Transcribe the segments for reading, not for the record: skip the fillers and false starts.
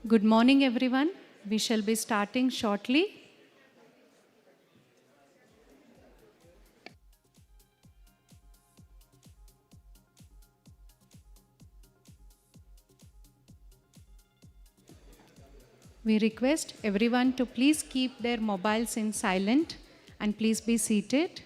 Good morning, everyone. We shall be starting shortly. We request everyone to please keep their mobiles in silent and please be seated.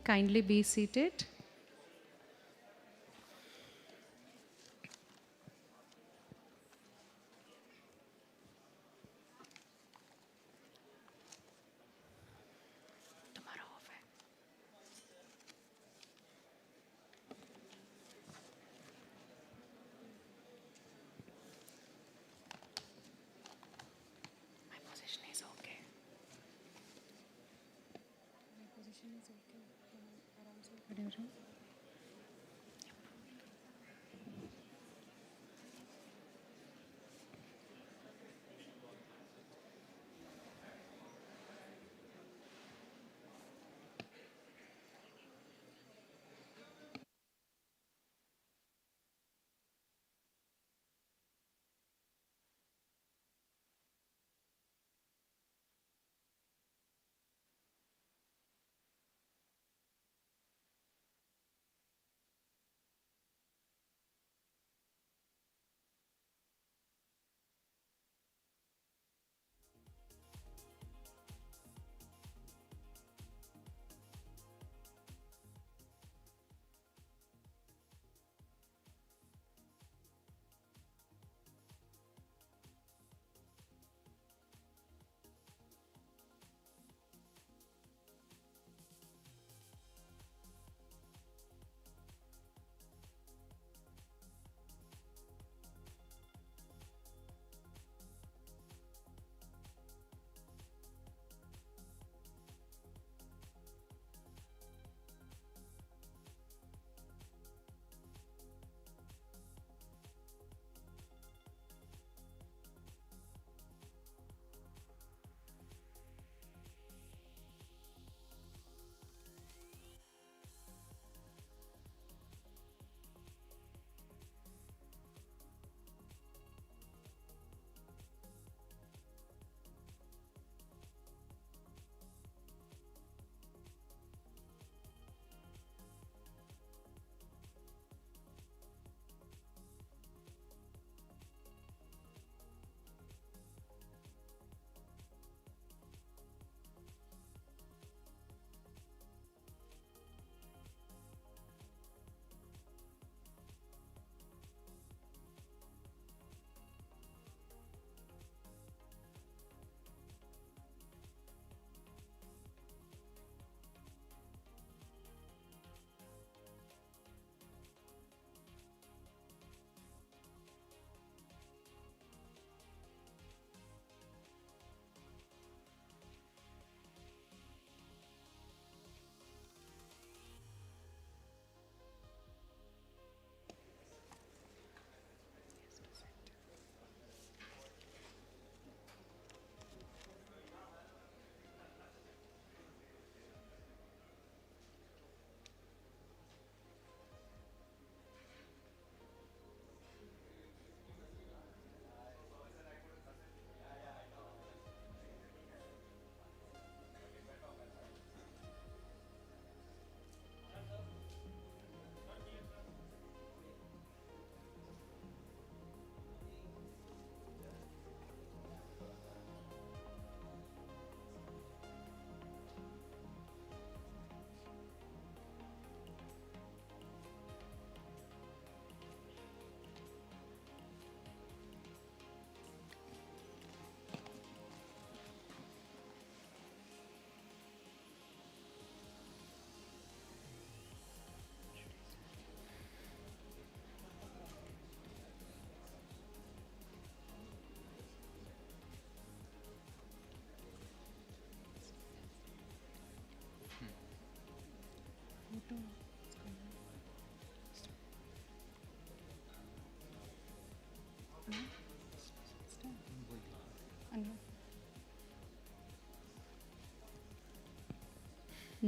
Kindly be seated. My position is okay.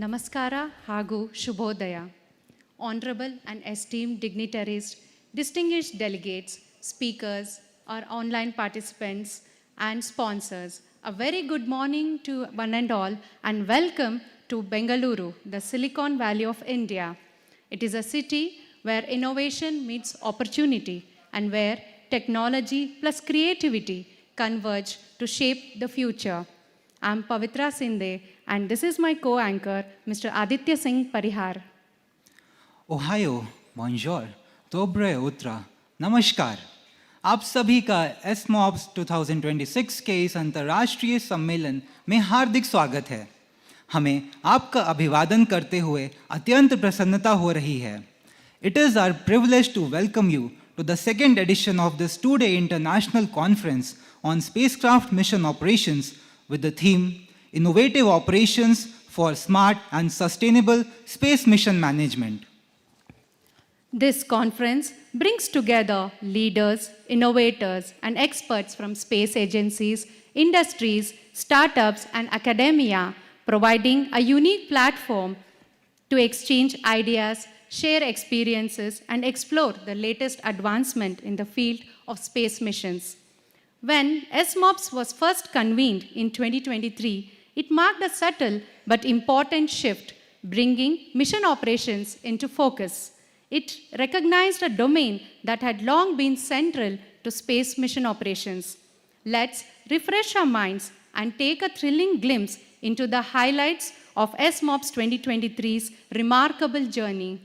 Namaskara Hagu Shubhodaya. Honorable and esteemed dignitaries, distinguished delegates, speakers, our online participants, and sponsors. A very good morning to one and all, and welcome to Bengaluru, the Silicon Valley of India. It is a city where innovation meets opportunity and where technology plus creativity converge to shape the future. I'm Pavitra Sinde, and this is my co-anchor, Mr. Aditya Singh Parihar. ओहायो, बॉन्जोर, दोब्रे उत्रा, नमस्कार। आप सभी का SMOPS 2026 के इस अंतर्राष्ट्रीय सम्मेलन में हार्दिक स्वागत है। हमें आपका अभिवादन करते हुए अत्यंत प्रसन्नता हो रही है। It is our privilege to welcome you to the second edition of this two-day international conference on spacecraft mission operations with the theme Innovative Operations for Smart and Sustainable Space Mission Management. This conference brings together leaders, innovators, and experts from space agencies, industries, startups, and academia, providing a unique platform to exchange ideas, share experiences, and explore the latest advancement in the field of space missions. When SMOPS was first convened in 2023, it marked a subtle but important shift, bringing mission operations into focus. It recognized a domain that had long been central to space mission operations. Let's refresh our minds and take a thrilling glimpse into the highlights of SMOPS 2023's remarkable journey.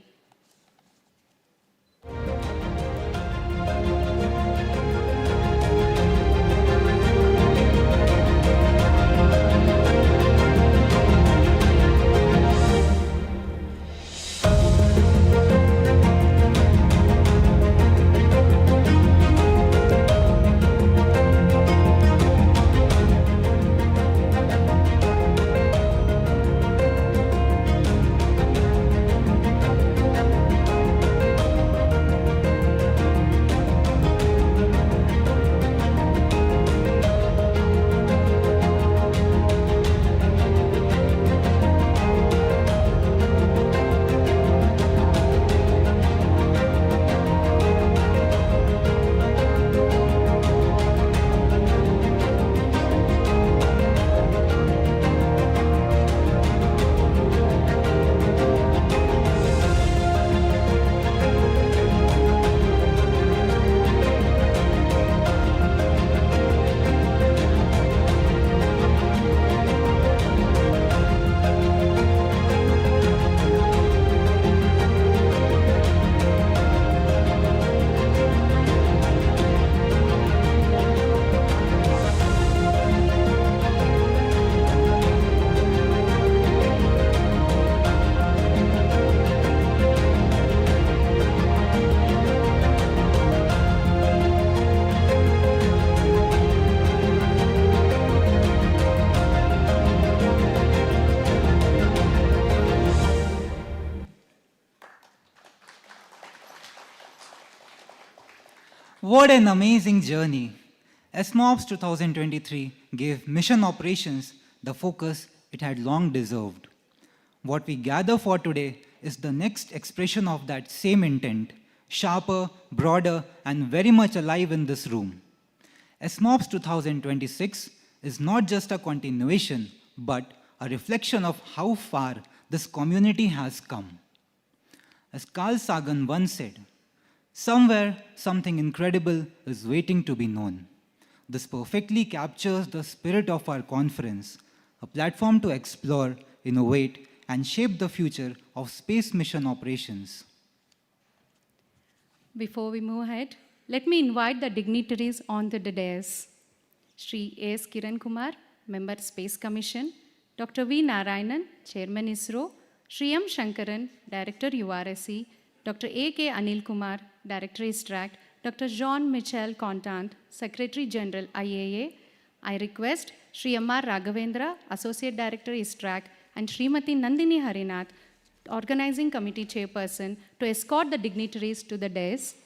What an amazing journey! SMOPS 2023 gave mission operations the focus it had long deserved. What we gather for today is the next expression of that same intent, sharper, broader, and very much alive in this room. SMOPS 2026 is not just a continuation, but a reflection of how far this community has come. As Carl Sagan once said, somewhere, something incredible is waiting to be known. This perfectly captures the spirit of our conference, a platform to explore, innovate, and shape the future of space mission operations. Before we move ahead, let me invite the dignitaries on the dais. Shri A.S. Kiran Kumar, Member Space Commission, Dr. V. Narayanan, Chairman ISRO, Shri M. Shankaran, Director URSC, Dr. A.K. Anil Kumar, Director ISTRAC, Dr. Jean-Michel Contant, Secretary General IAA. I request Shri M.R. Raghavendra, Associate Director ISTRAC, and Srimati Nandini Harinath, Organizing Committee Chairperson, to escort the dignitaries to the dais.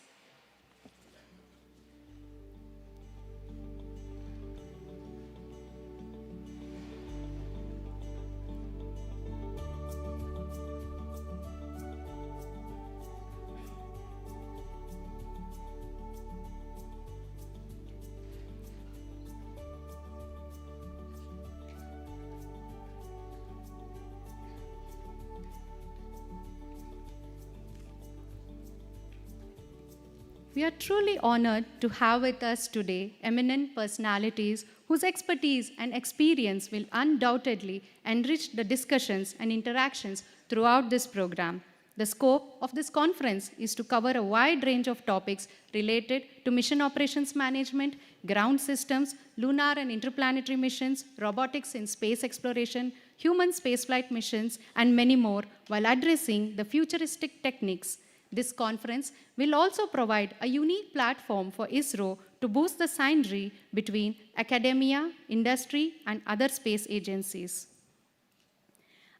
We are truly honored to have with us today eminent personalities whose expertise and experience will undoubtedly enrich the discussions and interactions throughout this program. The scope of this conference is to cover a wide range of topics related to mission operations management, ground systems, lunar and interplanetary missions, robotics in space exploration, human spaceflight missions, and many more, while addressing the futuristic techniques. This conference will also provide a unique platform for ISRO to boost the synergy between academia, industry, and other space agencies.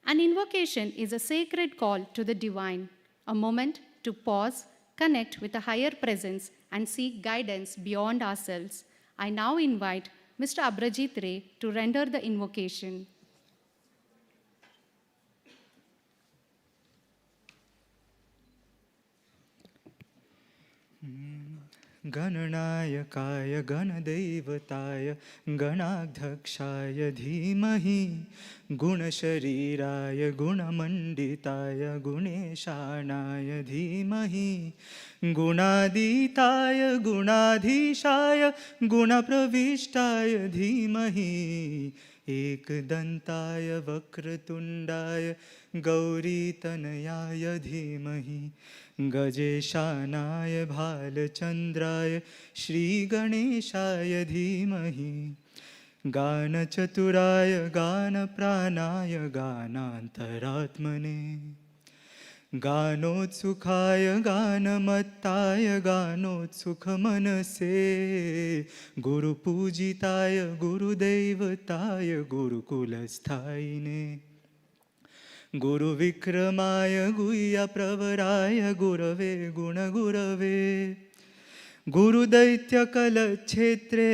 An invocation is a sacred call to the divine, a moment to pause, connect with a higher presence, and seek guidance beyond ourselves. I now invite Mr. Abrajit Ray to render the invocation. गणनायकाय गणदैवताय गणाध्यक्षाय धीमहि गुणशरीराय गुणमण्डिताय गुणेशानाय धीमहि गुणातीताय गुणाधीशाय गुणप्रविष्टाय धीमहि एकदन्ताय वक्रतुण्डाय गौरीतनयाय धीमहि गजेशानाय भालचन्द्राय श्रीगणेशाय धीमहि गानचतुराय गानप्राणाय गानान्तरात्मने गानोत्सुखाय गानमत्ताय गानोत्सुखमनसे गुरुपूजिताय गुरुदैवताय गुरुकुलस्थायिने गुरुविक्रमाय गुह्यप्रवराय गुरवे गुणगुरवे गुरुदैत्यकलक्षेत्रे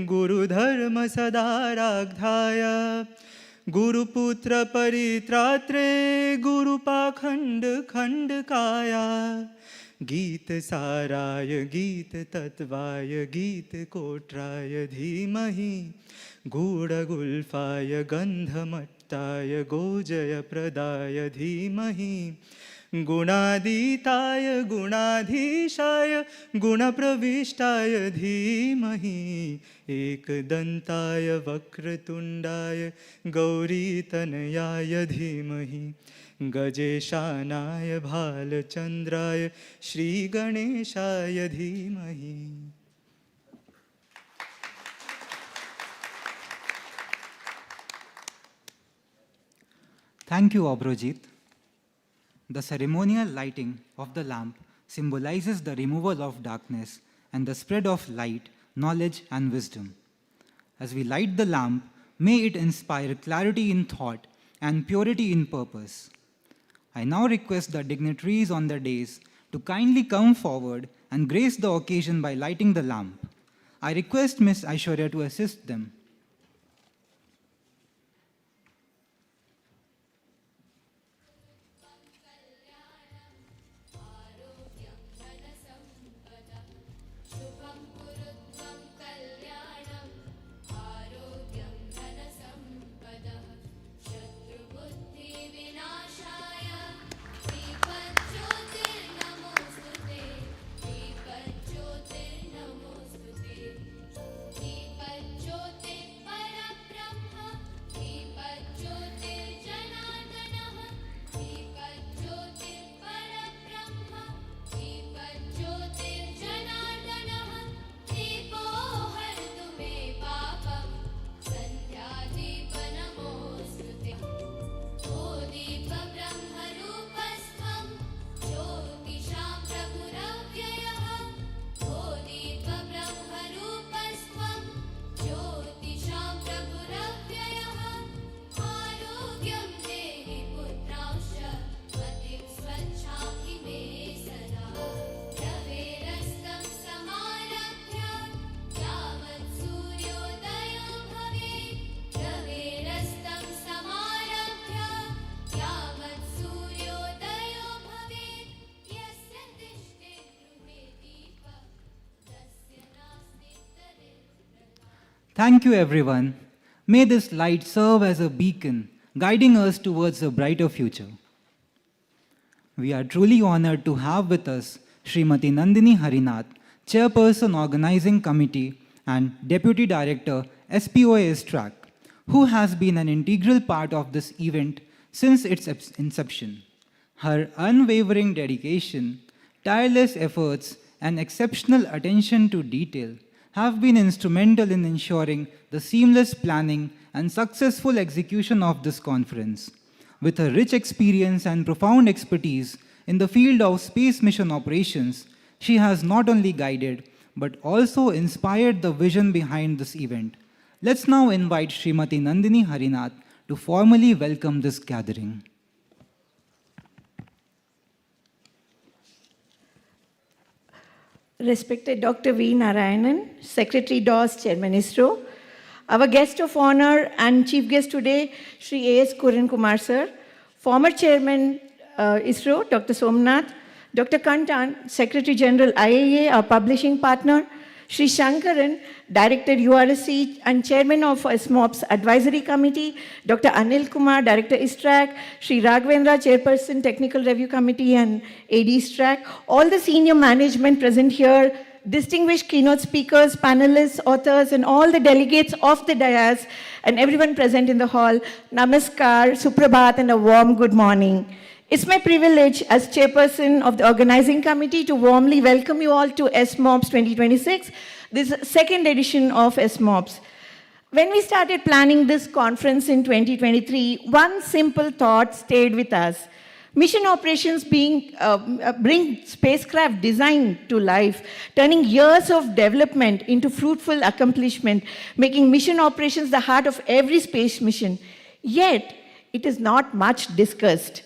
गुरुधर्मसदाराध्याय गुरुपुत्रपरित्रात्रे गुरुपाखण्डखण्डकाय गीतसाराय गीततत्त्वाय गीतकोट्राय धीमहि गूढगुल्फाय गन्धमट्टाय गोजयप्रदाय धीमहि गुणातीताय गुणाधीशाय गुणप्रविष्टाय धीमहि एकदन्ताय वक्रतुण्डाय गौरीतनयाय धीमहि गजेशानाय भालचन्द्राय श्रीगणेशाय धीमहि Thank you, Abrojit. The ceremonial lighting of the lamp symbolizes the removal of darkness and the spread of light, knowledge, and wisdom. As we light the lamp, may it inspire clarity in thought and purity in purpose. I now request the dignitaries on the dais to kindly come forward and grace the occasion by lighting the lamp. I request Ms. Aishwarya to assist them. Thank you, everyone. May this light serve as a beacon, guiding us towards a brighter future. We are truly honored to have with us Srimati Nandini Harinath, Chairperson Organizing Committee and Deputy Director SPOAS Track, who has been an integral part of this event since its inception. Her unwavering dedication, tireless efforts, and exceptional attention to detail have been instrumental in ensuring the seamless planning and successful execution of this conference. With her rich experience and profound expertise in the field of space mission operations, she has not only guided but also inspired the vision behind this event. Let's now invite Srimati Nandini Harinath to formally welcome this gathering. Respected Dr. V. Narayanan, Secretary DOS, Chairman ISRO, our guest of honor and chief guest today, Sri A.S. Kiran Kumar sir, former Chairman ISRO, Dr. Somnath, Dr. Kantan, Secretary General IAEA, our publishing partner, Sri Shankaran, Director URSC and Chairman of SMOPS Advisory Committee, Dr. Anil Kumar, Director ISTRAC, Sri Raghavendra, Chairperson Technical Review Committee and AD ISTRAC, all the senior management present here, distinguished keynote speakers, panelists, authors, and all the delegates of the dais, and everyone present in the hall, Namaskar, Suprabhat, and a warm good morning. It's my privilege as chairperson of the organizing committee to warmly welcome you all to SMOPS 2026, this second edition of SMOPS. When we started planning this conference in 2023, one simple thought stayed with us. Mission operations bring spacecraft design to life, turning years of development into fruitful accomplishment, making mission operations the heart of every space mission. Yet, it is not much discussed.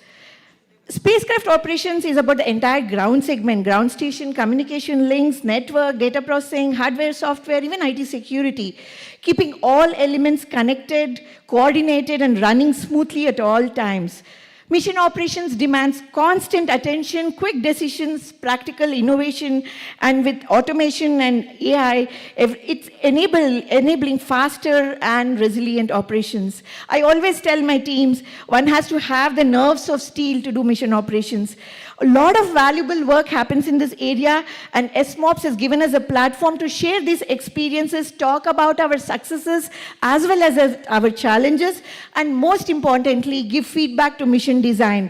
Spacecraft operations is about the entire ground segment, ground station, communication links, network, data processing, hardware, software, even IT security, keeping all elements connected, coordinated, and running smoothly at all times. Mission operations demands constant attention, quick decisions, practical innovation, and with automation and AI, it's enabling faster and resilient operations. I always tell my teams, one has to have the nerves of steel to do mission operations. A lot of valuable work happens in this area, and SMOPS has given us a platform to share these experiences, talk about our successes as well as our challenges, and most importantly, give feedback to mission design.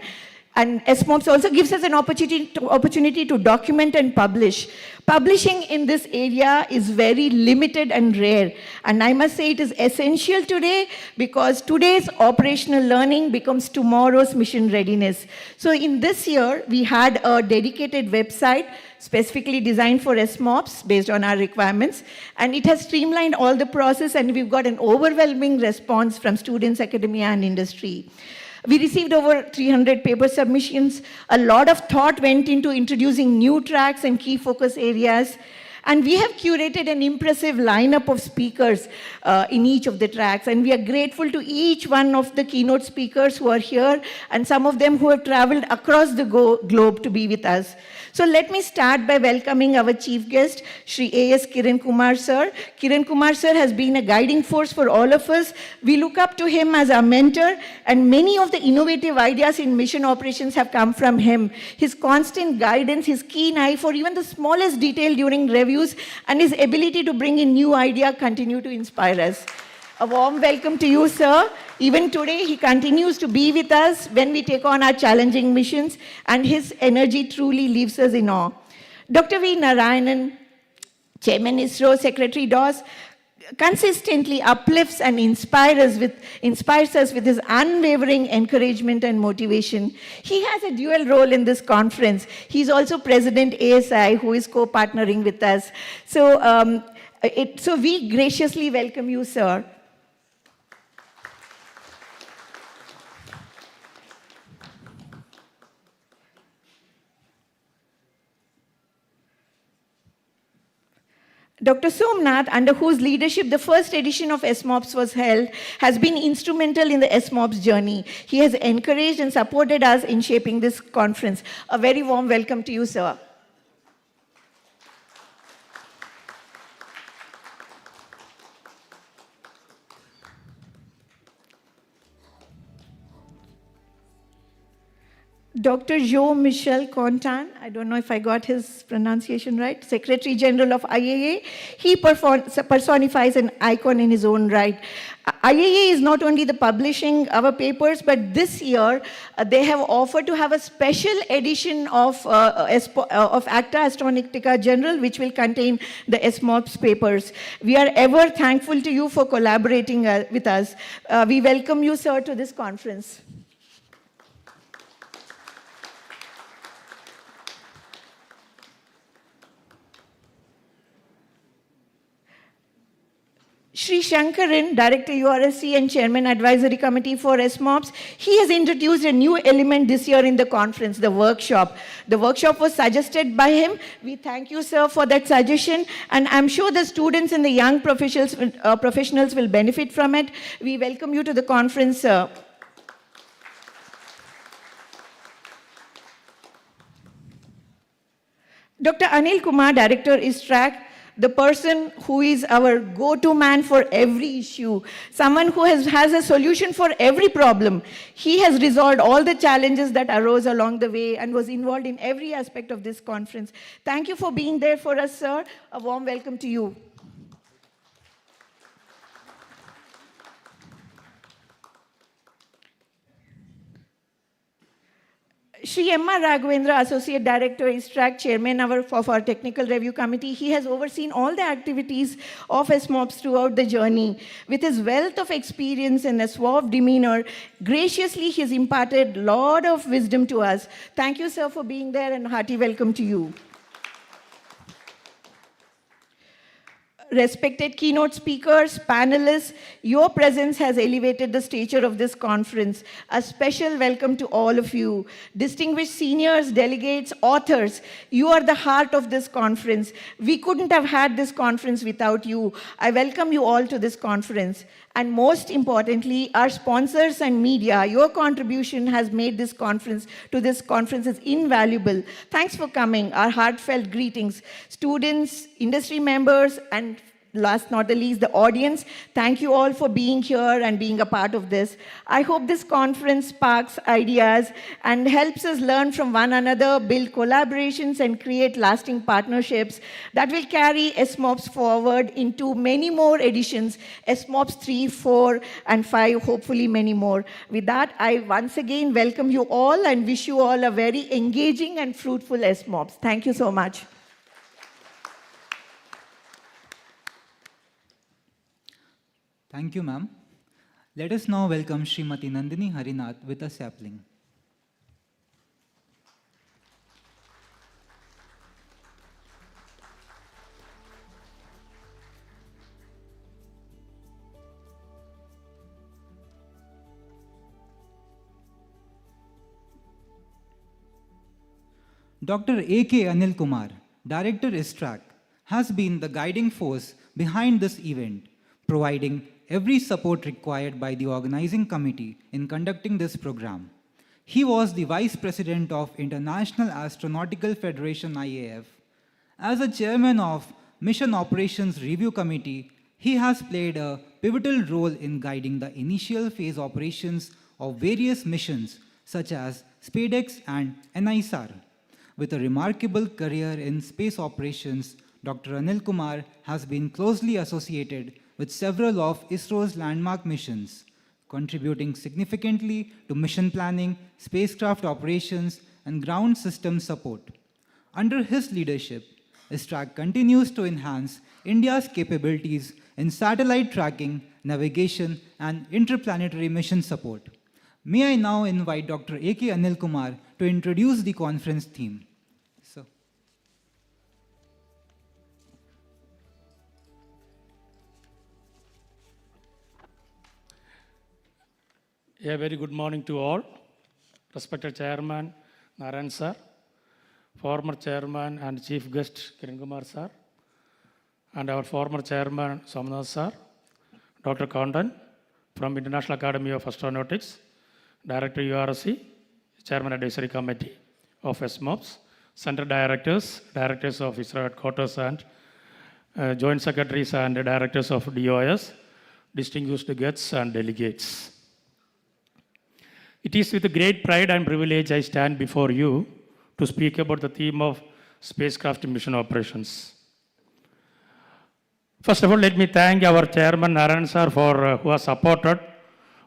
And SMOPS also gives us an opportunity to document and publish. Publishing in this area is very limited and rare. And I must say it is essential today because today's operational learning becomes tomorrow's mission readiness. So in this year, we had a dedicated website specifically designed for SMOPS based on our requirements. And it has streamlined all the process, and we've got an overwhelming response from students, academia, and industry. We received over 300 paper submissions. A lot of thought went into introducing new tracks and key focus areas. And we have curated an impressive lineup of speakers in each of the tracks. And we are grateful to each one of the keynote speakers who are here and some of them who have traveled across the globe to be with us. So let me start by welcoming our chief guest, Sri A.S. Kiran Kumar sir. Kiran Kumar sir has been a guiding force for all of us. We look up to him as our mentor, and many of the innovative ideas in mission operations have come from him. His constant guidance, his keen eye for even the smallest detail during reviews, and his ability to bring in new ideas continue to inspire us. A warm welcome to you, sir. Even today, he continues to be with us when we take on our challenging missions, and his energy truly leaves us in awe. Dr. V. Narayanan, Chairman ISRO, Secretary DOS, consistently uplifts and inspires us with his unwavering encouragement and motivation. He has a dual role in this conference. He's also President ASI, who is co-partnering with us. So we graciously welcome you, sir. Dr. Somnath, under whose leadership the first edition of SMOPS was held, has been instrumental in the SMOPS journey. He has encouraged and supported us in shaping this conference. A very warm welcome to you, sir. Dr. Jean-Michel Contan, I don't know if I got his pronunciation right, Secretary General of IAA. He personifies an icon in his own right. IAA is not only the publishing our papers, but this year they have offered to have a special edition of Acta Astronomica General, which will contain the SMOPS papers. We are ever thankful to you for collaborating with us. We welcome you, sir, to this conference. Sri Shankaran, Director URSC and Chairman Advisory Committee for SMOPS, he has introduced a new element this year in the conference, the workshop. The workshop was suggested by him. We thank you, sir, for that suggestion, and I'm sure the students and the young professionals will benefit from it. We welcome you to the conference, sir. Dr. Anil Kumar, Director ISTRAC, the person who is our go-to man for every issue, someone who has a solution for every problem. He has resolved all the challenges that arose along the way and was involved in every aspect of this conference. Thank you for being there for us, sir. A warm welcome to you. Shri M. R. Raghavendra, Associate Director, ISTRAC, Chairman of our Technical Review Committee, he has overseen all the activities of SMOPS throughout the journey. With his wealth of experience and a suave demeanor, graciously he has imparted a lot of wisdom to us. Thank you, sir, for being there, and hearty welcome to you. Respected keynote speakers, panelists, your presence has elevated the stature of this conference. A special welcome to all of you. Distinguished seniors, delegates, authors, you are the heart of this conference. We couldn't have had this conference without you. I welcome you all to this conference. And most importantly, our sponsors and media, your contribution has made this conference is invaluable. Thanks for coming. Our heartfelt greetings. Students, industry members, and last not the least, the audience, thank you all for being here and being a part of this. I hope this conference sparks ideas and helps us learn from one another, build collaborations, and create lasting partnerships that will carry SMOPS forward into many more editions, SMOPS 3, 4, and 5, hopefully many more. With that, I once again welcome you all and wish you all a very engaging and fruitful SMOPS. Thank you so much. Thank you, ma'am. Let us now welcome Srimati Nandini Harinath with a sapling. Dr. A.K. Anil Kumar, Director ISTRAC, has been the guiding force behind this event, providing every support required by the organizing committee in conducting this program. He was the Vice President of International Astronautical Federation IAF. As a chairman of Mission Operations Review Committee, he has played a pivotal role in guiding the initial phase operations of various missions such as SpaceX and NISAR. With a remarkable career in space operations, Dr. Anil Kumar has been closely associated with several of ISRO's landmark missions, contributing significantly to mission planning, spacecraft operations, and ground system support. Under his leadership, ISTRAC continues to enhance India's capabilities in satellite tracking, navigation, and interplanetary mission support. May I now invite Dr. A.K. Anil Kumar to introduce the conference theme. Sir. A very good morning to all. Respected Chairman Narayan sir, former Chairman and Chief Guest Kiran Kumar sir, and our former Chairman Somnath sir, Dr. Condan from International Academy of Astronautics, Director URSC, Chairman Advisory Committee of SMOPS, Center Directors, Directors of ISRO Headquarters, and Joint Secretaries and Directors of DOS, distinguished guests and delegates. It is with great pride and privilege I stand before you to speak about the theme of spacecraft mission operations. First of all, let me thank our chairman Narayan sir for who has supported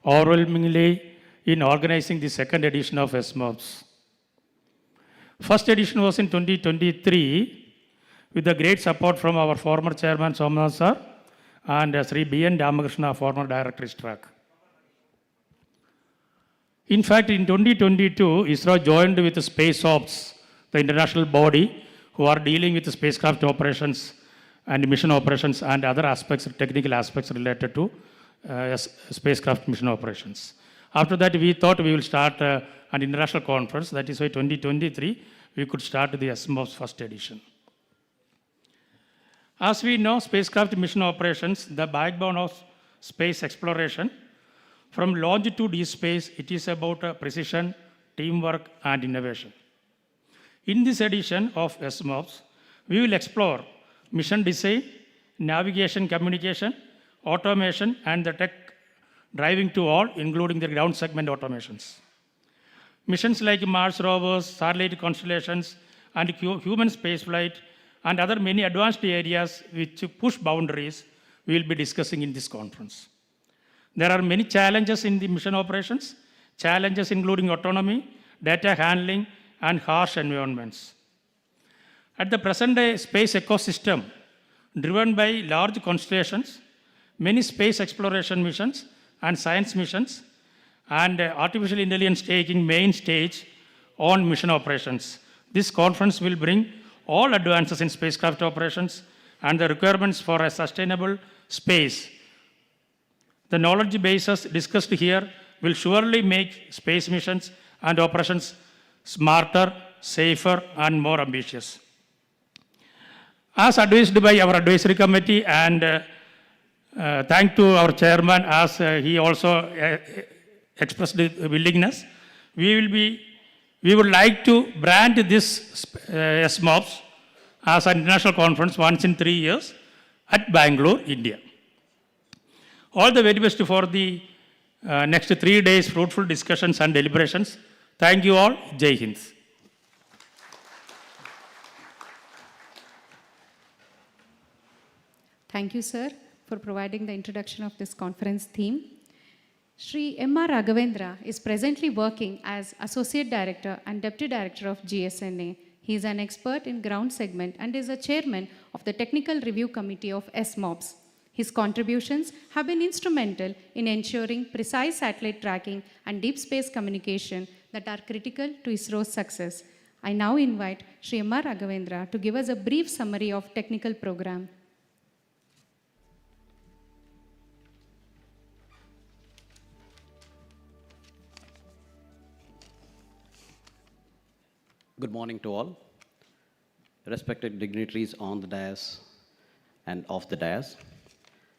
overwhelmingly in organizing the second edition of SMOPS. First edition was in 2023 with the great support from our former chairman Somnath sir and Sri B.N. Ramakrishna, former director track. In fact, in 2022, ISRO joined with SpaceOps, the international body who are dealing with spacecraft operations and mission operations and other aspects, technical aspects related to spacecraft mission operations. After that, we thought we will start an international conference. That is why 2023, we could start the SMOPS first edition. As we know, spacecraft mission operations, the backbone of space exploration. From launch to deep space, it is about precision, teamwork, and innovation. In this edition of SMOPS, we will explore mission design, navigation, communication, automation, and the tech driving to all, including the ground segment automations. Missions like Mars rovers, satellite constellations, and human spaceflight, and other many advanced areas which push boundaries, we will be discussing in this conference. There are many challenges in the mission operations, challenges including autonomy, data handling, and harsh environments. At the present day space ecosystem, driven by large constellations, many space exploration missions and science missions, and artificial intelligence taking main stage on mission operations. This conference will bring all advances in spacecraft operations and the requirements for a sustainable space. The knowledge bases discussed here will surely make space missions and operations smarter, safer, and more ambitious. As advised by our advisory committee and thank to our chairman as he also expressed willingness, we would like to brand this SMOPS as an international conference once in 3 years at Bangalore, India. All the very best for the next 3 days fruitful discussions and deliberations. Thank you all. Jai Hind. Thank you, sir, for providing the introduction of this conference theme. Sri M.R. Raghavendra is presently working as Associate Director and Deputy Director of GSNA. He is an expert in ground segment and is a chairman of the Technical Review Committee of SMOPS. His contributions have been instrumental in ensuring precise satellite tracking and deep space communication that are critical to ISRO's success. I now invite Sri M.R. Raghavendra to give us a brief summary of technical program. Good morning to all. Respected dignitaries on the dais and off the dais.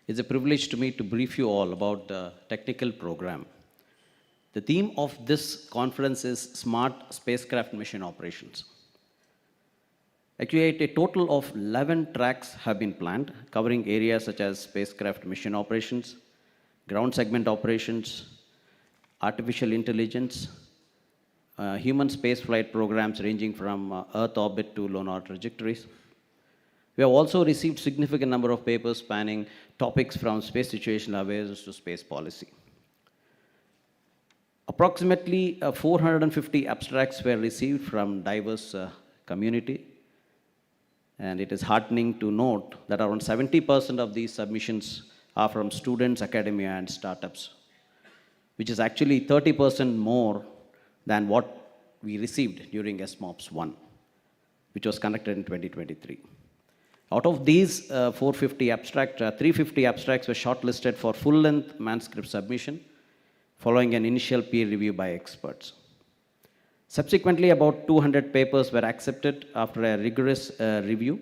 It's a privilege to me to brief you all about the technical program. The theme of this conference is Smart Spacecraft Mission Operations. Actually, a total of 11 tracks have been planned, covering areas such as spacecraft mission operations, ground segment operations, artificial intelligence, human spaceflight programs ranging from Earth orbit to lunar trajectories. We have also received significant number of papers spanning topics from space situational awareness to space policy. Approximately 450 abstracts were received from diverse community, and it is heartening to note that around 70% of these submissions are from students, academia, and startups, which is actually 30% more than what we received during SMOPS 1, which was conducted in 2023. Out of these 450 abstracts, 350 abstracts were shortlisted for full-length manuscript submission, following an initial peer review by experts. Subsequently, about 200 papers were accepted after a rigorous review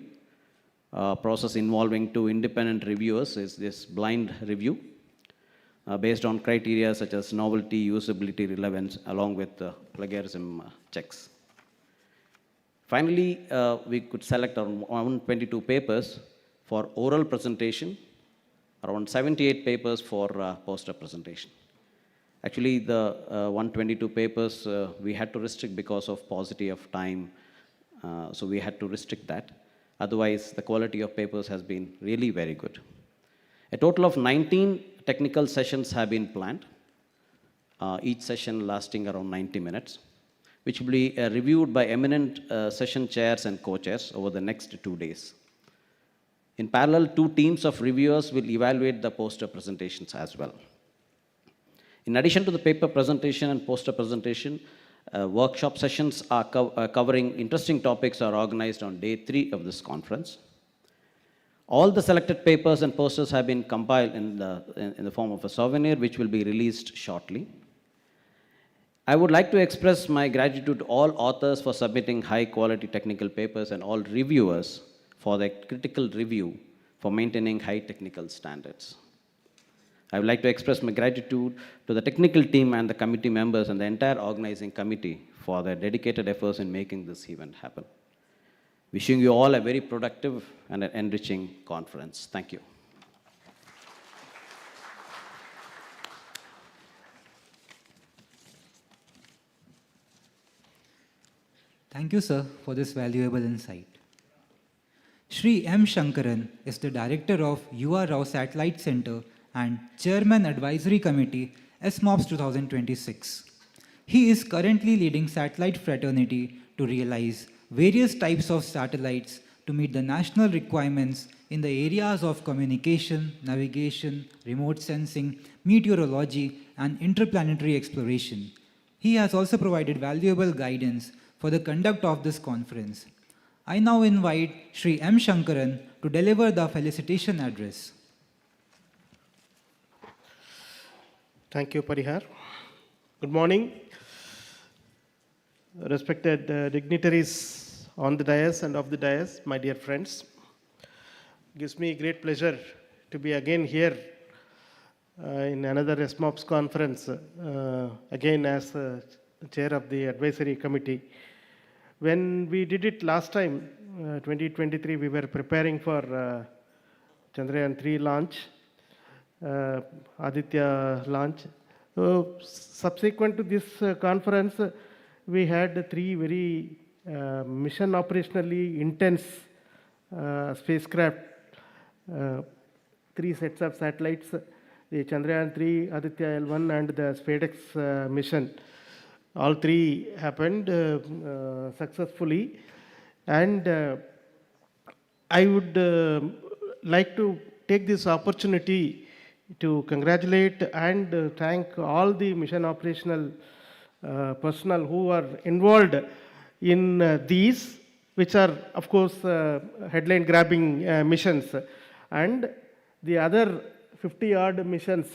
process involving 2 independent reviewers. Is this blind review based on criteria such as novelty, usability, relevance, along with plagiarism checks. Finally, we could select around 122 papers for oral presentation, around 78 papers for poster presentation. Actually, the 122 papers we had to restrict because of paucity of time, so we had to restrict that. Otherwise, the quality of papers has been really very good. A total of 19 technical sessions have been planned, each session lasting around 90 minutes, which will be reviewed by eminent session chairs and co-chairs over the next 2 days. In parallel, 2 teams of reviewers will evaluate the poster presentations as well. In addition to the paper presentation and poster presentation, workshop sessions are covering interesting topics are organized on day 3 of this conference. All the selected papers and posters have been compiled in the form of a souvenir, which will be released shortly. I would like to express my gratitude to all authors for submitting high-quality technical papers and all reviewers for their critical review for maintaining high technical standards. I would like to express my gratitude to the technical team and the committee members and the entire organizing committee for their dedicated efforts in making this event happen. Wishing you all a very productive and an enriching conference. Thank you. Thank you, sir, for this valuable insight. Shri M. Shankaran is the director of U.R. Rao Satellite Center and Chairman Advisory Committee, SMOPS 2026. He is currently leading satellite fraternity to realize various types of satellites to meet the national requirements in the areas of communication, navigation, remote sensing, meteorology, and interplanetary exploration. He has also provided valuable guidance for the conduct of this conference. I now invite Shri M. Shankaran to deliver the felicitation address. Thank you, Parihar. Good morning, respected dignitaries on the dais and off the dais, my dear friends. It gives me great pleasure to be again here in another SMOPS conference, again as chair of the advisory committee. When we did it last time, 2023, we were preparing for Chandrayaan-3 launch, Aditya launch. So, subsequent to this conference, we had 3 very mission operationally intense spacecraft, 3 sets of satellites, the Chandrayaan-3, Aditya L1 and the SpaceX mission. All 3 happened successfully, and I would like to take this opportunity to congratulate and thank all the mission operational personnel who are involved in these, which are of course headline grabbing missions, and the other 50 odd missions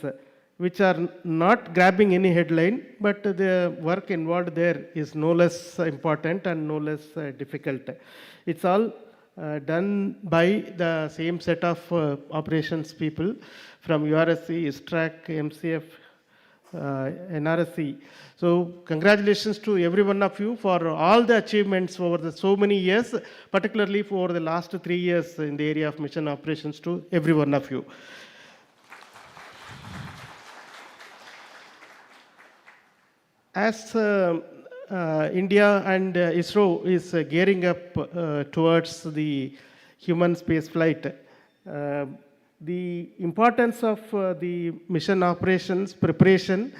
which are not grabbing any headline, but the work involved there is no less important and no less difficult. It's all done by the same set of operations people from URSC, ISTRAC, MCF, NRSC. So congratulations to every one of you for all the achievements over so many years, particularly for the last 3 years in the area of mission operations, to every one of you. As India and ISRO is gearing up towards the human space flight, the importance of the mission operations preparation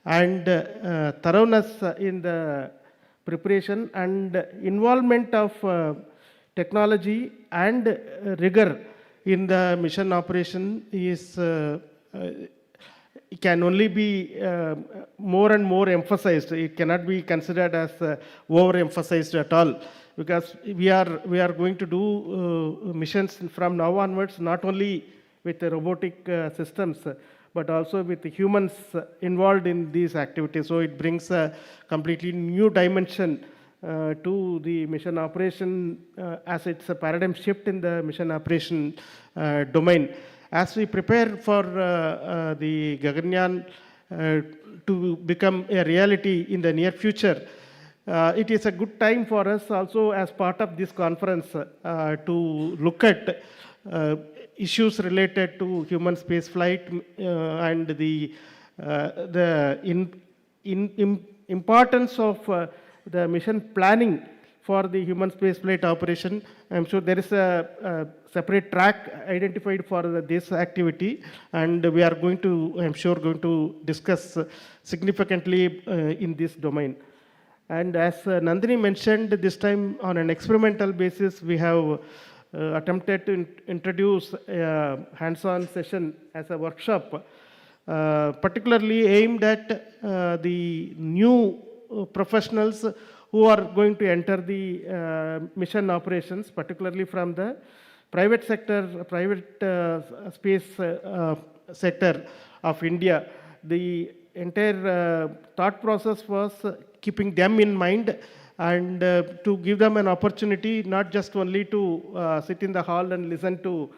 and thoroughness in the preparation and involvement of technology and rigor in the mission operation is it can only be more and more emphasized. It cannot be considered as overemphasized at all, because we are going to do missions from now onwards, not only with the robotic systems, but also with the humans involved in these activities. So it brings a completely new dimension to the mission operation, as it's a paradigm shift in the mission operation domain. As we prepare for the Gaganyaan to become a reality in the near future, it is a good time for us also as part of this conference to look at issues related to human space flight and the importance of the mission planning for the human spaceflight operation. I'm sure there is a separate track identified for this activity, and we are going to, I'm sure, going to discuss significantly in this domain. And as Nandini mentioned, this time on an experimental basis, we have attempted to introduce a hands-on session as a workshop, particularly aimed at the new professionals who are going to enter the mission operations, particularly from the private sector, private space sector of India. The entire thought process was keeping them in mind and to give them an opportunity, not just only to sit in the hall and listen to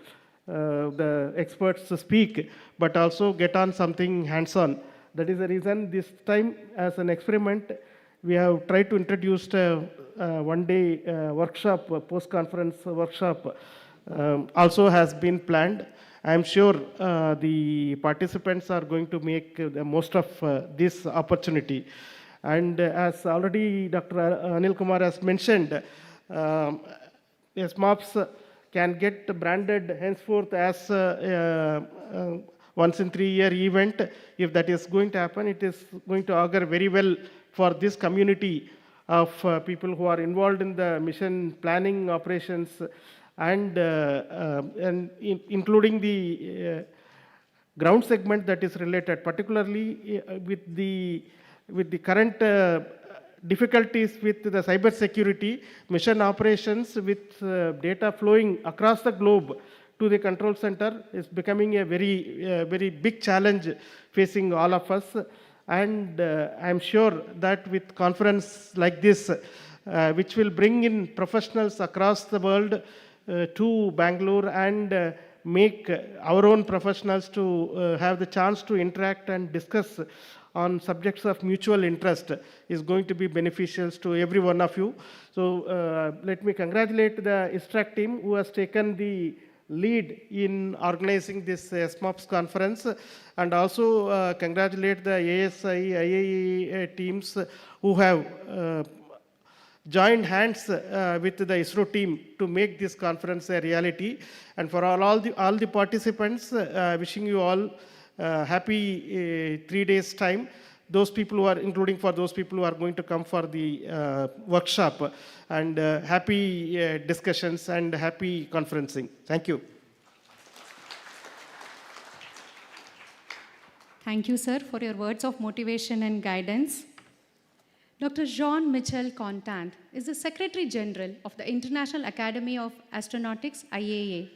the experts speak, but also get on something hands-on. That is the reason this time, as an experiment, we have tried to introduce a one-day workshop, a post-conference workshop, also has been planned. I am sure the participants are going to make the most of this opportunity. And as already Dr. Anil Kumar has mentioned, SMOPS can get branded henceforth as once in 3-year event. If that is going to happen, it is going to augur very well for this community of people who are involved in the mission planning operations and including the ground segment that is related, particularly with the current difficulties with the cyber security, mission operations with data flowing across the globe to the control center is becoming a very big challenge facing all of us. And I'm sure that with conference like this, which will bring in professionals across the world to Bangalore and make our own professionals to have the chance to interact and discuss on subjects of mutual interest is going to be beneficial to every one of you. So let me congratulate the ISTRAC team who has taken the lead in organizing this SMOPS conference, and also congratulate the ASI, IAE teams who have joined hands with the ISRO team to make this conference a reality. And for all the participants, wishing you all happy 3 days time. Those people who are, including for those people who are going to come for the workshop, and happy discussions and happy conferencing. Thank you. Thank you, sir, for your words of motivation and guidance. Dr. Jean-Michel Contant is the Secretary General of the International Academy of Astronautics, IAA.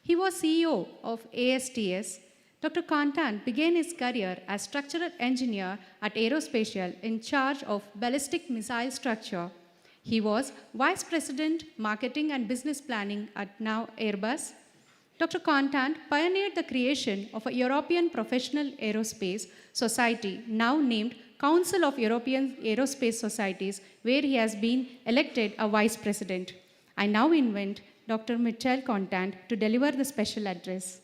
He was CEO of ASTS. Dr. Contant began his career as structural engineer at Aerospatiale in charge of ballistic missile structure. He was Vice President, Marketing and Business Planning at now Airbus. Dr. Contant pioneered the creation of a European Professional Aerospace Society, now named Council of European Aerospace Societies, where he has been elected a Vice President. I now invite Dr. Michel Contant to deliver the special address.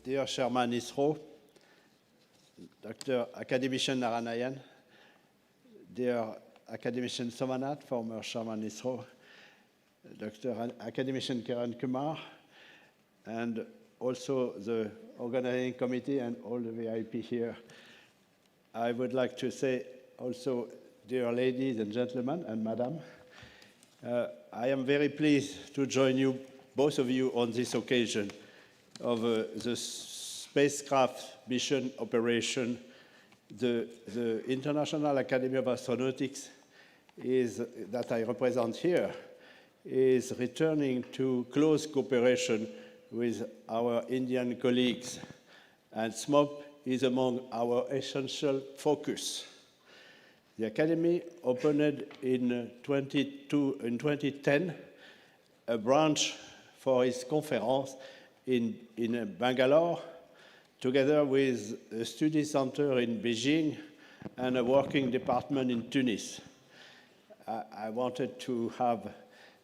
Dear Chairman ISRO, Dr. Academician Naranayan, dear Academician Somanat, former Chairman ISRO, Dr. Academician Kiran Kumar, and also the organizing committee and all the VIP here. I would like to say also, dear ladies and gentlemen and madam, I am very pleased to join you, both of you, on this occasion of the spacecraft mission operation. The International Academy of Astronautics that I represent here is returning to close cooperation with our Indian colleagues, and SMOPS is among our essential focus. The Academy opened in 2010 a branch for its conference in Bangalore, together with a study center in Beijing and a working department in Tunis. I wanted to have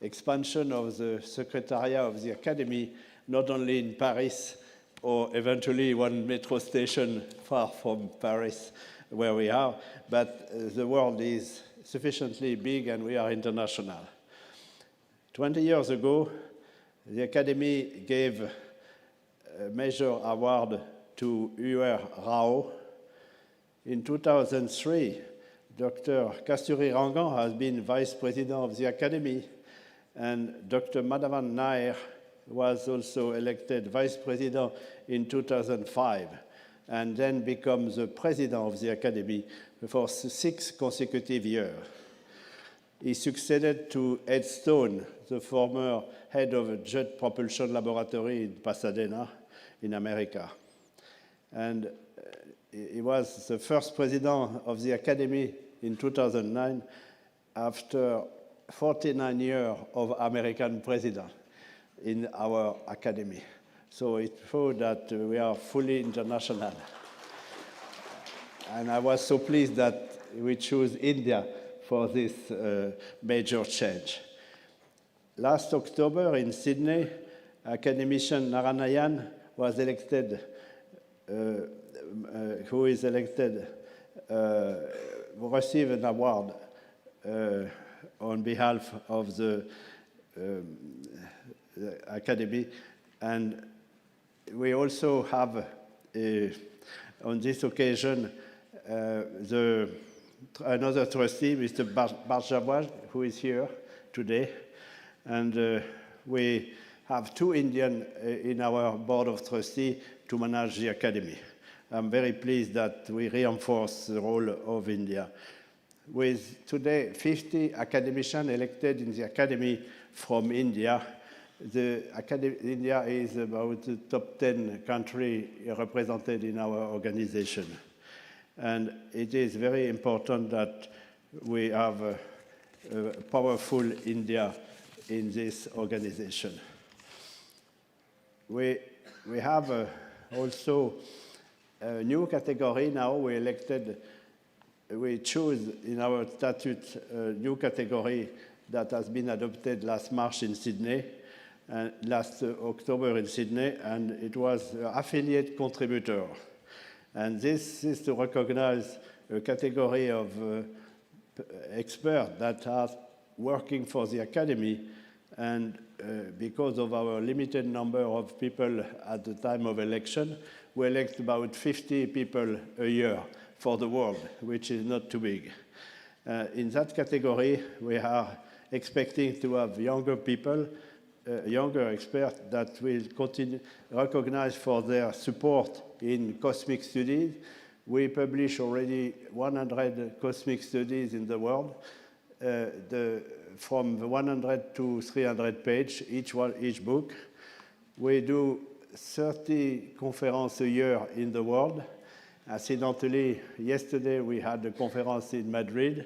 expansion of the Secretariat of the Academy, not only in Paris, or eventually one metro station far from Paris, where we are, but the world is sufficiently big and we are international. 20 years ago, the Academy gave a major award to Ur Rao. In 2003, Dr. Kasturi Rangan has been Vice President of the Academy, and Dr. Madhavan Nair was also elected Vice President in 2005, and then becomes the President of the Academy for 6 consecutive years. He succeeded to Ed Stone, the former head of a Jet Propulsion Laboratory in Pasadena, in America. And he was the first president of the Academy in 2009 after 49 years of American president in our Academy. So it shows that we are fully international. And I was so pleased that we chose India for this major change. Last October in Sydney, academician Naranayan was elected, received an award on behalf of the Academy. And we also have, on this occasion, another trustee, Mr. Barjawal, who is here today. And we have 2 Indians in our board of trustees to manage the Academy. I'm very pleased that we reinforce the role of India. With today 50 academicians elected in the Academy from India, India is about the top 10 country represented in our organization. And it is very important that we have a powerful India in this organization. We have also a new category now. We choose in our statute a new category that has been adopted last March in Sydney, last October in Sydney, and it was affiliate contributor. And this is to recognize a category of experts that are working for the Academy, and because of our limited number of people at the time of election, we elect about 50 people a year for the world, which is not too big. In that category, we are expecting to have younger people, younger experts that will continue recognized for their support in cosmic studies. We publish already 100 cosmic studies in the world, from 100 to 300 pages, each book. We do 30 conferences a year in the world. Incidentally, yesterday we had a conference in Madrid,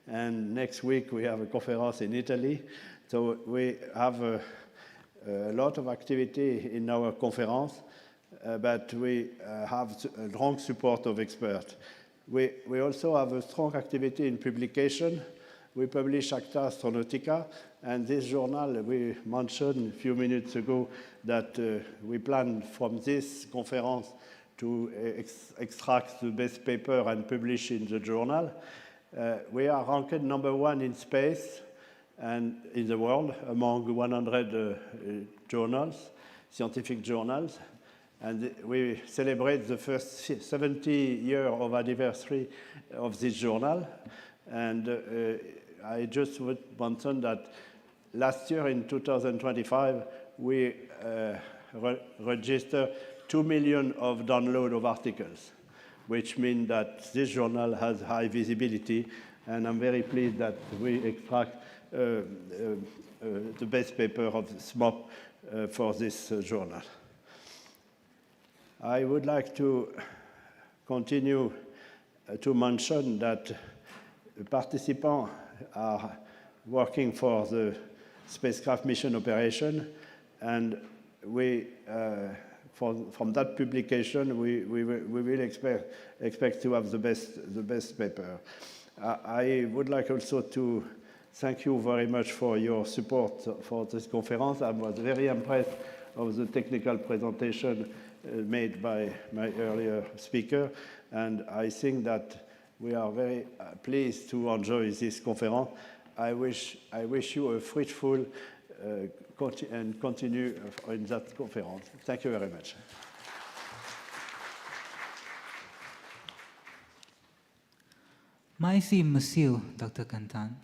and next week we have a conference in Italy. So we have a lot of activity in our conference, but we have a strong support of experts. We also have a strong activity in publication. We publish Acta Astronautica, and this journal, we mentioned a few minutes ago that we plan from this conference to extract the best paper and publish in the journal. We are ranked #1 in space and in the world among 100 journals, scientific journals. And we celebrate the first 70 year of anniversary of this journal. And I just would mention that last year in 2025, we registered 2 million of download of articles, which means that this journal has high visibility, and I'm very pleased that we extract the best paper of SMOPS for this journal. I would like to continue to mention that participants are working for the spacecraft mission operation, and we, from that publication, we will expect to have the best paper. I would like also to thank you very much for your support for this conference. I was very impressed of the technical presentation made by my earlier speaker, and I think that we are very pleased to enjoy this conference. I wish you a fruitful and continue in that conference. Thank you very much. Merci, Monsieur Dr. Kantant.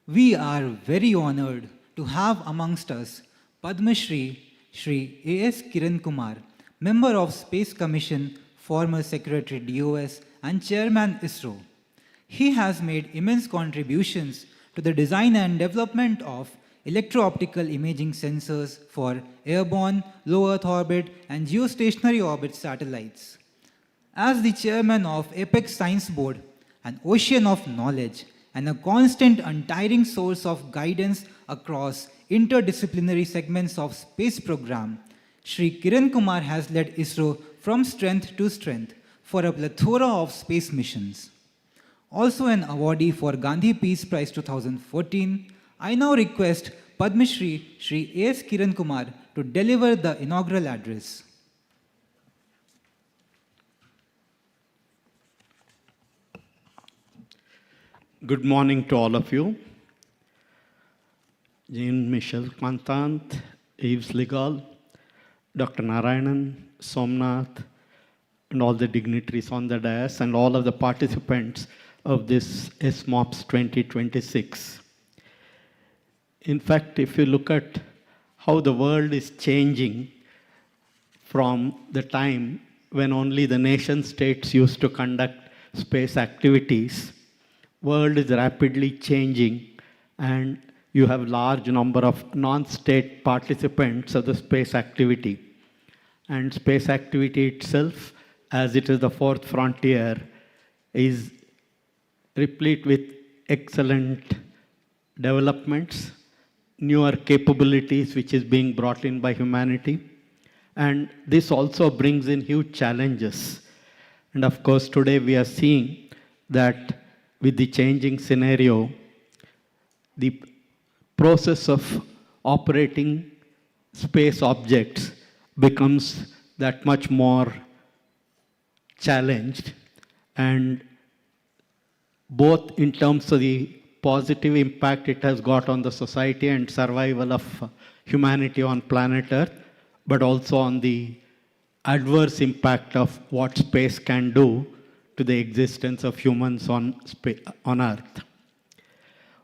We are very honored to have amongst us Padma Shri A.S. Kiran Kumar, member of Space Commission, former Secretary DOS and Chairman ISRO. He has made immense contributions to the design and development of electro-optical imaging sensors for airborne, low Earth orbit and geostationary orbit satellites. As the chairman of Apex Science Board, an ocean of knowledge and a constant untiring source of guidance across interdisciplinary segments of space program, Shri Kiran Kumar has led ISRO from strength to strength for a plethora of space missions. Also an awardee for Gandhi Peace Prize 2014, I now request Padma Shri A.S. Kiran Kumar to deliver the inaugural address. Good morning to all of you. Jean-Michel Kantant, Yves Legal, Dr. Narayanan, Somnath, and all the dignitaries on the dais, and all of the participants of this SMOPS 2026. In fact, if you look at how the world is changing from the time when only the nation states used to conduct space activities, world is rapidly changing, and you have large number of non-state participants of the space activity. And space activity itself, as it is the fourth frontier, is replete with excellent developments, newer capabilities which is being brought in by humanity. And this also brings in huge challenges. And of course, today we are seeing that with the changing scenario, the process of operating space objects becomes that much more challenged, and both in terms of the positive impact it has got on the society and survival of humanity on planet Earth, but also on the adverse impact of what space can do to the existence of humans on Earth.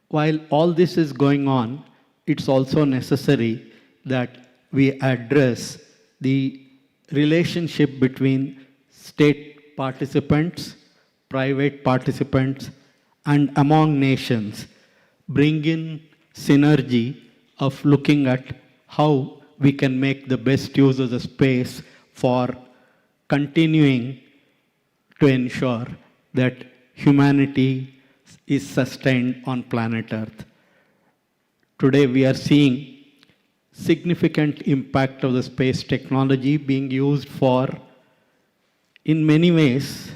While all this is going on, it's also necessary that we address the relationship between state participants, private participants, and among nations, bring in synergy of looking at how we can make the best use of the space for continuing to ensure that humanity is sustained on planet Earth. Today we are seeing significant impact of the space technology being used for, in many ways,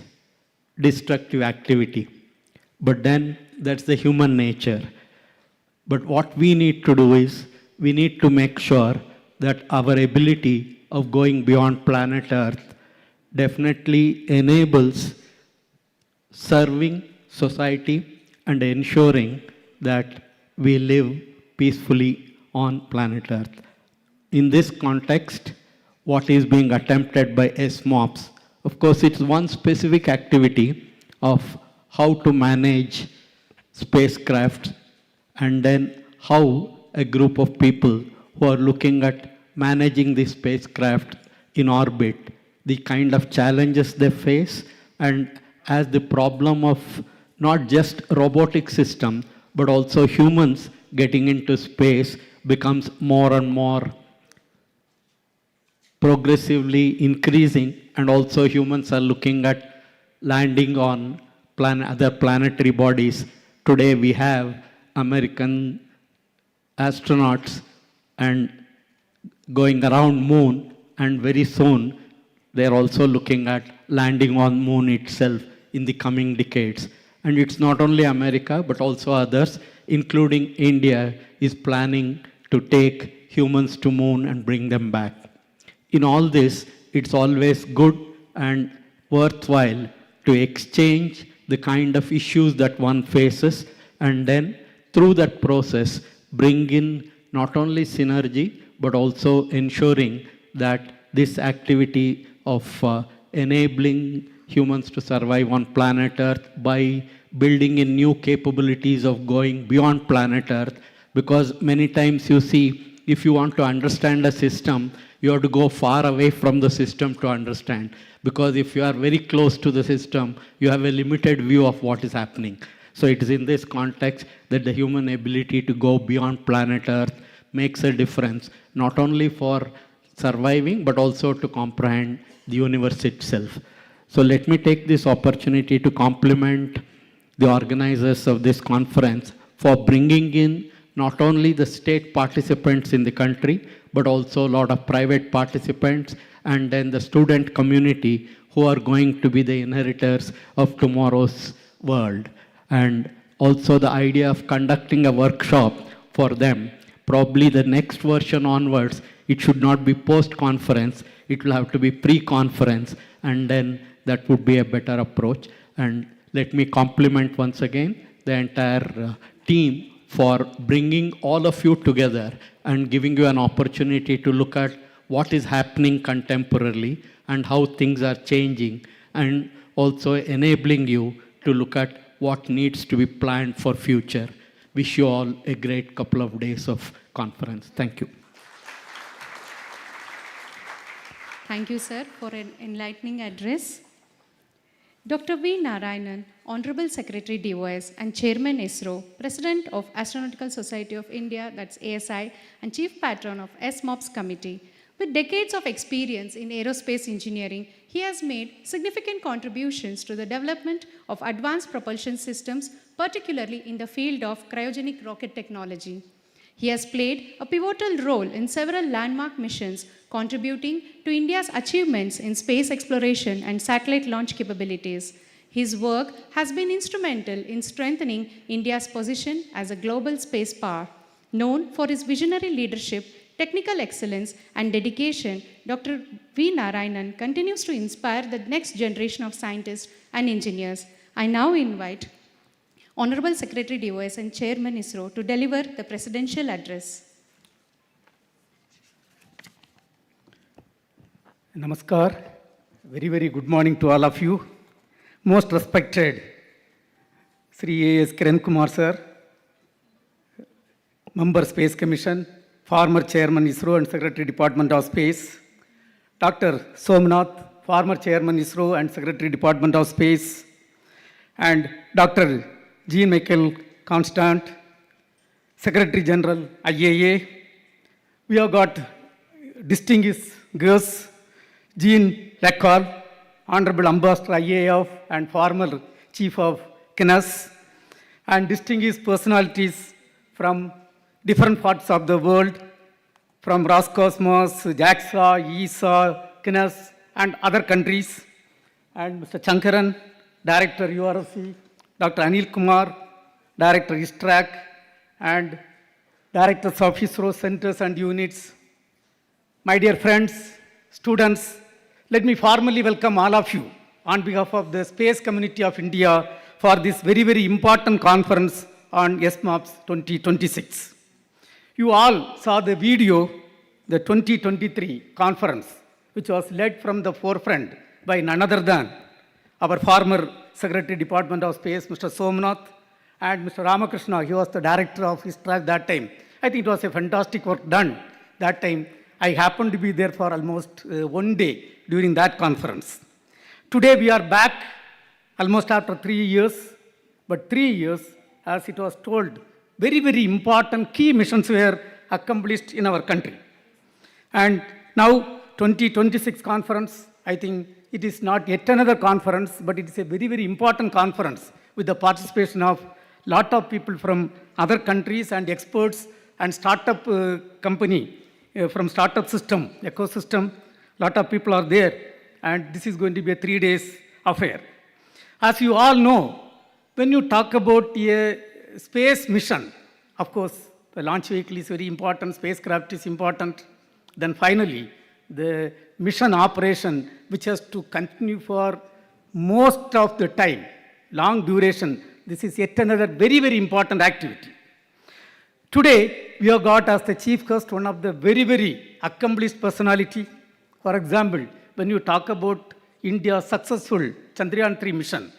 destructive activity. But then that's the human nature. But what we need to do is, we need to make sure that our ability of going beyond planet Earth definitely enables serving society and ensuring that we live peacefully on planet Earth. In this context, what is being attempted by SMOPS, of course, it's one specific activity of how to manage spacecraft, and then how a group of people who are looking at managing the spacecraft in orbit, the kind of challenges they face, and as the problem of not just robotic system, but also humans getting into space becomes more and more progressively increasing, and also humans are looking at landing on other planetary bodies. Today we have American astronauts and going around moon, and very soon they're also looking at landing on moon itself in the coming decades. And it's not only America, but also others, including India, is planning to take humans to moon and bring them back. In all this, it's always good and worthwhile to exchange the kind of issues that one faces, and then through that process, bring in not only synergy, but also ensuring that this activity of enabling humans to survive on planet Earth by building in new capabilities of going beyond planet Earth, because many times you see, if you want to understand a system, you have to go far away from the system to understand. Because if you are very close to the system, you have a limited view of what is happening. So it is in this context that the human ability to go beyond planet Earth makes a difference, not only for surviving, but also to comprehend the universe itself. So let me take this opportunity to compliment the organizers of this conference for bringing in not only the state participants in the country, but also a lot of private participants, and then the student community who are going to be the inheritors of tomorrow's world. And also the idea of conducting a workshop for them. Probably the next version onwards, it should not be post-conference, it will have to be pre-conference, and then that would be a better approach. And let me compliment once again the entire team for bringing all of you together and giving you an opportunity to look at what is happening contemporarily and how things are changing, and also enabling you to look at what needs to be planned for future. Wish you all a great couple of days of conference. Thank you. Thank you, sir, for an enlightening address. Dr. V. Narayanan, Honorable Secretary DOS and Chairman ISRO, President of Astronautical Society of India, that's ASI, and Chief Patron of SMOPS Committee. With decades of experience in aerospace engineering, he has made significant contributions to the development of advanced propulsion systems, particularly in the field of cryogenic rocket technology. He has played a pivotal role in several landmark missions, contributing to India's achievements in space exploration and satellite launch capabilities. His work has been instrumental in strengthening India's position as a global space power. Known for his visionary leadership, technical excellence, and dedication, Dr. V. Narayanan continues to inspire the next generation of scientists and engineers. I now invite Honorable Secretary DOS and Chairman ISRO to deliver the presidential address. Namaskar. Very, very good morning to all of you. Most respected Sri A.S. Kiran Kumar sir, Member Space Commission, former Chairman ISRO and Secretary Department of Space, Dr. Somnath, former Chairman ISRO and Secretary Department of Space, and Dr. Jean-Michel Constant, Secretary General IAA. We have got distinguished guests, Jean Lacal, Honorable Ambassador IAF and former Chief of KNAS, and distinguished personalities from different parts of the world, from Roscosmos, JAXA, ESA, KNAS, and other countries, and Mr. Chankaran, Director URC, Dr. Anil Kumar, Director ISTRAC, and Directors of ISRO centers and units. My dear friends, students, let me formally welcome all of you on behalf of the Space Community of India for this very, very important conference on SMOPS 2026. You all saw the video, the 2023 conference, which was led from the forefront by none other than our former Secretary Department of Space, Mr. Somnath, and Mr. Ramakrishna. He was the director of ISTRAC that time. I think it was a fantastic work done that time. I happened to be there for almost one day during that conference. Today we are back almost after 3 years, but 3 years, as it was told, very, very important key missions were accomplished in our country. And now 2026 conference, I think it is not yet another conference, but it is a very, very important conference with the participation of a lot of people from other countries and experts and startup company from startup system, ecosystem. A lot of people are there, and this is going to be a 3 days affair. As you all know, when you talk about a space mission, of course, the launch vehicle is very important, spacecraft is important. Then finally, the mission operation, which has to continue for most of the time, long duration. This is yet another very, very important activity. Today, we have got as the chief guest one of the very, very accomplished personality. For example, when you talk about India's successful Chandrayaan-3 mission,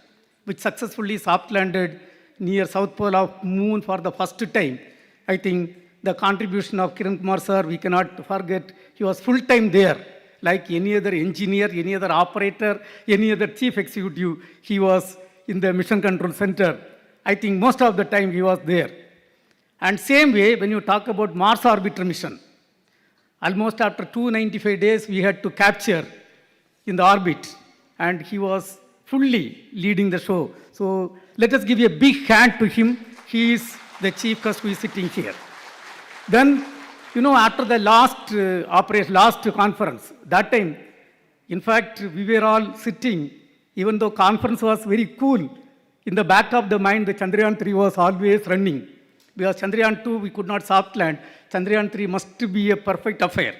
which successfully soft landed near South Pole of Moon for the first time, I think the contribution of Kiran Kumar sir, we cannot forget. He was full-time there, like any other engineer, any other operator, any other chief executive. He was in the mission control center. I think most of the time he was there. And same way, when you talk about Mars orbiter mission, almost after 295 days, we had to capture in the orbit, and he was fully leading the show. So let us give a big hand to him. He is the chief guest who is sitting here. Then, after the last conference, that time, in fact, we were all sitting, even though conference was very cool, in the back of the mind, the Chandrayaan-3 was always running. Because Chandrayaan-2, we could not soft land. Chandrayaan-3 must be a perfect affair.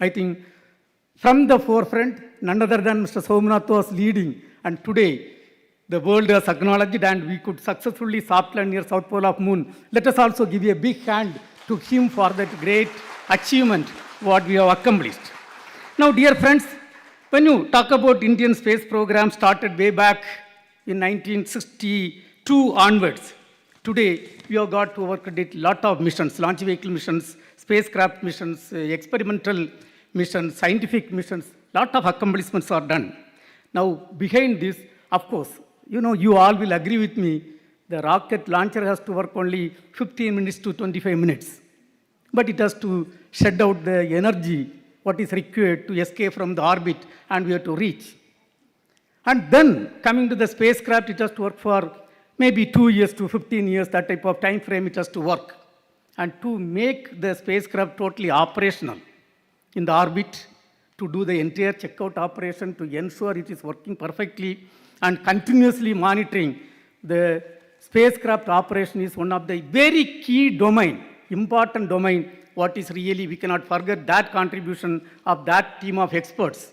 I think from the forefront, none other than Mr. Somnath was leading. And today, the world has acknowledged and we could successfully soft land near South Pole of Moon. Let us also give a big hand to him for that great achievement, what we have accomplished. Now, dear friends, when you talk about Indian space program started way back in 1962 onwards, today we have got to work a lot of missions, launch vehicle missions, spacecraft missions, experimental missions, scientific missions, lot of accomplishments are done. Now, behind this, of course, you all will agree with me, the rocket launcher has to work only 15 minutes to 25 minutes. But it has to shed out the energy, what is required to escape from the orbit, and we have to reach. And then, coming to the spacecraft, it has to work for maybe 2 years to 15 years, that type of time frame it has to work. And to make the spacecraft totally operational in the orbit, to do the entire checkout operation, to ensure it is working perfectly, and continuously monitoring the spacecraft operation is one of the very key domain, important domain, what is really, we cannot forget that contribution of that team of experts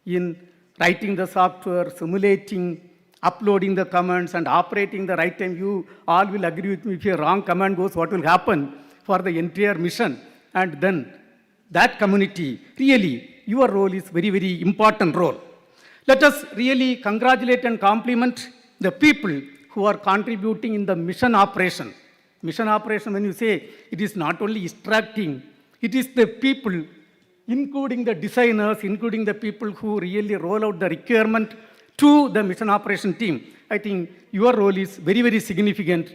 in writing the software, simulating, uploading the commands and operating the right time. You all will agree with me, if a wrong command goes, what will happen for the entire mission? And then that community, really, your role is very, very important role. Let us really congratulate and compliment the people who are contributing in the mission operation. Mission operation, when you say, it is not only extracting, it is the people, including the designers, including the people who really roll out the requirement to the mission operation team. I think your role is very, very significant.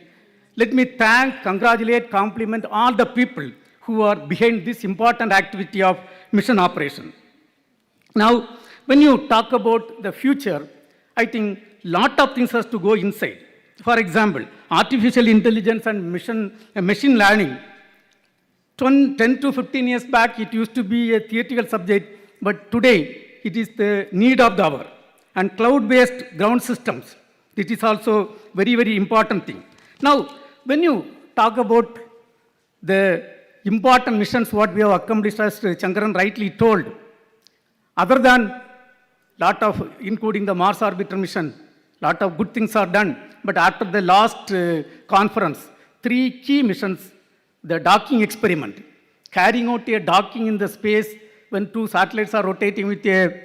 Let me thank, congratulate, compliment all the people who are behind this important activity of mission operation. Now, when you talk about the future, I think lot of things has to go inside. For example, artificial intelligence and machine learning. 10 to 15 years back, it used to be a theoretical subject, but today it is the need of the hour. And cloud-based ground systems, it is also very, very important thing. Now, when you talk about the important missions, what we have accomplished, as Chankaran rightly told, other than lot of, including the Mars orbiter mission, lot of good things are done. But after the last conference, 3 key missions, the docking experiment, carrying out a docking in the space when 2 satellites are rotating with a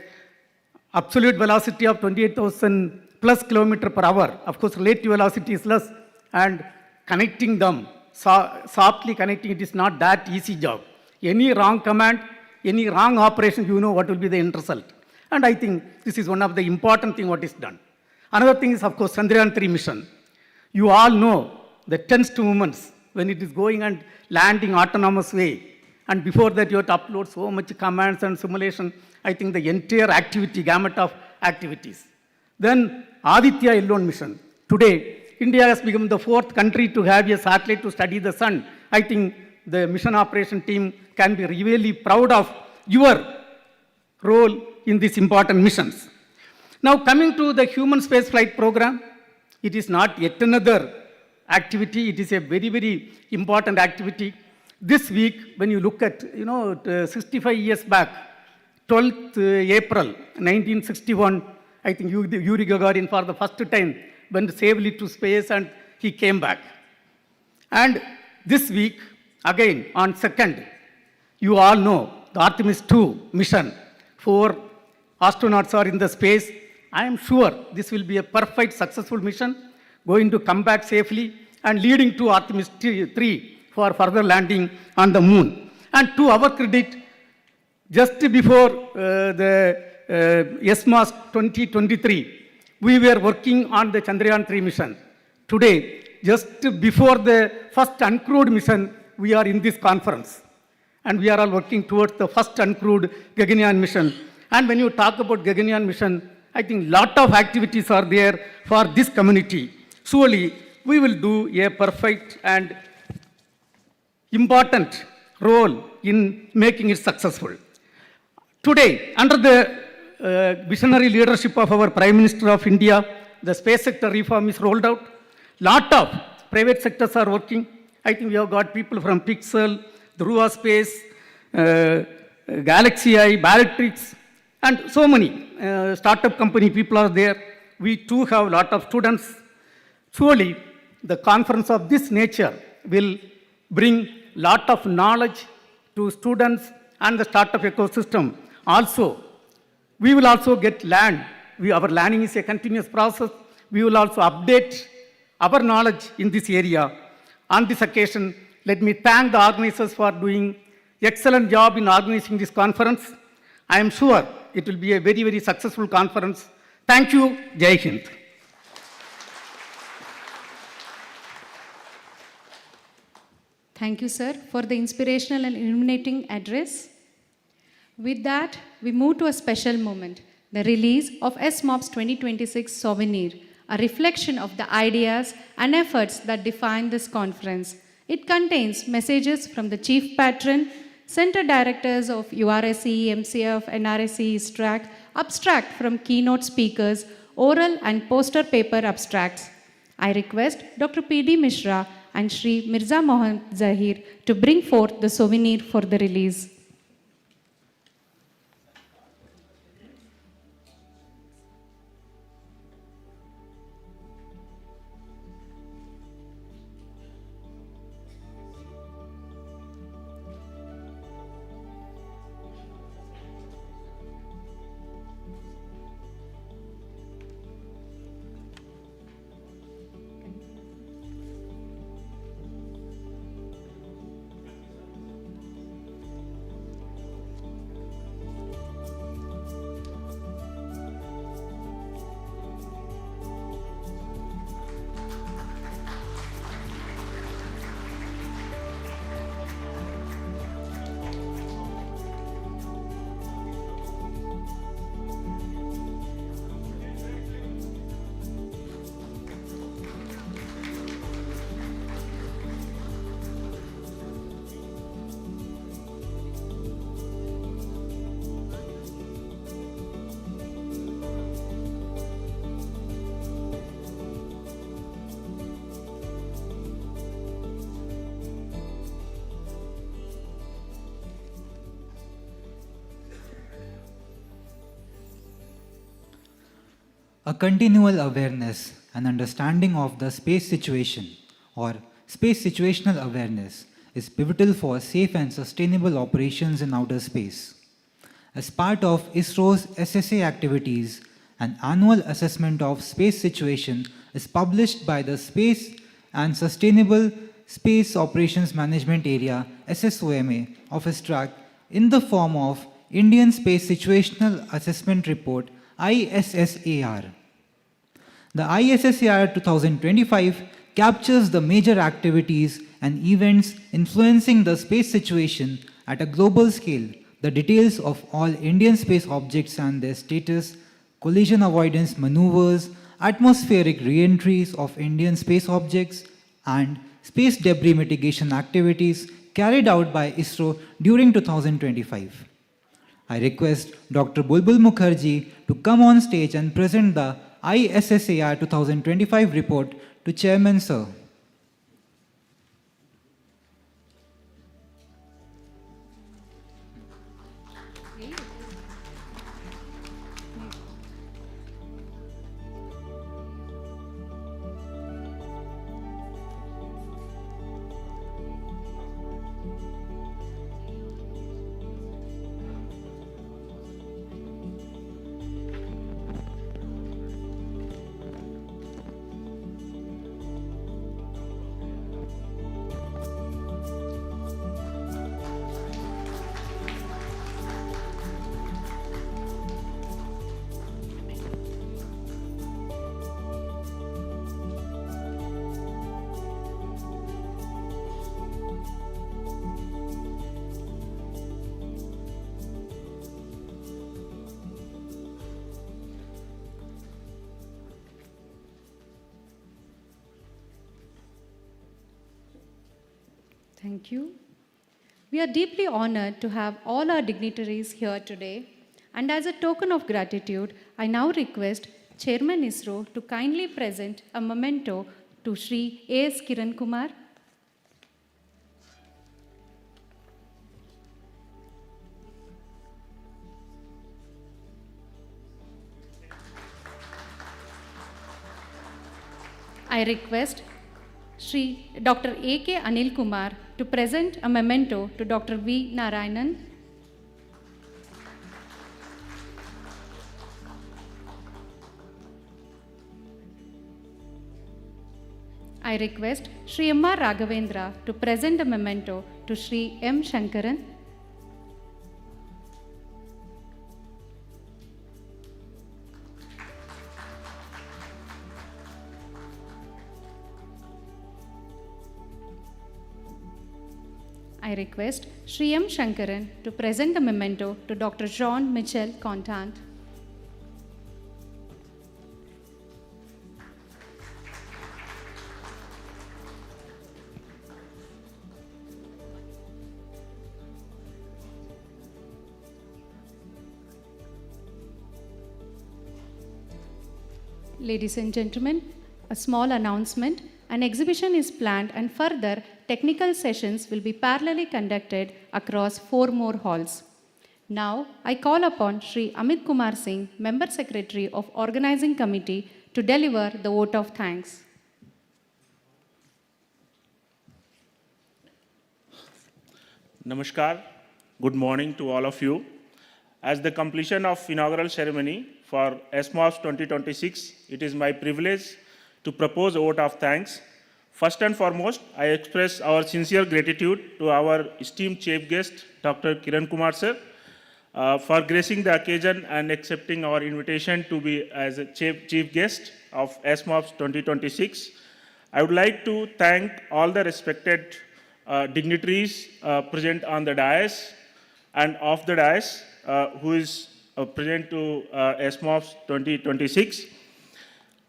absolute velocity of 28,000 plus kilometer per hour. Of course, relative velocity is less, and connecting them, softly connecting, it is not that easy job. Any wrong command, any wrong operation, you know what will be the end result. And I think this is one of the important thing what is done. Another thing is, of course, Chandrayaan-3 mission. You all know the tense moments when it is going and landing autonomous way. And before that, you have to upload so much commands and simulation. I think the entire activity, gamut of activities. Then Aditya L1 mission. Today, India has become the 4th country to have a satellite to study the sun. I think the mission operation team can be really proud of your role in these important missions. Now, coming to the human space flight program, It is not yet another activity. It is a very, very important activity. This week, when you look at, 65 years back, 12th April 1961, I think Yuri Gagarin for the first time went safely to space and he came back. And this week, again on 2nd, you all know the Artemis 2 mission. 4 astronauts are in the space. I am sure this will be a perfect, successful mission, going to come back safely and leading to Artemis 3 for further landing on the moon. And to our credit, just before the SMOPS 2023, we were working on the Chandrayaan 3 mission. Today, just before the first uncrewed mission, we are in this conference. And we are all working towards the first uncrewed Gaganyaan mission. And when you talk about Gaganyaan mission, I think a lot of activities are there for this community. Surely, we will do a perfect and important role in making it successful. Today, under the visionary leadership of our Prime Minister of India, the space sector reform is rolled out. Lot of private sectors are working. I think we have got people from Pixel, Dhruva Space, Galaxy Eye, Biometrics, and so many startup company people are there. We too have a lot of students. Surely, the conference of this nature will bring lot of knowledge to students and the startup ecosystem. Also, we will also get land. Our learning is a continuous process. We will also update our knowledge in this area. On this occasion, let me thank the organizers for doing excellent job in organizing this conference. I am sure it will be a very, very successful conference. Thank you. Jai Hind. Thank you, sir, for the inspirational and illuminating address. With that, we move to a special moment, the release of SMOPS 2026 Souvenir, a reflection of the ideas and efforts that define this conference. It contains messages from the Chief Patron, Center Directors of URSE, MCF, NRSE, ISTRAC, abstract from keynote speakers, oral and poster paper abstracts. I request Dr. P.D. Mishra and Shri Mirza Mohan Zahir to bring forth the souvenir for the release. A continual awareness and understanding of the space situation, or space situational awareness, is pivotal for safe and sustainable operations in outer space. As part of ISRO's SSA activities, an annual assessment of space situation is published by the Space and Sustainable Space Operations Management Area SSOMA of ISTRAC in the form of Indian Space Situational Assessment Report ISSAR. The ISSAR 2025 captures the major activities and events influencing the space situation at a global scale, the details of all Indian space objects and their status, collision avoidance maneuvers, atmospheric re-entries of Indian space objects, and space debris mitigation activities carried out by ISRO during 2025. I request Dr. Bulbul Mukherjee to come on stage and present the ISSAR 2025 report to Chairman Sir. Thank you. We are deeply honored to have all our dignitaries here today. And as a token of gratitude, I now request Chairman ISRO to kindly present a memento to Shri A.S. Kiran Kumar. I request Shri Dr. A.K. Anil Kumar to present a memento to Dr. V. Narayanan. I request Shri M.R. Raghavendra to present a memento to Shri M. Shankaran. I request Shri M. Shankaran to present a memento to Dr. Jean Michel Contant. Ladies and gentlemen, a small announcement. An exhibition is planned and further technical sessions will be parallelly conducted across 4 more halls. Now, I call upon Shri Amit Kumar Singh, Member Secretary of Organizing Committee, to deliver the vote of thanks. Namaskar. Good morning to all of you. As the completion of inaugural ceremony for SMOPS 2026, it is my privilege to propose a vote of thanks. First and foremost, I express our sincere gratitude to our esteemed chief guest, Dr. Kiran Kumar sir, for gracing the occasion and accepting our invitation to be as a chief guest of SMOPS 2026. I would like to thank all the respected dignitaries present on the dais and off the dais who is present to SMOPS 2026.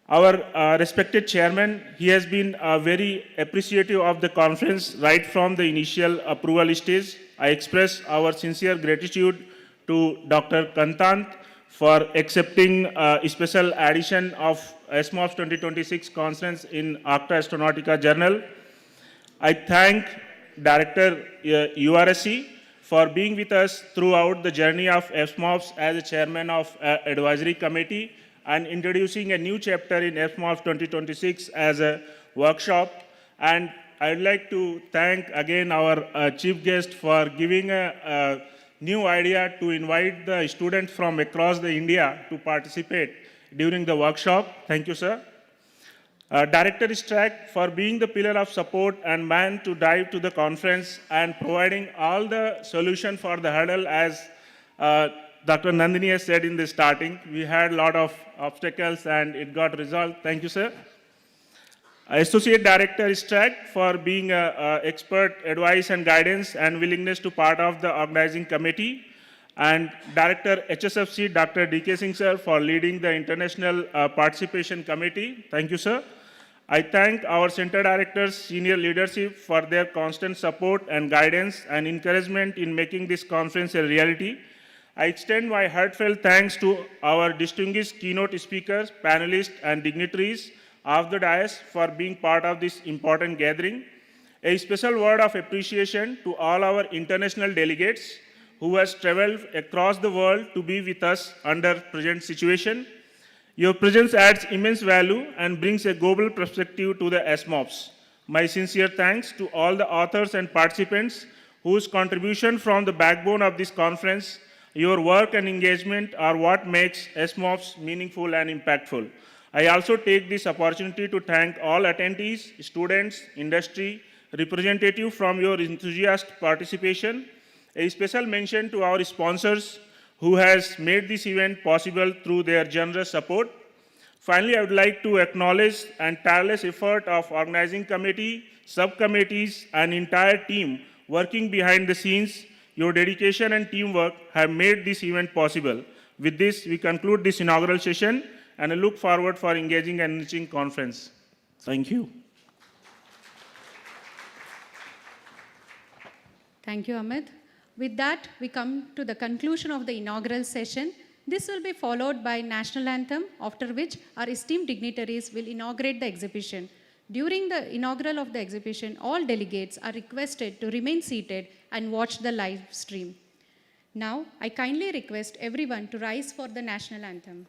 Our respected chairman, he has been very appreciative of the conference right from the initial approval stage. I express our sincere gratitude to Dr. Kantant for accepting a special edition of SMOPS 2026 conference in Acta Astronautica Journal. I thank Director URSC for being with us throughout the journey of SMOPS as a chairman of advisory committee and introducing a new chapter in SMOPS 2026 as a workshop. And I'd like to thank again our chief guest for giving a new idea to invite the students from across the India to participate during the workshop. Thank you, sir. Director Strack for being the pillar of support and man to dive to the conference and providing all the solution for the hurdle as Dr. Nandini has said in the starting. We had a lot of obstacles and it got resolved. Thank you, sir. Associate Director Strack for being expert advice and guidance and willingness to part of the organizing committee. And Director HSFC, Dr. D.K. Singh, sir, for leading the International Participation Committee. Thank you, sir. I thank our center directors, senior leadership for their constant support and guidance and encouragement in making this conference a reality. I extend my heartfelt thanks to our distinguished keynote speakers, panelists, and dignitaries of the dais for being part of this important gathering. A special word of appreciation to all our international delegates who has traveled across the world to be with us under present situation. Your presence adds immense value and brings a global perspective to the SMOPS. My sincere thanks to all the authors and participants whose contribution from the backbone of this conference. Your work and engagement are what makes SMOPS meaningful and impactful. I also take this opportunity to thank all attendees, students, industry, representatives from your enthusiastic participation. A special mention to our sponsors who has made this event possible through their generous support. Finally, I would like to acknowledge and tireless effort of organizing committee, subcommittees, and entire team working behind the scenes. Your dedication and teamwork have made this event possible. With this, we conclude this inaugural session, and I look forward for engaging and enriching conference. Thank you. Thank you, Amit. With that, we come to the conclusion of the inaugural session. This will be followed by national anthem, after which our esteemed dignitaries will inaugurate the exhibition. During the inaugural of the exhibition, all delegates are requested to remain seated and watch the live stream. Now, I kindly request everyone to rise for the national anthem.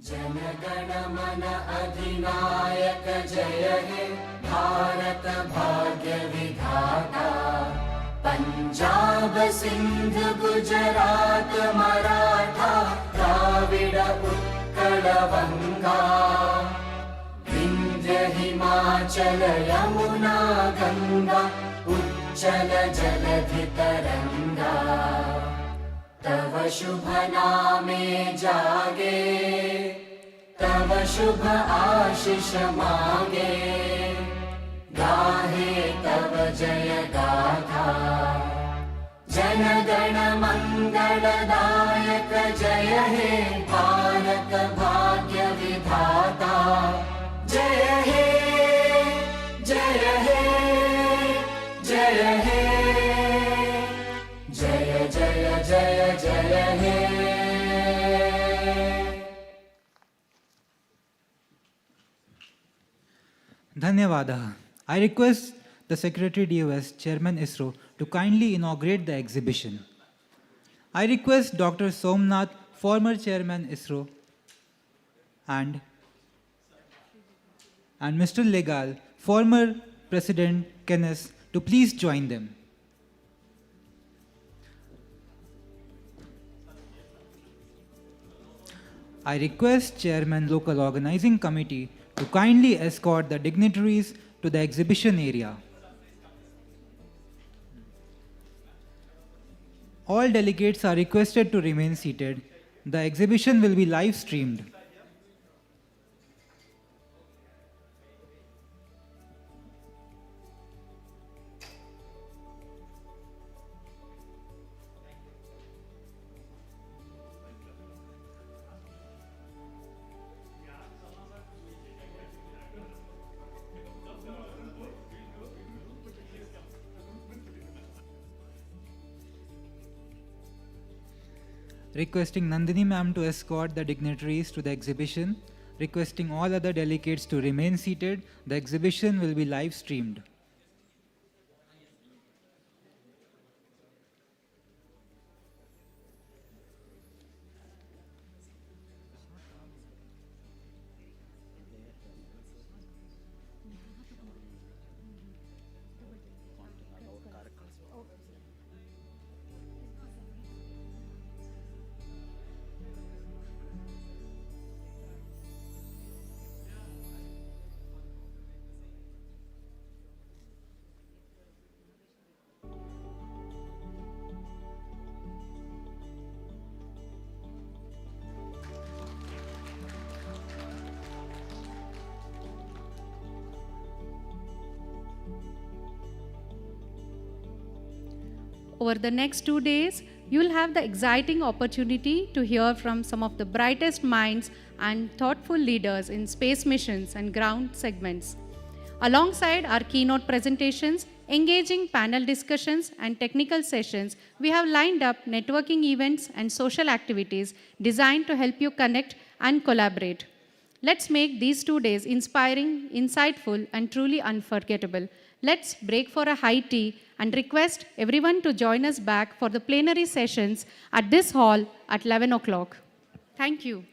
जनगण मन अधिनायक जय हे भारत भाग्य विधाता पंजाब सिंध गुजरात मराठा द्राविड उत्कल बंगा विंध्य हिमाचल यमुना गंगा उच्चल जलधि तरंगा तव शुभ नामे जागे तव शुभ आशीष मांगे गाहे तव जय गाथा जन गण मंगलदायक जय हे भारत भाग्य विधाता जय हे जय हे जय हे जय जय जय जय हे Dhanyavada. I request the Secretary DOS, Chairman ISRO, to kindly inaugurate the exhibition. I request Dr. Somnath, former Chairman ISRO, and Mr. Legal, former President Kenneth, to please join them. I request Chairman Local Organizing Committee to kindly escort the dignitaries to the exhibition area. All delegates are requested to remain seated. The exhibition will be live streamed. Requesting Nandini ma'am to escort the dignitaries to the exhibition. Requesting all other delegates to remain seated. The exhibition will be live streamed. Over the next 2 days, you will have the exciting opportunity to hear from some of the brightest minds and thoughtful leaders in space missions and ground segments. Alongside our keynote presentations, engaging panel discussions, and technical sessions, we have lined up networking events and social activities designed to help you connect and collaborate. Let's make these 2 days inspiring, insightful, and truly unforgettable. Let's break for a high tea and request everyone to join us back for the plenary sessions at this hall at 11 o'clock. Thank you.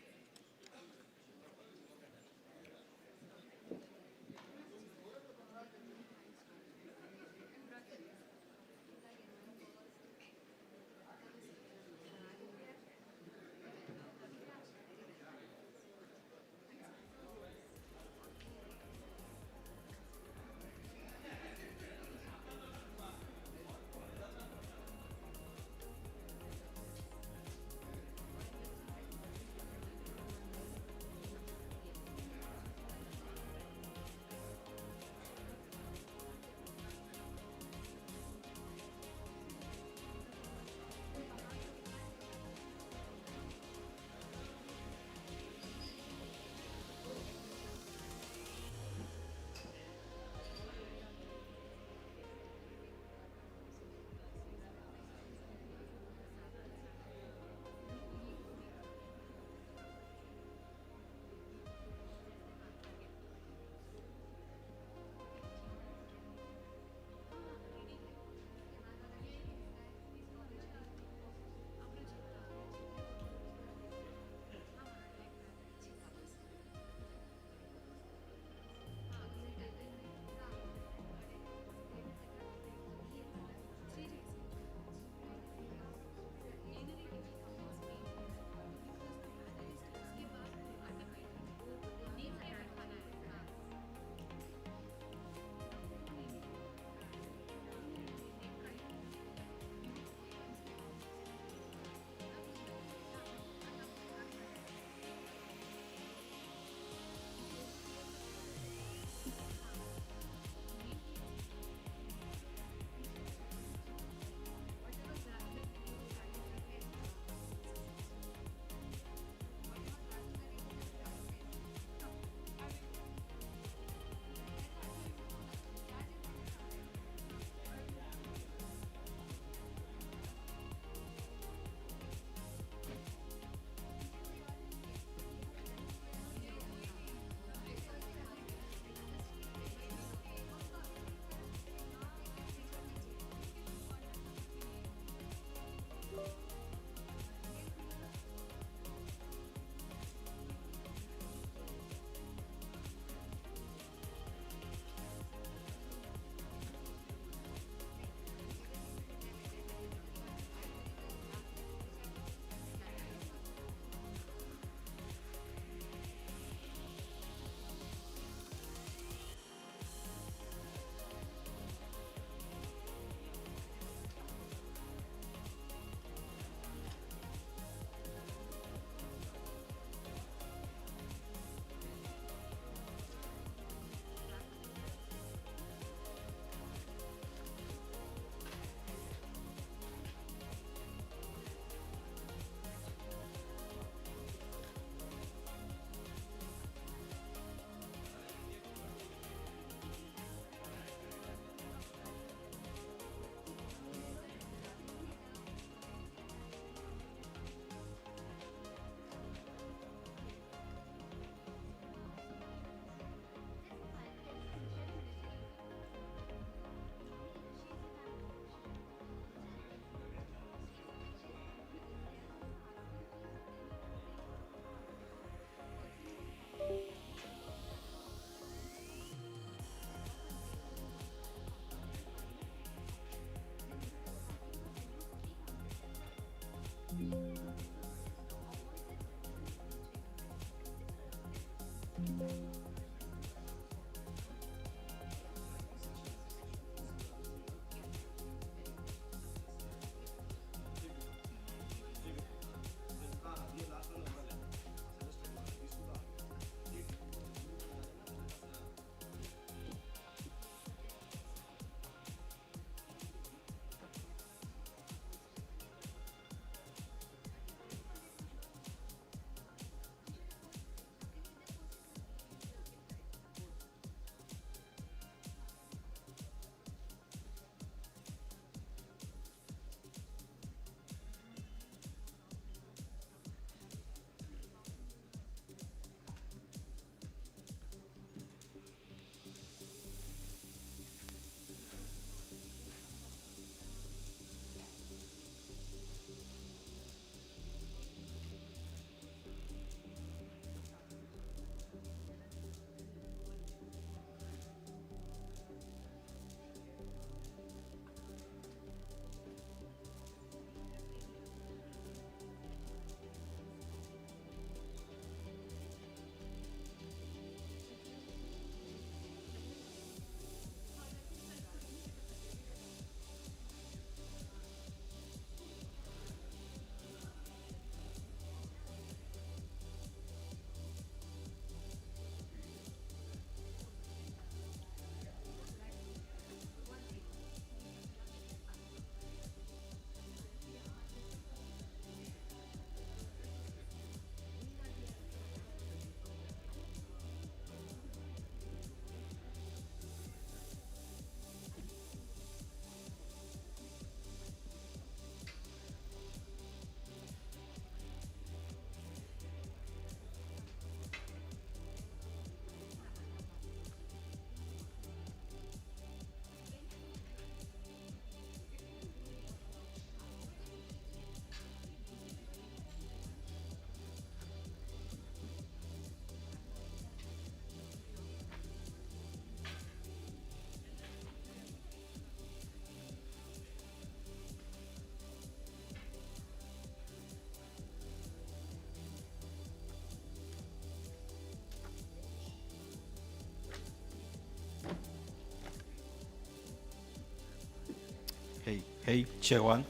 hey, check 1,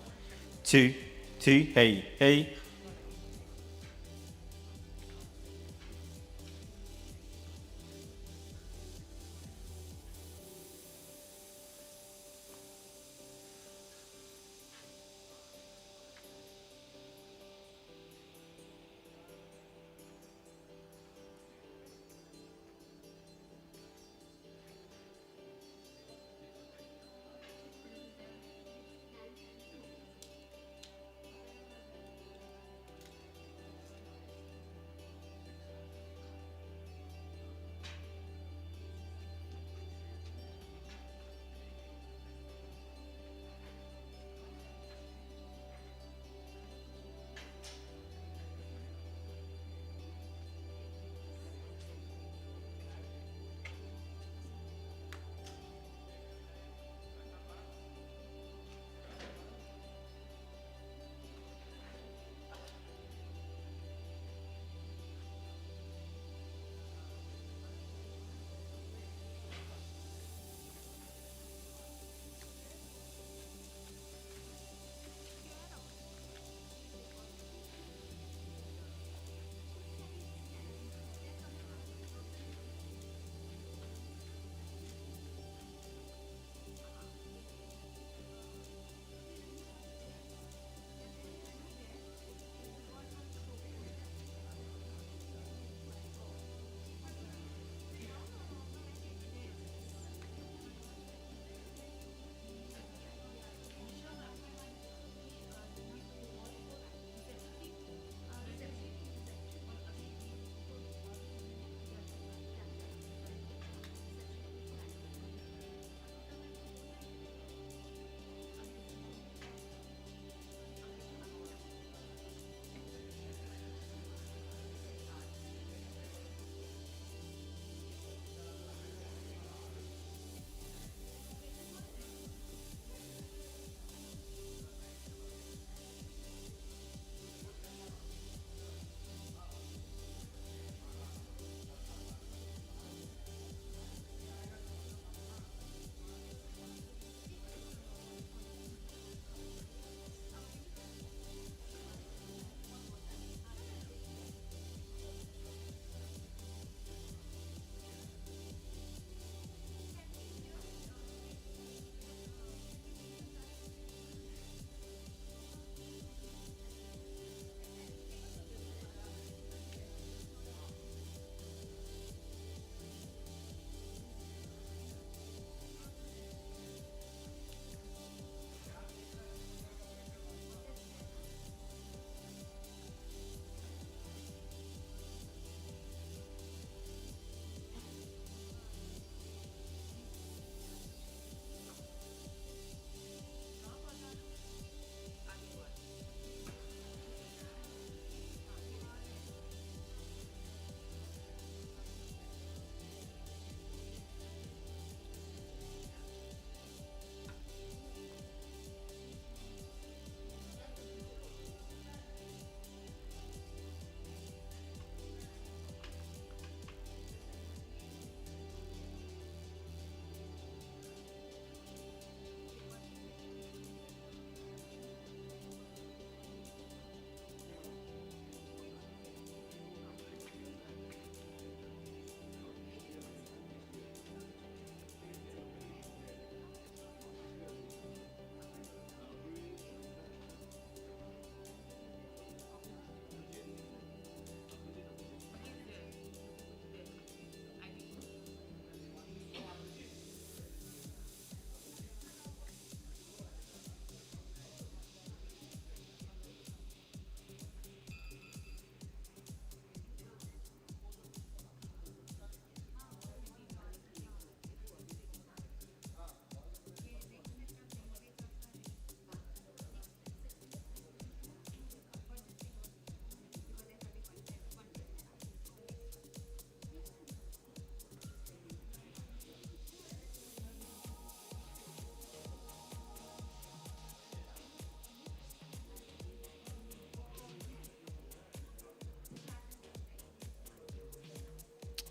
2, 2, hey, hey.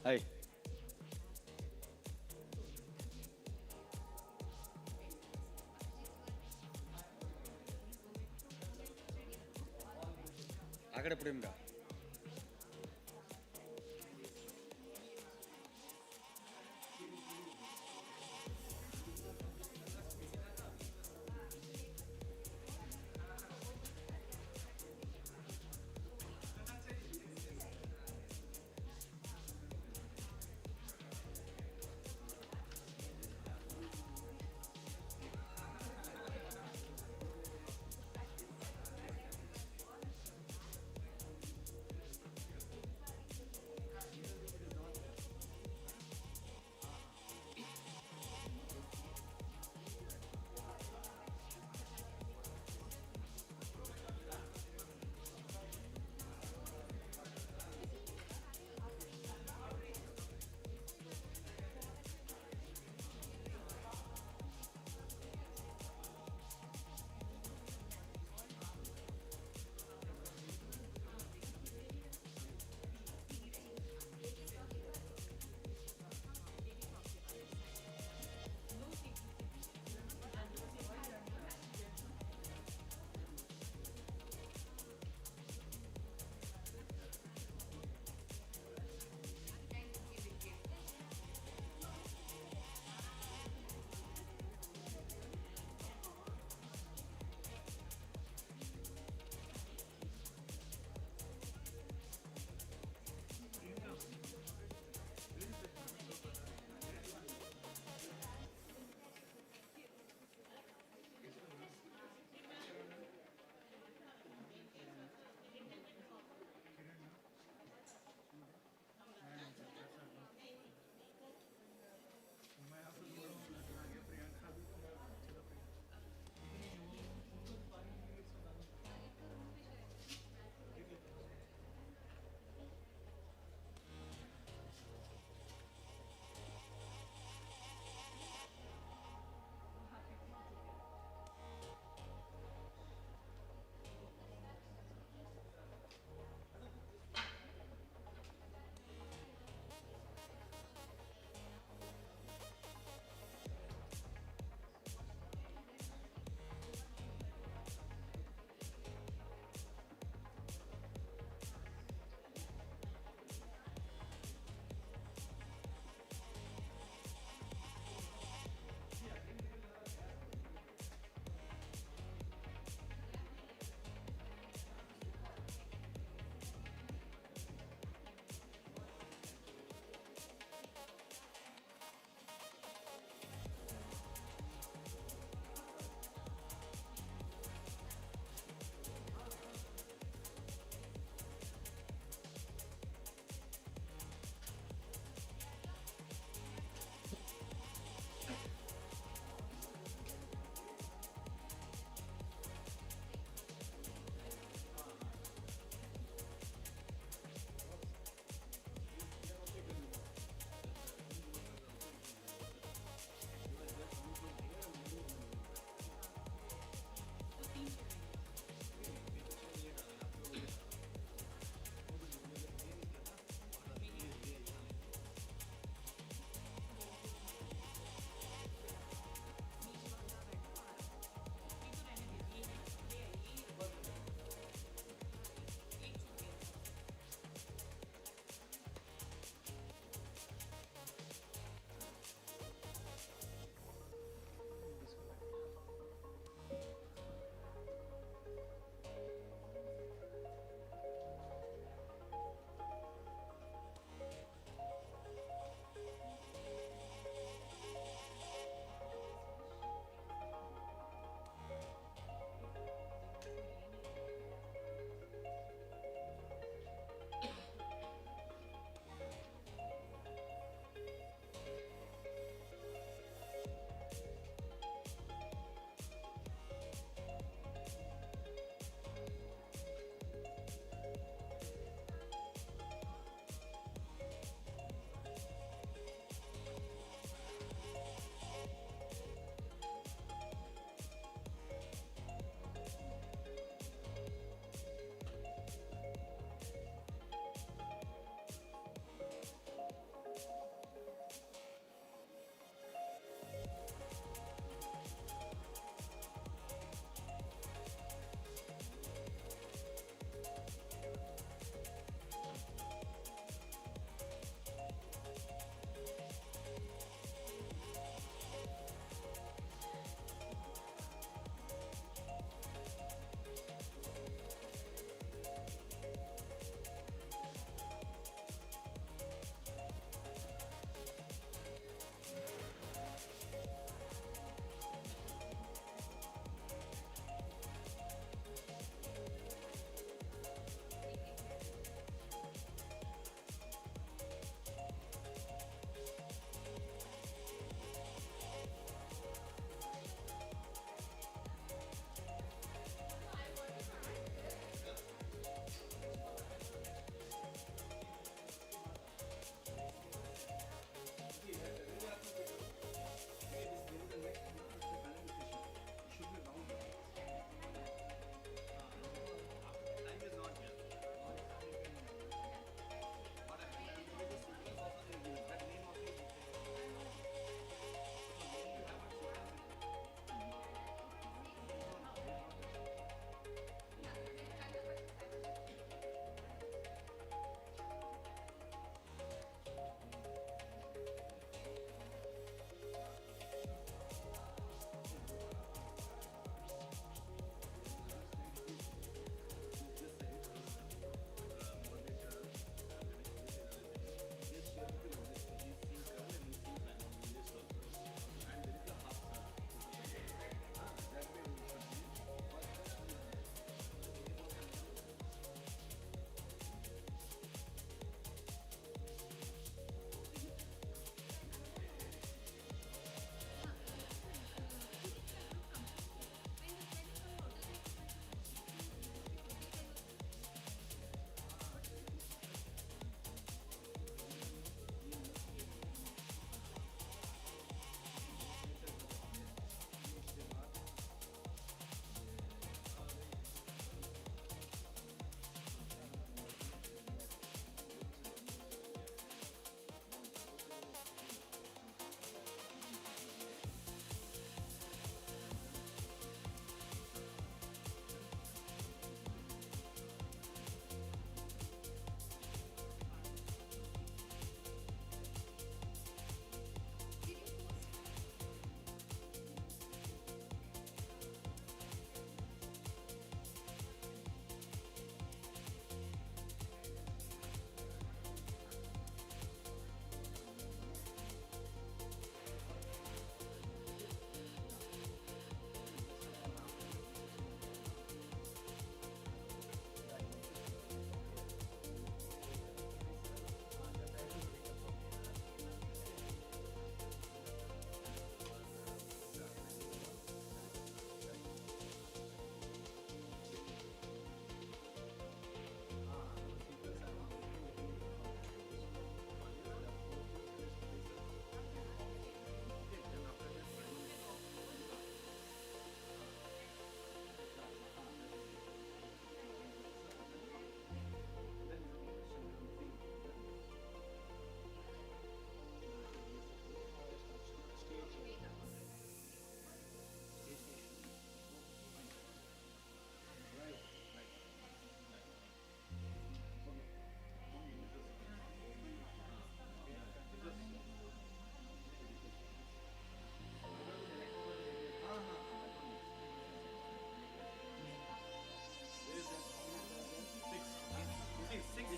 Hi. అక్కడ పుడిమిరా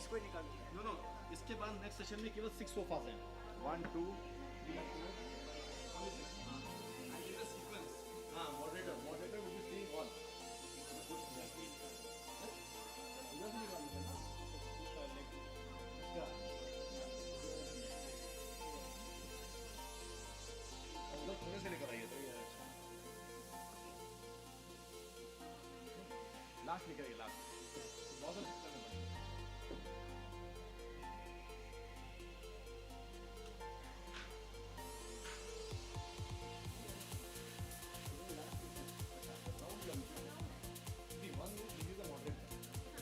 इसको ही निकाल no no इसके बाद next session में केवल 6 sofas हैं 1 2 3 4 and in a sequence moderator will be seeing all थोड़े से लेकर आइए तो लास्ट लेकर आइए लास्ट बहुत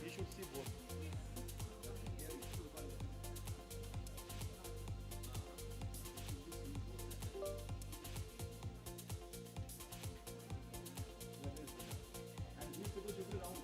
You should see both. And these people should be round.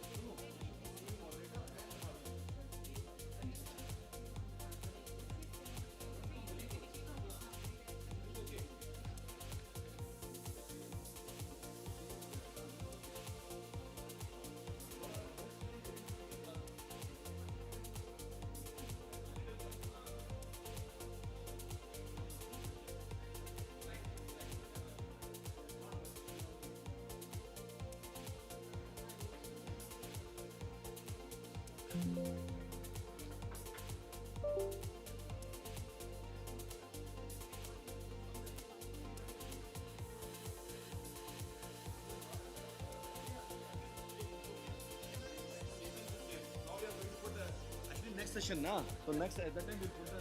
Next session, na? So next at that time we'll put the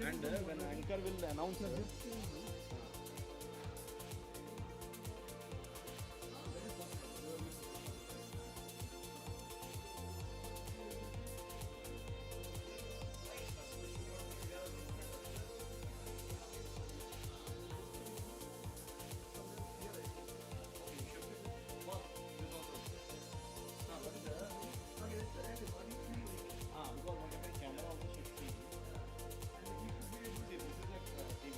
and when anchor will announce this. Because whatever camera also should see. And you should be able to see this is like TV.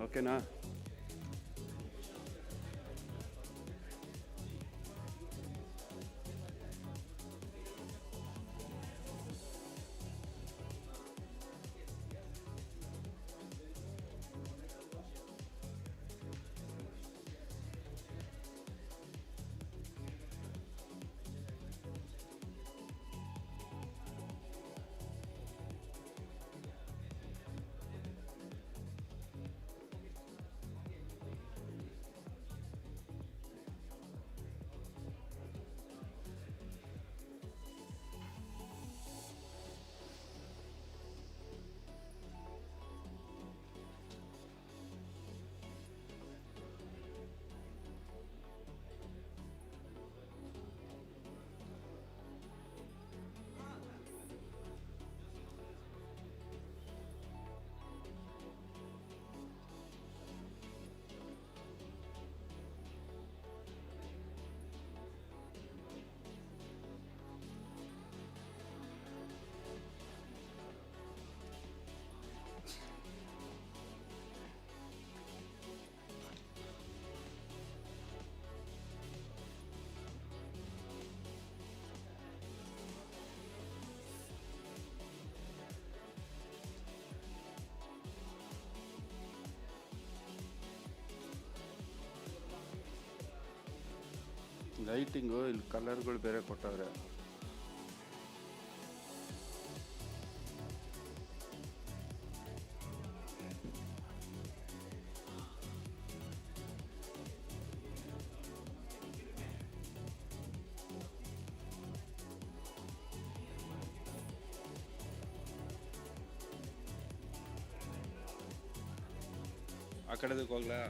ಓಕೆನಾ? Lighting ಇಲ್ಲಿ ಕಲರ್ಗಳು ಬೇರೆ ಕೊಟ್ಟವ್ರೆ. ಆ ಕಡೆದಕ್ಕೆ ಹೋಗ್ಲಾ?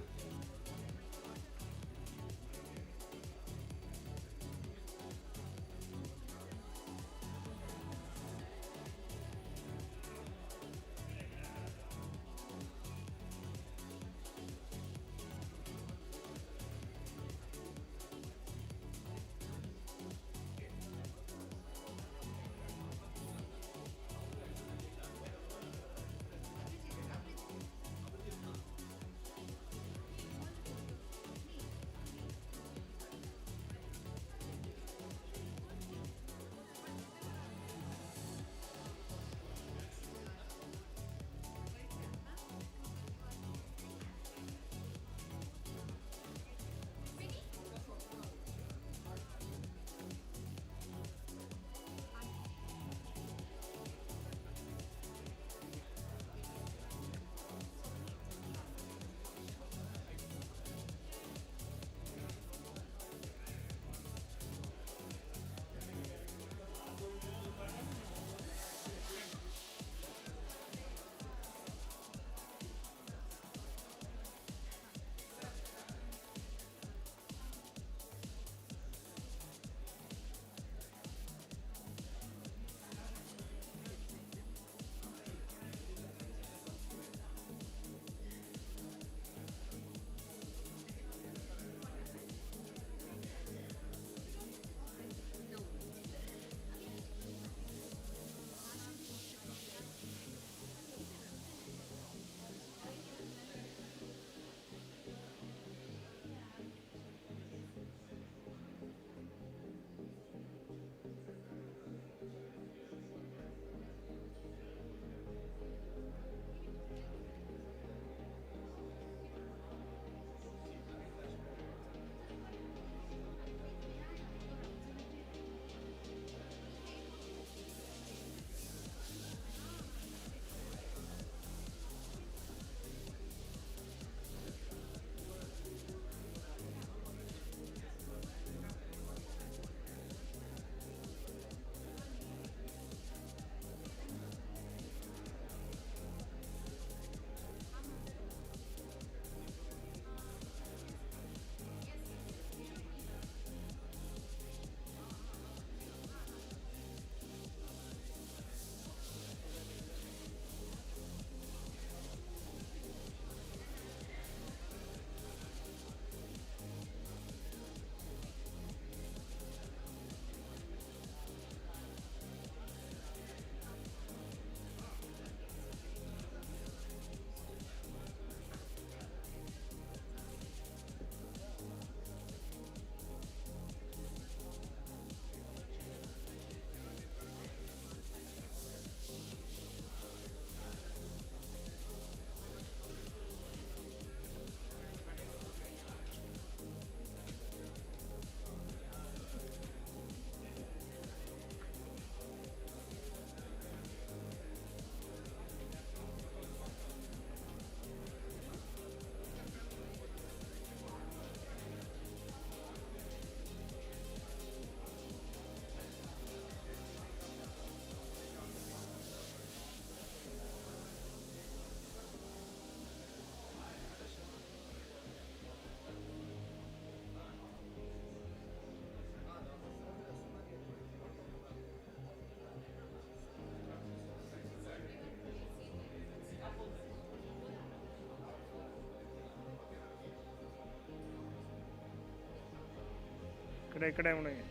ఇక్కడే ఉన్నాయి.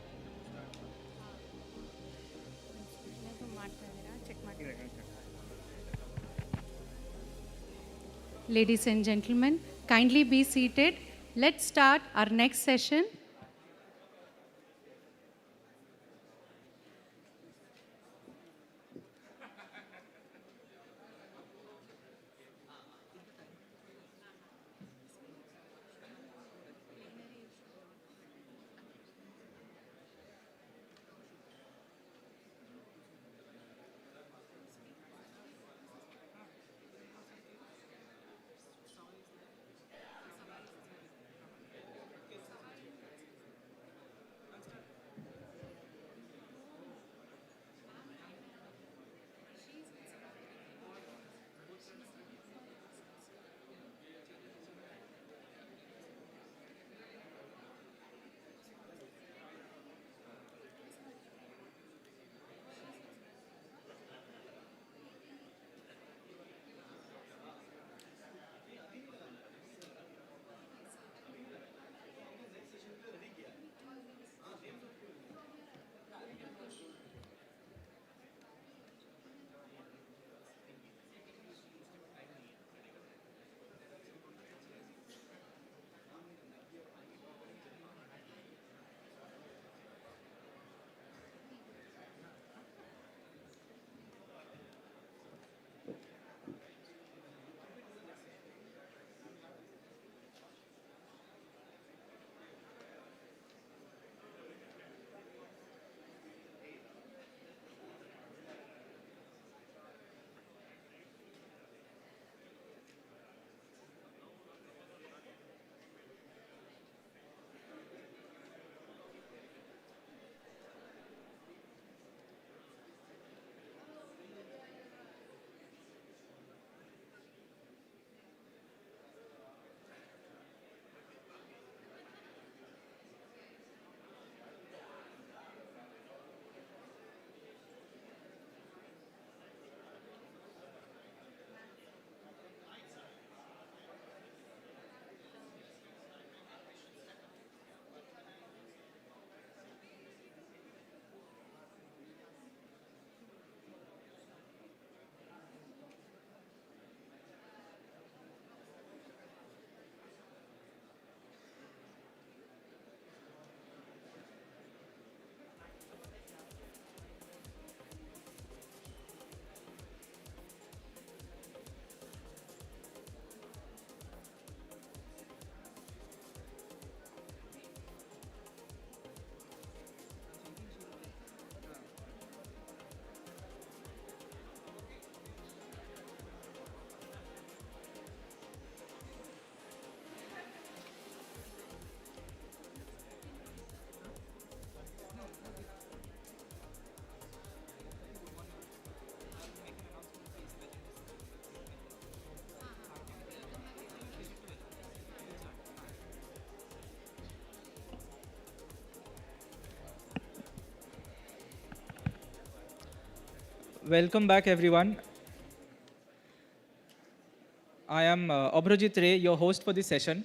Ladies and gentlemen, kindly be seated. Let's start our next session. Welcome back, everyone. I am Abhrojit Ray, your host for this session.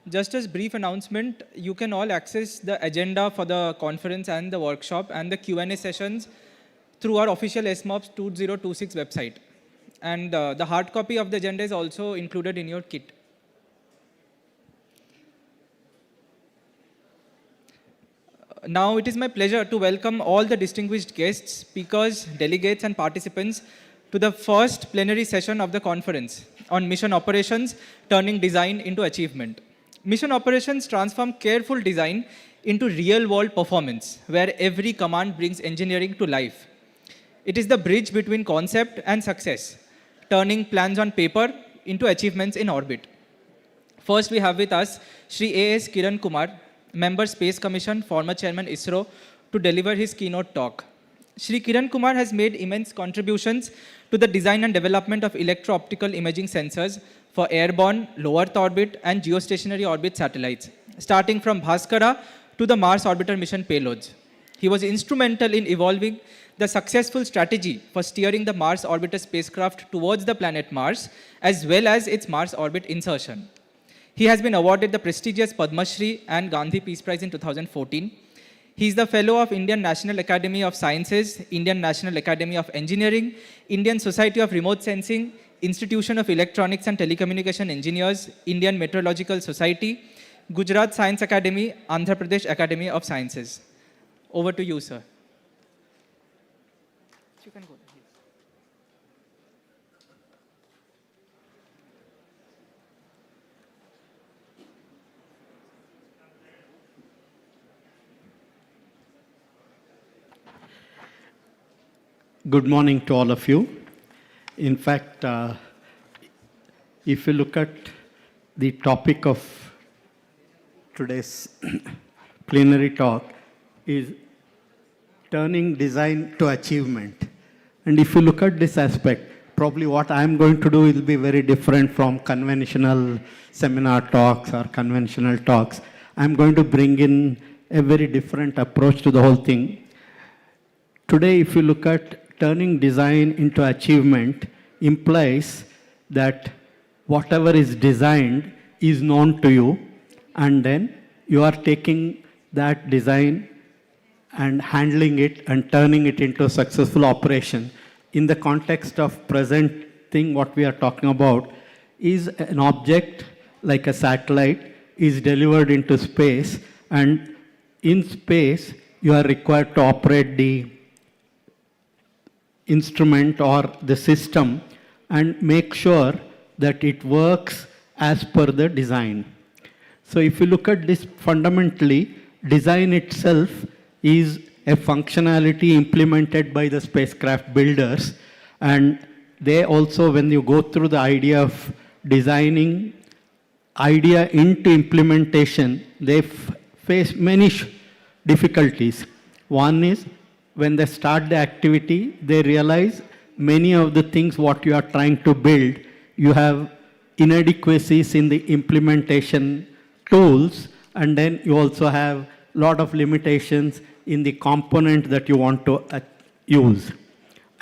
Just as brief announcement, you can all access the agenda for the conference and the workshop and the Q&A sessions through our official SMOPS 2026 website. And the hard copy of the agenda is also included in your kit. Now it is my pleasure to welcome all the distinguished guests, speakers, delegates, and participants to the first plenary session of the conference on mission operations, turning design into achievement. Mission operations transform careful design into real-world performance, where every command brings engineering to life. It is the bridge between concept and success, turning plans on paper into achievements in orbit. First, we have with us Shri A.S. Kiran Kumar, Member Space Commission, former Chairman ISRO, to deliver his keynote talk. Shri Kiran Kumar has made immense contributions to the design and development of electro-optical imaging sensors for airborne, low Earth orbit, and geostationary orbit satellites, starting from Bhaskara to the Mars orbiter mission payloads. He was instrumental in evolving the successful strategy for steering the Mars orbiter spacecraft towards the planet Mars, as well as its Mars orbit insertion. He has been awarded the prestigious Padma Shri and Gandhi Peace Prize in 2014. He is the Fellow of Indian National Academy of Sciences, Indian National Academy of Engineering, Indian Society of Remote Sensing, Institution of Electronics and Telecommunication Engineers, Indian Meteorological Society, Gujarat Science Academy, Andhra Pradesh Academy of Sciences. Over to you, sir. You can go there. Good morning to all of you. In fact, if you look at the topic of today's plenary talk is turning design to achievement. And if you look at this aspect, probably what I'm going to do will be very different from conventional seminar talks or conventional talks. I'm going to bring in a very different approach to the whole thing. Today, if you look at turning design into achievement, implies that whatever is designed is known to you, and then you are taking that design and handling it and turning it into a successful operation. In the context of present thing, what we are talking about is an object like a satellite is delivered into space, and in space you are required to operate the instrument or the system and make sure that it works as per the design. So if you look at this fundamentally, design itself is a functionality implemented by the spacecraft builders, and they also, when you go through the idea of designing idea into implementation, they face many difficulties. One is when they start the activity, they realize many of the things what you are trying to build, you have inadequacies in the implementation tools, and then you also have a lot of limitations in the component that you want to use.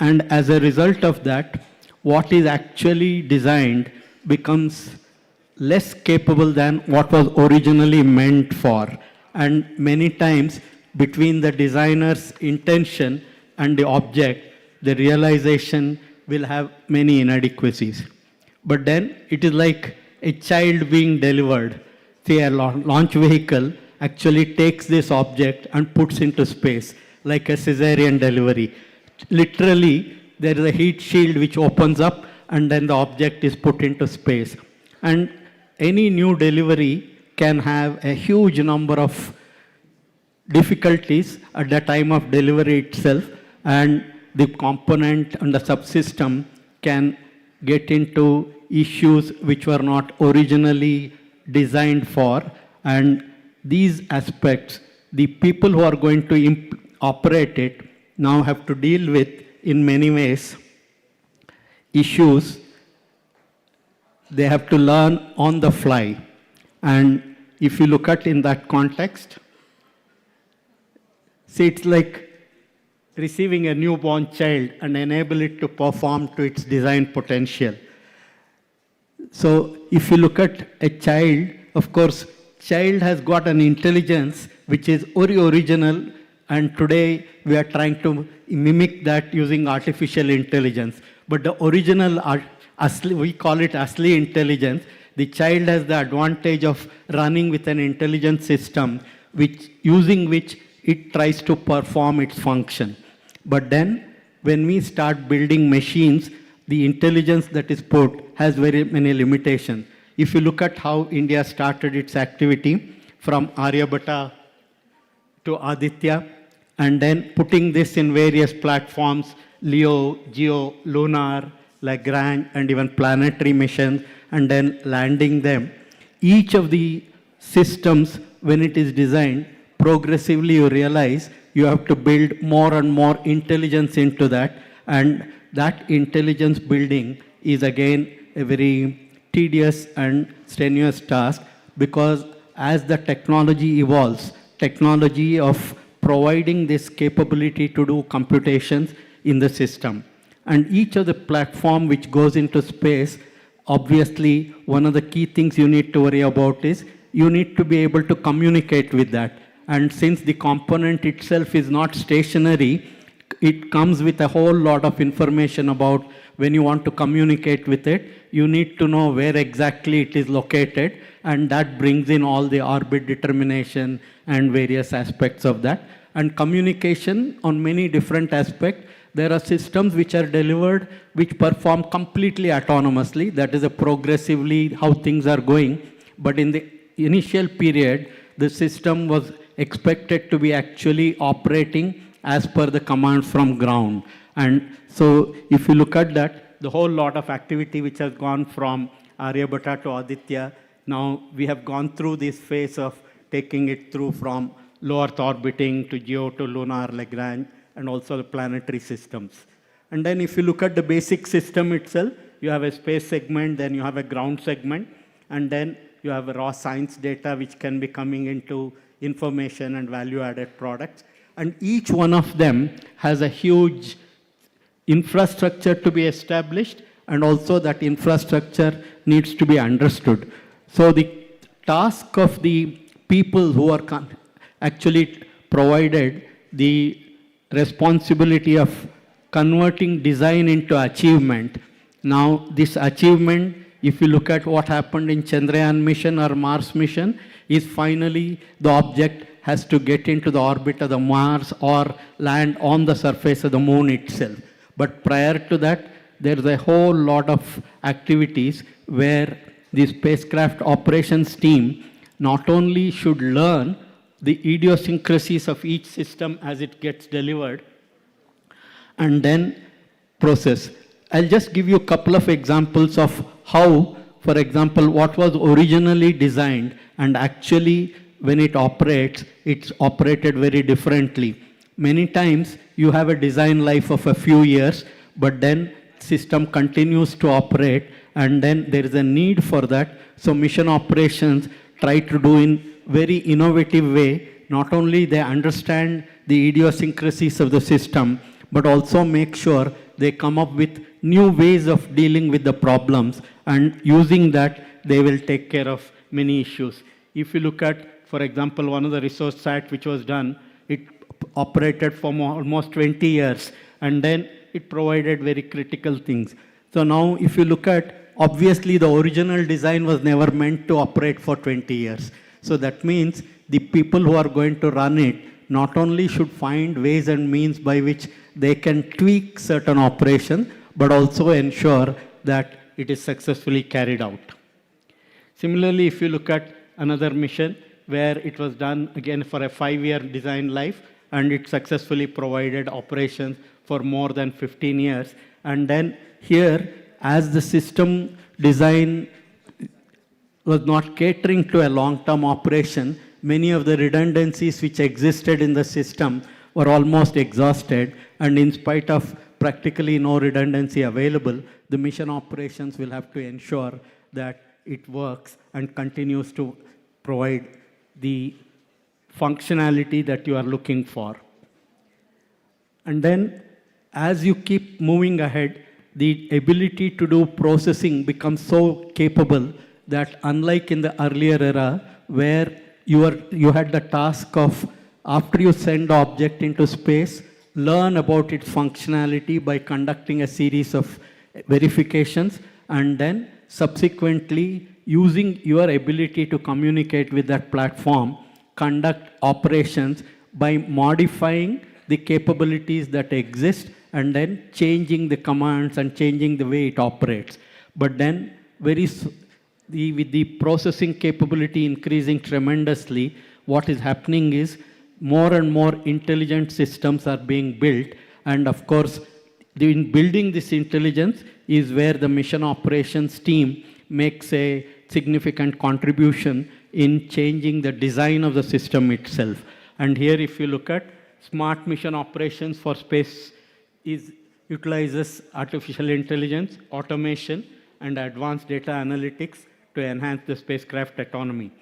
And as a result of that, what is actually designed becomes less capable than what was originally meant for. And many times, between the designer's intention and the object, the realization will have many inadequacies. But then it is like a child being delivered. Say a launch vehicle actually takes this object and puts into space, like a cesarean delivery. Literally, there is a heat shield which opens up and then the object is put into space. And any new delivery can have a huge number of difficulties at the time of delivery itself, and the component and the subsystem can get into issues which were not originally designed for. And these aspects, the people who are going to operate it now have to deal with, in many ways, issues they have to learn on the fly. And if you look at in that context, see, it's like receiving a newborn child and enable it to perform to its design potential. So if you look at a child, of course, child has got an intelligence which is very original, and today we are trying to mimic that using artificial intelligence. But the original, we call it asli intelligence. The child has the advantage of running with an intelligent system, using which it tries to perform its function. But then, when we start building machines, the intelligence that is put has very many limitations. If you look at how India started its activity from Aryabhata to Aditya, and then putting this in various platforms, LEO, GEO, Lunar, Lagrange, and even planetary missions, and then landing them. Each of the systems, when it is designed, progressively you realize you have to build more and more intelligence into that, and that intelligence building is again a very tedious and strenuous task, because as the technology evolves, technology of providing this capability to do computations in the system. And each of the platform which goes into space, obviously one of the key things you need to worry about is you need to be able to communicate with that. And since the component itself is not stationary, it comes with a whole lot of information about when you want to communicate with it, you need to know where exactly it is located, and that brings in all the orbit determination and various aspects of that. And communication on many different aspects. There are systems which are delivered which perform completely autonomously. That is a progressively how things are going. But in the initial period, the system was expected to be actually operating as per the commands from ground. And so if you look at that, the whole lot of activity which has gone from Aryabhata to Aditya, now we have gone through this phase of taking it through from low Earth orbiting to geo to lunar Lagrange, and also the planetary systems. And then if you look at the basic system itself, you have a space segment, then you have a ground segment, and then you have a raw science data which can be coming into information and value-added products. And each one of them has a huge infrastructure to be established, and also that infrastructure needs to be understood. So the task of the people who are actually provided the responsibility of converting design into achievement. Now this achievement, if you look at what happened in Chandrayaan mission or Mars mission, is finally the object has to get into the orbit of the Mars or land on the surface of the moon itself. But prior to that, there's a whole lot of activities where the spacecraft operations team not only should learn the idiosyncrasies of each system as it gets delivered, and then process. I'll just give you a couple of examples of how, for example, what was originally designed and actually when it operates, it's operated very differently. Many times you have a design life of a few years, but then system continues to operate, and then there is a need for that. So mission operations try to do in very innovative way. Not only they understand the idiosyncrasies of the system, but also make sure they come up with new ways of dealing with the problems, and using that they will take care of many issues. If you look at, for example, one of the resource sat which was done, it operated for almost 20 years, and then it provided very critical things. So now if you look at, obviously the original design was never meant to operate for 20 years. So that means the people who are going to run it not only should find ways and means by which they can tweak certain operations, but also ensure that it is successfully carried out. Similarly, if you look at another mission where it was done again for a 5-year design life, and it successfully provided operations for more than 15 years. And then here, as the system design was not catering to a long-term operation, many of the redundancies which existed in the system were almost exhausted, and in spite of practically no redundancy available, the mission operations will have to ensure that it works and continues to provide the functionality that you are looking for. And then as you keep moving ahead, the ability to do processing becomes so capable that unlike in the earlier era where you had the task of, after you send the object into space, learn about its functionality by conducting a series of verifications, and then subsequently using your ability to communicate with that platform, conduct operations by modifying the capabilities that exist and then changing the commands and changing the way it operates. But then with the processing capability increasing tremendously, what is happening is more and more intelligent systems are being built, and of course in building this intelligence is where the mission operations team makes a significant contribution in changing the design of the system itself. And here if you look at smart mission operations for space utilizes artificial intelligence, automation, and advanced data analytics to enhance the spacecraft autonomy.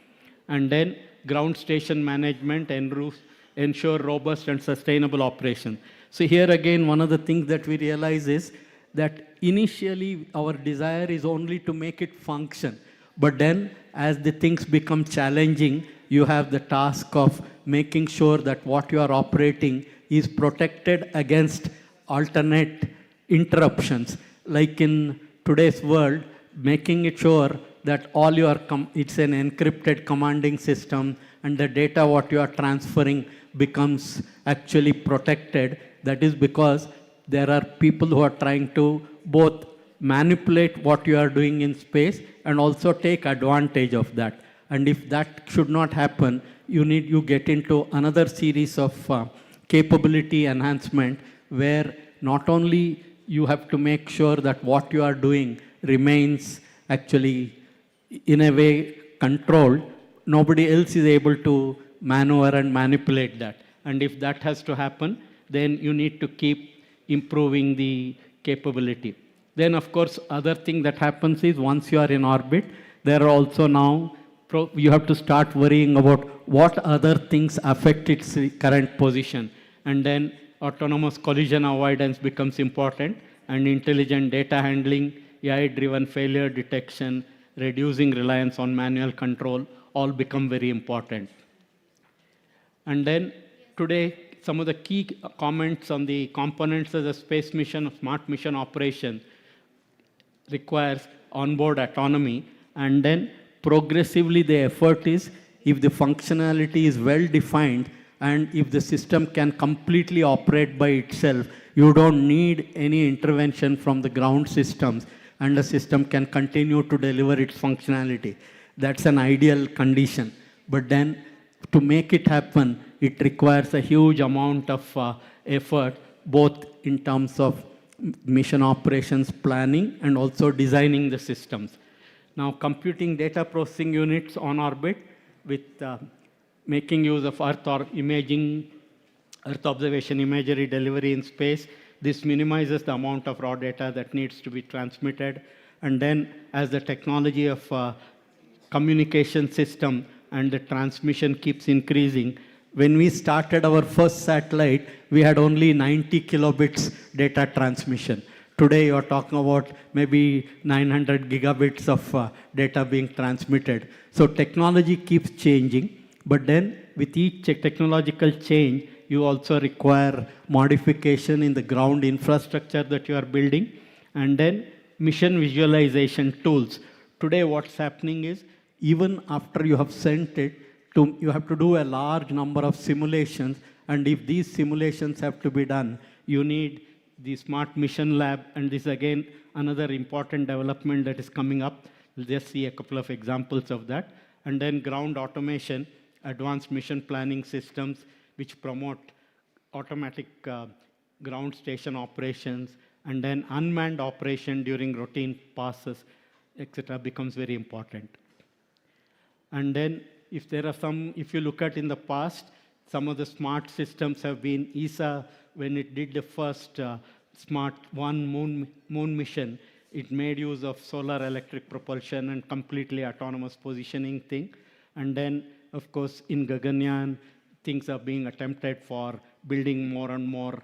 And then ground station management ensure robust and sustainable operation. So here again, one of the things that we realize is that initially our desire is only to make it function. But then, as the things become challenging, you have the task of making sure that what you are operating is protected against alternate interruptions. Like in today's world, making it sure that all your, it's an encrypted commanding system and the data what you are transferring becomes actually protected. That is because there are people who are trying to both manipulate what you are doing in space and also take advantage of that. And if that should not happen, you get into another series of capability enhancement where not only you have to make sure that what you are doing remains actually in a way controlled, nobody else is able to maneuver and manipulate that. And if that has to happen, then you need to keep improving the capability. Then, of course, other thing that happens is once you are in orbit, there are also now, you have to start worrying about what other things affect its current position. And then autonomous collision avoidance becomes important, and intelligent data handling, AI-driven failure detection, reducing reliance on manual control, all become very important. And then today, some of the key comments on the components of the space mission, smart mission operation requires onboard autonomy, and then progressively the effort is, if the functionality is well defined and if the system can completely operate by itself, you don't need any intervention from the ground systems and the system can continue to deliver its functionality. That's an ideal condition. But then to make it happen, it requires a huge amount of effort, both in terms of mission operations planning and also designing the systems. Now, computing data processing units on orbit with making use of Earth or imaging, Earth observation imagery delivery in space. This minimizes the amount of raw data that needs to be transmitted. And then as the technology of communication system and the transmission keeps increasing, when we started our first satellite, we had only 90 kilobits data transmission. Today, you're talking about maybe 900 gigabits of data being transmitted. So technology keeps changing, but then with each technological change, you also require modification in the ground infrastructure that you are building, and then mission visualization tools. Today, what's happening is, even after you have sent it, you have to do a large number of simulations, and if these simulations have to be done, you need the Smart Mission Lab, and this is again another important development that is coming up. We'll just see a couple of examples of that. And then ground automation, advanced mission planning systems which promote automatic ground station operations, and then unmanned operation during routine passes, etc., becomes very important. And then if you look at in the past, some of the smart systems have been ESA, when it did the first Smart 1 moon mission, it made use of solar electric propulsion and completely autonomous positioning thing. And then, of course, in Gaganyaan, things are being attempted for building more and more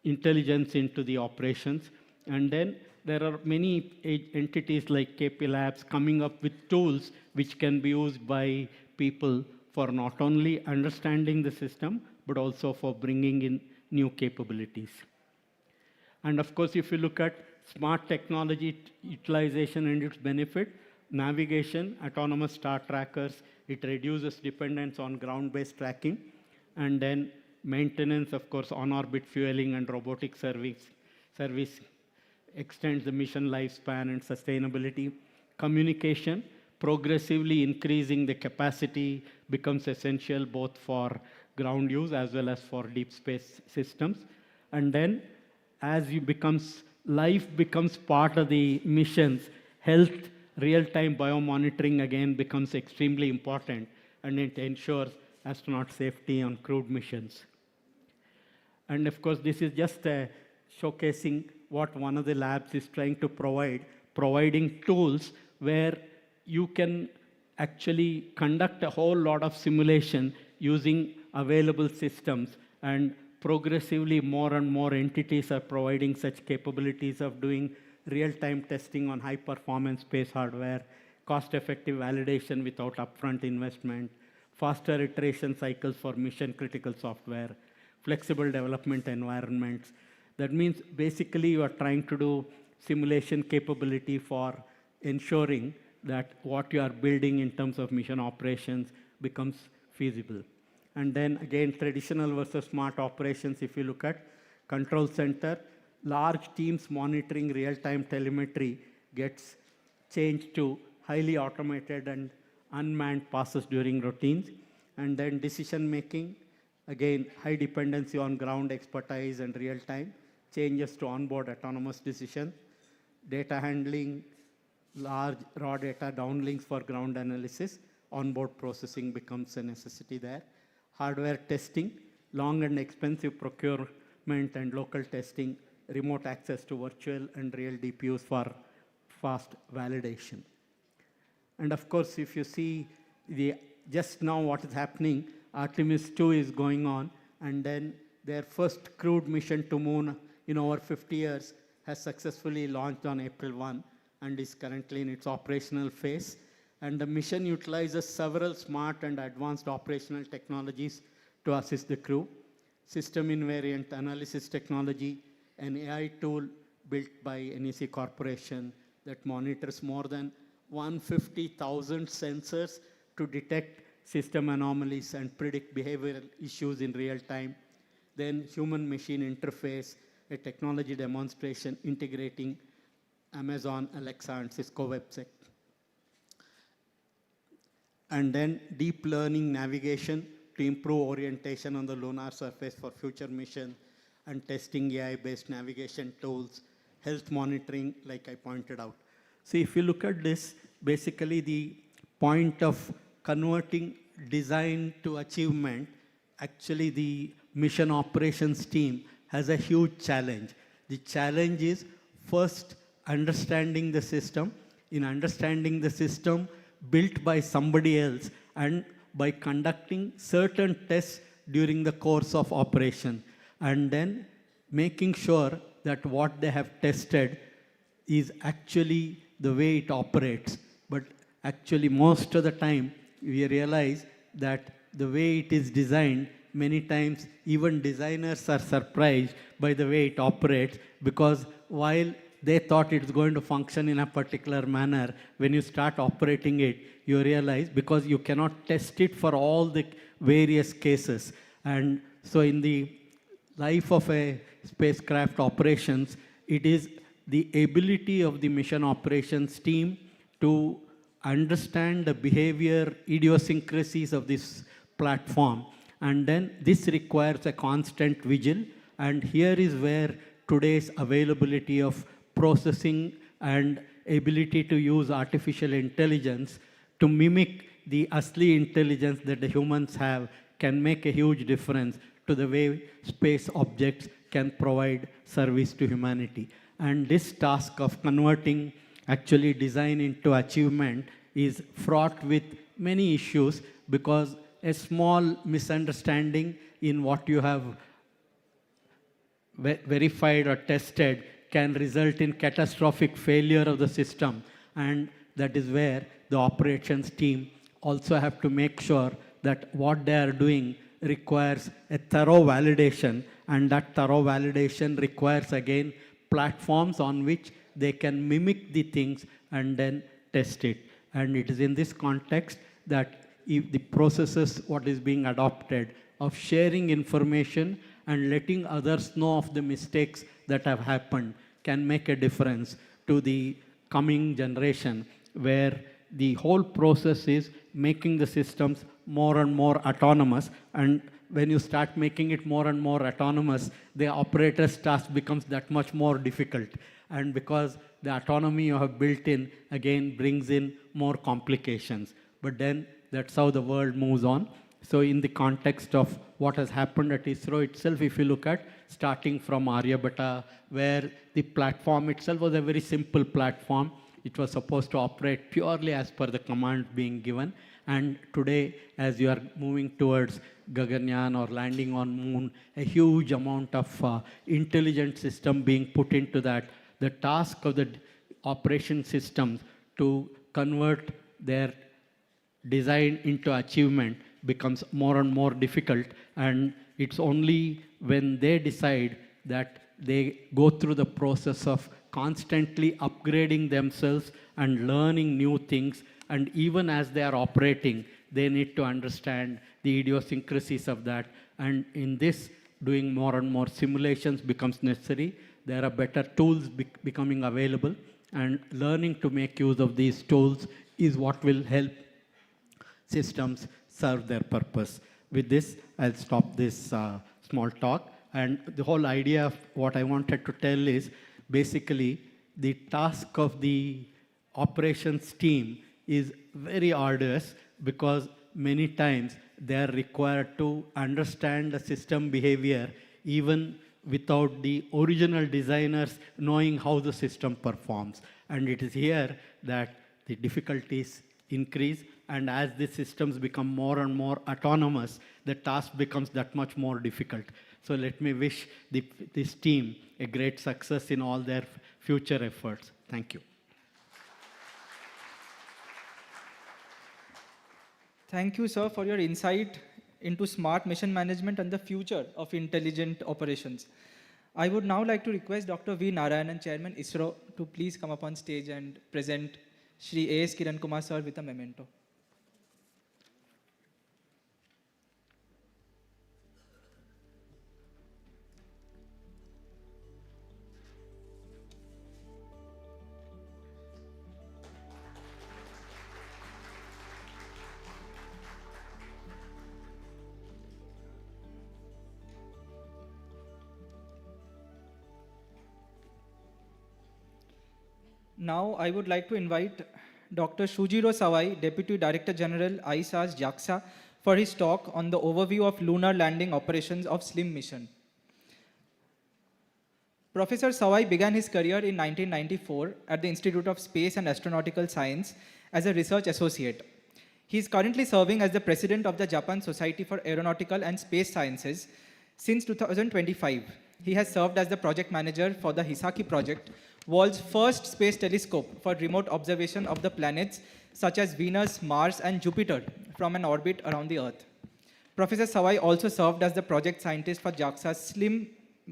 intelligence into the operations. And then there are many entities like KP Labs coming up with tools which can be used by people for not only understanding the system, but also for bringing in new capabilities. And of course, if you look at smart technology utilization and its benefit, navigation, autonomous star trackers, it reduces dependence on ground-based tracking. And then maintenance, of course, on-orbit fueling and robotic service extends the mission lifespan and sustainability. Communication, progressively increasing the capacity becomes essential both for ground use as well as for deep space systems. And then as life becomes part of the missions, health, real-time biomonitoring again becomes extremely important, and it ensures astronaut safety on crewed missions. And of course, this is just showcasing what one of the labs is trying to provide, providing tools where you can actually conduct a whole lot of simulation using available systems, and progressively more and more entities are providing such capabilities of doing real-time testing on high-performance space hardware, cost-effective validation without upfront investment, faster iteration cycles for mission-critical software, flexible development environments. That means basically you are trying to do simulation capability for ensuring that what you are building in terms of mission operations becomes feasible. And then again, traditional versus smart operations, if you look at control center, large teams monitoring real-time telemetry gets changed to highly automated and unmanned passes during routines. And then decision making, again, high dependency on ground expertise and real-time, changes to onboard autonomous decision, data handling, large raw data downlinks for ground analysis, onboard processing becomes a necessity there. Hardware testing, long and expensive procurement and local testing, remote access to virtual and real DPUs for fast validation. And of course, if you see just now what is happening, Artemis 2 is going on, and then their first crewed mission to moon in over 50 years has successfully launched on April 1 and is currently in its operational phase. And the mission utilizes several smart and advanced operational technologies to assist the crew. System invariant analysis technology, an AI tool built by NEC Corporation that monitors more than 150,000 sensors to detect system anomalies and predict behavioral issues in real time. Then human-machine interface, a technology demonstration integrating Amazon, Alexa, and Cisco WebSec. And then deep learning navigation to improve orientation on the lunar surface for future mission, and testing AI-based navigation tools, health monitoring, like I pointed out. So if you look at this, basically the point of converting design to achievement, actually the mission operations team has a huge challenge. The challenge is first understanding the system. In understanding the system built by somebody else, and by conducting certain tests during the course of operation, and then making sure that what they have tested is actually the way it operates. But actually most of the time we realize that the way it is designed, many times even designers are surprised by the way it operates, because while they thought it's going to function in a particular manner, when you start operating it, you realize, because you cannot test it for all the various cases. And so in the life of a spacecraft operations, it is the ability of the mission operations team to understand the behavior idiosyncrasies of this platform. And then this requires a constant vigil. And here is where today's availability of processing and ability to use artificial intelligence to mimic the asli intelligence that the humans have can make a huge difference to the way space objects can provide service to humanity. And this task of converting actually design into achievement is fraught with many issues, because a small misunderstanding in what you have verified or tested can result in catastrophic failure of the system. And that is where the operations team also have to make sure that what they are doing requires a thorough validation, and that thorough validation requires, again, platforms on which they can mimic the things and then test it. And it is in this context that if the processes, what is being adopted, of sharing information and letting others know of the mistakes that have happened, can make a difference to the coming generation, where the whole process is making the systems more and more autonomous. And when you start making it more and more autonomous, the operator's task becomes that much more difficult. And because the autonomy you have built in, again, brings in more complications. But then that's how the world moves on. So in the context of what has happened at ISRO itself, if you look at starting from Aryabhata, where the platform itself was a very simple platform. It was supposed to operate purely as per the command being given. And today, as you are moving towards Gaganyaan or landing on moon, a huge amount of intelligent system being put into that. The task of the operation systems to convert their design into achievement becomes more and more difficult, and it's only when they decide that they go through the process of constantly upgrading themselves and learning new things, and even as they are operating, they need to understand the idiosyncrasies of that. And in this, doing more and more simulations becomes necessary. There are better tools becoming available, and learning to make use of these tools is what will help systems serve their purpose. With this, I'll stop this small talk. And the whole idea of what I wanted to tell is basically the task of the operations team is very arduous, because many times they are required to understand the system behavior even without the original designers knowing how the system performs. And it is here that the difficulties increase, and as the systems become more and more autonomous, the task becomes that much more difficult. So let me wish this team a great success in all their future efforts. Thank you. Thank you, sir, for your insight into smart mission management and the future of intelligent operations. I would now like to request Dr. V. Narayanan, Chairman ISRO, to please come up on stage and present Shri A.S. Kiran Kumar, sir, with a memento. Now, I would like to invite Dr. Shujiro Sawai, Deputy Director General, ISAS JAXA, for his talk on the overview of lunar landing operations of SLIM mission. Professor Sawai began his career in 1994 at the Institute of Space and Astronautical Science as a research associate. He is currently serving as the president of the Japan Society for Aeronautical and Space Sciences since 2025. He has served as the project manager for the Hisaki project, world's first space telescope for remote observation of the planets such as Venus, Mars, and Jupiter from an orbit around the Earth. Professor Sawai also served as the project scientist for JAXA's SLIM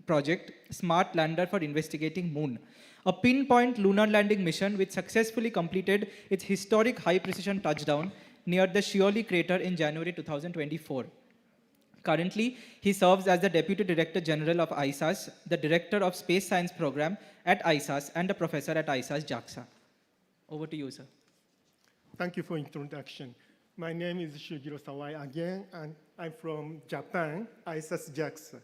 project, Smart Lander for Investigating Moon, a pinpoint lunar landing mission which successfully completed its historic high-precision touchdown near the Scioli crater in January 2024. Currently, he serves as the Deputy Director General of ISAS, the Director of Space Science Program at ISAS, and a professor at ISAS JAXA. Over to you, sir. Thank you for introduction. My name is Shujiro Sawai again, and I'm from Japan, ISAS JAXA.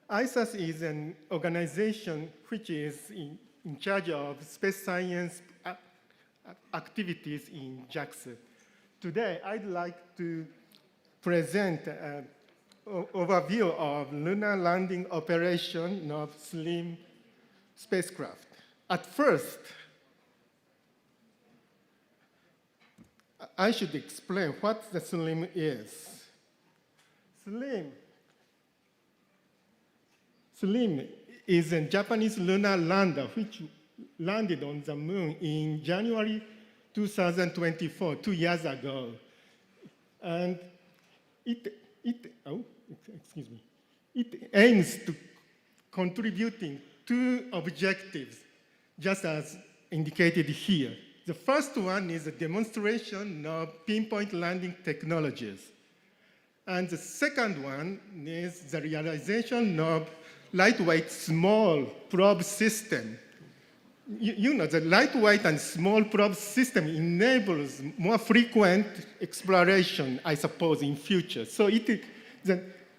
ISAS is an organization which is in charge of space science activities in JAXA. Today, I'd like to present an overview of lunar landing operation of SLIM spacecraft. At first, I should explain what the SLIM is. SLIM is a Japanese lunar lander which landed on the moon in January 2024, 2 years ago. And it aims to contributing two objectives, just as indicated here. The first one is a demonstration of pinpoint landing technologies. And the second one is the realization of lightweight small probe system. You know, the lightweight and small probe system enables more frequent exploration, I suppose, in future. So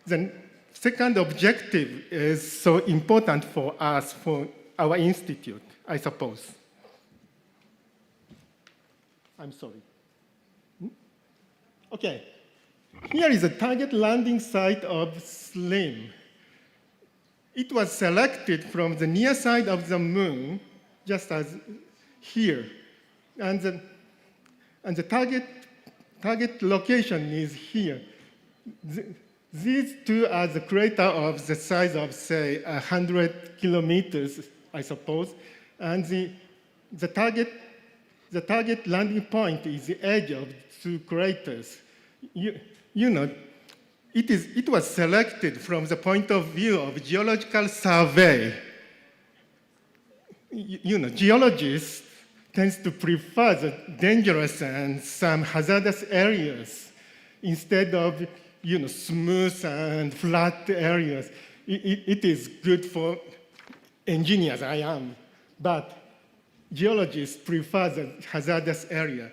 the second objective is so important for us, for our institute, I suppose. I'm sorry. Okay, here is a target landing site of SLIM. It was selected from the near side of the moon, just as here. And the target location is here. These two are the crater of the size of, say, 100 kilometers, I suppose. And the the target landing point is the edge of two craters. You know, it was selected from the point of view of geological survey. You know, geologists tend to prefer the dangerous and some hazardous areas instead of, you know, smooth and flat areas. It is good for engineers, I am, but geologists prefer the hazardous area.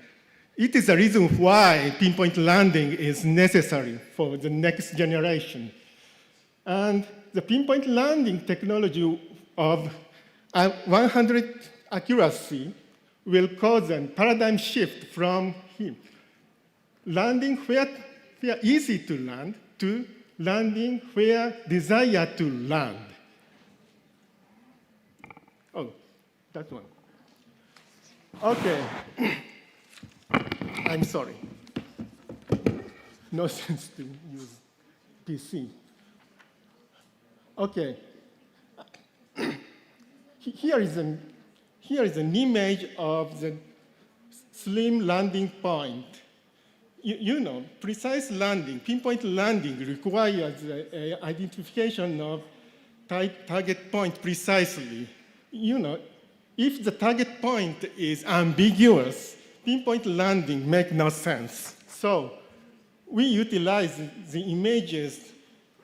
It is the reason why pinpoint landing is necessary for the next generation. And the pinpoint landing technology of 100 accuracy will cause a paradigm shift from landing where easy to land to landing where desire to land. Oh, that one. Okay. I'm sorry. No sense to use PC. Okay. Here is an image of the slim landing point. You know, precise landing, pinpoint landing requires identification of target point precisely. You know, if the target point is ambiguous, pinpoint landing makes no sense. So we utilize the images,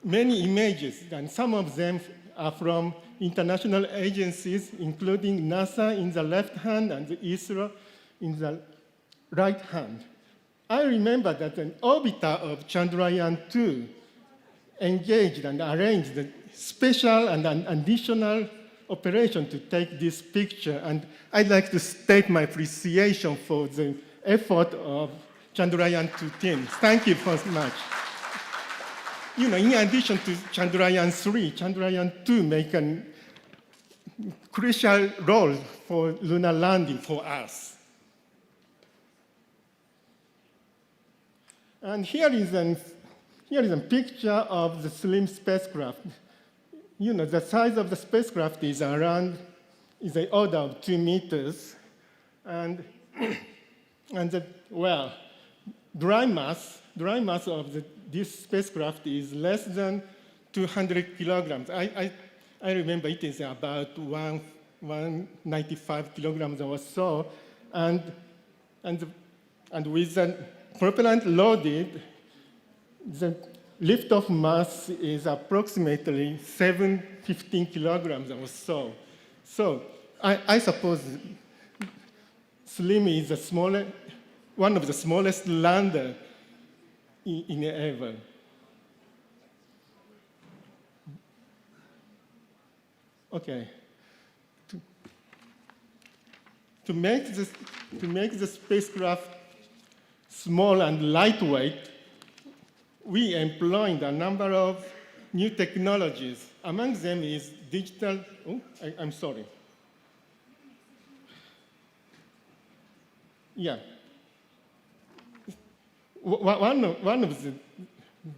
many images, and some of them are from international agencies, including NASA in the left hand and ISRO in the right hand. I remember that an orbiter of Chandrayaan-2 engaged and arranged a special and an additional operation to take this picture, and I'd like to state my appreciation for the effort of Chandrayaan-2 team. Thank you very much. You know, in addition to Chandrayaan-3, Chandrayaan-2 make a crucial role for lunar landing for us. And here is a picture of the SLIM spacecraft. You know, the size of the spacecraft is the order of 2 meters. And, dry mass of this spacecraft is less than 200 kilograms. I remember it is about 195 kilograms or so. And with the propellant loaded, the liftoff mass is approximately 715 kilograms or so. So I suppose SLIM is one of the smallest lander in ever. Okay. To make the spacecraft small and lightweight, we employed a number of new technologies. Among them is digital, I'm sorry. Yeah. One of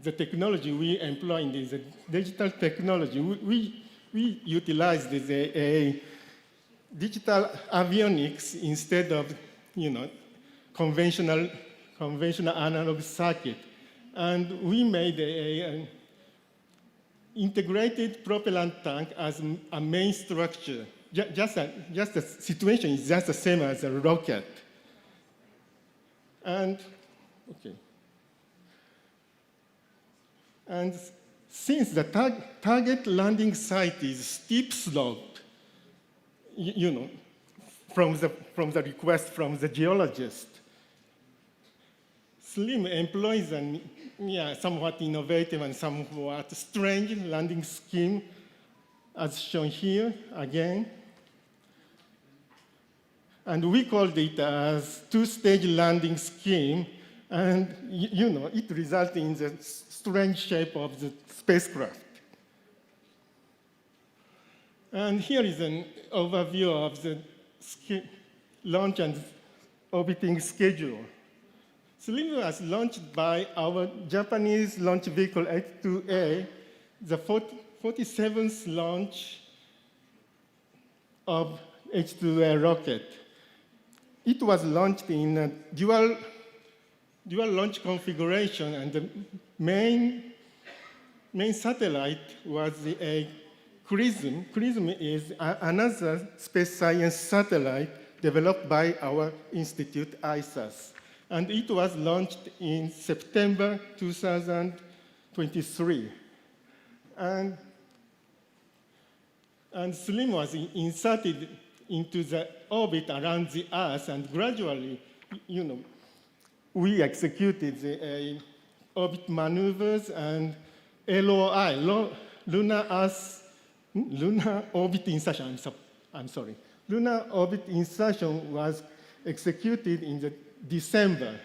the technology we employed is a digital technology. We utilized a digital avionics instead of, you know, conventional analog circuit. And we made an integrated propellant tank as a main structure. Just the situation is just the same as a rocket. And, okay. And since the target landing site is steep sloped, you know, from the request from the geologist, SLIM employs a somewhat innovative and somewhat strange landing scheme, as shown here again. And we called it as two-stage landing scheme, and you know, it resulted in the strange shape of the spacecraft. And here is an overview of the launch and orbiting schedule. SLIM was launched by our Japanese launch vehicle H2A, the 47th launch of H2A rocket. it was launched in a dual launch configuration, and the main satellite was a CRISM. CRISM is another space science satellite developed by our institute, ISAS. And it was launched in September 2023. And SLIM was inserted into the orbit around the Earth, and gradually, we executed the orbit maneuvers, and LOI, lunar orbit insertion, lunar orbit insertion was executed in December.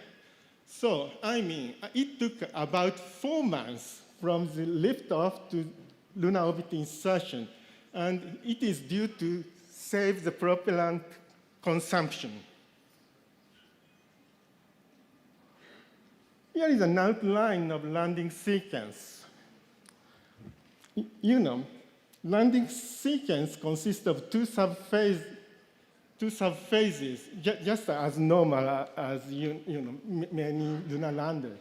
So, it took about 4 months from the liftoff to lunar orbit insertion, and it is due to save the propellant consumption. Here is an outline of landing sequence. Landing sequence consists of two subphases, just as normal as many lunar landers.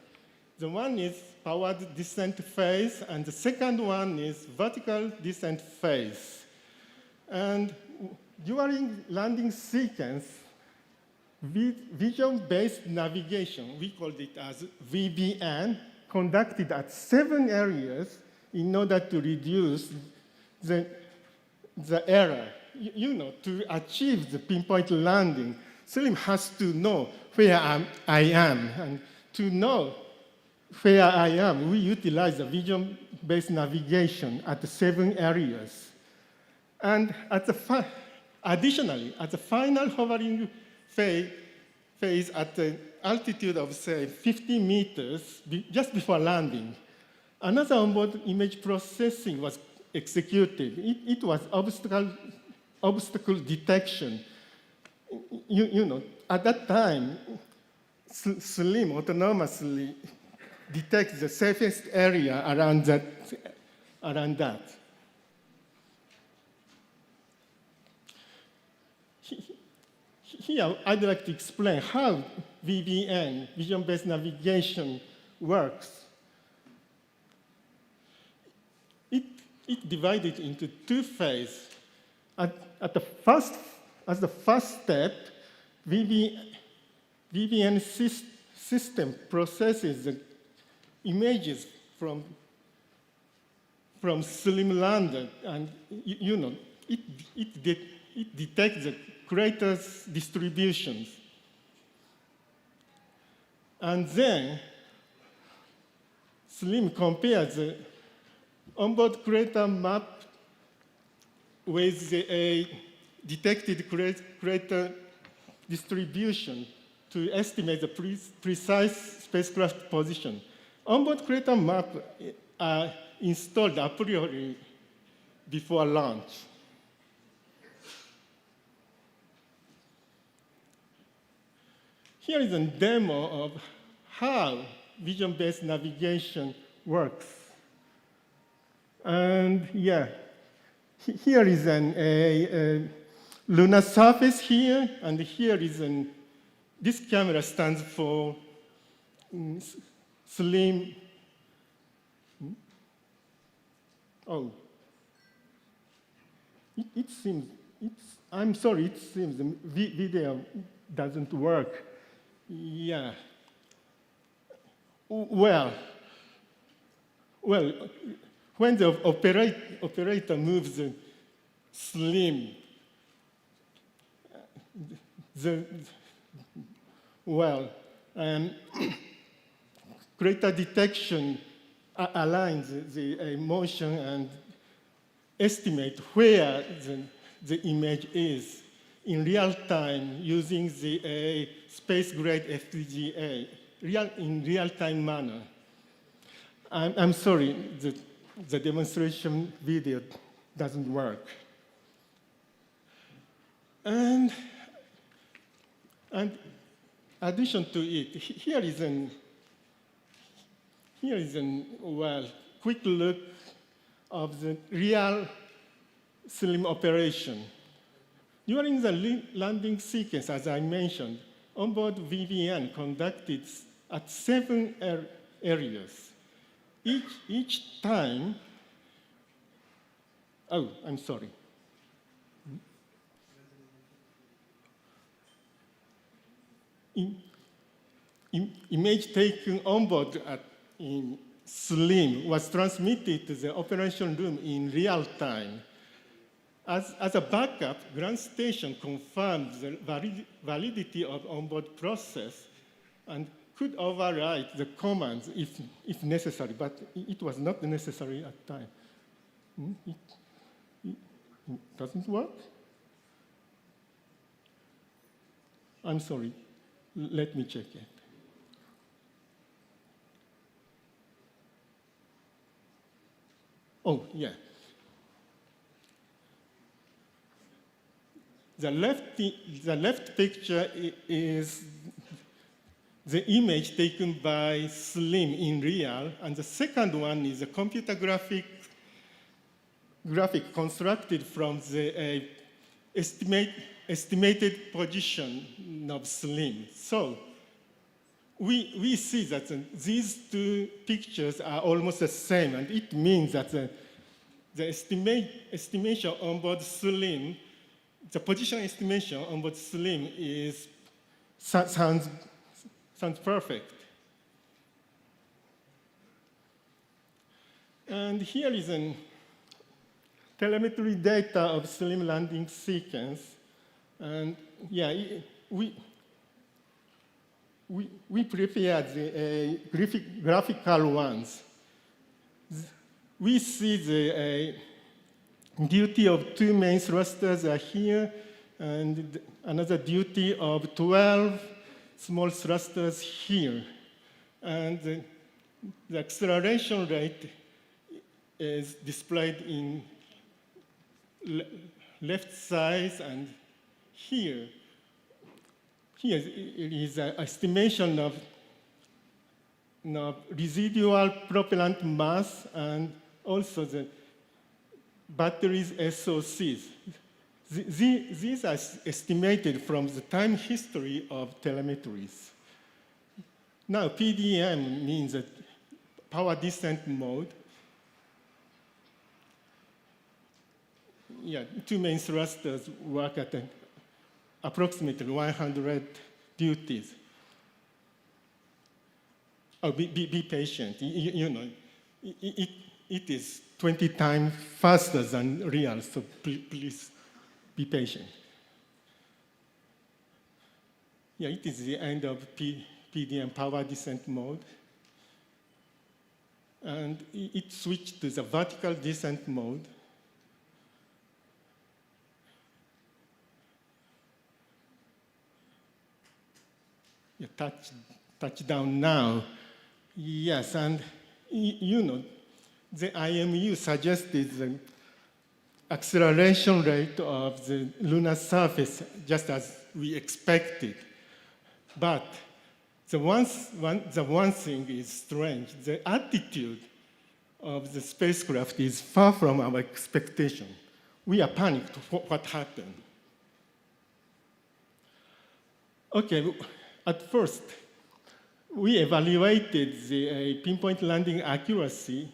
The one is powered descent phase, and the second one is vertical descent phase. And during landing sequence, vision-based navigation, we called it as VBN, conducted at 7 areas in order to reduce the error. To achieve the pinpoint landing, SLIM has to know where I am. And to know where I am, we utilize the vision-based navigation at the 7 areas. And additionally, at the final hovering phase at the altitude of, say, 50 meters, just before landing, another onboard image processing was executed. It was obstacle detection. At that time, SLIM autonomously detects the safest area around that. Here, I'd like to explain how VBN, vision-based navigation, works. It divided into 2 phases. As the first step, VBN system processes the images from SLIM lander, and it detects the crater's distributions. And then SLIM compares the onboard crater map with a detected crater distribution to estimate the precise spacecraft position. Onboard crater maps are installed a priori before launch. Here is a demo of how vision-based navigation works. And yeah, here is a lunar surface here, and here is this camera stands for SLIM. Oh, it seems the video doesn't work. Yeah. Well, when the operator moves the SLIM, crater detection aligns the motion and estimate where the image is in real time using the space-grade FPGA in real-time manner. I'm sorry, the demonstration video doesn't work. And addition to it, here is quick look of the real SLIM operation. During the landing sequence, as I mentioned, onboard VVN conducted at 7 areas. Each time, oh, I'm sorry. Image taken onboard in SLIM was transmitted to the operation room in real time. As a backup, ground station confirmed the validity of onboard process and could override the commands if necessary, but it was not necessary at the time. It doesn't work? I'm sorry, let me check it. Oh, yeah. The left picture is the image taken by SLIM in real, and the second one is a computer graphic constructed from the estimated position of SLIM. So we see that these two pictures are almost the same, and it means that the estimation on board SLIM, the position estimation on board SLIM sounds perfect. And here is a telemetry data of SLIM landing sequence, and yeah, we prepared the graphical ones. We see the duty of 2 main thrusters are here, and another duty of 12 small thrusters here. And the acceleration rate is displayed in left side, and here it is an estimation of residual propellant mass and also the batteries SOCs. These are estimated from the time history of telemetries. Now, PDM means a power descent mode. Yeah, 2 main thrusters work at approximately 100 duties. Oh, be patient. You know, it is 20 times faster than real, so please be patient. Yeah, it is the end of PDM power descent mode. And it switched to the vertical descent mode. Yeah, touch down now. Yes, and you know, the IMU suggested the acceleration rate of the lunar surface just as we expected. But the one thing is strange. The attitude of the spacecraft is far from our expectation. We are panicked what happened. Okay, at first, we evaluated the pinpoint landing accuracy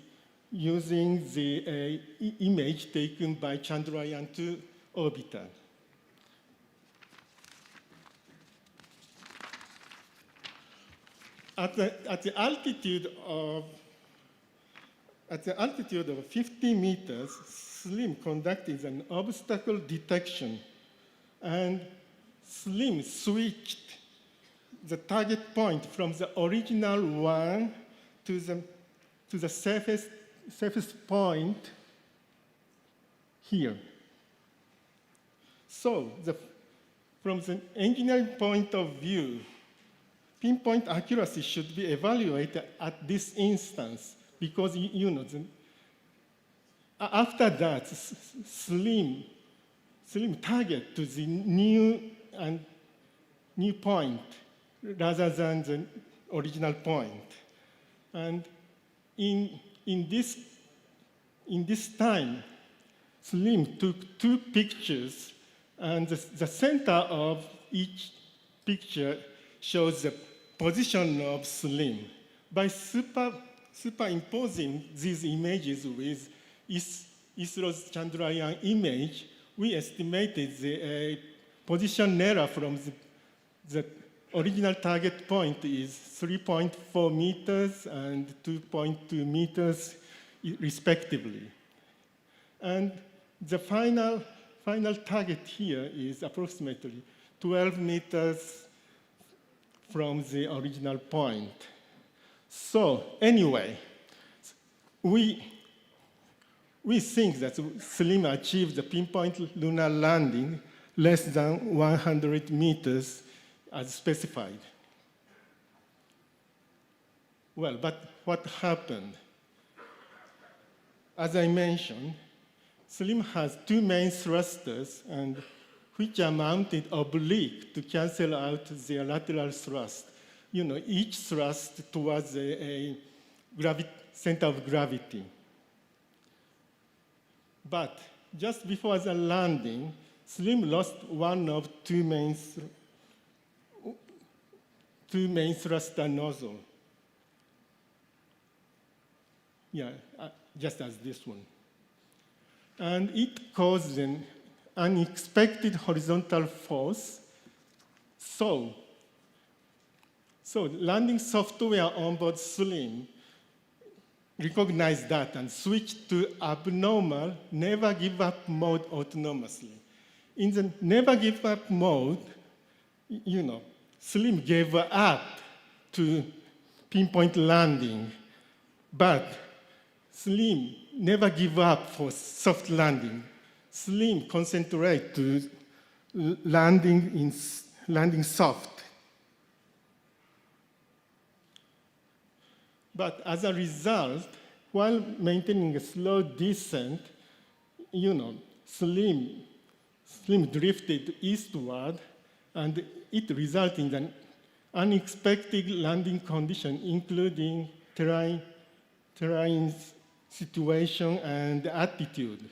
using the image taken by Chandrayaan-2 orbiter. At the altitude of 50 meters, SLIM conducted an obstacle detection, and SLIM switched the target point from the original one to the safest point here. So from the engineering point of view, pinpoint accuracy should be evaluated at this instance because you know after that SLIM target to the new point rather than the original point. And in this time, SLIM took 2 pictures And the center of each picture shows the position of Slim. By superimposing these images with ISRO's Chandrayaan image, we estimated the position error from the original target point is 3.4 meters and 2.2 meters respectively. And the final target here is approximately 12 meters from the original point. So anyway, we think that SLIM achieved the pinpoint lunar landing less than 100 meters as specified. Well, but what happened? As I mentioned, SLIM has two main thrusters, and which are mounted oblique to cancel out their lateral thrust. You know, each thrust towards a center of gravity. But just before the landing, SLIM lost one of two main thruster nozzle. Yeah, just as this one. And it caused an unexpected horizontal force. So landing software on board SLIM recognized that and switched to abnormal never give up mode autonomously. In the never give up mode, you know, SLIM gave up to pinpoint landing, but SLIM never give up for soft landing. SLIM concentrate to landing soft. But as a result, while maintaining a slow descent, you know, SLIM drifted eastward, and it resulted in an unexpected landing condition, including terrain situation and attitude.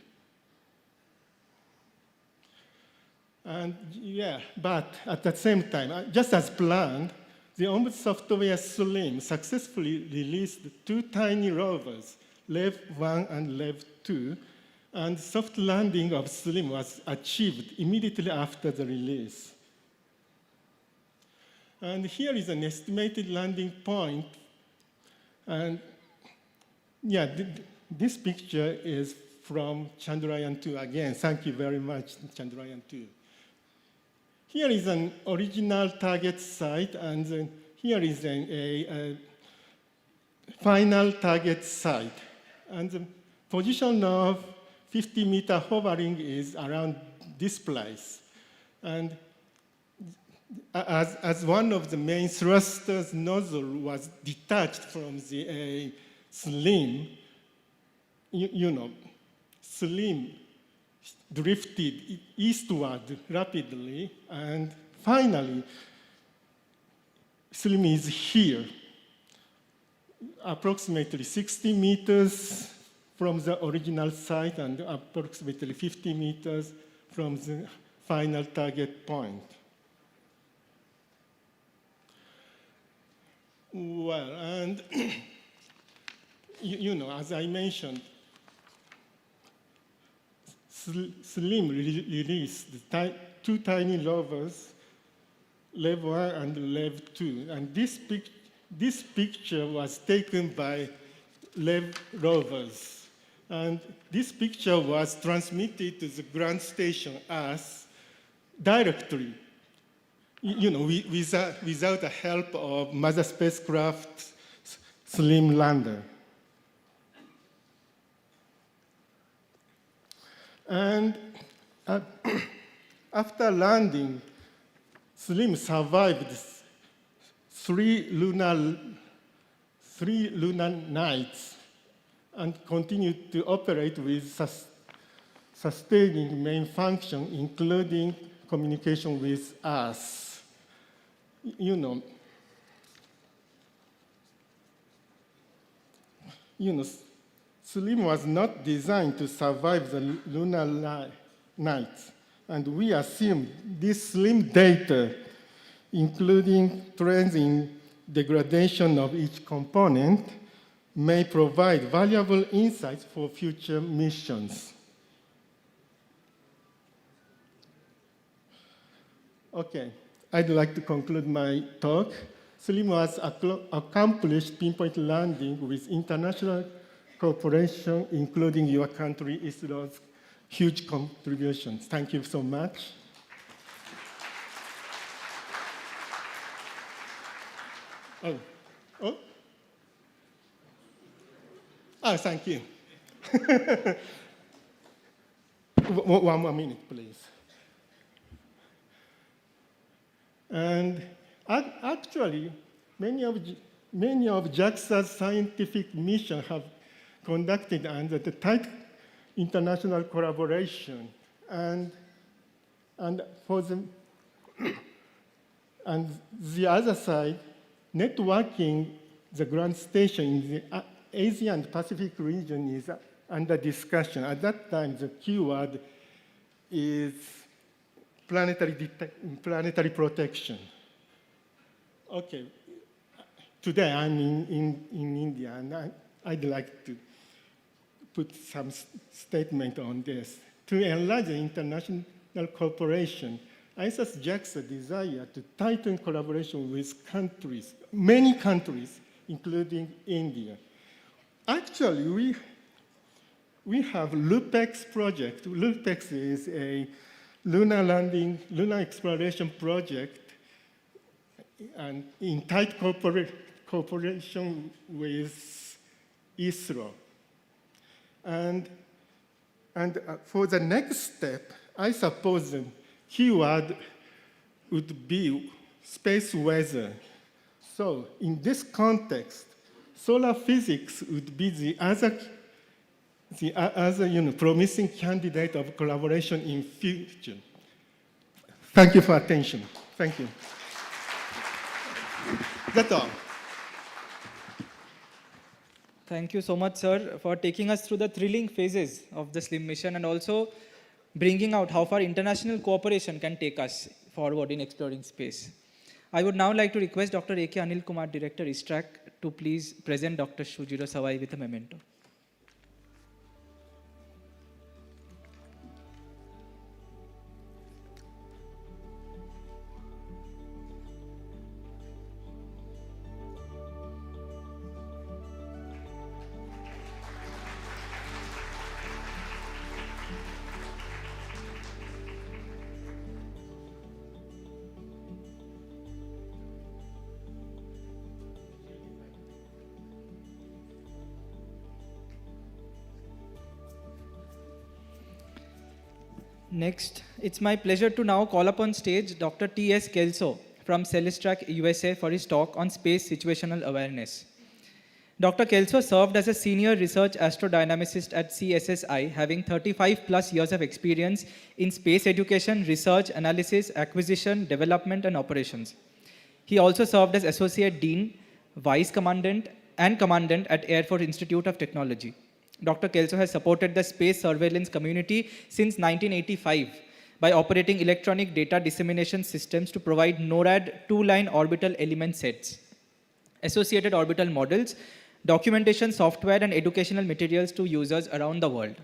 And yeah, but at the same time, just as planned, the onboard software SLIM successfully released two tiny rovers, LEV-1 and LEV-2, and soft landing of SLIM was achieved immediately after the release. And here is an estimated landing point. And yeah, this picture is from Chandrayaan-2 again. Thank you very much, Chandrayaan-2. Here is an original target site, and here is a final target site. And the position of 50-meter hovering is around this place. And as one of the main thrusters nozzle was detached from the SLIM, you know, SLIM drifted eastward rapidly, and finally, SLIM is here, approximately 60 meters from the original site and approximately 50 meters from the final target point. Well, and you know, as I mentioned, SLIM released two tiny rovers, LEV-1 and LEV-2, and this picture was taken by LEV rovers, and this picture was transmitted to the ground station as directly, you know, without the help of mother spacecraft SLIM lander. And after landing, SLIM survived three lunar nights and continued to operate with sustaining main function, including communication with us. You know, SLIM was not designed to survive the lunar nights. and we assume this slim data, including trends in degradation of each component, may provide valuable insights for future missions. Okay, I'd like to conclude my talk. SLIM has accomplished pinpoint landing with international cooperation, including your country, ISRO's huge contributions. Thank you so much. Thank you. One more minute, please. And actually, many of JAXA's scientific missions have conducted under the tight international collaboration. And for the and the other side, networking the ground station in the Asia and Pacific region is under discussion. At that time, the keyword is planetary protection. Okay, today I'm in India, and I'd like to put some statement on this. To enlarge the international cooperation, I suggest JAXA desire to tighten collaboration with countries, many countries, including India. Actually, we have LUPEX project. LUPEX is a lunar exploration project, and in tight cooperation with ISRO. And for the next step, I suppose the keyword would be space weather. So in this context, solar physics would be the other promising candidate of collaboration in future. Thank you for attention. Thank you. That's all. Thank you so much, sir, for taking us through the thrilling phases of the SLIM mission and also bringing out how far international cooperation can take us forward in exploring space. I would now like to request Dr. A.K. Anil Kumar, Director, ISTRAC, to please present Dr. Shujiro Sawai with a memento. Next, it's my pleasure to now call upon stage Dr. T.S. Kelso from Celestrak, USA for his talk on space situational awareness. Dr. Kelso served as a senior research astrodynamicist at CSSI, having 35 plus years of experience in space education, research, analysis, acquisition, development, and operations. He also served as Associate Dean, Vice Commandant, and Commandant at Air Force Institute of Technology. Dr. Kelso has supported the space surveillance community since 1985 by operating electronic data dissemination systems to provide NORAD two-line orbital element sets, associated orbital models, documentation software, and educational materials to users around the world.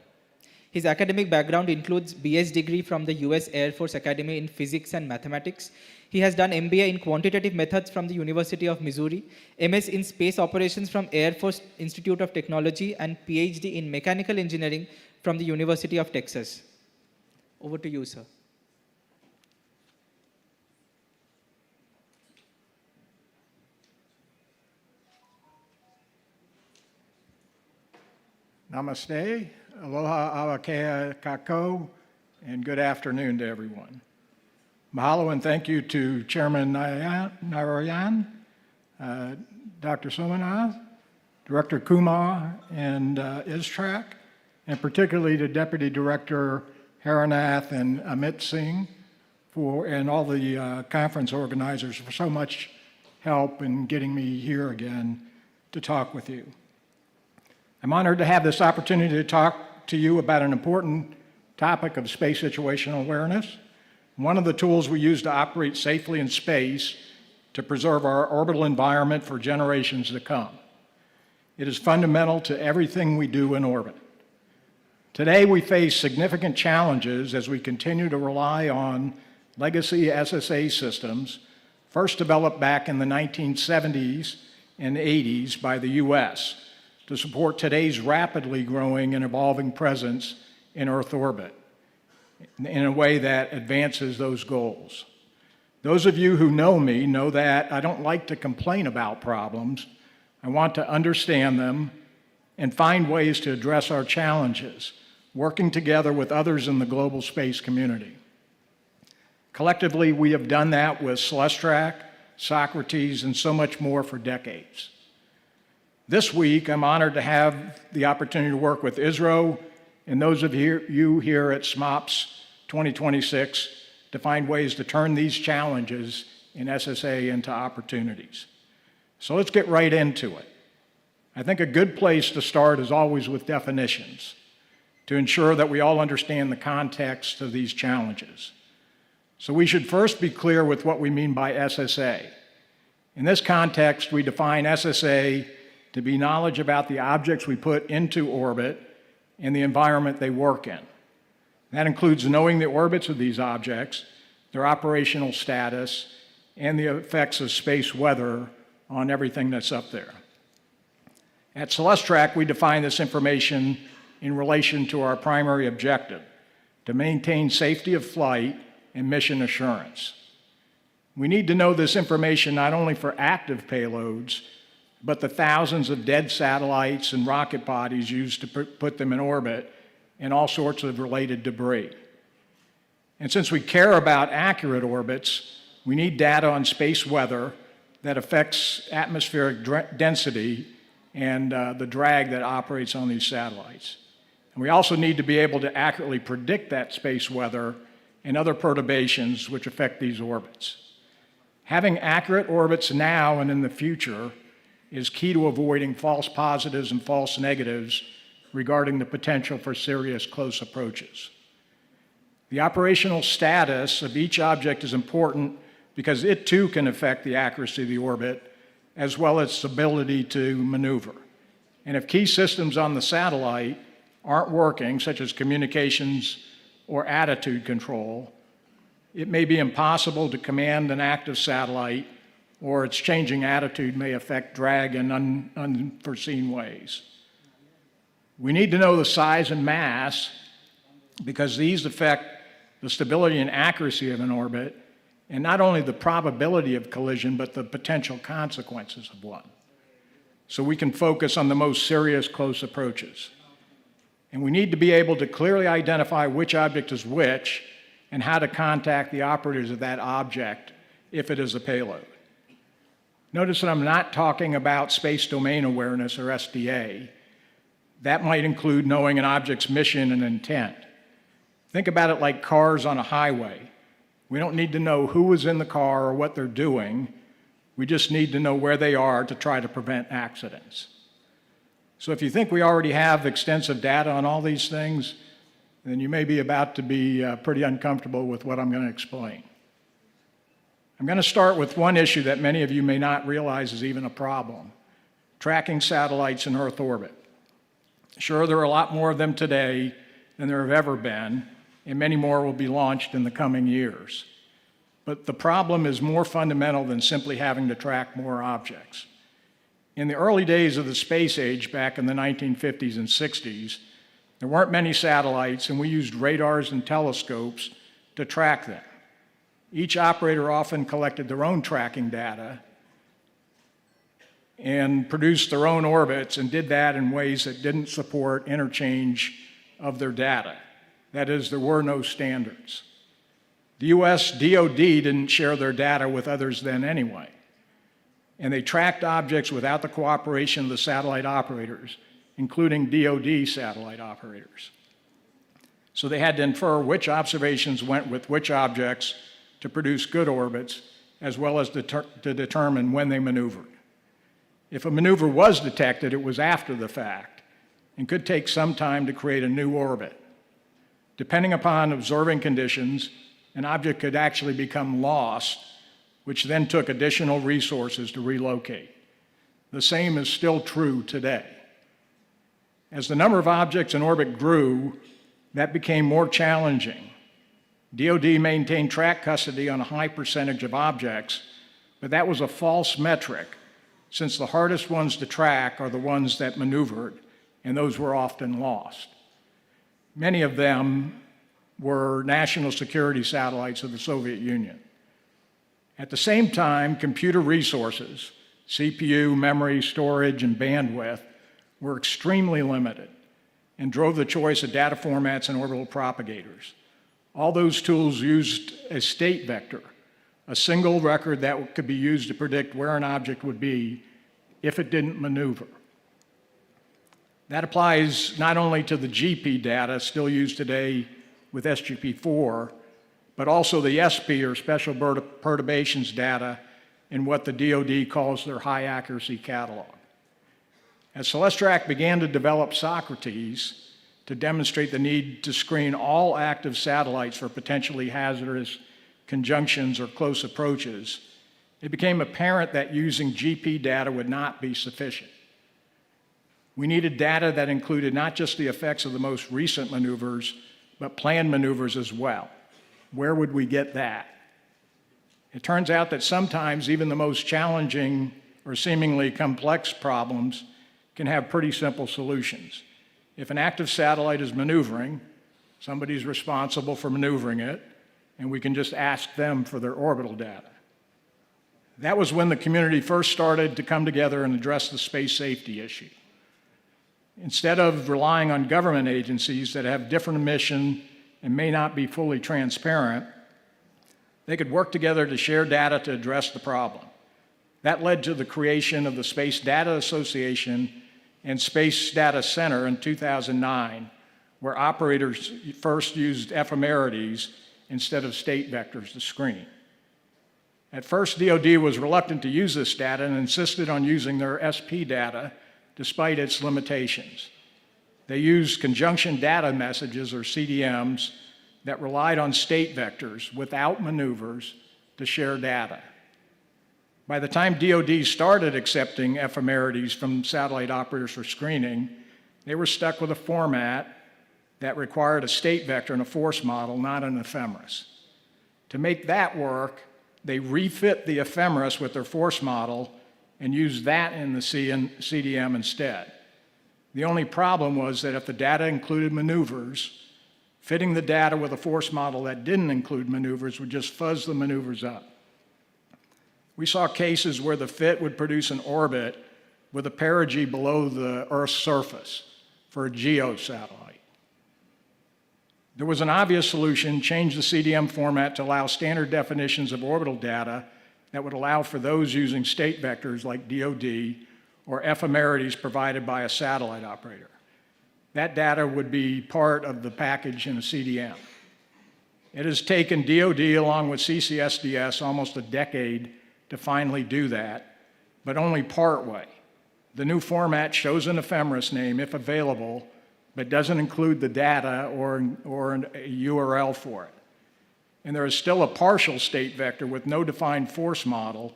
His academic background includes BS degree from the US Air Force Academy in Physics and Mathematics. He has done MBA in Quantitative Methods from the University of Missouri, MS in Space Operations from Air Force Institute of Technology, and PhD in Mechanical Engineering from the University of Texas. Over to you, sir. Namaste, aloha awakea kako, and good afternoon to everyone. Mahalo and thank you to Chairman Narayan, Dr. Somanath, Director Kumar, and ISTRAC, and particularly to Deputy Director Haranath and Amit Singh, and all the conference organizers for so much help in getting me here again to talk with you. I'm honored to have this opportunity to talk to you about an important topic of space situational awareness, one of the tools we use to operate safely in space to preserve our orbital environment for generations to come. It is fundamental to everything we do in orbit. Today, we face significant challenges as we continue to rely on legacy SSA systems, first developed back in the 1970s and 80s by the US, to support today's rapidly growing and evolving presence in Earth orbit in a way that advances those goals. Those of you who know me know that I don't like to complain about problems. I want to understand them and find ways to address our challenges, working together with others in the global space community. Collectively, we have done that with Celestrak, Socrates, and so much more for decades. This week, I'm honored to have the opportunity to work with ISRO and those of you here at SMOPS 2026 to find ways to turn these challenges in SSA into opportunities. So let's get right into it. I think a good place to start is always with definitions to ensure that we all understand the context of these challenges. So we should first be clear with what we mean by SSA. In this context, we define SSA to be knowledge about the objects we put into orbit and the environment they work in. That includes knowing the orbits of these objects, their operational status, and the effects of space weather on everything that's up there. At Celestrak, we define this information in relation to our primary objective, to maintain safety of flight and mission assurance. We need to know this information not only for active payloads, but the thousands of dead satellites and rocket bodies used to put them in orbit and all sorts of related debris. And since we care about accurate orbits, we need data on space weather that affects atmospheric density and the drag that operates on these satellites. And we also need to be able to accurately predict that space weather and other perturbations which affect these orbits. Having accurate orbits now and in the future is key to avoiding false positives and false negatives regarding the potential for serious close approaches. The operational status of each object is important because it too can affect the accuracy of the orbit as well as its ability to maneuver. And if key systems on the satellite aren't working, such as communications or attitude control, it may be impossible to command an active satellite, or its changing attitude may affect drag in unforeseen ways. We need to know the size and mass because these affect the stability and accuracy of an orbit, and not only the probability of collision, but the potential consequences of one. So we can focus on the most serious close approaches. And we need to be able to clearly identify which object is which and how to contact the operators of that object if it is a payload. Notice that I'm not talking about space domain awareness or SDA. That might include knowing an object's mission and intent. Think about it like cars on a highway. We don't need to know who is in the car or what they're doing. We just need to know where they are to try to prevent accidents. So if you think we already have extensive data on all these things, then you may be about to be pretty uncomfortable with what I'm going to explain. I'm going to start with one issue that many of you may not realize is even a problem: tracking satellites in Earth orbit. Sure, there are a lot more of them today than there have ever been, and many more will be launched in the coming years. But the problem is more fundamental than simply having to track more objects. In the early days of the space age, back in the 1950s and 60s, there weren't many satellites, and we used radars and telescopes to track them. Each operator often collected their own tracking data and produced their own orbits, and did that in ways that didn't support interchange of their data. That is, there were no standards. The US DoD didn't share their data with others then anyway, and they tracked objects without the cooperation of the satellite operators, including DoD satellite operators. So they had to infer which observations went with which objects to produce good orbits, as well as to determine when they maneuvered. If a maneuver was detected, it was after the fact and could take some time to create a new orbit. Depending upon observing conditions, an object could actually become lost, which then took additional resources to relocate. The same is still true today. As the number of objects in orbit grew, that became more challenging. DoD maintained track custody on a high percentage of objects, but that was a false metric, since the hardest ones to track are the ones that maneuvered, and those were often lost. Many of them were national security satellites of the Soviet Union. At the same time, computer resources, CPU, memory, storage, and bandwidth, were extremely limited and drove the choice of data formats and orbital propagators. All those tools used a state vector, a single record that could be used to predict where an object would be if it didn't maneuver. That applies not only to the GP data still used today with SGP-4, but also the SP, or special perturbations data, in what the DoD calls their high accuracy catalog. As Celestrak began to develop Socrates to demonstrate the need to screen all active satellites for potentially hazardous conjunctions or close approaches, it became apparent that using GP data would not be sufficient. We needed data that included not just the effects of the most recent maneuvers, but planned maneuvers as well. Where would we get that? It turns out that sometimes even the most challenging or seemingly complex problems can have pretty simple solutions. If an active satellite is maneuvering, somebody's responsible for maneuvering it, and we can just ask them for their orbital data. That was when the community first started to come together and address the space safety issue. Instead of relying on government agencies that have different mission and may not be fully transparent, they could work together to share data to address the problem. That led to the creation of the Space Data Association and Space Data Center in 2009, where operators first used ephemerides instead of state vectors to screen. At first, DoD was reluctant to use this data and insisted on using their SP data despite its limitations. They used conjunction data messages, or CDMs, that relied on state vectors without maneuvers to share data. By the time DoD started accepting ephemerides from satellite operators for screening, they were stuck with a format that required a state vector and a force model, not an ephemeris. To make that work, they refit the ephemeris with their force model and used that in the CDM instead. The only problem was that if the data included maneuvers, fitting the data with a force model that didn't include maneuvers would just fuzz the maneuvers up. We saw cases where the fit would produce an orbit with a perigee below the Earth's surface for a GEO satellite. There was an obvious solution: change the CDM format to allow standard definitions of orbital data that would allow for those using state vectors like DoD or ephemerides provided by a satellite operator. That data would be part of the package in a CDM. It has taken DoD along with CCSDS almost a decade to finally do that, but only part way. The new format shows an ephemeris name if available, but doesn't include the data or a URL for it. And there is still a partial state vector with no defined force model,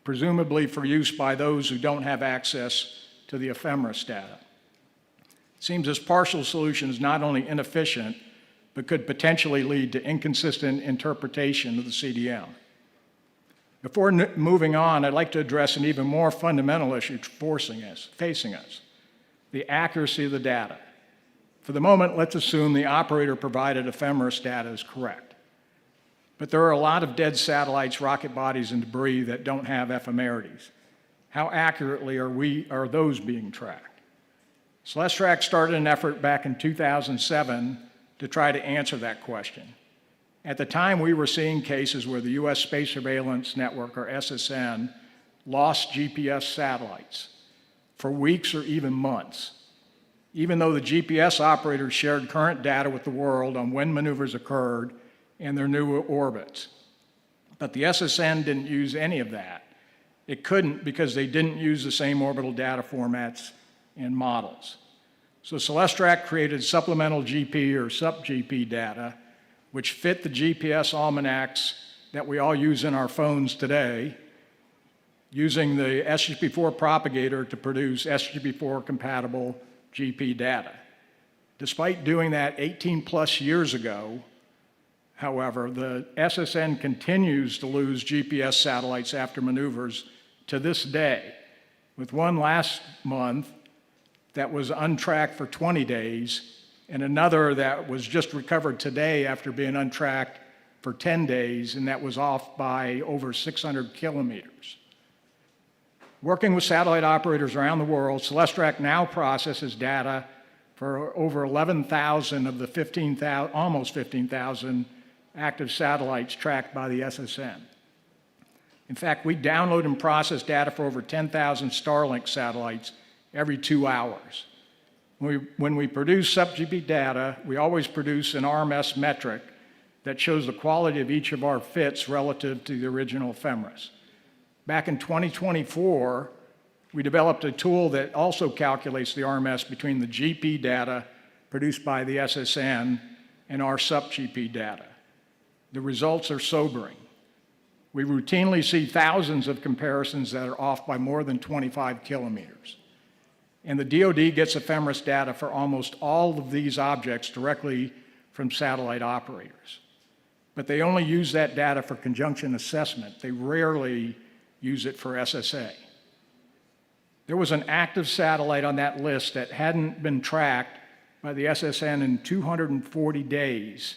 presumably for use by those who don't have access to the ephemeris data. It seems this partial solution is not only inefficient, but could potentially lead to inconsistent interpretation of the CDM. Before moving on, I'd like to address an even more fundamental issue facing us: the accuracy of the data. For the moment, let's assume the operator provided ephemeris data is correct. But there are a lot of dead satellites, rocket bodies, and debris that don't have ephemerides. How accurately are those being tracked? Celestrak started an effort back in 2007 to try to answer that question. At the time, we were seeing cases where the U.S. Space Surveillance Network, or SSN, lost GPS satellites for weeks or even months, even though the GPS operators shared current data with the world on when maneuvers occurred and their new orbits. But the SSN didn't use any of that. It couldn't because they didn't use the same orbital data formats and models. So Celestrak created supplemental GP or sub-GP data, which fit the GPS almanacs that we all use in our phones today, using the SGP4 propagator to produce SGP4 compatible GP data. Despite doing that 18 plus years ago, however, the SSN continues to lose GPS satellites after maneuvers to this day, with one last month that was untracked for 20 days and another that was just recovered today after being untracked for 10 days, and that was off by over 600 kilometers. Working with satellite operators around the world, Celestrak now processes data for over 11,000 of the almost 15,000 active satellites tracked by the SSN. In fact, we download and process data for over 10,000 Starlink satellites every 2 hours. When we produce sub-GP data, we always produce an RMS metric that shows the quality of each of our fits relative to the original ephemeris. Back in 2024, we developed a tool that also calculates the RMS between the GP data produced by the SSN and our sub-GP data. The results are sobering. We routinely see thousands of comparisons that are off by more than 25 kilometers. And the DoD gets ephemeris data for almost all of these objects directly from satellite operators. But they only use that data for conjunction assessment. They rarely use it for SSA. There was an active satellite on that list that hadn't been tracked by the SSN in 240 days,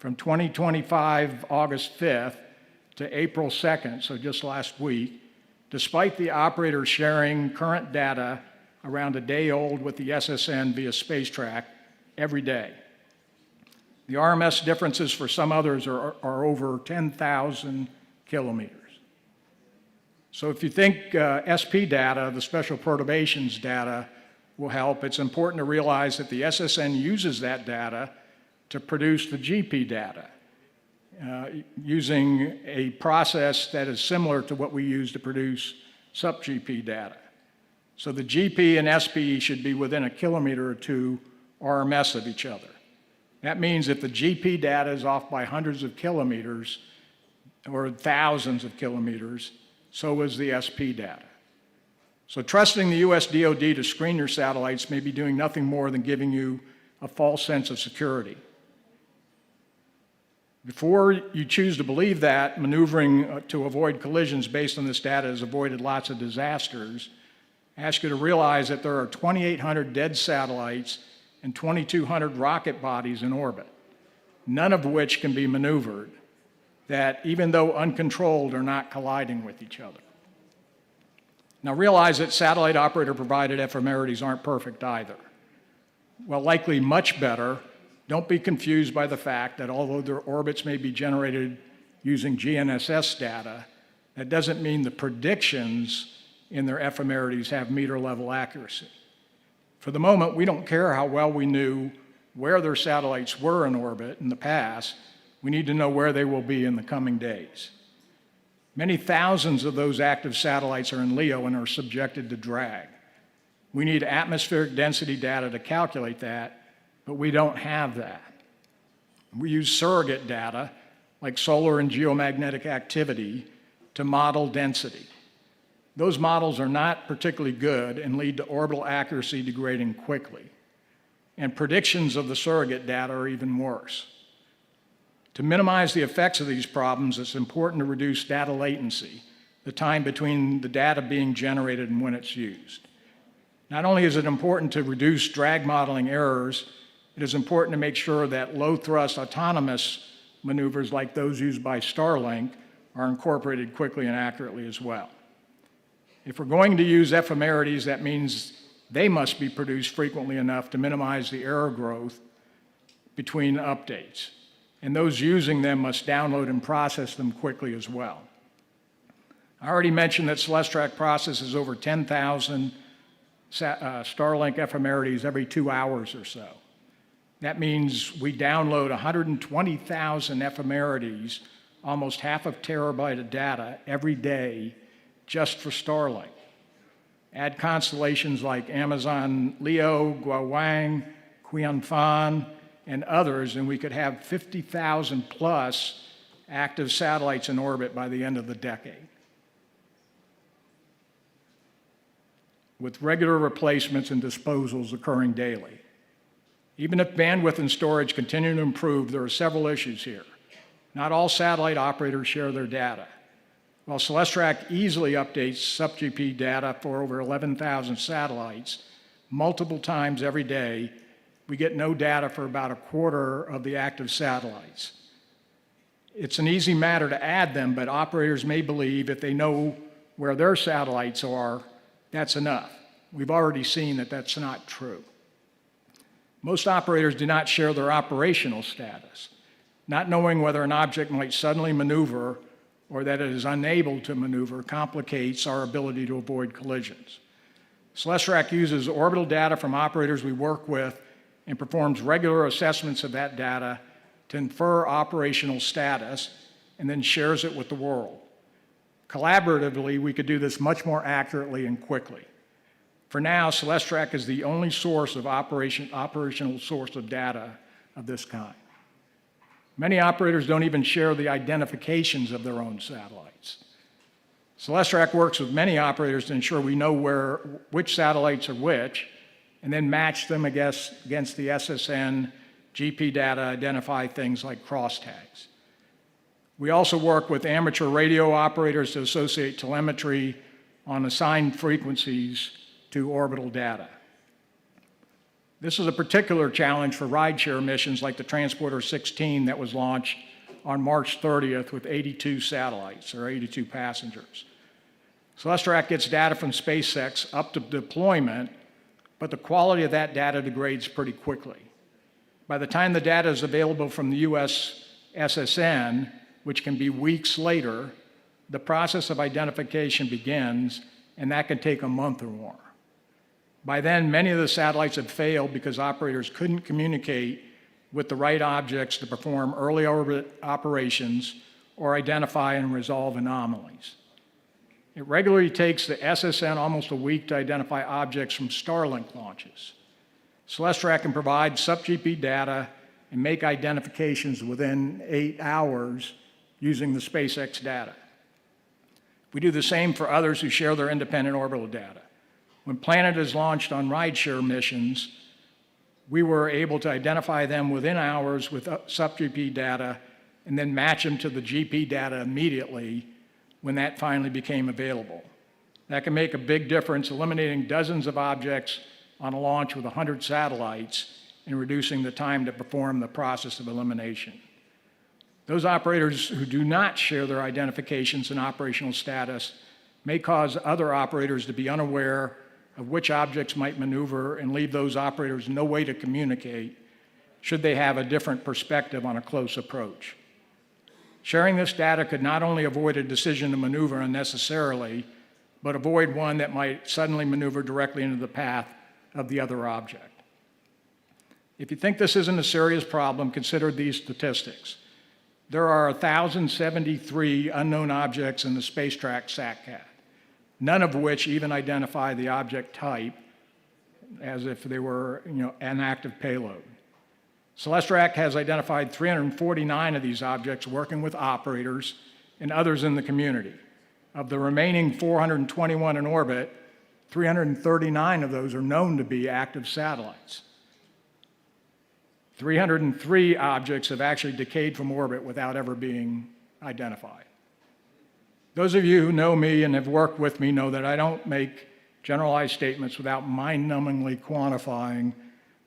from 2025 August 5th to April 2nd, so just last week, despite the operator sharing current data around a day old with the SSN via Spacecraft every day. The RMS differences for some others are over 10,000 kilometers. So if you think SP data, the special perturbations data, will help, it's important to realize that the SSN uses that data to produce the GP data, using a process that is similar to what we use to produce sub-GP data. So the GP and SP should be within a kilometer or two RMS of each other. That means if the GP data is off by hundreds of kilometers or thousands of kilometers, so is the SP data. So trusting the US DoD to screen your satellites may be doing nothing more than giving you a false sense of security. Before you choose to believe that, maneuvering to avoid collisions based on this data has avoided lots of disasters. I ask you to realize that there are 2,800 dead satellites and 2,200 rocket bodies in orbit, none of which can be maneuvered, that even though uncontrolled are not colliding with each other. Now realize that satellite operator provided ephemerides aren't perfect either. While likely much better, don't be confused by the fact that although their orbits may be generated using GNSS data, that doesn't mean the predictions in their ephemerides have meter level accuracy. For the moment, we don't care how well we knew where their satellites were in orbit in the past. We need to know where they will be in the coming days. Many thousands of those active satellites are in LEO and are subjected to drag. We need atmospheric density data to calculate that, but we don't have that. We use surrogate data, like solar and geomagnetic activity, to model density. Those models are not particularly good and lead to orbital accuracy degrading quickly. And predictions of the surrogate data are even worse. To minimize the effects of these problems, it's important to reduce data latency, the time between the data being generated and when it's used. Not only is it important to reduce drag modeling errors, it is important to make sure that low-thrust autonomous maneuvers like those used by Starlink are incorporated quickly and accurately as well. If we're going to use ephemerides, that means they must be produced frequently enough to minimize the error growth between updates. And those using them must download and process them quickly as well. I already mentioned that Celestrak processes over 10,000 Starlink ephemerides every 2 hours or so. That means we download 120,000 ephemerides, almost half a terabyte of data every day, just for Starlink. Add constellations like Amazon Leo, Guowang, Qianfan, and others, and we could have 50,000 plus active satellites in orbit by the end of the decade, with regular replacements and disposals occurring daily. Even if bandwidth and storage continue to improve, there are several issues here. Not all satellite operators share their data. While Celestrak easily updates SUPGP data for over 11,000 satellites multiple times every day, we get no data for about a quarter of the active satellites. It's an easy matter to add them, but operators may believe if they know where their satellites are, that's enough. We've already seen that that's not true. Most operators do not share their operational status. Not knowing whether an object might suddenly maneuver or that it is unable to maneuver complicates our ability to avoid collisions. Celestrak uses orbital data from operators we work with and performs regular assessments of that data to infer operational status and then shares it with the world. Collaboratively, we could do this much more accurately and quickly. For now, Celestrak is the only source of operational source of data of this kind. Many operators don't even share the identifications of their own satellites. Celestrak works with many operators to ensure we know which satellites are which, and then match them against the SSN GP data, identify things like crosstags. We also work with amateur radio operators to associate telemetry on assigned frequencies to orbital data. This is a particular challenge for rideshare missions like the Transporter 16 that was launched on March 30th with 82 satellites, or 82 passengers. Celestrak gets data from SpaceX up to deployment, but the quality of that data degrades pretty quickly. By the time the data is available from the US SSN, which can be weeks later, the process of identification begins, and that can take a month or more. By then, many of the satellites have failed because operators couldn't communicate with the right objects to perform early orbit operations or identify and resolve anomalies. It regularly takes the SSN almost a week to identify objects from Starlink launches. Celestrak can provide SUPGP data and make identifications within 8 hours using the SpaceX data. We do the same for others who share their independent orbital data. When Planet is launched on rideshare missions, we were able to identify them within hours with SUPGP data and then match them to the GP data immediately when that finally became available. That can make a big difference, eliminating dozens of objects on a launch with 100 satellites and reducing the time to perform the process of elimination. Those operators who do not share their identifications and operational status may cause other operators to be unaware of which objects might maneuver and leave those operators no way to communicate should they have a different perspective on a close approach. Sharing this data could not only avoid a decision to maneuver unnecessarily, but avoid one that might suddenly maneuver directly into the path of the other object. If you think this isn't a serious problem, consider these statistics. There are 1,073 unknown objects in the Spacecraft SatCat, none of which even identify the object type as if they were an active payload. Celestrak has identified 349 of these objects working with operators and others in the community. Of the remaining 421 in orbit, 339 of those are known to be active satellites. 303 objects have actually decayed from orbit without ever being identified. Those of you who know me and have worked with me know that I don't make generalized statements without mind-numbingly quantifying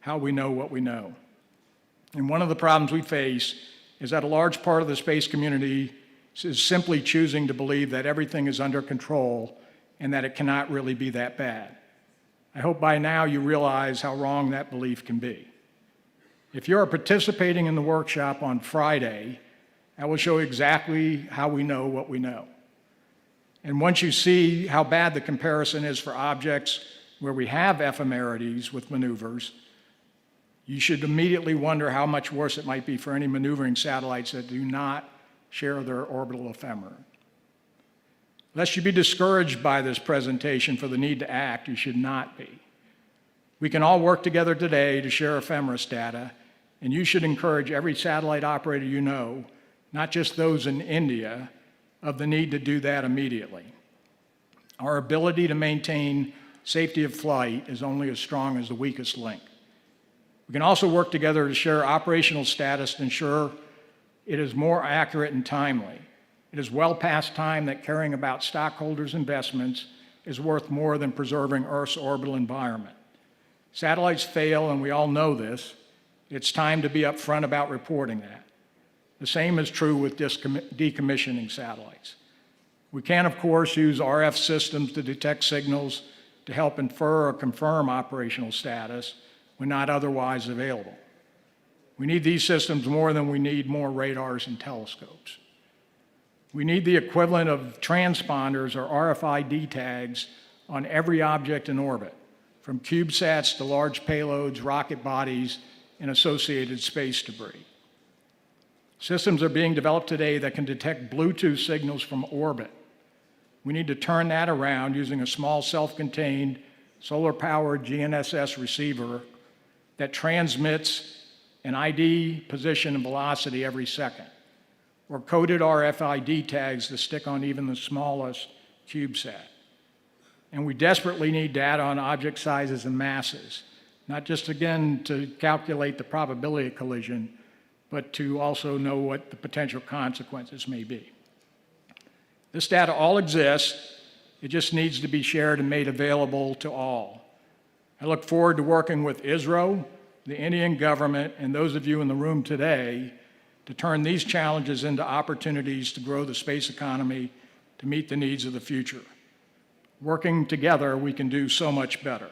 how we know what we know. And one of the problems we face is that a large part of the space community is simply choosing to believe that everything is under control and that it cannot really be that bad. I hope by now you realize how wrong that belief can be. If you're participating in the workshop on Friday, I will show exactly how we know what we know. And once you see how bad the comparison is for objects where we have ephemerides with maneuvers, you should immediately wonder how much worse it might be for any maneuvering satellites that do not share their orbital ephemera. Lest you be discouraged by this presentation for the need to act, you should not be. We can all work together today to share ephemeris data, and you should encourage every satellite operator you know, not just those in India, of the need to do that immediately. Our ability to maintain safety of flight is only as strong as the weakest link. We can also work together to share operational status to ensure it is more accurate and timely. It is well past time that caring about stockholders' investments is worth more than preserving Earth's orbital environment. Satellites fail, and we all know this. It's time to be upfront about reporting that. The same is true with decommissioning satellites. We can, of course, use RF systems to detect signals to help infer or confirm operational status when not otherwise available. We need these systems more than we need more radars and telescopes. We need the equivalent of transponders or RFID tags on every object in orbit, from CubeSats to large payloads, rocket bodies, and associated space debris. Systems are being developed today that can detect Bluetooth signals from orbit. We need to turn that around using a small self-contained solar-powered GNSS receiver that transmits an ID, position, and velocity every second, or coded RFID tags to stick on even the smallest CubeSat. And we desperately need data on object sizes and masses, not just, again, to calculate the probability of collision, but to also know what the potential consequences may be. This data all exists. It just needs to be shared and made available to all. I look forward to working with ISRO, the Indian government, and those of you in the room today to turn these challenges into opportunities to grow the space economy to meet the needs of the future. Working together, we can do so much better.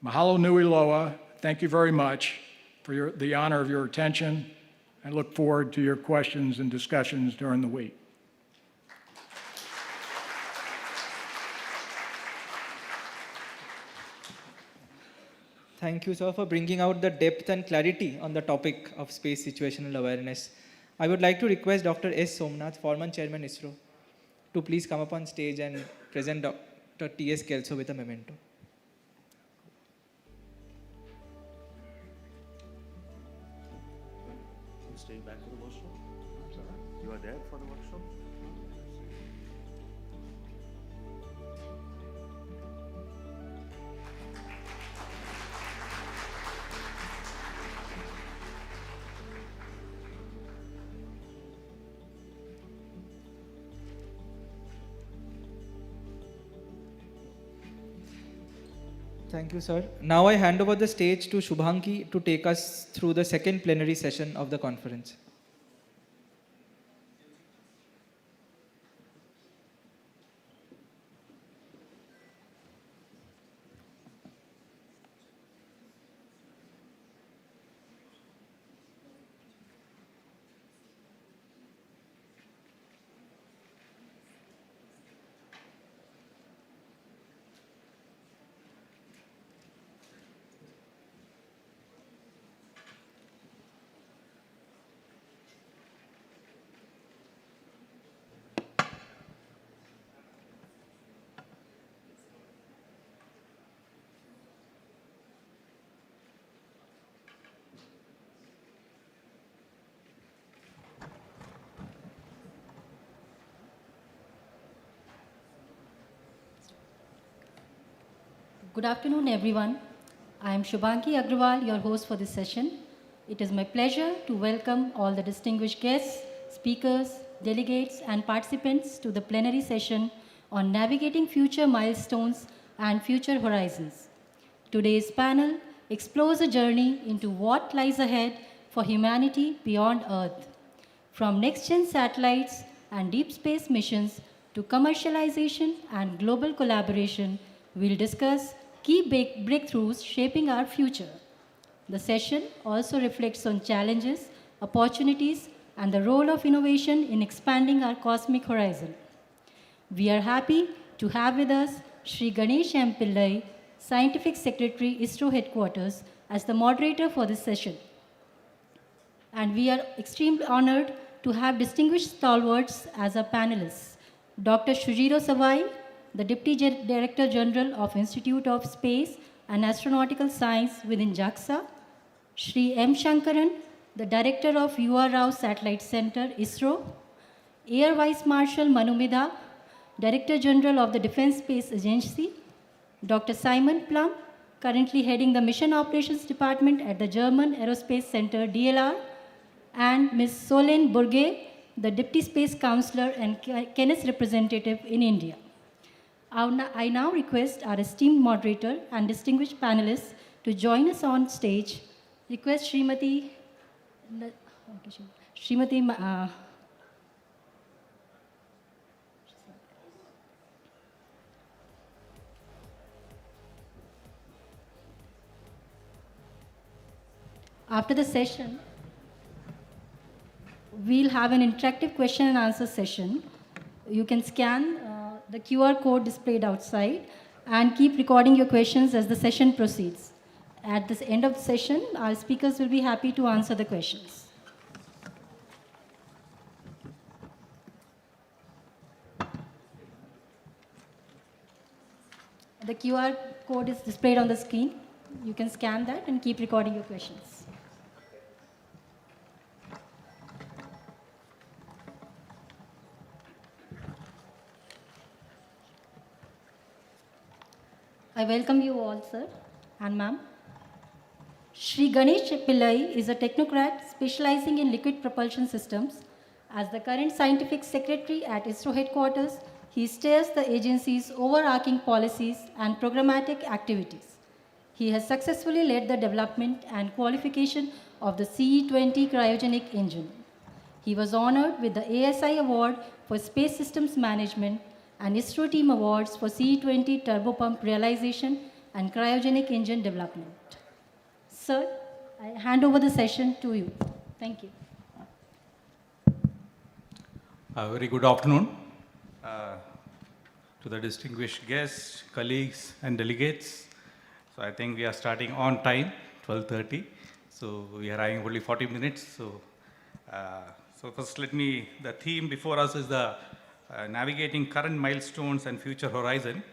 Mahalo nui loa. Thank you very much for the honor of your attention. I look forward to your questions and discussions during the week. Thank you, sir, for bringing out the depth and clarity on the topic of space situational awareness. I would like to request Dr. S. Somnath, former Chairman ISRO, to please come up on stage and present Dr. T.S. Kelso with a memento. Staying back for the workshop? You are there for the workshop? Thank you, sir. Now I hand over the stage to Shubhangi to take us through the second plenary session of the conference. Good afternoon, everyone. I am Shubhangi Agrawal, your host for this session. It is my pleasure to welcome all the distinguished guests, speakers, delegates, and participants to the plenary session on navigating future milestones and future horizons. Today's panel explores a journey into what lies ahead for humanity beyond Earth. From next-gen satellites and deep space missions to commercialization and global collaboration, we'll discuss key breakthroughs shaping our future. The session also reflects on challenges, opportunities, and the role of innovation in expanding our cosmic horizon. We are happy to have with us Sri Ganesh M. Pillai, Scientific Secretary, ISRO Headquarters, as the moderator for this session. And we are extremely honored to have distinguished stalwarts as our panelists. Dr. Shujiro Savai, the Deputy Director General of Institute of Space and Astronautical Science within JAXA, Shri M. Shankaran, the Director of U.R. Rao Satellite Center, ISRO, Air Vice Marshal Manu Midha, Director General of the Defense Space Agency, Dr. Simon Plum, currently heading the Mission Operations Department at the German Aerospace Center, DLR, and Ms. Solène Bourget, the Deputy Space Counselor and Kenneth representative in India. I now request our esteemed moderator and distinguished panelists to join us on stage. Request Srimati After the session, we'll have an interactive question and answer session. You can scan the QR code displayed outside and keep recording your questions as the session proceeds. At the end of the session, our speakers will be happy to answer the questions. The QR code is displayed on the screen. You can scan that and keep recording your questions. I welcome you all, sir and ma'am. Shri Ganesh Pillai is a technocrat specializing in liquid propulsion systems. As the current scientific secretary at ISRO headquarters, he steers the agency's overarching policies and programmatic activities. He has successfully led the development and qualification of the CE-20 cryogenic engine. He was honored with the ASI Award for Space Systems Management and ISRO Team Awards for CE-20 turbopump realization and cryogenic engine development. Sir, I hand over the session to you. Thank you. Very good afternoon to the distinguished guests, colleagues, and delegates. So I think we are starting on time, 12:30. So we are having only 40 minutes. So first the theme before us is the navigating current milestones and future horizon,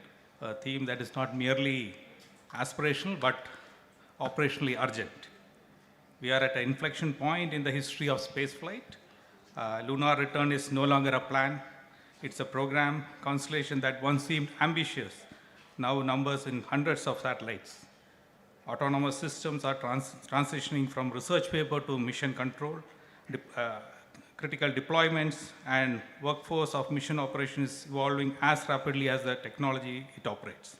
a theme that is not merely aspirational but operationally urgent. We are at an inflection point in the history of spaceflight. Lunar return is no longer a plan. It's a program, constellation that once seemed ambitious, now numbers in hundreds of satellites. Autonomous systems are transitioning from research paper to mission control. Critical deployments and workforce of mission operations is evolving as rapidly as the technology it operates.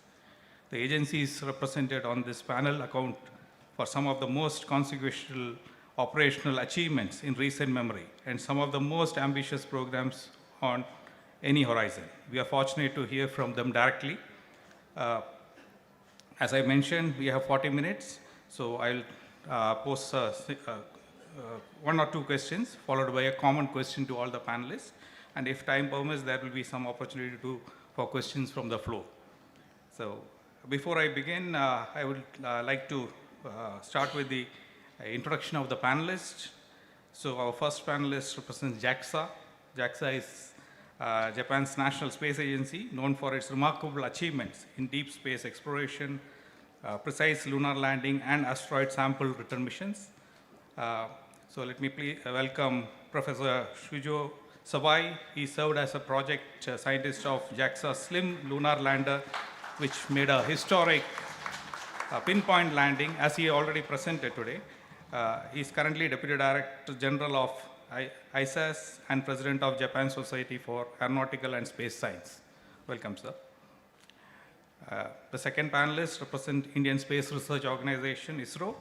The agencies represented on this panel account for some of the most consequential operational achievements in recent memory and some of the most ambitious programs on any horizon. We are fortunate to hear from them directly. As I mentioned, we have 40 minutes, so I'll pose one or two questions followed by a common question to all the panelists. And if time permits, there will be some opportunity for questions from the floor. So before I begin, I would like to start with the introduction of the panelists. So our first panelist represents JAXA. JAXA is Japan's national space agency, known for its remarkable achievements in deep space exploration, precise lunar landing, and asteroid sample return missions. So let me please welcome Professor Shujiro Savai. He served as a project scientist of JAXA's Slim Lunar Lander, which made a historic pinpoint landing, as he already presented today. He is currently Deputy Director General of ISAS and President of Japan Society for Aeronautical and Space Science. Welcome, sir. The second panelist represents Indian Space Research Organization, ISRO.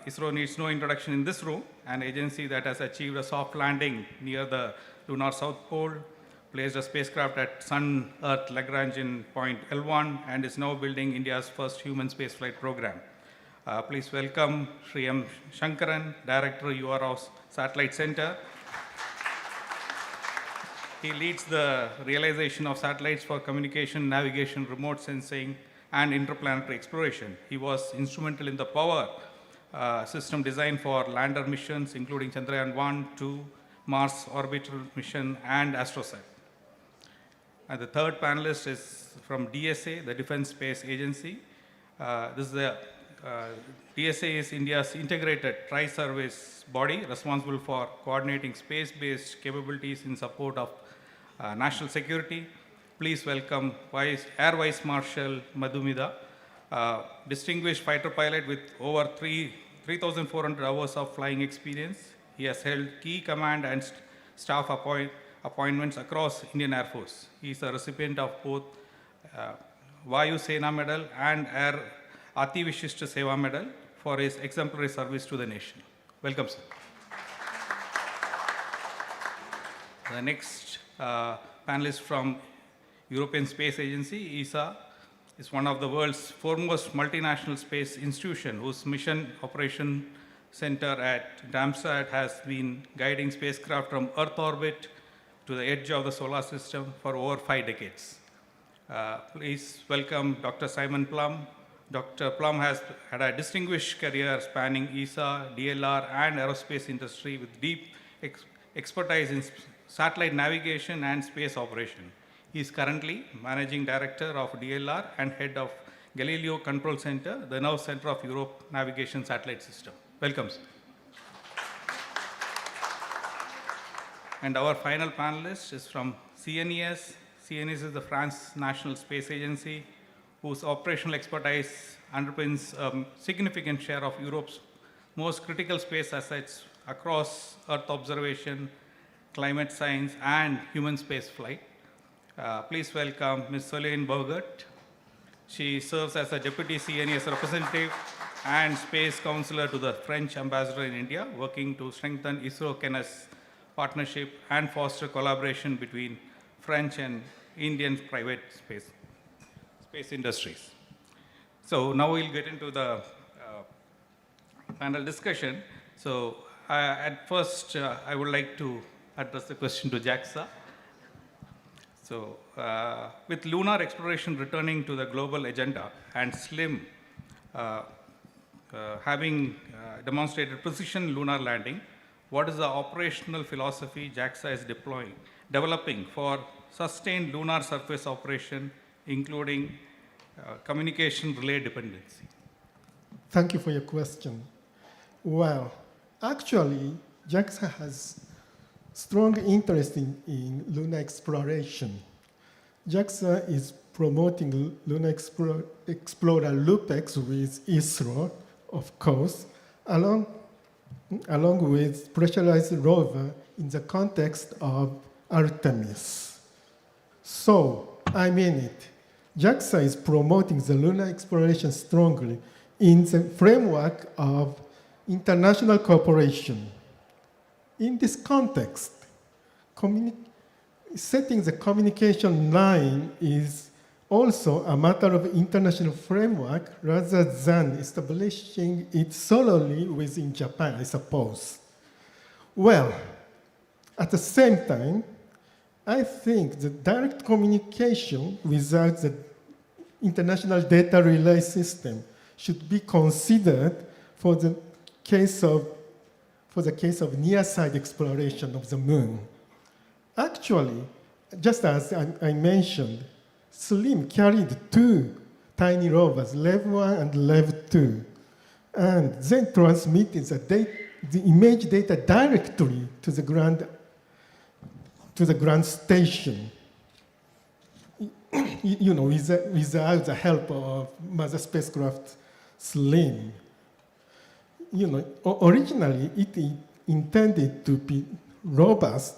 ISRO needs no introduction in this room, an agency that has achieved a soft landing near the lunar south pole, placed a spacecraft at Sun-Earth Lagrangian point L1, and is now building India's first human spaceflight program. Please welcome Shri M. Shankaran, Director, URO Satellite Center. He leads the realization of satellites for communication, navigation, remote sensing, and interplanetary exploration. He was instrumental in the power system design for lander missions, including Chandrayaan 1, 2, Mars orbital mission, and AstroSat. And the third panelist is from DSA, the Defense Space Agency. DSA is India's integrated tri-service body responsible for coordinating space-based capabilities in support of national security. Please welcome Air Vice Marshal Madhumida, distinguished fighter pilot with over 3,400 hours of flying experience. He has held key command and staff appointments across Indian Air Force. He is a recipient of both Vayu Sena Medal and Air Ati Vishishta Seva Medal for his exemplary service to the nation. Welcome, sir. The next panelist from European Space Agency, ESA, is one of the world's foremost multinational space institution whose mission operation center at Darmstadt has been guiding spacecraft from Earth orbit to the edge of the solar system for over 5 decades. Please welcome Dr. Simon Plum. Dr. Plum has had a distinguished career spanning ESA, DLR, and aerospace industry with deep expertise in satellite navigation and space operation. He is currently Managing Director of DLR and Head of Galileo Control Center, the now Center of Europe Navigation Satellite System. Welcome, sir. And our final panelist is from CNES. CNES is the France National Space Agency, whose operational expertise underpins a significant share of Europe's most critical space assets across Earth observation, climate science, and human space flight. Please welcome Ms. Soleil Bourget. She serves as a Deputy CNES representative and Space Counselor to the French Ambassador in India, working to strengthen ISRO-CNES partnership and foster collaboration between French and Indian private space industries. So now we'll get into the panel discussion. So at first, I would like to address the question to JAXA. So with lunar exploration returning to the global agenda and SLIM having demonstrated precision lunar landing, what is the operational philosophy JAXA is developing for sustained lunar surface operation, including communication relay dependency? Thank you for your question. Well, actually, JAXA has strong interest in lunar exploration. JAXA is promoting Lunar Explorer LUPEX with ISRO, of course, along with pressurized rover in the context of Artemis. So, I mean it. JAXA is promoting the lunar exploration strongly in the framework of international cooperation. In this context, setting the communication line is also a matter of international framework rather than establishing it solely within Japan, I suppose. Well, at the same time, I think the direct communication without the international data relay system should be considered for the case of near-side exploration of the moon. Actually, just as I mentioned, SLIM carried 2 tiny rovers, LEV-1 and LEV-2, and then transmitted the image data directly to the ground station, without the help of mother spacecraft SLIM. Originally it intended to be robust.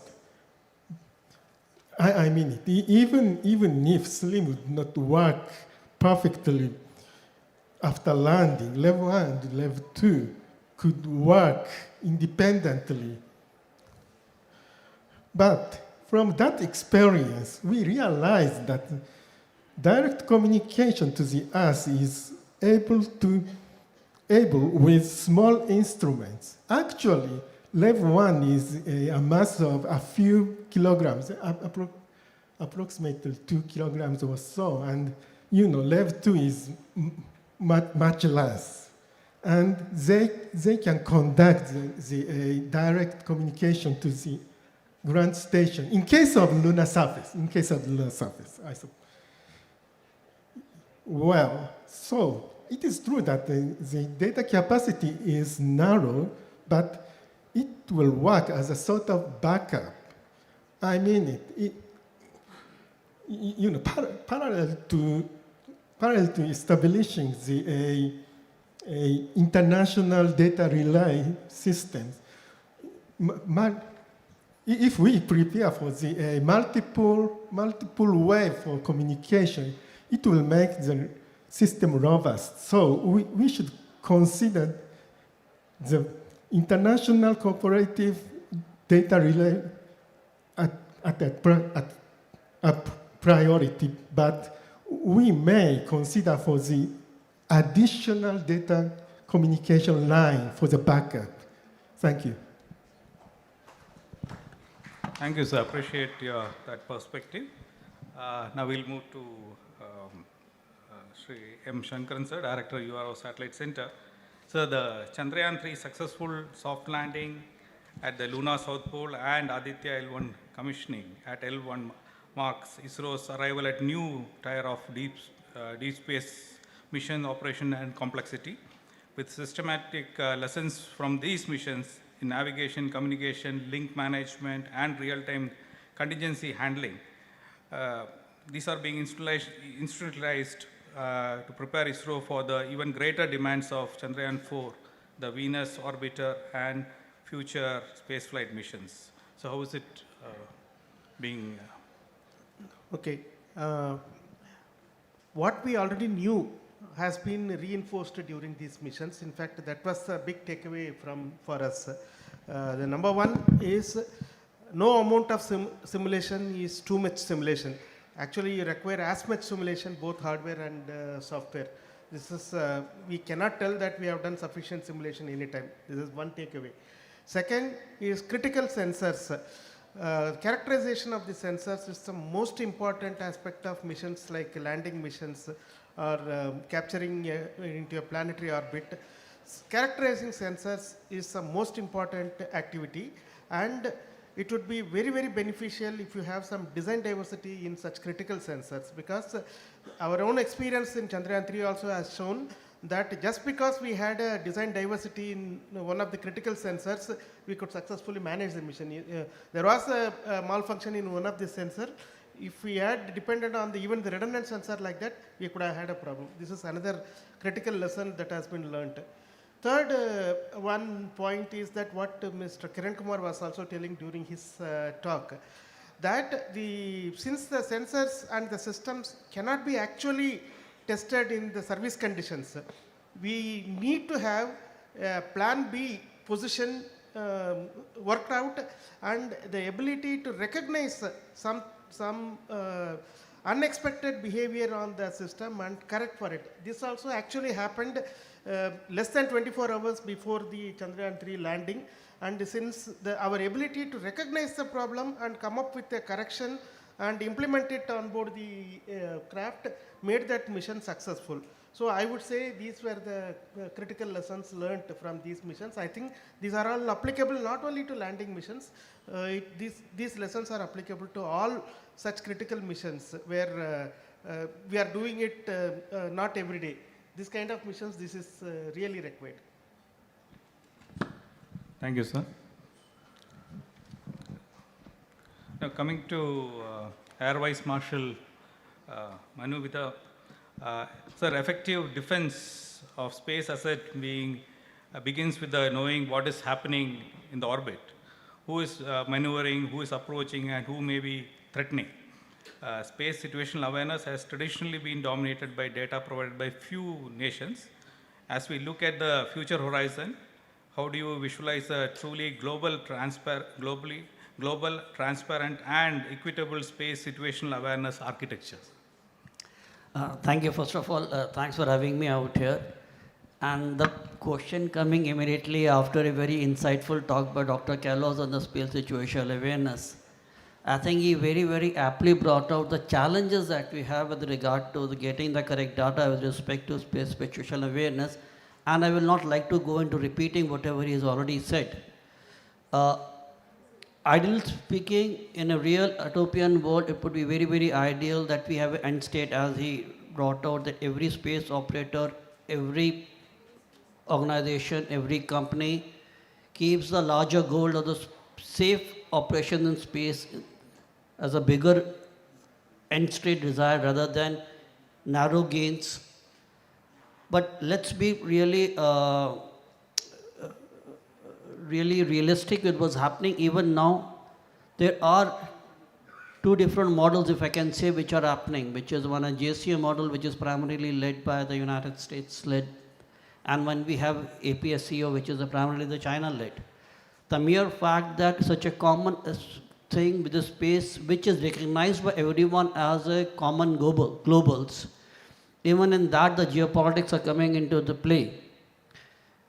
I mean it. Even if SLIM would not work perfectly after landing, level 1 and level 2 could work independently. But from that experience, we realized that direct communication to the Earth is able with small instruments. Actually, level 1 is a mass of a few kilograms, approximately 2 kilograms or so, and level 2 is much less. And they can conduct the direct communication to the ground station, in case of lunar surface, I suppose. Well, so it is true that the data capacity is narrow, but it will work as a sort of backup. I mean, parallel to establishing the international data relay systems, if we prepare for the multiple way for communication, it will make the system robust. So we should consider the international cooperative data relay at a priority, but we may consider for the additional data communication line for the backup. Thank you. Thank you, sir. Appreciate that perspective. Now we'll move to Sri M. Shankaran, sir, Director, URO Satellite Center. So the Chandrayaan-3 successful soft landing at the Lunar South Pole and Aditya L1 commissioning at L1 marks ISRO's arrival at new tier of deep space mission operation and complexity. With systematic lessons from these missions in navigation, communication, link management, and real-time contingency handling, these are being institutionalized to prepare ISRO for the even greater demands of Chandrayaan-4, the Venus orbiter, and future spaceflight missions. So how is it being? Okay. What we already knew has been reinforced during these missions. In fact, that was a big takeaway for us. The number one is no amount of simulation is too much simulation. Actually, you require as much simulation, both hardware and software. This is, we cannot tell that we have done sufficient simulation anytime. This is one takeaway. Second is critical sensors. Characterization of the sensors is the most important aspect of missions like landing missions or capturing into a planetary orbit. Characterizing sensors is the most important activity, and it would be very, very beneficial if you have some design diversity in such critical sensors, because our own experience in Chandrayaan-3 also has shown that just because we had a design diversity in one of the critical sensors, we could successfully manage the mission. There was a malfunction in one of the sensors. If we had depended on even the redundant sensor like that, we could have had a problem. This is another critical lesson that has been learned. Third one point is that what Mr. Kiran Kumar was also telling during his talk, that since the sensors and the systems cannot be actually tested in the service conditions, we need to have plan B position worked out and the ability to recognize some unexpected behavior on the system and correct for it. This also actually happened less than 24 hours before the Chandrayaan-3 landing, and since our ability to recognize the problem and come up with a correction and implement it on board the craft made that mission successful. So I would say these were the critical lessons learned from these missions. I think these are all applicable not only to landing missions, these lessons are applicable to all such critical missions where we are doing it not every day. This kind of missions, this is really required. Thank you, sir. Now coming to Air Vice Marshal Manu Vida, sir, effective defense of space asset begins with the knowing what is happening in the orbit, who is maneuvering, who is approaching, and who may be threatening. Space situational awareness has traditionally been dominated by data provided by few nations. As we look at the future horizon, how do you visualize a truly global, transparent, and equitable space situational awareness architecture? Thank you. First of all, thanks for having me out here. And the question coming immediately after a very insightful talk by Dr. Kellos on the space situational awareness, I think he very, very aptly brought out the challenges that we have with regard to getting the correct data with respect to space situational awareness. And I will not like to go into repeating whatever he has already said. Ideally speaking, in a real utopian world, it would be very, very ideal that we have an end state, as he brought out, that every space operator, every organization, every company keeps the larger goal of the safe operation in space as a bigger end state desire rather than narrow gains. But let's be really really realistic with what's happening. Even now, there are two different models, if I can say, which are happening, which is one a JCA model, which is primarily led by the United States led, and when we have APSCO, which is primarily the China led. The mere fact that such a common thing with the space, which is recognized by everyone as a common globals, even in that the geopolitics are coming into the play.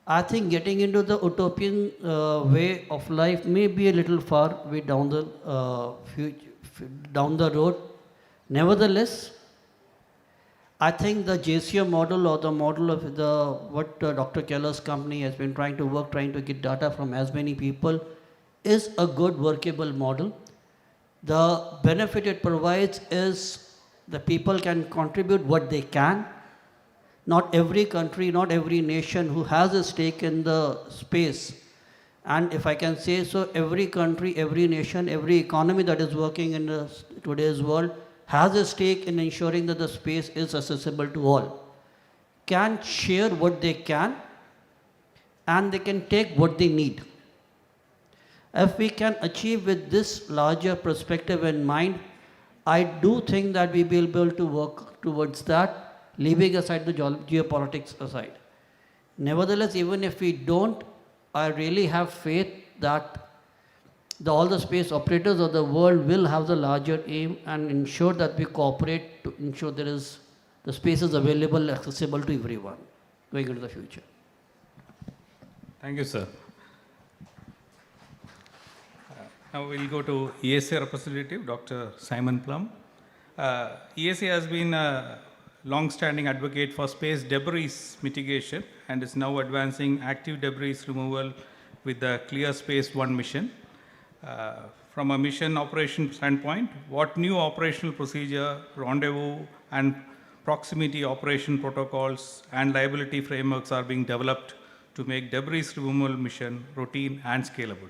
I think getting into the utopian way of life may be a little far way down the road. Nevertheless, I think the JCO model, or the model of what Dr. Keller's company has been trying to get data from as many people, is a good workable model. The benefit it provides is the people can contribute what they can. Not every country, not every nation who has a stake in the space, and if I can say so, every country, every nation, every economy that is working in today's world has a stake in ensuring that the space is accessible to all, can share what they can, and they can take what they need. If we can achieve with this larger perspective in mind, I do think that we will be able to work towards that, leaving aside the geopolitics aside. Nevertheless, even if we don't, I really have faith that all the space operators of the world will have the larger aim and ensure that we cooperate to ensure the space is available, accessible to everyone going into the future. Thank you, sir. Now we'll go to ESA representative, Dr. Simon Plum. ESA has been a long-standing advocate for space debris mitigation and is now advancing active debris removal with the Clear Space 1 mission. From a mission operation standpoint, what new operational procedure, rendezvous, and proximity operation protocols and liability frameworks are being developed to make debris removal mission routine and scalable?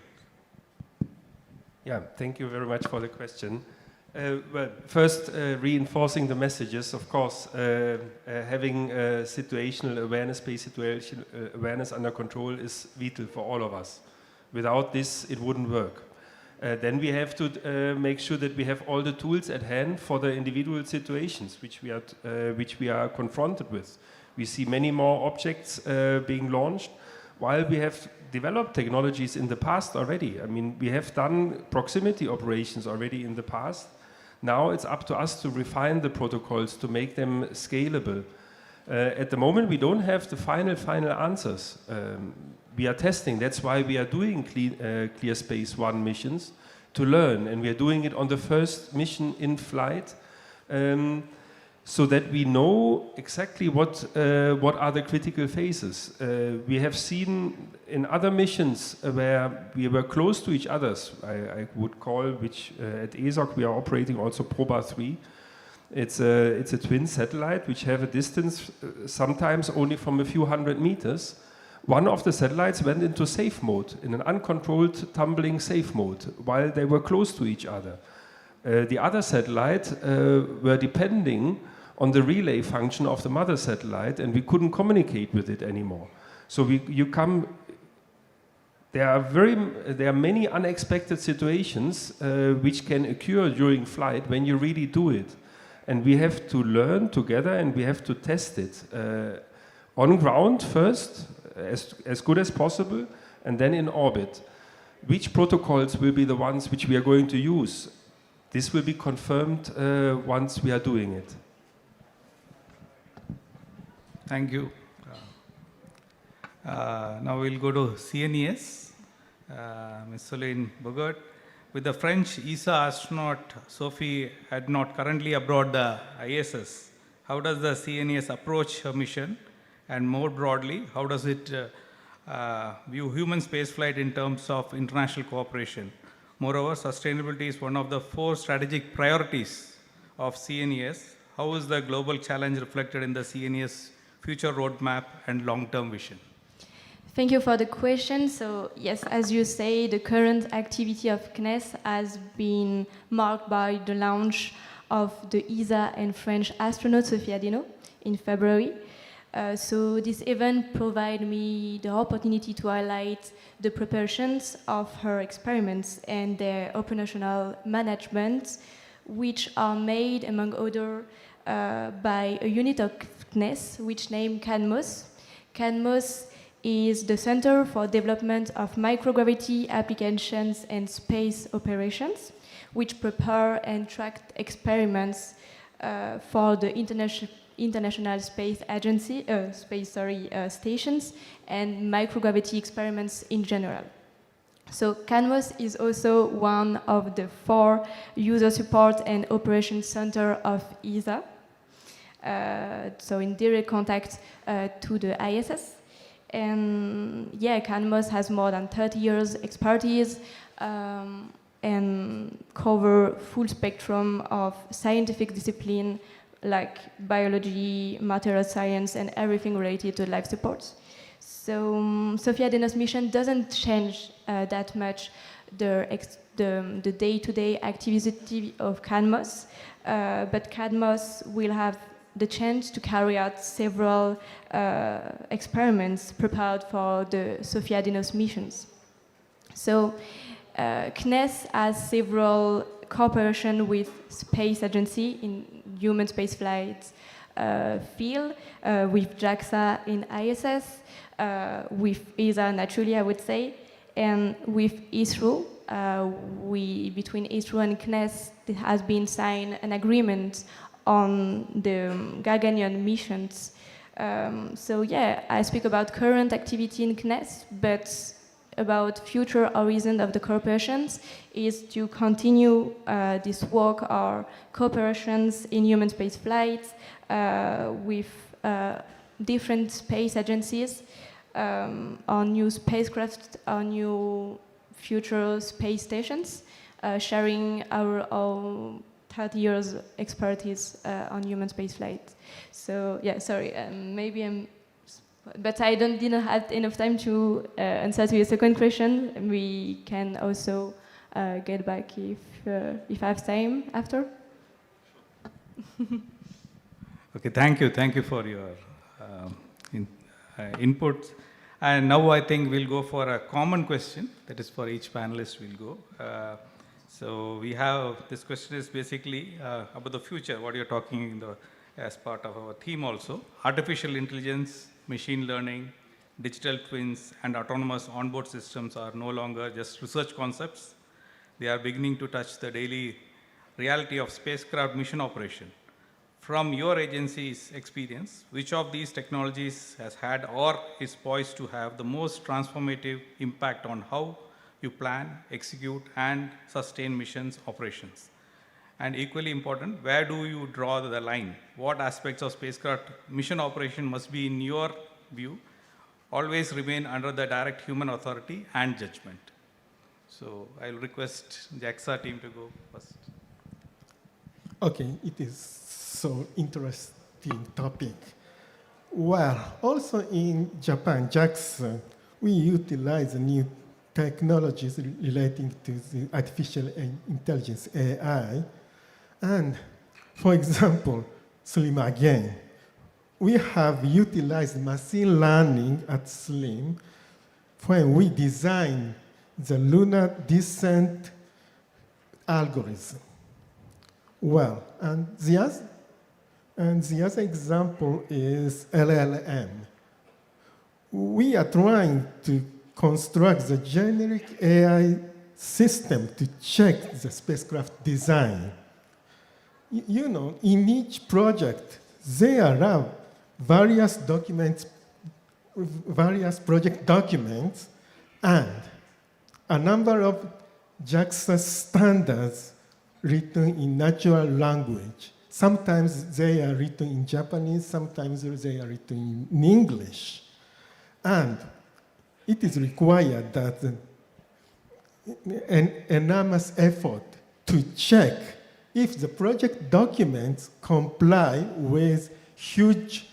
Yeah, thank you very much for the question. Well, first, reinforcing the messages, of course, having situational awareness, space situational awareness under control is vital for all of us. Without this, it wouldn't work. Then we have to make sure that we have all the tools at hand for the individual situations which we are confronted with. We see many more objects being launched, while we have developed technologies in the past already. I mean, we have done proximity operations already in the past. Now it's up to us to refine the protocols to make them scalable. At the moment, we don't have the final answers. We are testing. That's why we are doing Clear Space 1 missions, to learn. And we are doing it on the first mission in flight, so that we know exactly what are the critical phases. We have seen in other missions where we were close to each other, I would call, which at ESOC we are operating also Proba 3. It's a twin satellite which have a distance sometimes only from a few hundred meters. One of the satellites went into safe mode, in an uncontrolled tumbling safe mode, while they were close to each other. The other satellite were depending on the relay function of the mother satellite, and we couldn't communicate with it anymore. So there are many unexpected situations which can occur during flight when you really do it. And we have to learn together, and we have to test it on ground first, as good as possible, and then in orbit. Which protocols will be the ones which we are going to use? This will be confirmed once we are doing it. Thank you. Now we'll go to CNES. Ms. Soline Bogart. With the French ESA astronaut Sophie Adnot currently aboard the ISS, how does the CNES approach her mission? And more broadly, how does it view human spaceflight in terms of international cooperation? Moreover, sustainability is one of the 4 strategic priorities of CNES. How is the global challenge reflected in the CNES future roadmap and long-term vision? Thank you for the question. So yes, as you say, the current activity of CNES has been marked by the launch of the ESA and French astronaut Sophia Dino in February. So this event provided me the opportunity to highlight the preparations of her experiments and their operational management, which are made, among other, by a unit of CNES, which named CANMOS. CANMOS is the Center for Development of Microgravity Applications and Space Operations, which prepare and track experiments for the International Space Agency, stations, and microgravity experiments in general. So CANMOS is also one of the 4 user support and operations center of ESA, so in direct contact to the ISS. And yeah, CANMOS has more than 30 years expertise and cover full spectrum of scientific discipline like biology, material science, and everything related to life support. So Sophia Dino's mission doesn't change that much the day-to-day activity of CANMOS, but CANMOS will have the chance to carry out several experiments prepared for the Sophia Dino's missions. So CNES has several cooperation with space agency in human spaceflight field, with JAXA in ISS, with ESA naturally, I would say, and with ISRO. Between ISRO and CNES, there has been signed an agreement on the Gaganyaan missions. So yeah, I speak about current activity in CNES, but about future horizon of the corporations is to continue this work or cooperations in human space flight with different space agencies on new spacecraft, on new future space stations, sharing our own 30 years expertise on human space flight. So yeah, sorry, maybe but I didn't have enough time to answer to your second question. We can also get back if I have time after. Okay, thank you for your inputs. And now I think we'll go for a common question, that is for each panelist we'll go. So we have, this question is basically about the future, what you're talking as part of our theme also. Artificial intelligence, machine learning, digital twins, and autonomous onboard systems are no longer just research concepts. They are beginning to touch the daily reality of spacecraft mission operation. From your agency's experience, which of these technologies has had or is poised to have the most transformative impact on how you plan, execute, and sustain missions operations? And equally important, where do you draw the line? What aspects of spacecraft mission operation must be, in your view, always remain under the direct human authority and judgment? So I'll request JAXA team to go first. Okay, it is so interesting topic. Well, also in Japan, JAXA, we utilize new technologies relating to the artificial intelligence, AI. And for example, SLIM again, we have utilized machine learning at SLIM when we designed the lunar descent algorithm. Well, and the other example is LLM. We are trying to construct the generic AI system to check the spacecraft design. You know, in each project, there are various documents, various project documents, and a number of JAXA standards written in natural language. Sometimes they are written in Japanese, sometimes they are written in English. And it is required that an enormous effort to check if the project documents comply with huge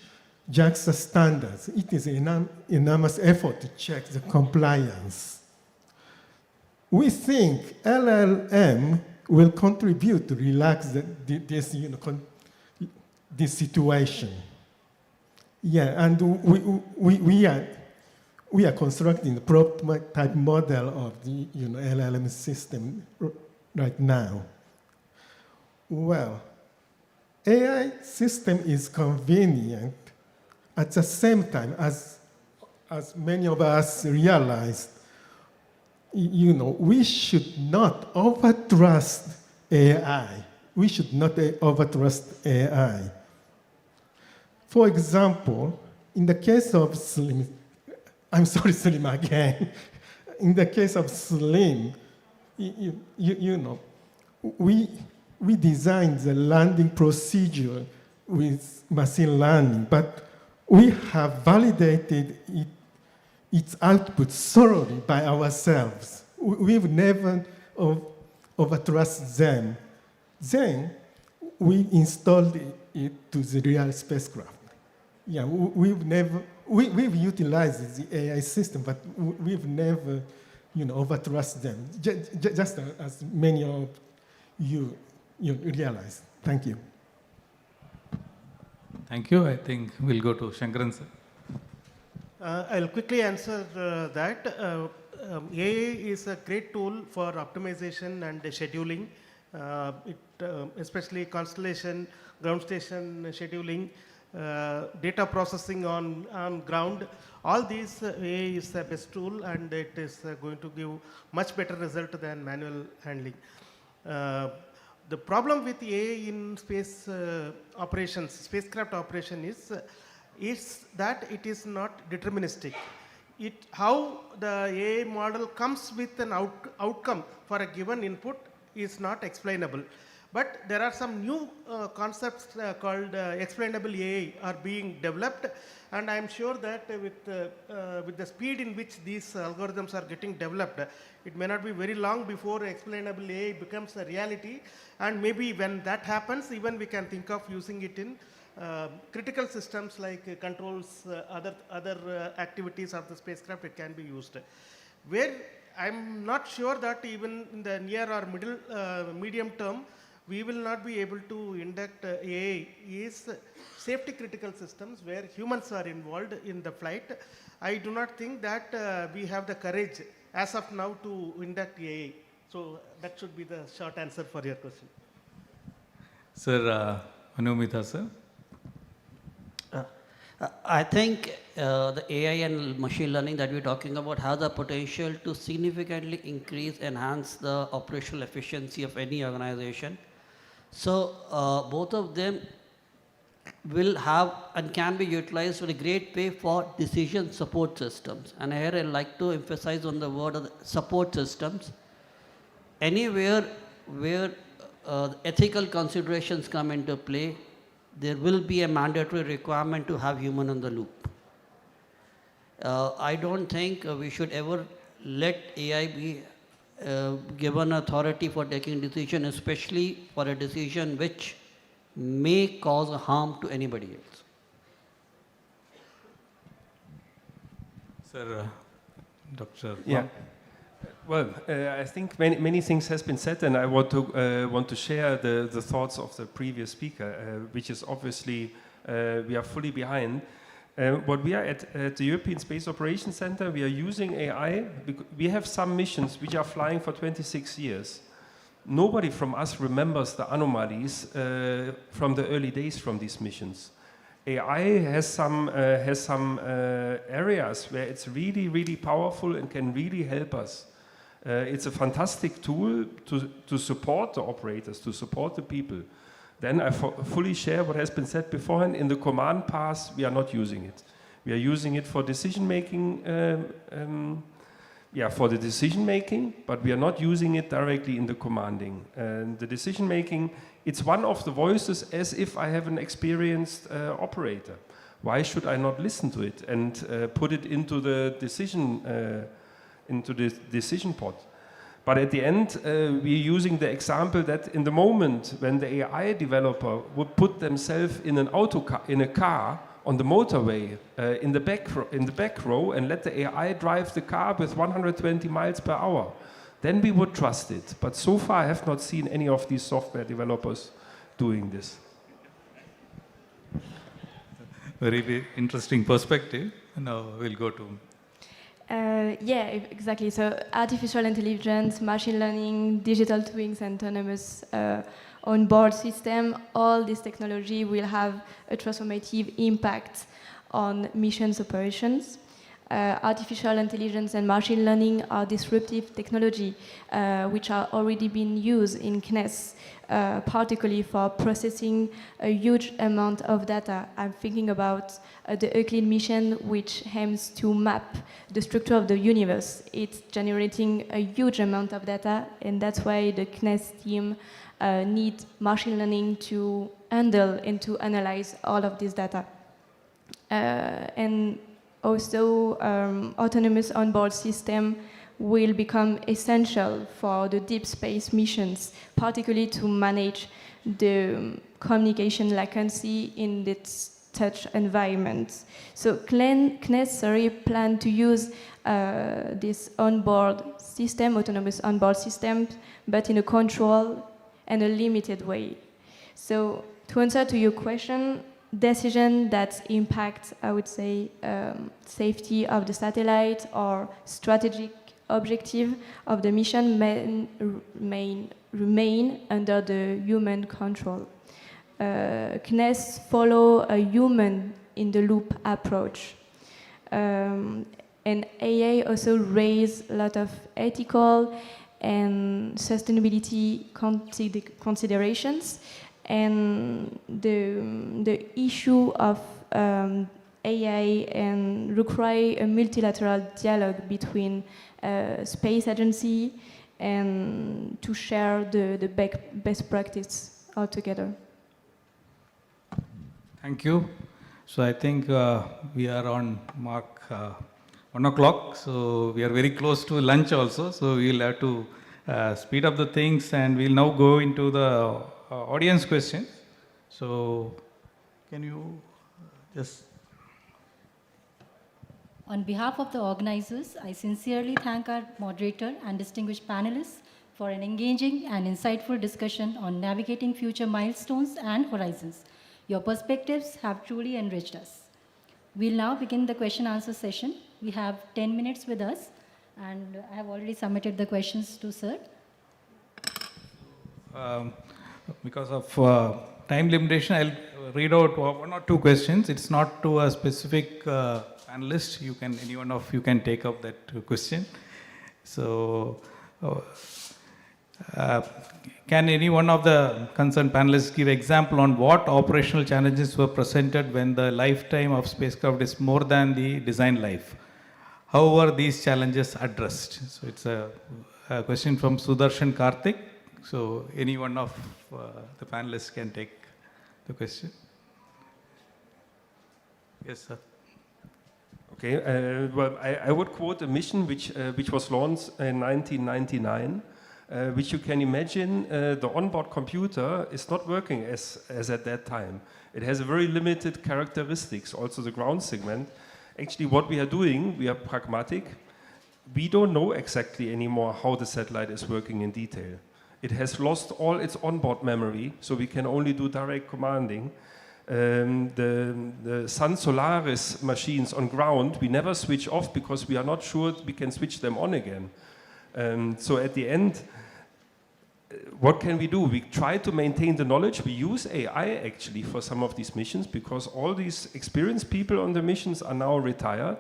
JAXA standards. It is an enormous effort to check the compliance. We think LLM will contribute to relax this situation. Yeah, and we are constructing the prototype model of the LLM system right now. Well, AI system is convenient. At the same time, as many of us realized, we should not overtrust AI. We should not overtrust AI. For example, in the case of Slim, I'm sorry, Slim again. In the case of Slim, we designed the landing procedure with machine learning, but we have validated its output thoroughly by ourselves. We've never overtrust them. Then we installed it to the real spacecraft. Yeah, we've utilized the AI system, but we've never, overtrust them. Just as many of you realize. Thank you. Thank you. I think we'll go to Shankaran sir. I'll quickly answer that. AI is a great tool for optimization and scheduling. Especially constellation, ground station scheduling, data processing on ground. All these AI is the best tool, and it is going to give much better result than manual handling. The problem with AI in space operations, spacecraft operation is that it is not deterministic. How the AI model comes with an outcome for a given input is not explainable. But there are some new concepts called explainable AI are being developed, and I am sure that with the speed in which these algorithms are getting developed, it may not be very long before explainable AI becomes a reality, and maybe when that happens, even we can think of using it in critical systems like controls, other activities of the spacecraft. It can be used. Where I'm not sure that even in the near or medium term, we will not be able to induct AI is safety critical systems where humans are involved in the flight. I do not think that we have the courage as of now to induct AI. So that should be the short answer for your question. Sir, Anumita sir. I think the AI and machine learning that we're talking about has the potential to significantly enhance the operational efficiency of any organization. So both of them will have and can be utilized in a great way for decision support systems. And here I'd like to emphasize on the word of the support systems. Anywhere where ethical considerations come into play, there will be a mandatory requirement to have human in the loop. I don't think we should ever let AI be given authority for taking decision, especially for a decision which may cause harm to anybody else. Sir, Dr. Yeah. Well, I think many things has been said, and I want to share the thoughts of the previous speaker, which is obviously we are fully behind. What we are at the European Space Operations Center, we are using AI. We have some missions which are flying for 26 years. Nobody from us remembers the anomalies from the early days from these missions. AI has some areas where it's really, really powerful and can really help us. It's a fantastic tool to support the operators, to support the people. Then I fully share what has been said beforehand. In the command path, we are not using it. We are using it for decision making, for the decision making, but we are not using it directly in the commanding. And the decision making, it's one of the voices as if I have an experienced operator. Why should I not listen to it and put it into the decision pot? But at the end, we're using the example that in the moment when the AI developer would put themselves in in a car on the motorway in the back row and let the AI drive the car with 120 miles per hour, then we would trust it. But so far, I have not seen any of these software developers doing this. Very interesting perspective. Now we'll go to. Yeah, exactly. So artificial intelligence, machine learning, digital twins, and autonomous on-board system, all this technology will have a transformative impact on missions operations. Artificial intelligence and machine learning are disruptive technology which are already being used in CNES, particularly for processing a huge amount of data. I'm thinking about the Euclid mission, which aims to map the structure of the universe. It's generating a huge amount of data, and that's why the CNES team need machine learning to handle and to analyze all of this data. And also, autonomous onboard system will become essential for the deep space missions, particularly to manage the communication latency in its touch environment. So CNES plan to use this onboard system, autonomous onboard system, but in a controlled and a limited way. So to answer to your question, decision that impact, I would say, safety of the satellite or strategic objective of the mission may remain under the human control. CNES follow a human-in-the-loop approach. And AI also raise a lot of ethical and sustainability considerations. And the issue of AI and require a multilateral dialogue between space agency and to share the best practice altogether. Thank you. So I think we are on mark 1 o'clock. So we are very close to lunch also. So we will have to speed up the things, and we'll now go into the audience questions. So can you just... On behalf of the organizers, I sincerely thank our moderator and distinguished panelists for an engaging and insightful discussion on navigating future milestones and horizons. Your perspectives have truly enriched us. We'll now begin the question-answer session. We have 10 minutes with us, and I have already submitted the questions to Sir. Because of time limitation, I'll read out 1 or 2 questions. It's not to a specific panelist. Any one of you can take up that question. So, can any one of the concerned panelists give example on what operational challenges were presented when the lifetime of spacecraft is more than the design life? How were these challenges addressed? So it's a question from Sudarshan Karthik. So any one of the panelists can take the question. Yes, sir. Okay, well, I would quote a mission which was launched in 1999, which you can imagine the onboard computer is not working as at that time. It has a very limited characteristics, also the ground segment. Actually, what we are doing, we are pragmatic. We don't know exactly anymore how the satellite is working in detail. It has lost all its onboard memory, so we can only do direct commanding. The Sun Solaris machines on ground, we never switch off because we are not sure we can switch them on again. So at the end, what can we do? We try to maintain the knowledge. We use AI actually for some of these missions because all these experienced people on the missions are now retired.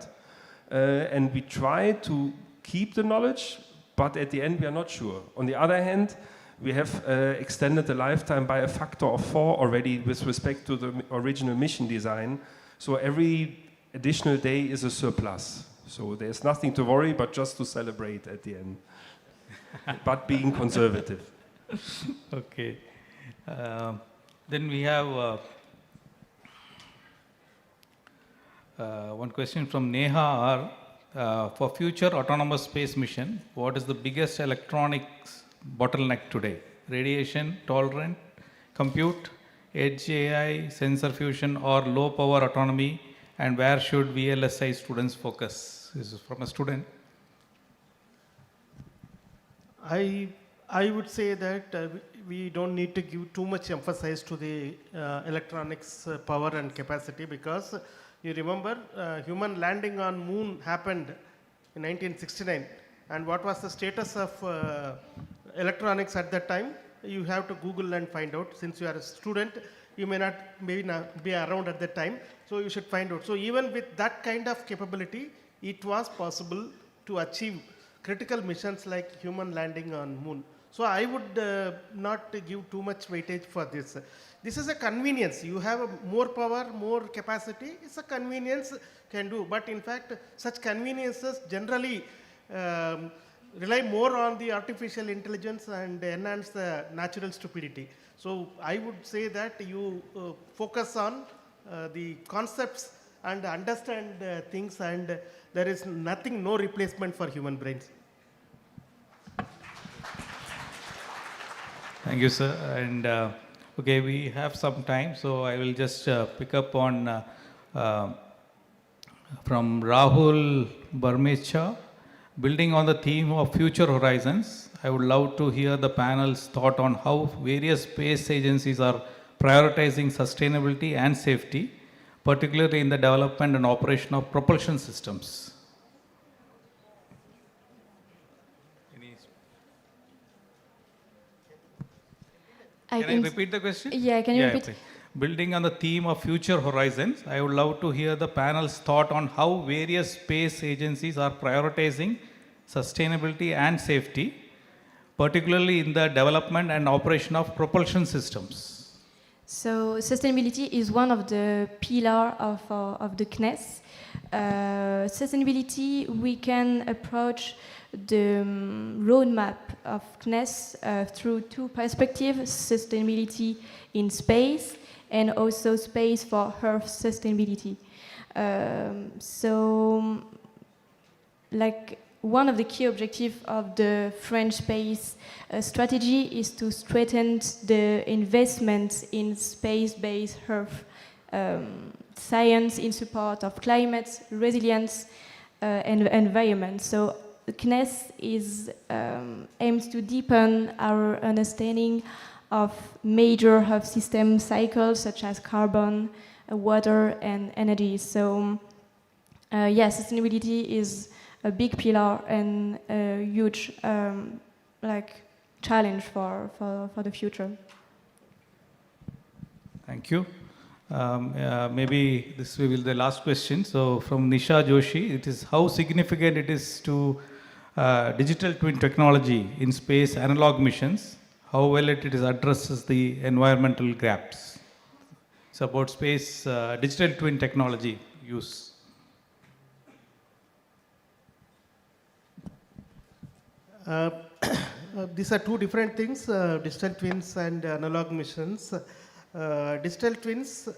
And we try to keep the knowledge, but at the end we are not sure. On the other hand, we have extended the lifetime by a factor of 4 already with respect to the original mission design. So every additional day is a surplus. So there's nothing to worry, but just to celebrate at the end. But being conservative. Okay. Then we have one question from Neha R. for future autonomous space mission, what is the biggest electronics bottleneck today? Radiation tolerant, compute, edge AI, sensor fusion, or low power autonomy? And where should VLSI students focus? This is from a student. I would say that we don't need to give too much emphasis to the electronics power and capacity, because you remember human landing on moon happened in 1969, and what was the status of electronics at that time? You have to Google and find out. Since you are a student, you may not be around at that time, so you should find out. So even with that kind of capability, it was possible to achieve critical missions like human landing on moon. So I would not give too much weightage for this. This is a convenience. You have more power, more capacity. It's a convenience can do. But in fact, such conveniences generally rely more on the artificial intelligence and enhance the natural stupidity. So I would say that you focus on the concepts and understand things, and there is nothing, no replacement for human brains. Thank you, sir. And okay, we have some time, so I will just pick up on from Rahul Barmecha. Building on the theme of future horizons, I would love to hear the panel's thought on how various space agencies are prioritizing sustainability and safety, particularly in the development and operation of propulsion systems. Can I repeat the question? Yeah, can you repeat? Please. Building on the theme of future horizons, I would love to hear the panel's thought on how various space agencies are prioritizing sustainability and safety, particularly in the development and operation of propulsion systems. So sustainability is one of the pillars of the CNES. Sustainability, we can approach the roadmap of CNES through two perspectives: sustainability in space and also space for Earth sustainability. So, like, one of the key objectives of the French space strategy is to strengthen the investment in space-based Earth science in support of climate, resilience, and environment. So CNES is aims to deepen our understanding of major Earth system cycles such as carbon, water, and energy. So sustainability is a big pillar and a huge challenge for the future. Thank you. Maybe this will be the last question. So from Nisha Joshi, it is how significant it is to digital twin technology in space analog missions, how well it addresses the environmental gaps. It's about space digital twin technology use. These are two different things, digital twins and analog missions. Digital twins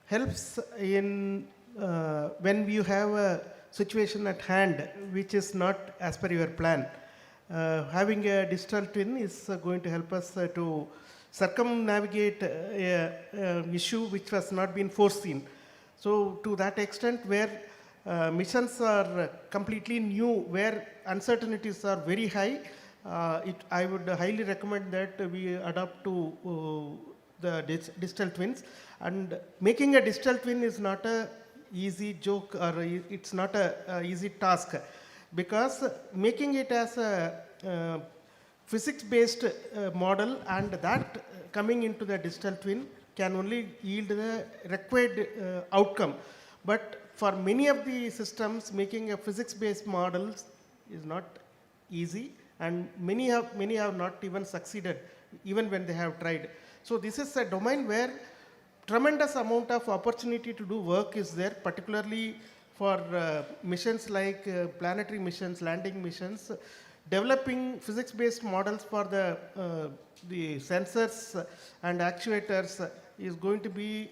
helps in when you have a situation at hand which is not as per your plan. Having a digital twin is going to help us to circumnavigate an issue which was not been foreseen. So to that extent, where missions are completely new, where uncertainties are very high, I would highly recommend that we adopt to the digital twins. And making a digital twin is not a easy joke, or it's not a easy task, because making it as a physics-based model and that coming into the digital twin can only yield the required outcome. But for many of the systems, making a physics-based models is not easy, and many have not even succeeded, even when they have tried. So this is a domain where tremendous amount of opportunity to do work is there, particularly for missions like planetary missions, landing missions. Developing physics-based models for the sensors and actuators is going to be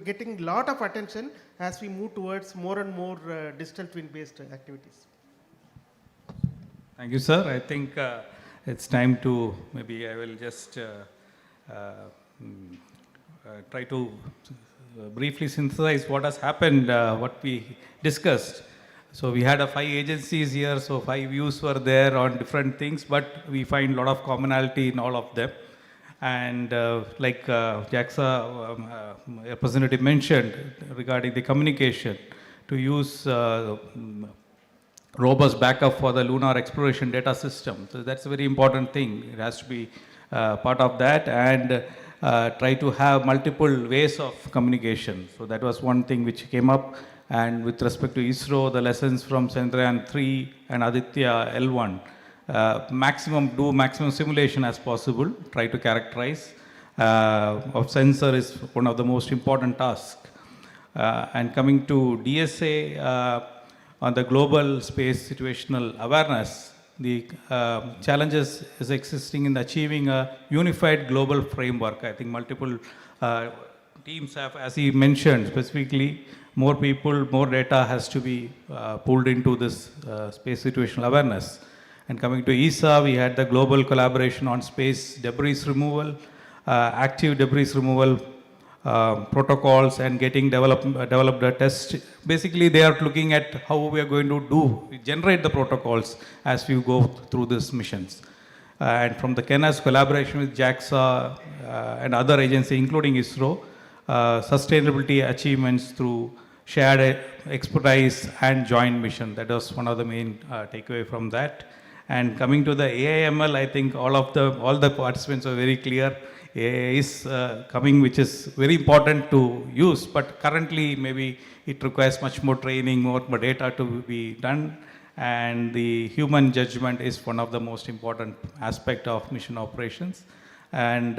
getting a lot of attention, as we move towards more and more digital twin-based activities. Thank you, sir. I think it's time to, maybe I will just try to briefly synthesize what has happened, what we discussed. So we had 5 agencies here, so 5 views were there on different things, but we find a lot of commonality in all of them. And like JAXA representative mentioned regarding the communication, to use robust backup for the lunar exploration data system. So that's a very important thing. It has to be part of that, and try to have multiple ways of communication. So that was one thing which came up. And with respect to ISRO, the lessons from Chandrayaan 3 and Aditya L1, maximum simulation as possible, try to characterize. Of sensor is one of the most important tasks. And coming to DSA, on the global space situational awareness, the challenges is existing in achieving a unified global framework. I think multiple teams have, as he mentioned specifically, more people, more data has to be pulled into this space situational awareness. And coming to ESA, we had the global collaboration on space debris removal, active debris removal protocols, and getting developed a test. Basically, they are looking at how we are going to generate the protocols as we go through these missions. And from the KENA's collaboration with JAXA and other agencies, including ISRO, sustainability achievements through shared expertise and joint mission. That was one of the main takeaway from that. And coming to the AIML, I think all the participants are very clear. AI is coming, which is very important to use, but currently maybe it requires much more training, more data to be done, and the human judgment is one of the most important aspect of mission operations. And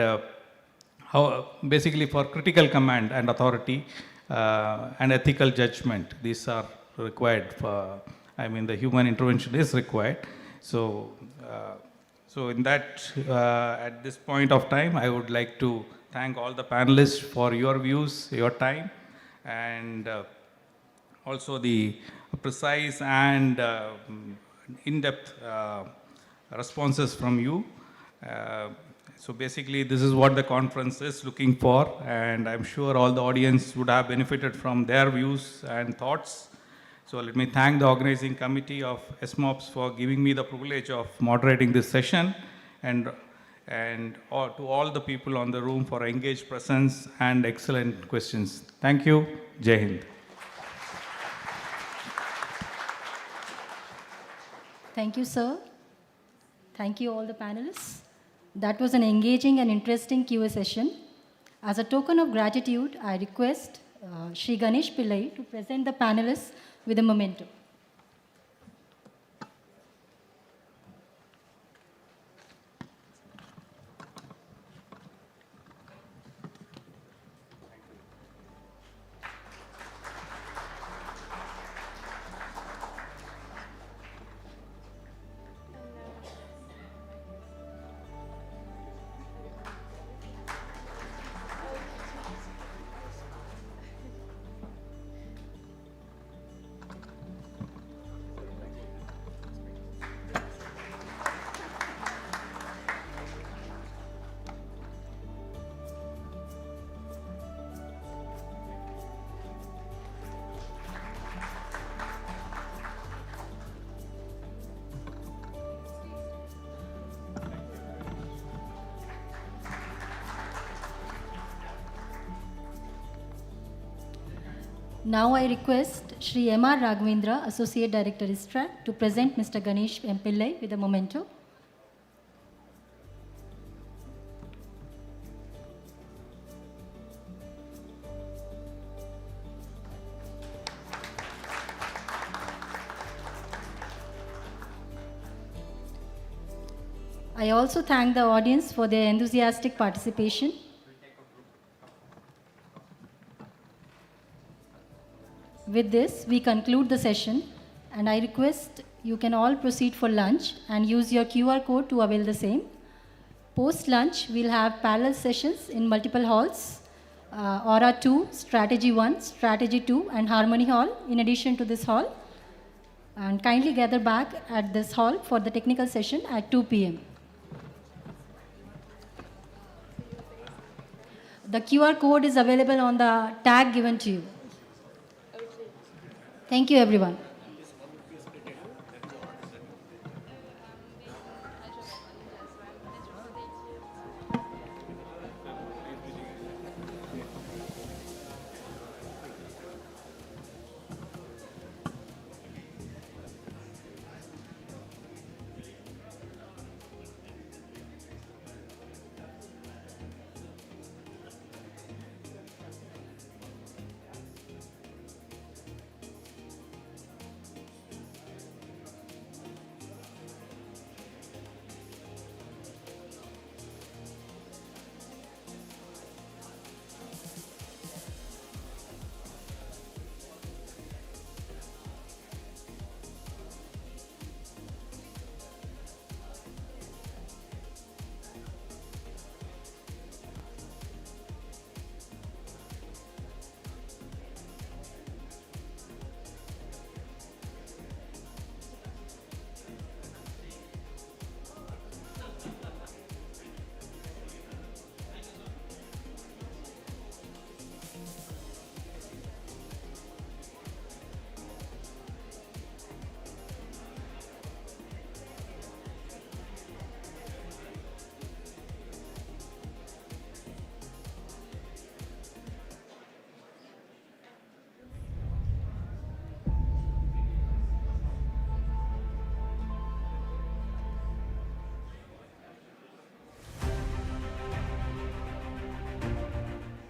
how basically for critical command and authority and ethical judgment, these are required for, I mean, the human intervention is required. So in that, at this point of time, I would like to thank all the panelists for your views, your time, and also the precise and in-depth responses from you. So basically, this is what the conference is looking for, and I'm sure all the audience would have benefited from their views and thoughts. So let me thank the organizing committee of SMOPS for giving me the privilege of moderating this session, and to all the people on the room for engaged presence and excellent questions. Thank you. Jai Hind. Thank you, sir. Thank you, all the panelists. That was an engaging and interesting Q&A session. As a token of gratitude, I request Shri Ganesh Pillai to present the panelists with a memento. Now I request Shri M.R. Raghavendra, Associate Director ISTRAC, to present Mr. Ganesh M. Pillai with a memento. I also thank the audience for their enthusiastic participation. With this, we conclude the session, and I request you can all proceed for lunch and use your QR code to avail the same. Post-lunch, we'll have parallel sessions in multiple halls. Aura 2, Strategy 1, Strategy 2, and Harmony Hall in addition to this hall. And kindly gather back at this hall for the technical session at 2 p.m. The QR code is available on the tag given to you. Thank you, everyone.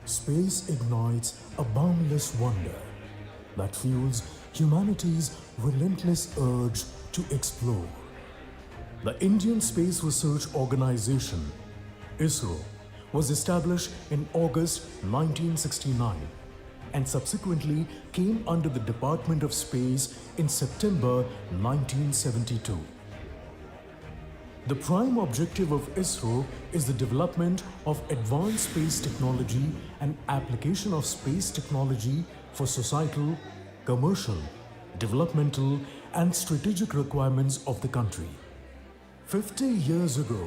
Space ignites a boundless wonder that fuels humanity's relentless urge to explore. The Indian Space Research Organization, ISRO, was established in August 1969 and subsequently came under the Department of Space in September 1972. The prime objective of ISRO is the development of advanced space technology and application of space technology for societal, commercial, developmental, and strategic requirements of the country. 50 years ago,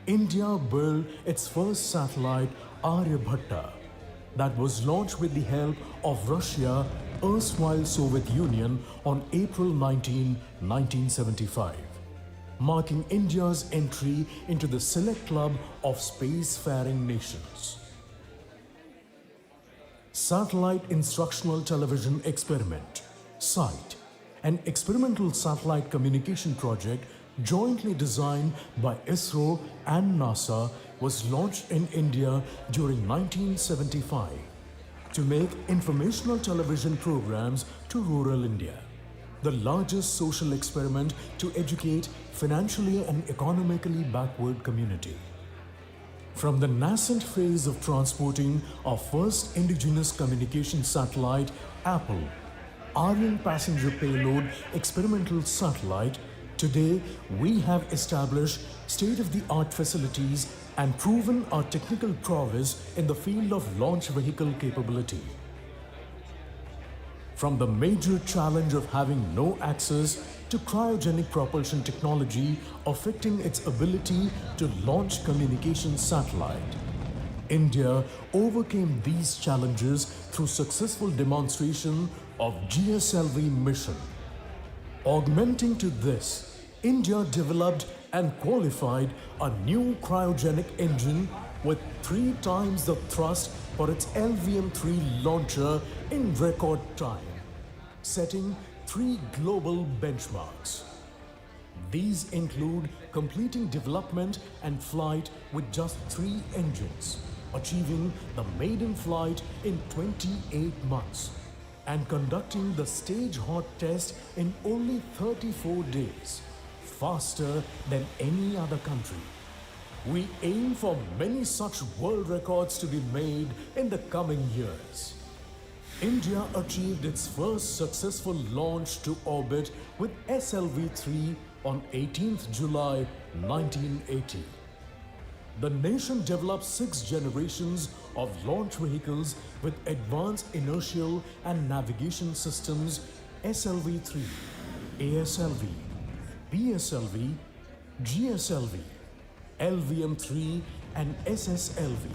India built its first satellite, Aryabhatta, that was launched with the help of Russia, erstwhile Soviet Union, on April 19, 1975. Marking India's entry into the select club of spacefaring nations. Satellite Instructional Television Experiment, SITE, an experimental satellite communication project jointly designed by ISRO and NASA, was launched in India during 1975 to make informational television programs to rural India. The largest social experiment to educate financially and economically backward community. From the nascent phase of transporting our first indigenous communication satellite, Apple, Aryan passenger payload experimental satellite, today we have established state-of-the-art facilities and proven our technical prowess in the field of launch vehicle capability. From the major challenge of having no access to cryogenic propulsion technology affecting its ability to launch communication satellite, India overcame these challenges through successful demonstration of GSLV mission. Augmenting to this, India developed and qualified a new cryogenic engine with 3 times the thrust for its LVM-3 launcher in record time, setting 3 global benchmarks. These include completing development and flight with just 3 engines, achieving the maiden flight in 28 months, and conducting the stage hot test in only 34 days, faster than any other country. We aim for many such world records to be made in the coming years. India achieved its first successful launch to orbit with SLV-3 on 18th July 1980. The nation developed 6 generations of launch vehicles with advanced inertial and navigation systems SLV-3, ASLV, PSLV, GSLV, LVM-3 and SSLV.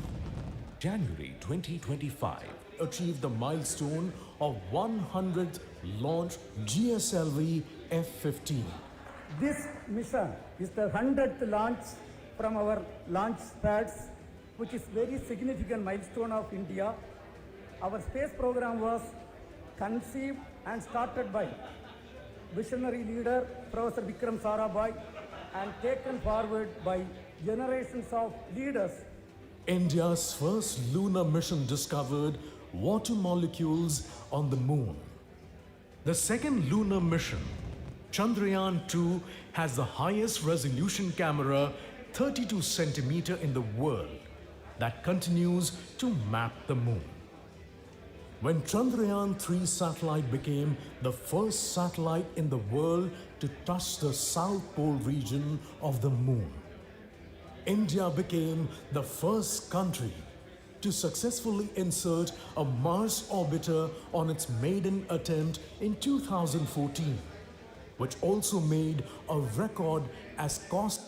January 2025 achieved the milestone of 100th launch GSLV F-15. This mission is the 100th launch from our launch pads, which is very significant milestone of India. Our space program was conceived and started by visionary leader Professor Vikram Sarabhai and taken forward by generations of leaders. India's first lunar mission discovered water molecules on the moon. The second lunar mission, Chandrayaan-2, has the highest resolution camera, 32 centimeter in the world, that continues to map the moon. When Chandrayaan-3 satellite became the first satellite in the world to touch the South Pole region of the moon, India became the first country to successfully insert a Mars orbiter on its maiden attempt in 2014, which also made a record as cost.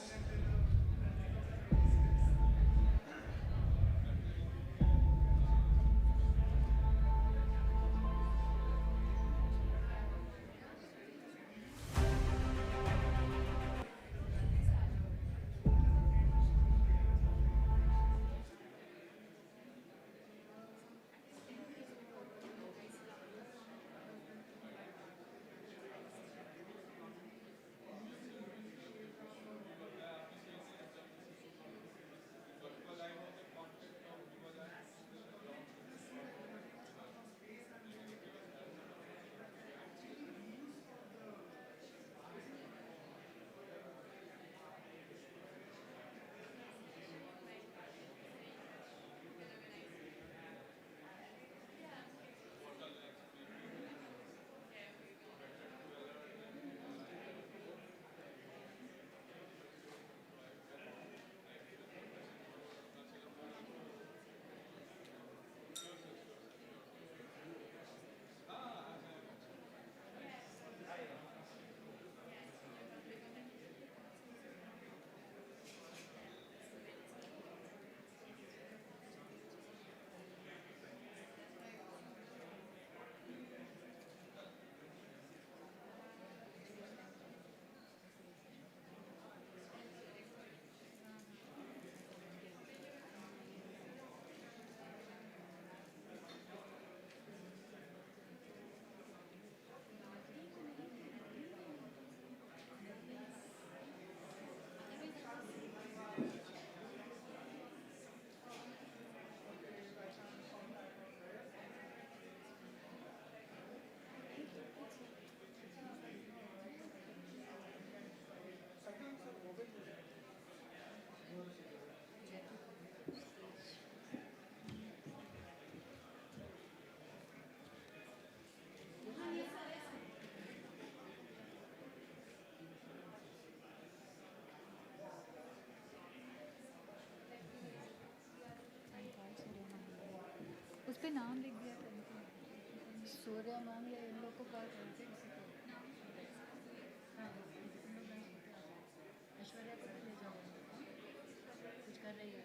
उस पे नाम लिख दिया था Surya ma'am या इन लोग को call करते ऐश्वर्या को ले जाओ कुछ कर रही है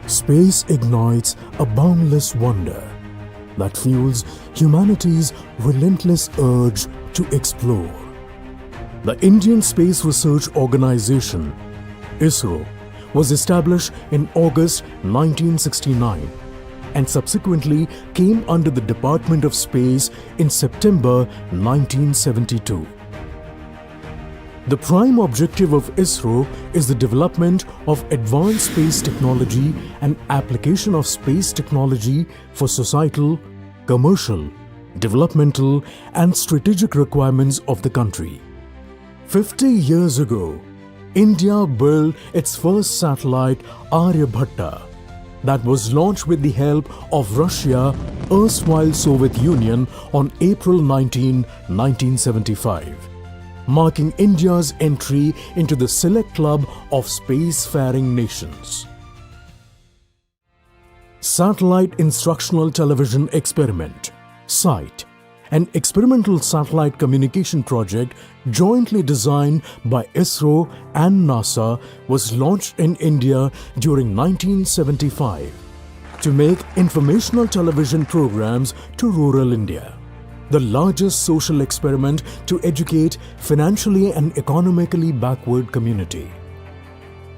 Space ignites a boundless wonder that fuels humanity's relentless urge to explore. The Indian Space Research Organization, ISRO, was established in August 1969 and subsequently came under the Department of Space in September 1972. The prime objective of ISRO is the development of advanced space technology and application of space technology for societal, commercial, developmental and strategic requirements of the country. 50 years ago, India built its first satellite Aryabhatta that was launched with the help of Russia, erstwhile Soviet Union, on April 19, 1975. Marking India's entry into the select club of spacefaring nations. Satellite Instructional Television Experiment, SITE, an experimental satellite communication project jointly designed by ISRO and NASA, was launched in India during 1975 to make informational television programs to rural India. The largest social experiment to educate financially and economically backward community.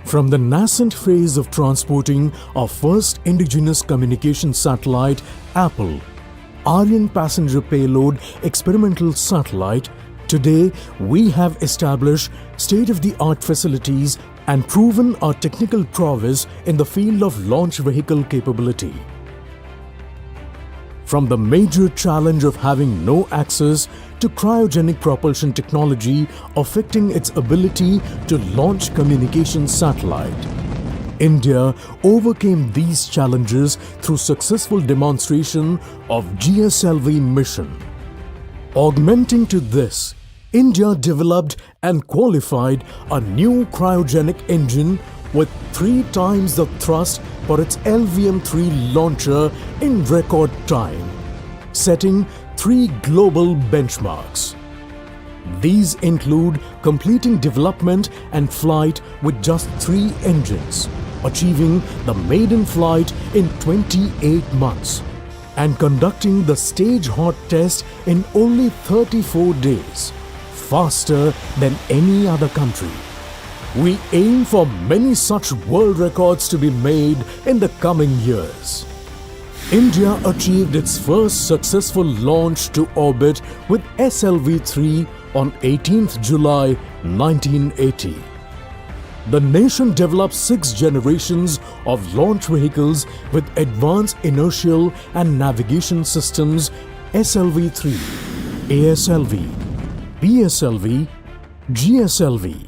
From the nascent phase of transporting our first indigenous communication satellite, Apple, Aryan passenger payload experimental satellite, today we have established state-of-the-art facilities and proven our technical prowess in the field of launch vehicle capability. From the major challenge of having no access to cryogenic propulsion technology affecting its ability to launch communication satellite, India overcame these challenges through successful demonstration of GSLV mission. Augmenting to this, India developed and qualified a new cryogenic engine with 3 times the thrust for its LVM-3 launcher in record time, setting 3 global benchmarks. These include completing development and flight with just 3 engines, achieving the maiden flight in 28 months, and conducting the stage hot test in only 34 days, faster than any other country. We aim for many such world records to be made in the coming years. India achieved its first successful launch to orbit with SLV-3 on 18th July 1980. The nation developed 6 generations of launch vehicles with advanced inertial and navigation systems SLV-3, ASLV, PSLV, GSLV,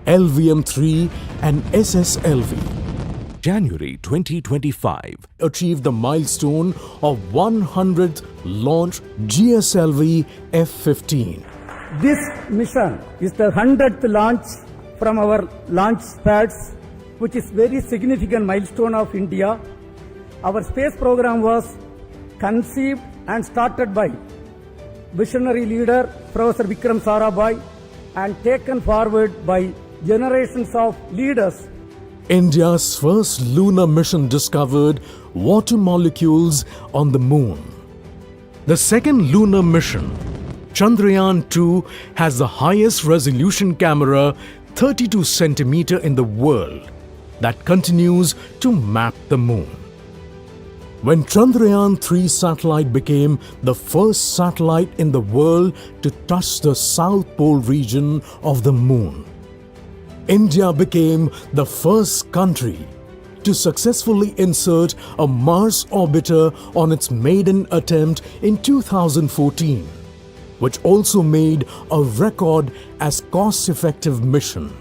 LVM-3 and SSLV. January 2025. Achieved the milestone of 100th launch GSLV F-15. This mission is the 100th launch from our launch pads, which is very significant milestone of India. Our space program was conceived and started by visionary leader Professor Vikram Sarabhai and taken forward by generations of leaders. India's first lunar mission discovered water molecules on the moon. The second lunar mission, Chandrayaan-2, has the highest resolution camera 32 centimeter in the world that continues to map the moon. When Chandrayaan-3 satellite became the first satellite in the world to touch the South Pole region of the moon, India became the first country to successfully insert a Mars orbiter on its maiden attempt in 2014, which also made a record as cost-effective mission.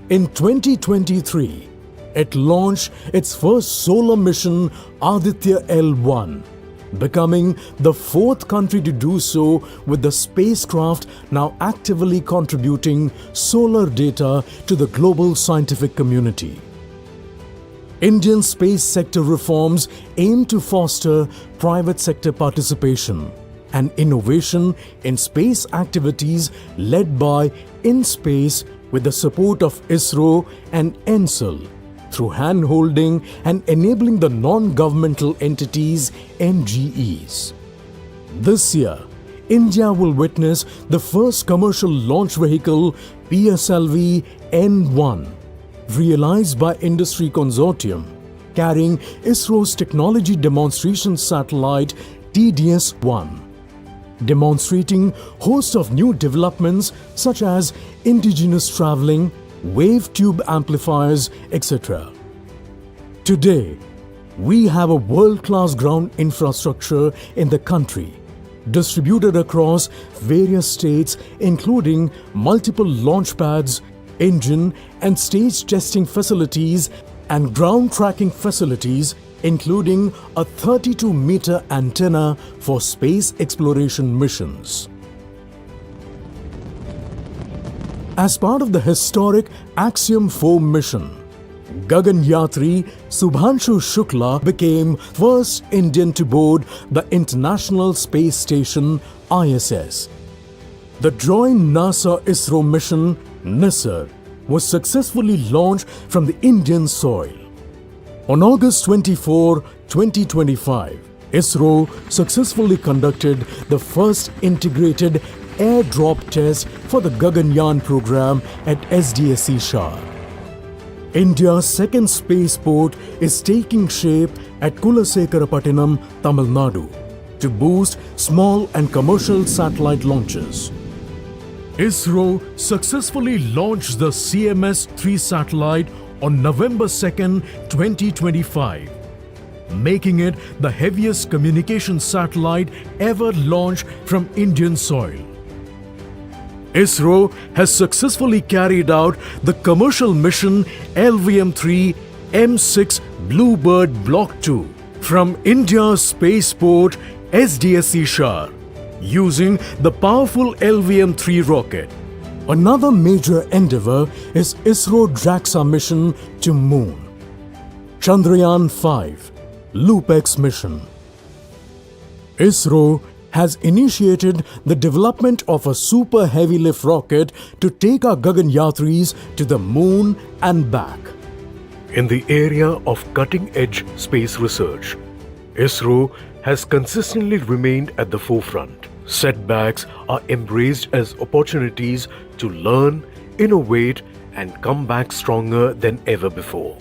In 2023, it launched its first solar mission, Aditya L1, becoming the 4th country to do so, with the spacecraft now actively contributing solar data to the global scientific community. Indian space sector reforms aim to foster private sector participation and innovation in space activities led by InSpace with the support of ISRO and ENSEL, through hand-holding and enabling the non-governmental entities, NGEs. This year, India will witness the first commercial launch vehicle, PSLV N1, realized by Industry Consortium, carrying ISRO's Technology Demonstration Satellite TDS-1, demonstrating host of new developments such as indigenous traveling, wave tube amplifiers, etc. Today, we have a world-class ground infrastructure in the country, distributed across various states, including multiple launch pads, engine and stage testing facilities and ground tracking facilities, including a 32-meter antenna for space exploration missions. As part of the historic Axiom 4 mission, Gaganyatri Subhanshu Shukla became first Indian to board the International Space Station ISS. The joint NASA-ISRO mission NISR was successfully launched from the Indian soil. On August 24, 2025, ISRO successfully conducted the first integrated airdrop test for the Gaganyaan program at SDSC Shah. India's second spaceport is taking shape at Kulasekarapattinam, Tamil Nadu, to boost small and commercial satellite launches. ISRO successfully launched the CMS-3 satellite on November 2, 2025, making it the heaviest communication satellite ever launched from Indian soil. ISRO has successfully carried out the commercial mission LVM-3 M6 Bluebird Block 2 from India's spaceport SDSC Shah using the powerful LVM-3 rocket. Another major endeavor is ISRO JAXA mission to Moon. Chandrayaan 5 LoopX mission. ISRO has initiated the development of a super heavy lift rocket to take our Gaganyatris to the Moon and back. In the area of cutting-edge space research, ISRO has consistently remained at the forefront. Setbacks are embraced as opportunities to learn, innovate, and come back stronger than ever before.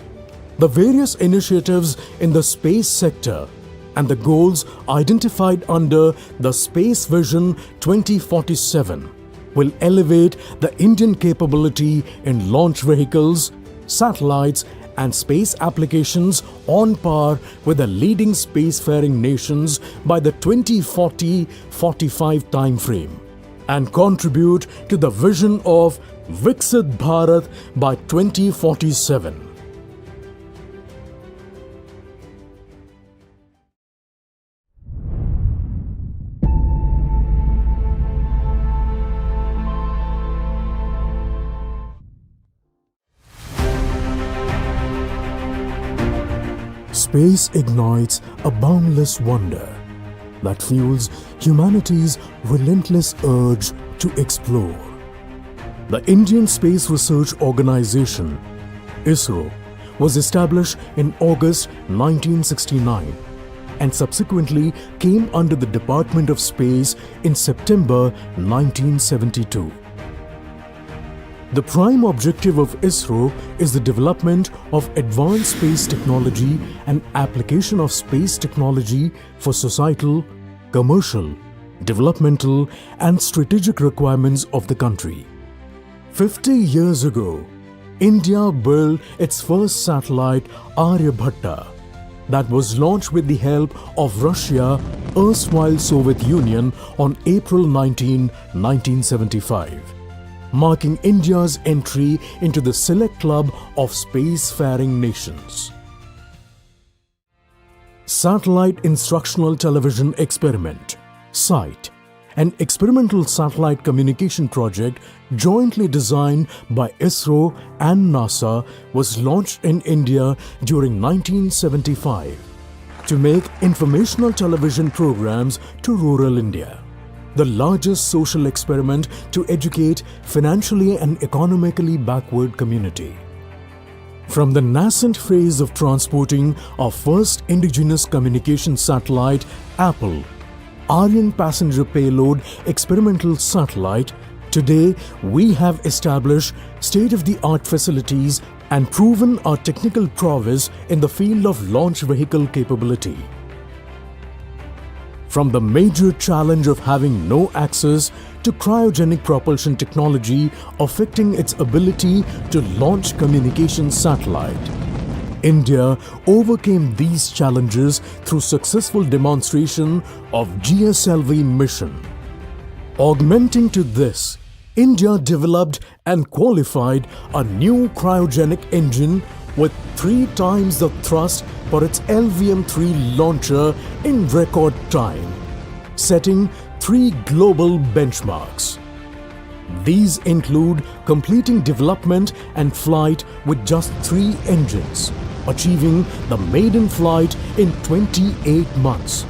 The various initiatives in the space sector and the goals identified under the Space Vision 2047 will elevate the Indian capability in launch vehicles, satellites, and space applications on par with the leading spacefaring nations by the 2040-45 timeframe, and contribute to the vision of Viksit Bharat by 2047. Space ignites a boundless wonder that fuels humanity's relentless urge to explore. The Indian Space Research Organization, ISRO, was established in August 1969 and subsequently came under the Department of Space in September 1972. The prime objective of ISRO is the development of advanced space technology and application of space technology for societal, commercial, developmental, and strategic requirements of the country. 50 years ago, India built its first satellite, Aryabhatta, that was launched with the help of Russia, erstwhile Soviet Union, on April 19, 1975. Marking India's entry into the select club of spacefaring nations. Satellite Instructional Television Experiment, SITE, an experimental satellite communication project jointly designed by ISRO and NASA, was launched in India during 1975 to make informational television programs to rural India. The largest social experiment to educate financially and economically backward community. From the nascent phase of transporting our first indigenous communication satellite, Apple, Aryan passenger payload experimental satellite, today we have established state-of-the-art facilities and proven our technical prowess in the field of launch vehicle capability. From the major challenge of having no access to cryogenic propulsion technology affecting its ability to launch communication satellite, India overcame these challenges through successful demonstration of GSLV mission. Augmenting to this, India developed and qualified a new cryogenic engine with 3 times the thrust for its LVM-3 launcher in record time, setting 3 global benchmarks. These include completing development and flight with just 3 engines, achieving the maiden flight in 28 months,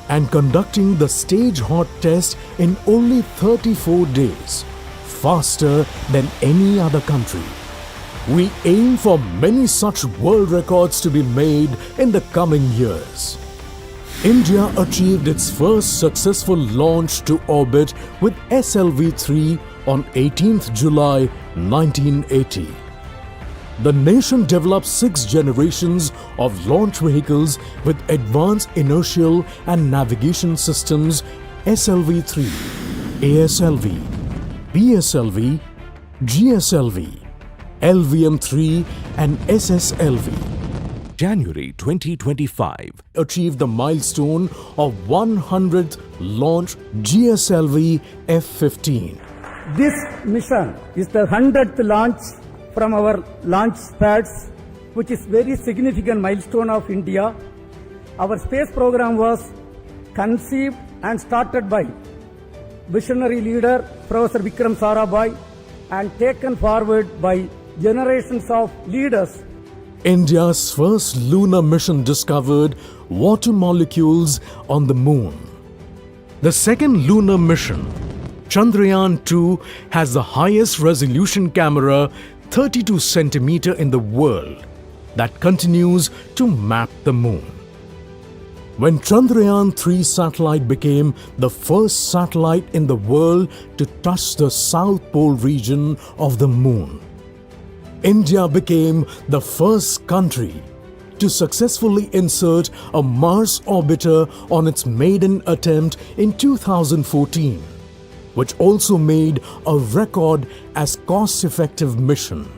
and conducting the stage hot test in only 34 days, faster than any other country. We aim for many such world records to be made in the coming years. India achieved its first successful launch to orbit with SLV-3 on 18th July 1980. The nation developed 6 generations of launch vehicles with advanced inertial and navigation systems SLV-3, ASLV, PSLV, GSLV, LVM-3 and SSLV. January 2025 achieved the milestone of 100th launch GSLV F-15. This mission is the 100th launch from our launch pads, which is very significant milestone of India. Our space program was conceived and started by visionary leader Professor Vikram Sarabhai and taken forward by generations of leaders. India's first lunar mission discovered water molecules on the moon. The second lunar mission, Chandrayaan-2, has the highest resolution camera 32 cm in the world that continues to map the moon. When Chandrayaan-3 satellite became the first satellite in the world to touch the South Pole region of the moon, India became the first country to successfully insert a Mars orbiter on its maiden attempt in 2014, which also made a record as cost-effective mission.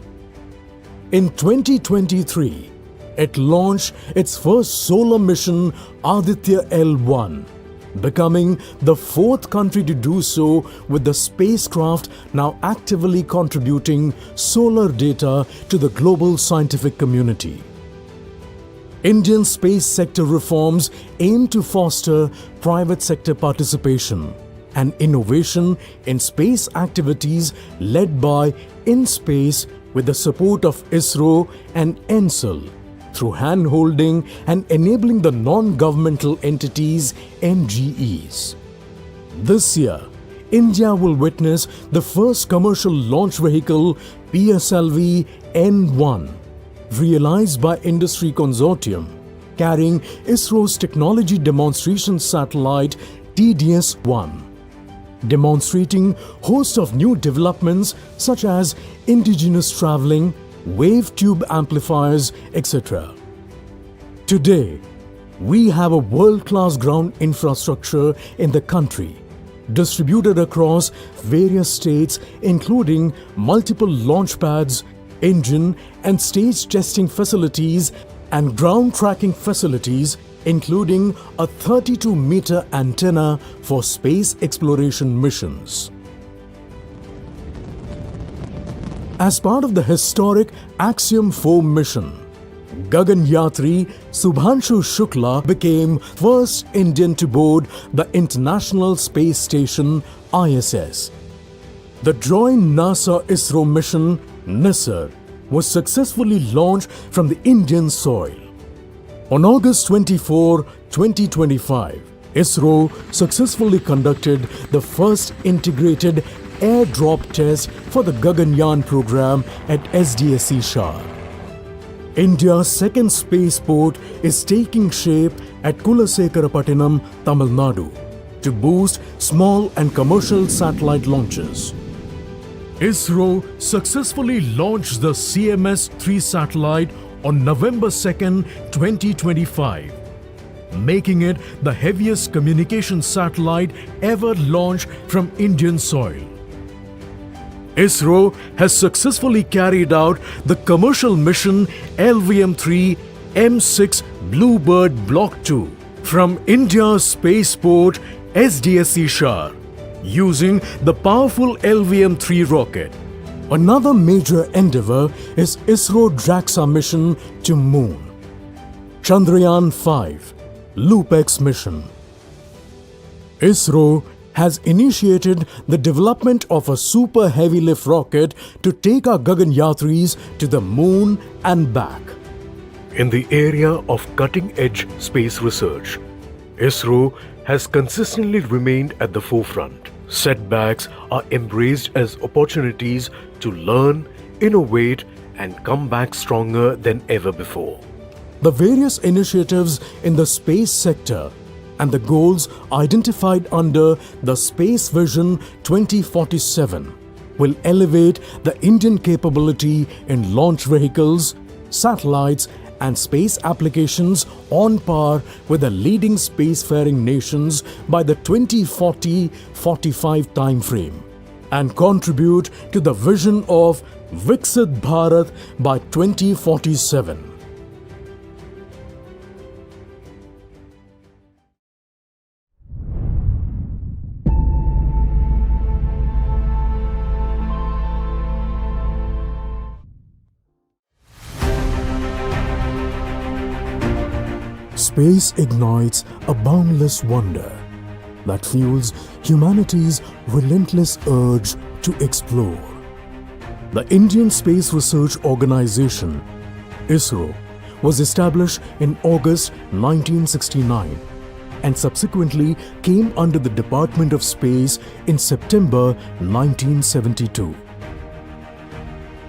In 2023, it launched its first solar mission, Aditya L1, becoming the 4th country to do so, with the spacecraft now actively contributing solar data to the global scientific community. Indian space sector reforms aim to foster private sector participation and innovation in space activities led by InSpace with the support of ISRO and ENSEL, through hand-holding and enabling the non-governmental entities, NGEs. This year, India will witness the first commercial launch vehicle, PSLV N1, realized by Industry Consortium, carrying ISRO's Technology Demonstration Satellite TDS-1, demonstrating host of new developments such as indigenous traveling, wave tube amplifiers, etc. Today, we have a world-class ground infrastructure in the country, distributed across various states, including multiple launch pads, engine and stage testing facilities and ground tracking facilities, including a 32-meter antenna for space exploration missions. As part of the historic Axiom 4 mission, Gagan Yatri Subhanshu Shukla became first Indian to board the International Space Station ISS. The joint NASA-ISRO mission NISR was successfully launched from the Indian soil. On August 24, 2025, ISRO successfully conducted the first integrated airdrop test for the Gaganyaan program at SDSC Shah. India's second spaceport is taking shape at Kulasekarapattinam, Tamil Nadu, to boost small and commercial satellite launches. ISRO successfully launched the CMS-3 satellite on November 2nd, 2025, making it the heaviest communication satellite ever launched from Indian soil. ISRO has successfully carried out the commercial mission LVM-3 M6 Bluebird Block 2 from India's spaceport SDSC Shar using the powerful LVM-3 rocket. Another major endeavor is ISRO JAXA mission to Moon. Chandrayaan 5 LoopX mission. ISRO has initiated the development of a super heavy lift rocket to take our Gaganyatris to the Moon and back. In the area of cutting-edge space research, ISRO has consistently remained at the forefront. Setbacks are embraced as opportunities to learn, innovate, and come back stronger than ever before. The various initiatives in the space sector and the goals identified under the Space Vision 2047 will elevate the Indian capability in launch vehicles, satellites, and space applications on par with the leading spacefaring nations by the 2040-45 timeframe, and contribute to the vision of Viksit Bharat by 2047. Space ignites a boundless wonder that fuels humanity's relentless urge to explore. The Indian Space Research Organization, ISRO, was established in August 1969 and subsequently came under the Department of Space in September 1972.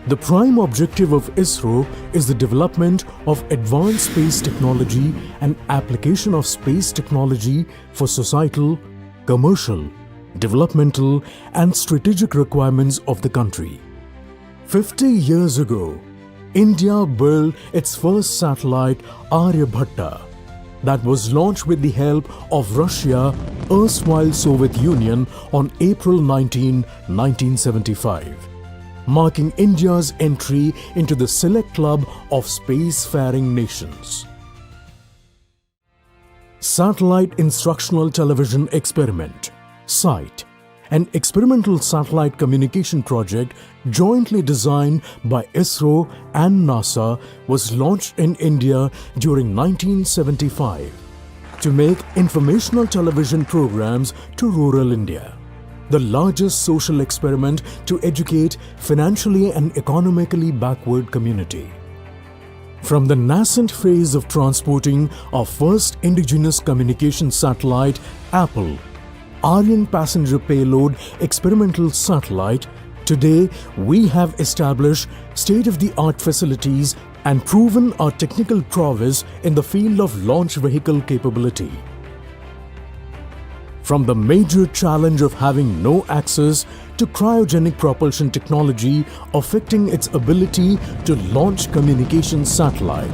The prime objective of ISRO is the development of advanced space technology and application of space technology for societal, commercial, developmental, and strategic requirements of the country. 50 years ago, India built its first satellite, Aryabhatta, that was launched with the help of Russia, erstwhile Soviet Union, on April 19, 1975. Marking India's entry into the select club of spacefaring nations. Satellite Instructional Television Experiment, SITE, an experimental satellite communication project jointly designed by ISRO and NASA, was launched in India during 1975 to make informational television programs to rural India. The largest social experiment to educate financially and economically backward community. From the nascent phase of transporting our first indigenous communication satellite, Apple, Aryan passenger payload experimental satellite, today we have established state-of-the-art facilities and proven our technical prowess in the field of launch vehicle capability. From the major challenge of having no access to cryogenic propulsion technology affecting its ability to launch communication satellite,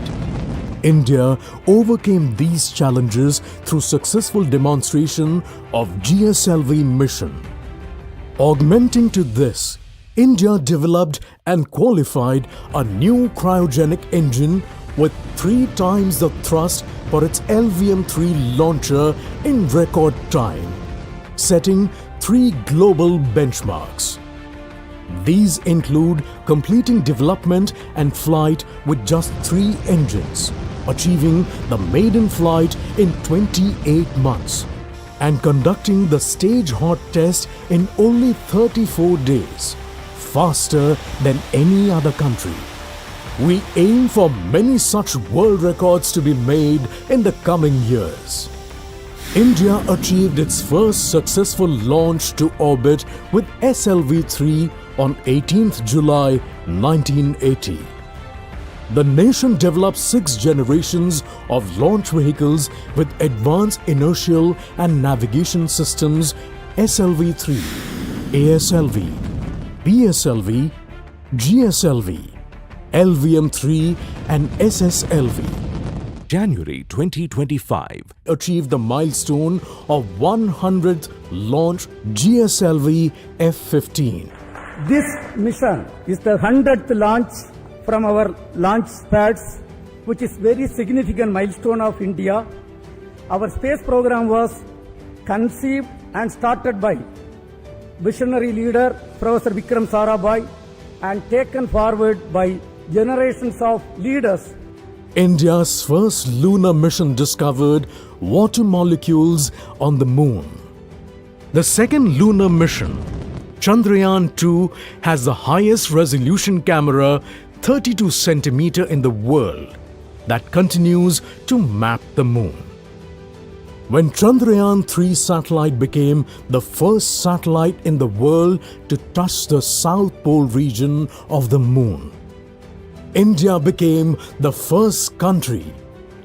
India overcame these challenges through successful demonstration of GSLV mission. Augmenting to this, India developed and qualified a new cryogenic engine with 3 times the thrust for its LVM-3 launcher in record time, setting 3 global benchmarks. These include completing development and flight with just 3 engines, achieving the maiden flight in 28 months, and conducting the stage hot test in only 34 days, faster than any other country. We aim for many such world records to be made in the coming years. India achieved its first successful launch to orbit with SLV-3 on 18th July 1980. the nation developed 6 generations of launch vehicles with advanced inertial and navigation systems SLV-3, ASLV, PSLV, GSLV, LVM-3 and SSLV. January 2025. Achieved the milestone of 100th launch GSLV F-15. This mission is the 100th launch from our launch pads, which is very significant milestone of India. Our space program was conceived and started by visionary leader Professor Vikram Sarabhai and taken forward by generations of leaders. India's first lunar mission discovered water molecules on the moon. The second lunar mission, Chandrayaan-2, has the highest resolution camera 32 centimeter in the world that continues to map the moon. When Chandrayaan-3 satellite became the first satellite in the world to touch the South Pole region of the moon, India became the first country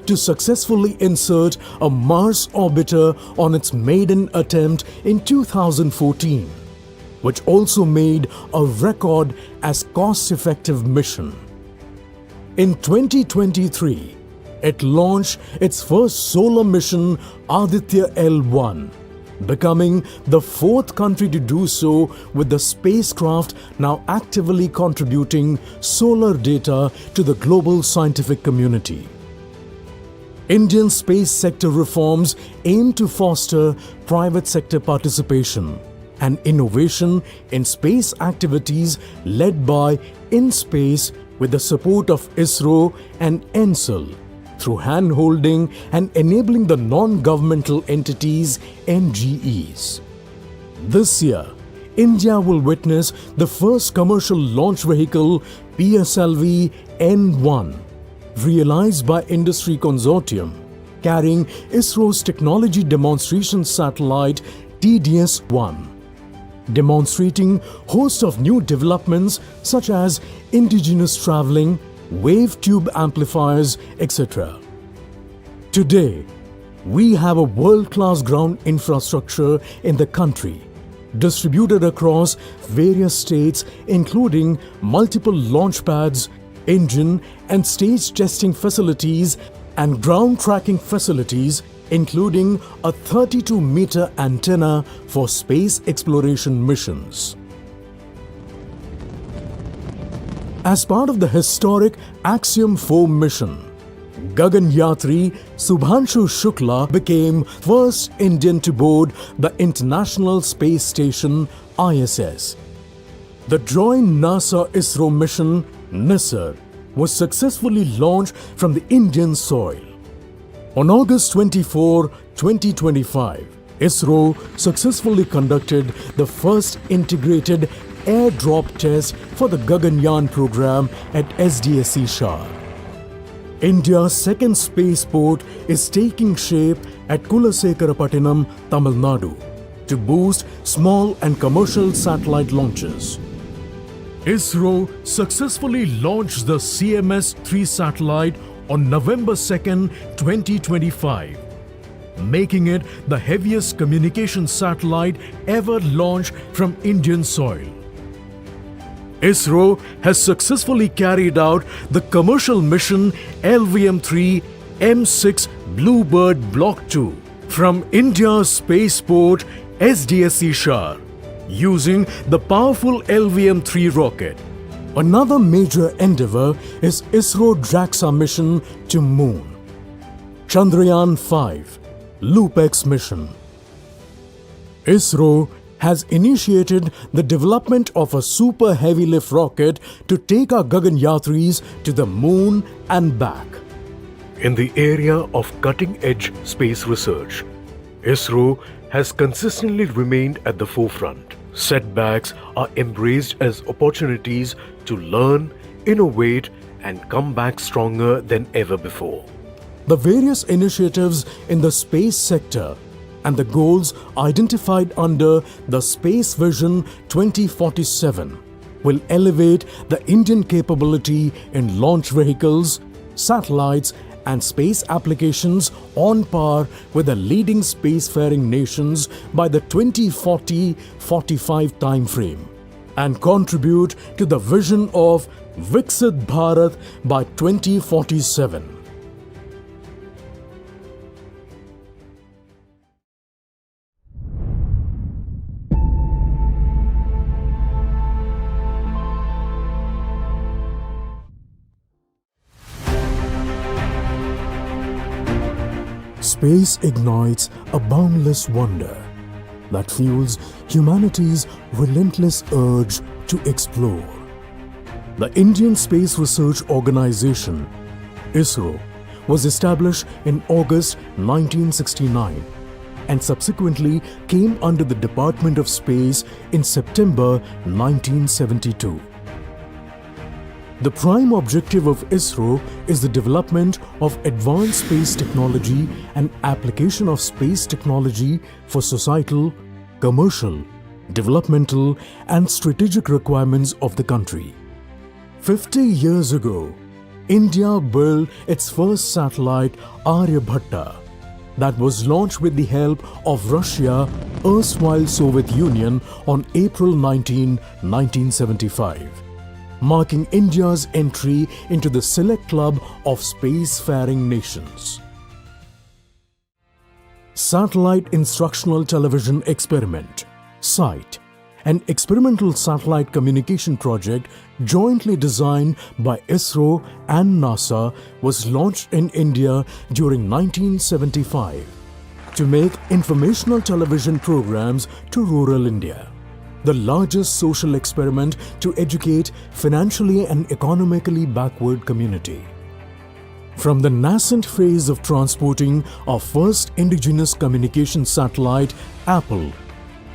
to successfully insert a Mars orbiter on its maiden attempt in 2014, which also made a record as cost-effective mission. In 2023, it launched its first solar mission, Aditya L1, becoming the 4th country to do so, with the spacecraft now actively contributing solar data to the global scientific community. Indian space sector reforms aim to foster private sector participation and innovation in space activities led by InSpace with the support of ISRO and ENSEL, through hand-holding and enabling the non-governmental entities, NGEs. This year, India will witness the first commercial launch vehicle, PSLV N1, realized by Industry Consortium, carrying ISRO's Technology Demonstration Satellite TDS-1, demonstrating host of new developments such as indigenous traveling, wave tube amplifiers, etc. Today, we have a world-class ground infrastructure in the country, distributed across various states, including multiple launch pads, engine and stage testing facilities and ground tracking facilities, including a 32-meter antenna for space exploration missions. As part of the historic Axiom 4 mission, Gaganyatri Subhanshu Shukla became first Indian to board the International Space Station ISS. The joint NASA-ISRO mission NISR was successfully launched from the Indian soil. On August 24, 2025, ISRO successfully conducted the first integrated airdrop test for the Gaganyaan program at SDSC Shah. India's second spaceport is taking shape at Kulasekarapattinam, Tamil Nadu, to boost small and commercial satellite launches. ISRO successfully launched the CMS-3 satellite on November 2, 2025, making it the heaviest communication satellite ever launched from Indian soil. ISRO has successfully carried out the commercial mission LVM-3 M6 Bluebird Block 2 from India's spaceport SDSC Shah using the powerful LVM-3 rocket. Another major endeavor is ISRO JAXA mission to Moon. Chandrayaan-5 LoopX mission. ISRO has initiated the development of a super heavy lift rocket to take our Gaganyatris to the moon and back. In the area of cutting-edge space research, ISRO has consistently remained at the forefront. Setbacks are embraced as opportunities to learn, innovate, and come back stronger than ever before. The various initiatives in the space sector and the goals identified under the Space Vision 2047 will elevate the Indian capability in launch vehicles, satellites, and space applications on par with the leading spacefaring nations by the 2040-45 timeframe, and contribute to the vision of Viksit Bharat by 2047. Space ignites a boundless wonder that fuels humanity's relentless urge to explore. The Indian Space Research Organization, ISRO, was established in August 1969 and subsequently came under the Department of Space in September 1972. The prime objective of ISRO is the development of advanced space technology and application of space technology for societal, commercial, developmental, and strategic requirements of the country. 50 years ago, India built its first satellite, Aryabhatta, that was launched with the help of Russia, erstwhile Soviet Union, on April 19, 1975. Marking India's entry into the select club of spacefaring nations. Satellite Instructional Television Experiment, SITE, an experimental satellite communication project jointly designed by ISRO and NASA, was launched in India during 1975 to make informational television programs to rural India. The largest social experiment to educate financially and economically backward community. From the nascent phase of transporting our first indigenous communication satellite, Apple,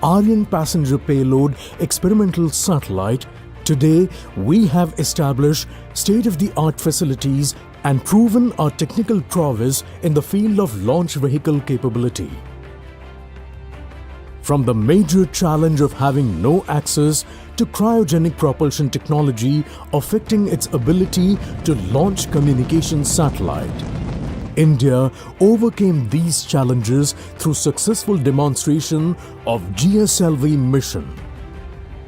Aryan passenger payload experimental satellite, today we have established state-of-the-art facilities and proven our technical prowess in the field of launch vehicle capability. From the major challenge of having no access to cryogenic propulsion technology affecting its ability to launch communication satellite, India overcame these challenges through successful demonstration of GSLV mission.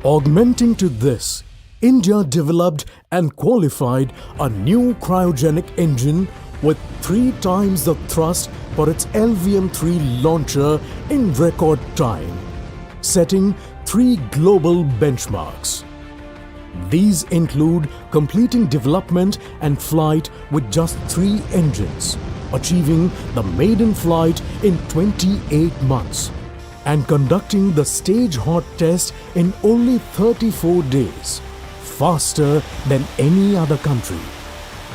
Augmenting to this, India developed and qualified a new cryogenic engine with 3 times the thrust for its LVM-3 launcher in record time, setting 3 global benchmarks. These include completing development and flight with just 3 engines, achieving the maiden flight in 28 months, and conducting the stage hot test in only 34 days, faster than any other country.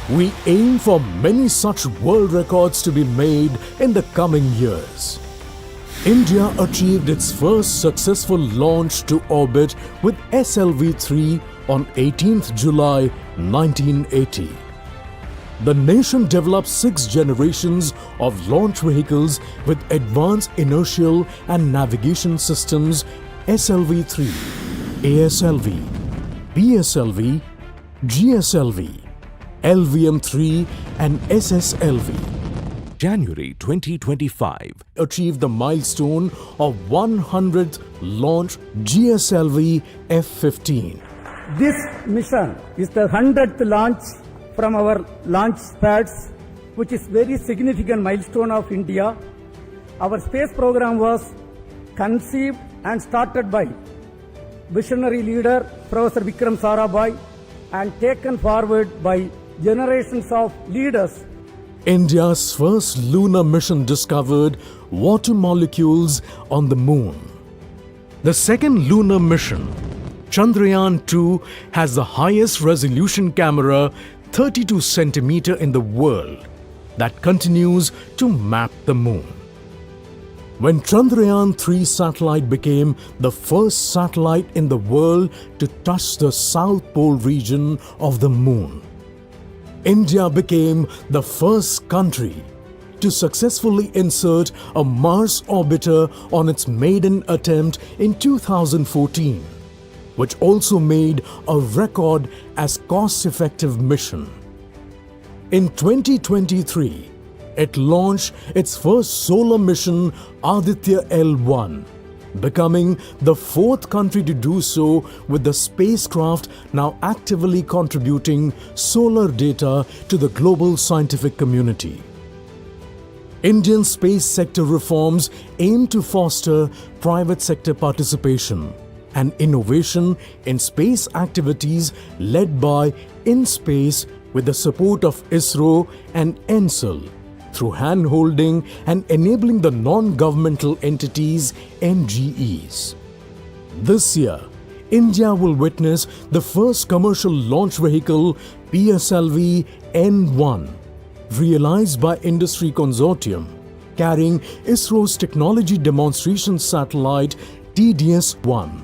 We aim for many such world records to be made in the coming years. India achieved its first successful launch to orbit with SLV-3 on 18th July 1980. The nation developed 6 generations of launch vehicles with advanced inertial and navigation systems SLV-3, ASLV, PSLV, GSLV, LVM-3 and SSLV. January 2025. Achieved the milestone of 100th launch GSLV F-15. This mission is the 100th launch from our launch pads, which is very significant milestone of India. Our space program was conceived and started by visionary leader Professor Vikram Sarabhai and taken forward by generations of leaders. India's first lunar mission discovered water molecules on the moon. The second lunar mission, Chandrayaan-2, has the highest resolution camera, 32 centimeter in the world, that continues to map the moon. When Chandrayaan-3 satellite became the first satellite in the world to touch the South Pole region of the moon, India became the first country to successfully insert a Mars orbiter on its maiden attempt in 2014, which also made a record as cost-effective mission. In 2023, it launched its first solar mission, Aditya L1, becoming the fourth country to do so, with the spacecraft now actively contributing solar data to the global scientific community. Indian space sector reforms aim to foster private sector participation and innovation in space activities led by InSpace with the support of ISRO and ENSEL, through hand-holding and enabling the non-governmental entities, NGEs. This year, India will witness the first commercial launch vehicle, PSLV N1, realized by Industry Consortium, carrying ISRO's Technology Demonstration Satellite TDS-1,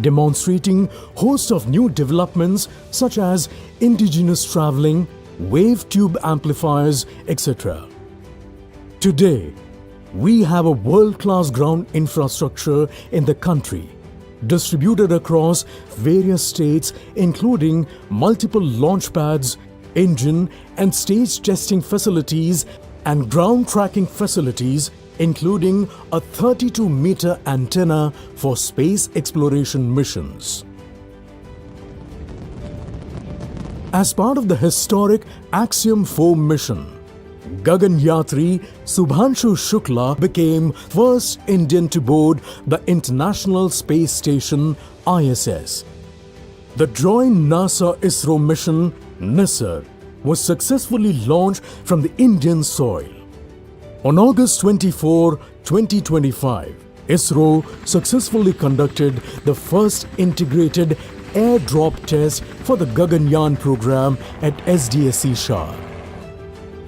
demonstrating host of new developments such as indigenous traveling, wave tube amplifiers, etc. Today, we have a world-class ground infrastructure in the country, distributed across various states, including multiple launch pads, engine and stage testing facilities and ground tracking facilities, including a 32-meter antenna for space exploration missions. As part of the historic Axiom 4 mission, Gaganyatri Subhanshu Shukla became first Indian to board the International Space Station ISS. The joint NASA-ISRO mission NISR was successfully launched from the Indian soil. On August 24, 2025, ISRO successfully conducted the first integrated airdrop test for the Gaganyaan program at SDSC Shah.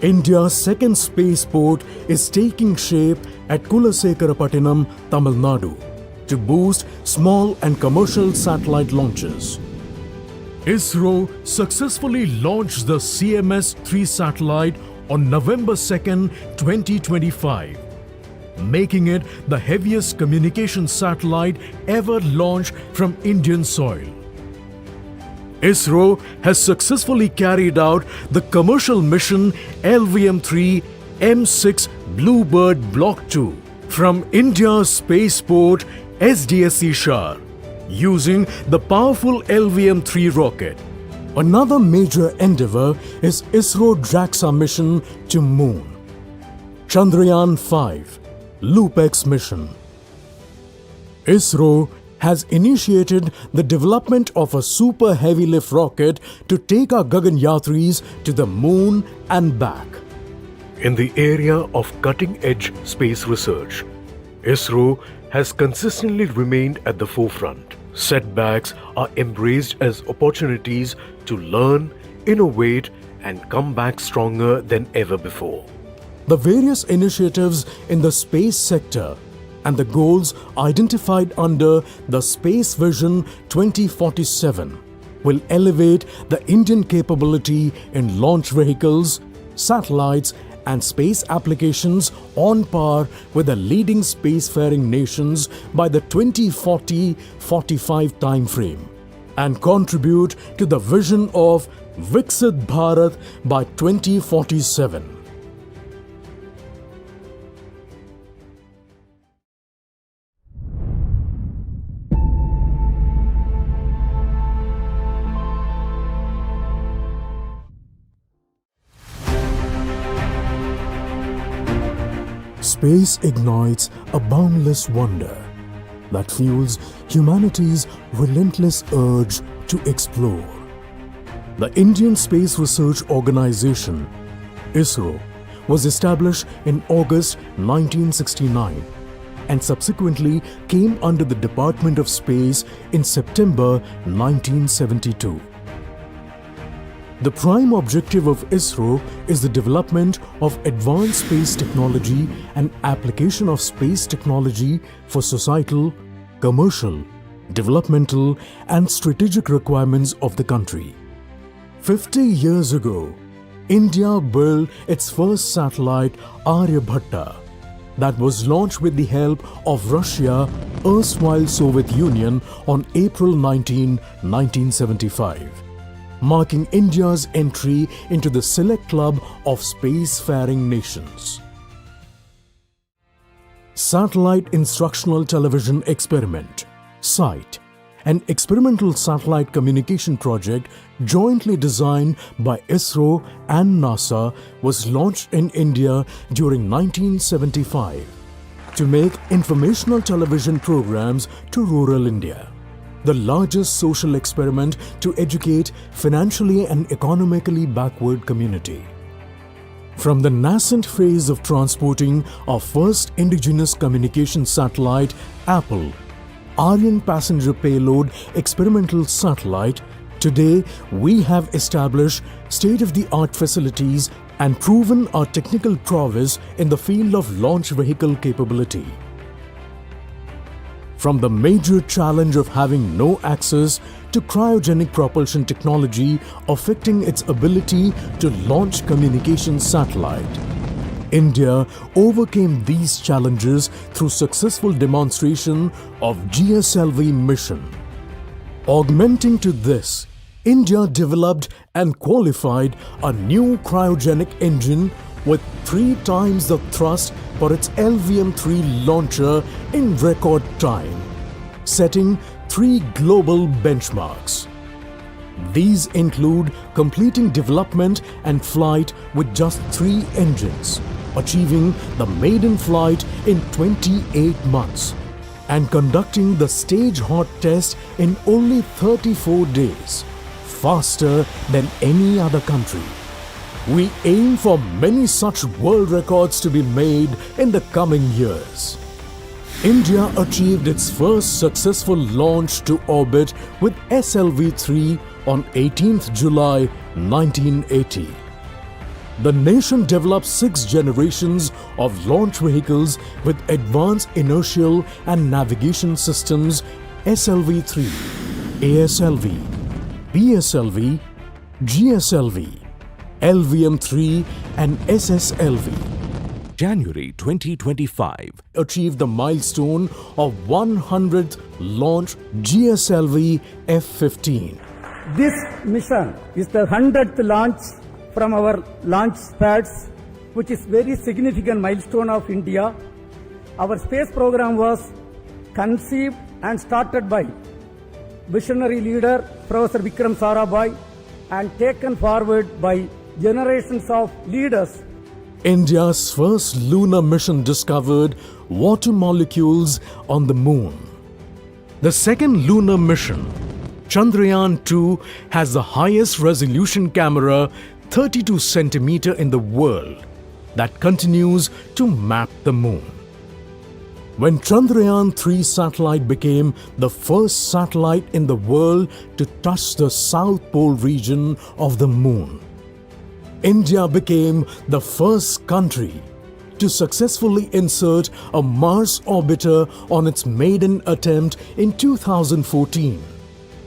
India's second spaceport is taking shape at Kulasekarapattinam, Tamil Nadu, to boost small and commercial satellite launches. ISRO successfully launched the CMS-3 satellite on November 2, 2025, making it the heaviest communication satellite ever launched from Indian soil. ISRO has successfully carried out the commercial mission LVM-3 M6 Bluebird Block 2 from India's spaceport SDSC Shah, using the powerful LVM-3 rocket. Another major endeavor is ISRO JAXA mission to Moon. Chandrayaan 5 LoopX mission. ISRO has initiated the development of a super heavy lift rocket to take our Gaganyatris to the Moon and back. In the area of cutting-edge space research, ISRO has consistently remained at the forefront. Setbacks are embraced as opportunities to learn, innovate, and come back stronger than ever before. The various initiatives in the space sector and the goals identified under the Space Vision 2047 will elevate the Indian capability in launch vehicles, satellites, and space applications on par with the leading spacefaring nations by the 2040-45 timeframe, and contribute to the vision of Viksit Bharat by 2047. Space ignites a boundless wonder that fuels humanity's relentless urge to explore. The Indian Space Research Organization, ISRO, was established in August 1969 and subsequently came under the Department of Space in September 1972. The prime objective of ISRO is the development of advanced space technology and application of space technology for societal, commercial, developmental, and strategic requirements of the country. 50 years ago, India built its first satellite, Aryabhatta, that was launched with the help of Russia, erstwhile Soviet Union, on April 19, 1975, marking India's entry into the select club of spacefaring nations. Satellite Instructional Television Experiment, SITE, an experimental satellite communication project jointly designed by ISRO and NASA, was launched in India during 1975 to make informational television programs to rural India, the largest social experiment to educate financially and economically backward community. From the nascent phase of transporting our first indigenous communication satellite, Apple, Aryan passenger payload experimental satellite, today we have established state-of-the-art facilities and proven our technical prowess in the field of launch vehicle capability. From the major challenge of having no access to cryogenic propulsion technology affecting its ability to launch communication satellite, India overcame these challenges through successful demonstration of GSLV mission. Augmenting to this, India developed and qualified a new cryogenic engine with 3 times the thrust for its LVM-3 launcher in record time, setting 3 global benchmarks. These include completing development and flight with just 3 engines, achieving the maiden flight in 28 months, and conducting the stage hot test in only 34 days, faster than any other country. We aim for many such world records to be made in the coming years. India achieved its first successful launch to orbit with SLV-3 on 18th July 1980. The nation developed 6 generations of launch vehicles with advanced inertial and navigation systems SLV-3, ASLV, PSLV, GSLV, LVM-3 and SSLV. January 2025. Achieved the milestone of 100th launch GSLV F-15. This mission is the 100th launch from our launch pads, which is very significant milestone of India. Our space program was conceived and started by visionary leader Professor Vikram Sarabhai and taken forward by generations of leaders. India's first lunar mission discovered water molecules on the moon. The second lunar mission, Chandrayaan-2, has the highest resolution camera, 32 centimeter in the world, that continues to map the moon. When Chandrayaan-3 satellite became the first satellite in the world to touch the South Pole region of the moon, India became the first country to successfully insert a Mars orbiter on its maiden attempt in 2014,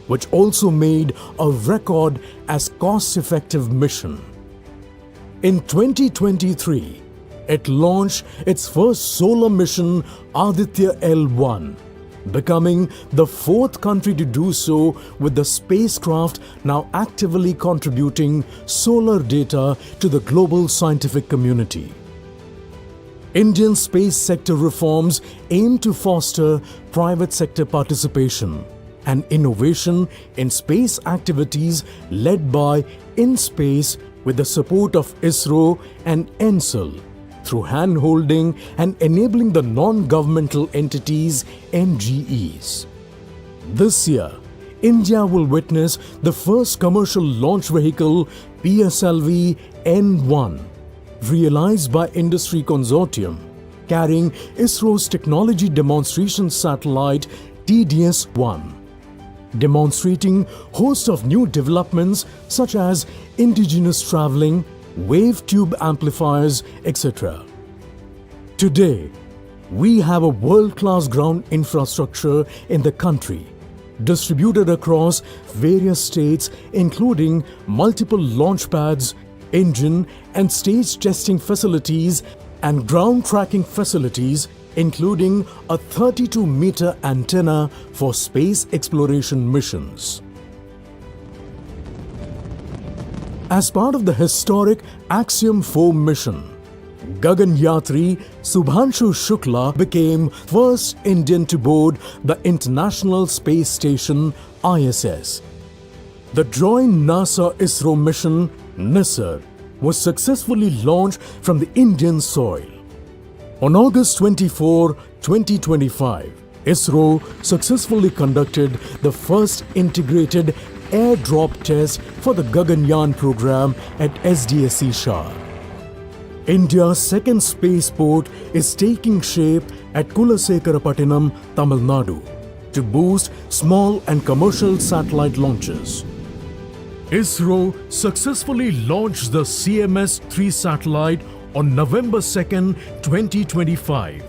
which also made a record as cost-effective mission. In 2023, it launched its first solar mission, Aditya L1, becoming the 4th country to do so, with the spacecraft now actively contributing solar data to the global scientific community. Indian space sector reforms aim to foster private sector participation and innovation in space activities led by InSpace with the support of ISRO and ENSEL, through hand-holding and enabling the non-governmental entities, NGEs. This year, India will witness the first commercial launch vehicle, PSLV N1, realized by Industry Consortium, carrying ISRO's Technology Demonstration Satellite TDS-1, demonstrating host of new developments such as indigenous traveling, wave tube amplifiers, etc. Today, we have a world-class ground infrastructure in the country, distributed across various states, including multiple launch pads, engine and stage testing facilities and ground tracking facilities, including a 32-meter antenna for space exploration missions. As part of the historic Axiom 4 mission, Gagan Yatri Subhanshu Shukla became first Indian to board the International Space Station ISS. The joint NASA-ISRO mission NISR was successfully launched from the Indian soil. On August 24, 2025, ISRO successfully conducted the first integrated airdrop test for the Gaganyaan program at SDSC Shah. India's second spaceport is taking shape at Kulasekarapattinam, Tamil Nadu, to boost small and commercial satellite launches. ISRO successfully launched the CMS-3 satellite on November 2, 2025,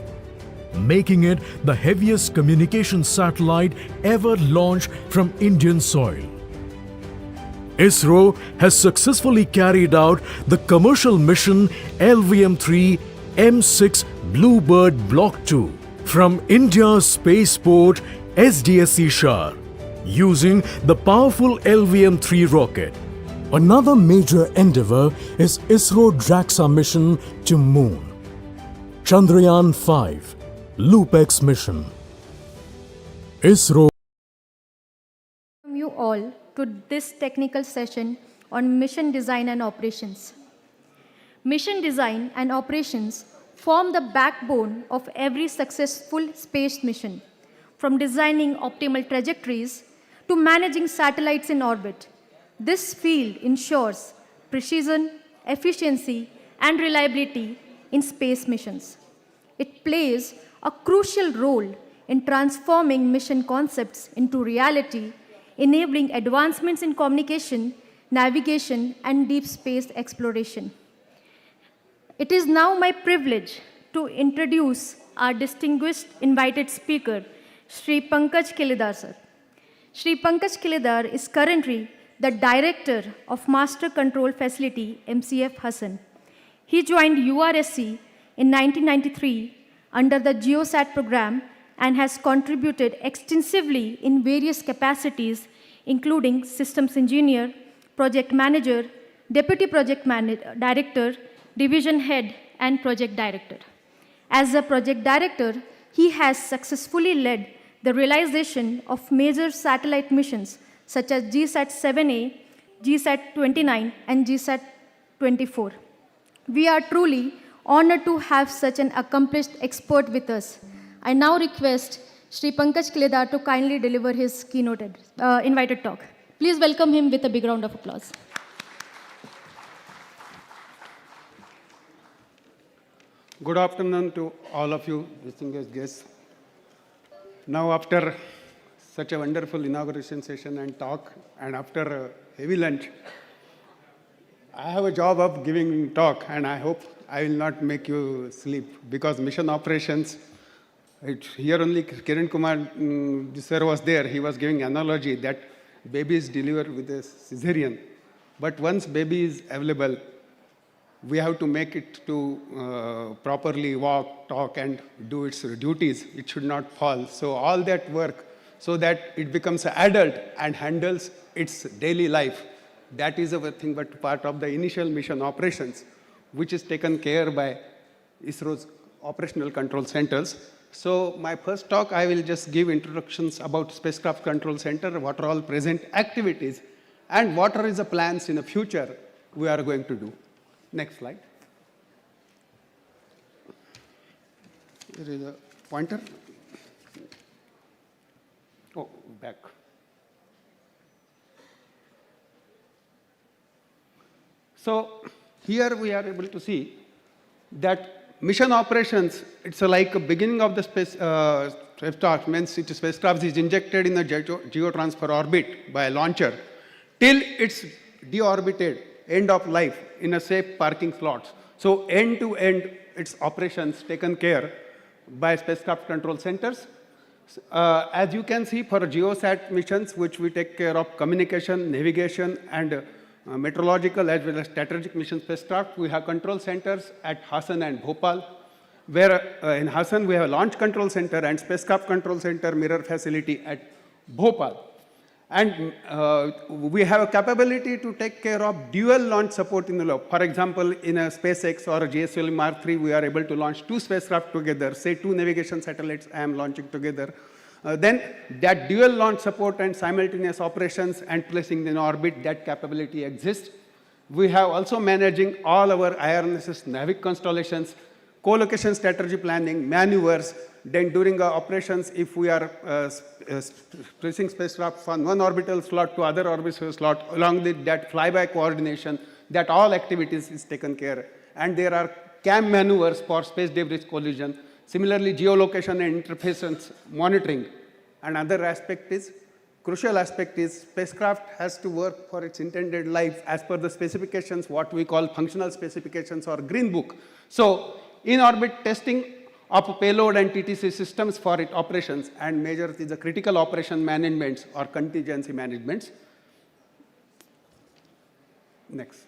making it the heaviest communication satellite ever launched from Indian soil. ISRO has successfully carried out the commercial mission LVM-3 M6 Bluebird Block 2 from India's spaceport SDSC Shah using the powerful LVM-3 rocket. Another major endeavor is ISRO JAXA mission to Moon. Chandrayaan 5 LoopX mission. ISRO. Welcome you all to this technical session on mission design and operations. Mission design and operations form the backbone of every successful space mission, from designing optimal trajectories to managing satellites in orbit. This field ensures precision, efficiency, and reliability in space missions. It plays a crucial role in transforming mission concepts into reality, enabling advancements in communication, navigation, and deep space exploration. It is now my privilege to introduce our distinguished invited speaker, Shri Pankaj Kilidar sir. Shri Pankaj Kilidar is currently the Director of Master Control Facility, MCF Hassan. He joined URSC in 1993 under the GeoSat program and has contributed extensively in various capacities, including Systems Engineer, Project Manager, Deputy Project Director, Division Head, and Project Director. As a Project Director, he has successfully led the realization of major satellite missions such as GSAT-7A, GSAT-29, and GSAT-24. We are truly honored to have such an accomplished expert with us. I now request Shri Pankaj Kilidar to kindly deliver his keynote invited talk. Please welcome him with a big round of applause. Good afternoon to all of you, distinguished guests. Now, after such a wonderful inauguration session and talk, and after a heavy lunch, I have a job of giving talk, and I hope I will not make you sleep, because mission operations, here only Kiran Kumar sir was there. He was giving analogy that baby is delivered with a cesarean. But once baby is available, we have to make it to properly walk, talk, and do its duties. It should not fall. So all that work, so that it becomes an adult and handles its daily life. That is a thing, but part of the initial mission operations, which is taken care by ISRO's operational control centers. So my first talk, I will just give introductions about Spacecraft Control Center, what are all present activities, and what are the plans in the future we are going to do. Next slide. Here is a pointer. Oh, back. So here we are able to see that mission operations, it's like a beginning of the spacecraft, means spacecraft is injected in the geotransfer orbit by a launcher till it's deorbited, end of life, in a safe parking slots. So end to end, its operations taken care by spacecraft control centers. As you can see, for GeoSat missions, which we take care of communication, navigation, and meteorological as well as strategic mission spacecraft. We have control centers at Hassan and Bhopal, where in Hassan we have a launch control center and spacecraft control center mirror facility at Bhopal. And we have a capability to take care of dual launch support in the low. For example, in a SpaceX or a GSLV Mark III, we are able to launch 2 spacecraft together, say 2 navigation satellites I am launching together. Then that dual launch support and simultaneous operations and placing in orbit, that capability exists. We have also managing all our IRNSS NAVIC constellations, co-location strategy planning, maneuvers. Then during our operations, if we are placing spacecraft from one orbital slot to other orbital slot, along with that flyby coordination, that all activities is taken care. And there are CAM maneuvers for space debris collision. Similarly, geolocation and interfaces monitoring. Another aspect is, crucial aspect is, spacecraft has to work for its intended life as per the specifications, what we call functional specifications or green book. So, in-orbit testing of payload and TTC systems for its operations, and major is the critical operation managements or contingency managements. Next.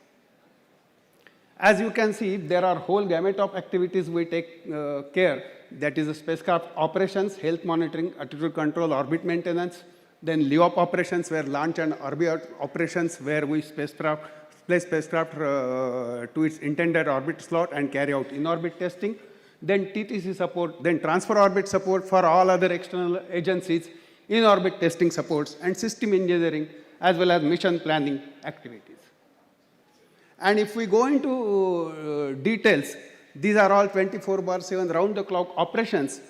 As you can see, there are whole gamut of activities we take care. That is the spacecraft operations, health monitoring, attitude control, orbit maintenance. Then LEOP operations, where launch and orbit operations, where we place spacecraft to its intended orbit slot and carry out in-orbit testing. Then TTC support, then transfer orbit support for all other external agencies, in-orbit testing supports, and system engineering, as well as mission planning activities. And if we go into details, these are all 24/7 round-the-clock operations,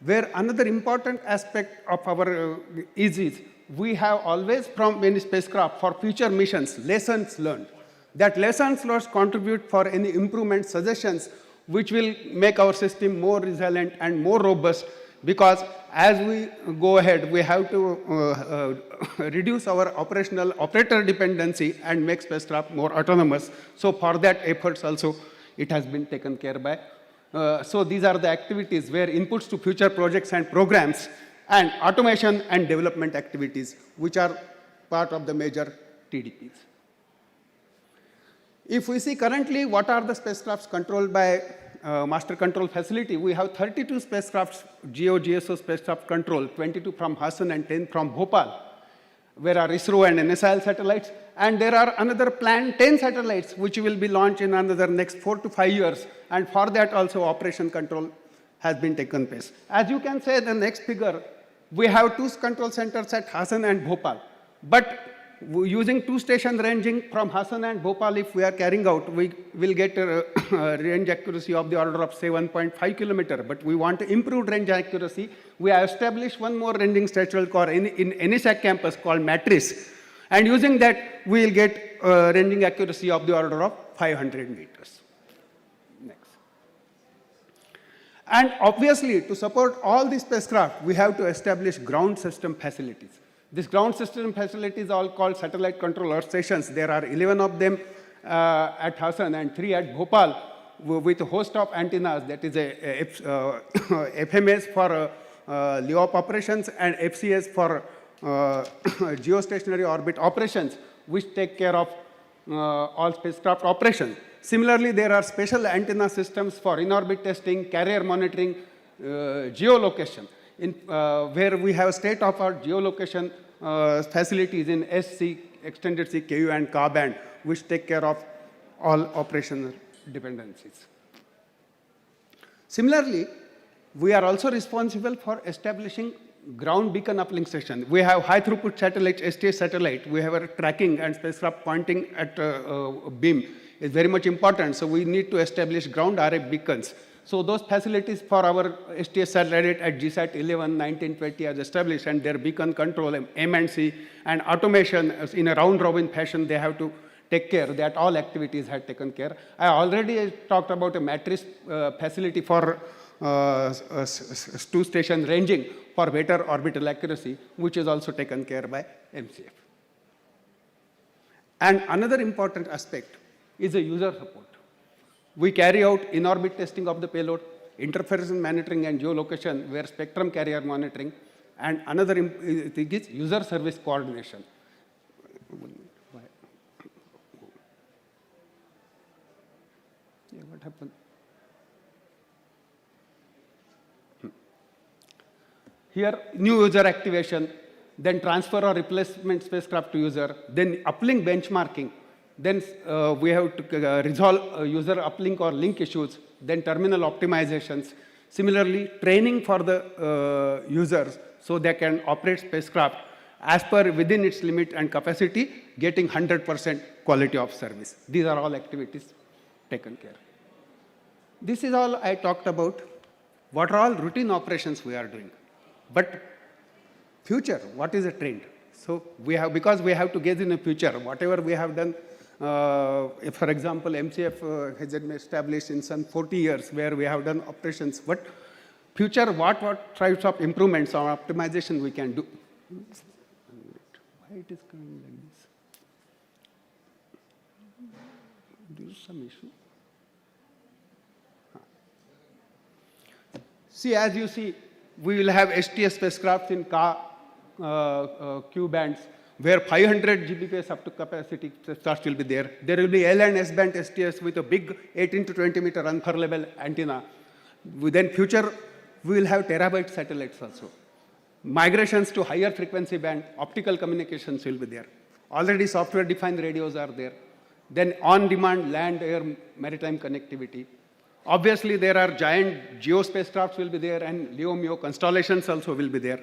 where another important aspect of our is we have always from any spacecraft for future missions, lessons learned. That lessons learned contribute for any improvement suggestions which will make our system more resilient and more robust, because as we go ahead, we have to reduce our operator dependency and make spacecraft more autonomous. So for that efforts also, it has been taken care by. So these are the activities where inputs to future projects and programs and automation and development activities, which are part of the major TDPs. If we see currently what are the spacecrafts controlled by master control facility, we have 32 spacecrafts, GEO-GSO spacecraft control, 22 from Hassan and 10 from Bhopal, where are ISRO and NSIL satellites. And there are another planned 10 satellites which will be launched in another next 4 to 5 years. And for that also operation control has been taken place. As you can say, the next figure, we have 2 control centers at Hassan and Bhopal. But using 2 stations ranging from Hassan and Bhopal, if we are carrying out, we will get a range accuracy of the order of say 1.5 kilometer. But we want to improve range accuracy. We have established one more ranging structural core in NSAC campus called Matrix. And using that, we will get ranging accuracy of the order of 500 meters. Next. And obviously, to support all these spacecraft, we have to establish ground system facilities. These ground system facilities are all called satellite control earth stations. There are 11 of them at Hassan and 3 at Bhopal with a host of antennas, that is a FMS for LEOP operations and FCS for geostationary orbit operations, which take care of all spacecraft operations. Similarly, there are special antenna systems for in-orbit testing, carrier monitoring, geolocation, where we have state-of-the-art geolocation facilities in SC, extended C, KU, and Ka band, which take care of all operational dependencies. Similarly, we are also responsible for establishing ground beacon uplink station. We have high throughput satellite, STS satellite. We have a tracking and spacecraft pointing at beam is very much important. So we need to establish ground RF beacons. So those facilities for our STS satellite at GSAT 11, 19, 20 are established, and their beacon control, M&C, and automation in a round-robin fashion, they have to take care that all activities had taken care. I already talked about a matrix facility for 2 station ranging for better orbital accuracy, which is also taken care by MCF. And another important aspect is the user support. We carry out in-orbit testing of the payload, interference monitoring and geolocation, where spectrum carrier monitoring, and another thing is user service coordination. Yeah, what happened? Here, new user activation, then transfer or replacement spacecraft to user, then uplink benchmarking, then we have to resolve user uplink or link issues, then terminal optimizations. Similarly, training for the users so they can operate spacecraft as per within its limit and capacity, getting 100% quality of service. These are all activities taken care. This is all I talked about. What are all routine operations we are doing? But future, what is a trend? So we have, because we have to gaze in the future, whatever we have done, if for example, MCF has been established in some 40 years where we have done operations, but future, what types of improvements or optimization we can do? Why it is coming like this? There is some issue. See, as you see, we will have STS spacecraft in Q bands, where 500 Gbps up to capacity spacecraft will be there. There will be L and S band STS with a big 18 to 20 meter unfurlable antenna. Then future, we will have terabyte satellites also. Migrations to higher frequency band, optical communications will be there. Already software-defined radios are there. Then on-demand land, air, maritime connectivity. Obviously, there are giant geospacecrafts will be there, and LEO MEO constellations also will be there.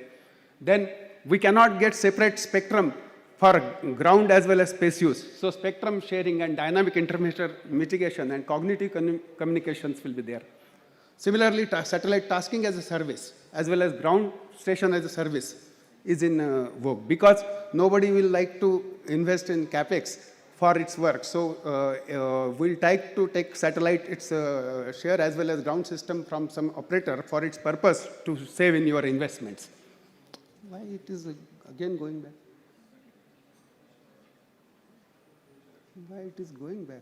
Then we cannot get separate spectrum for ground as well as space use. So spectrum sharing and dynamic interference mitigation and cognitive communications will be there. Similarly, satellite tasking as a service, as well as ground station as a service is in vogue, because nobody will like to invest in CapEx for its work. So we'll try to take satellite its share as well as ground system from some operator for its purpose to save in your investments. Why it is again going back? Why it is going back?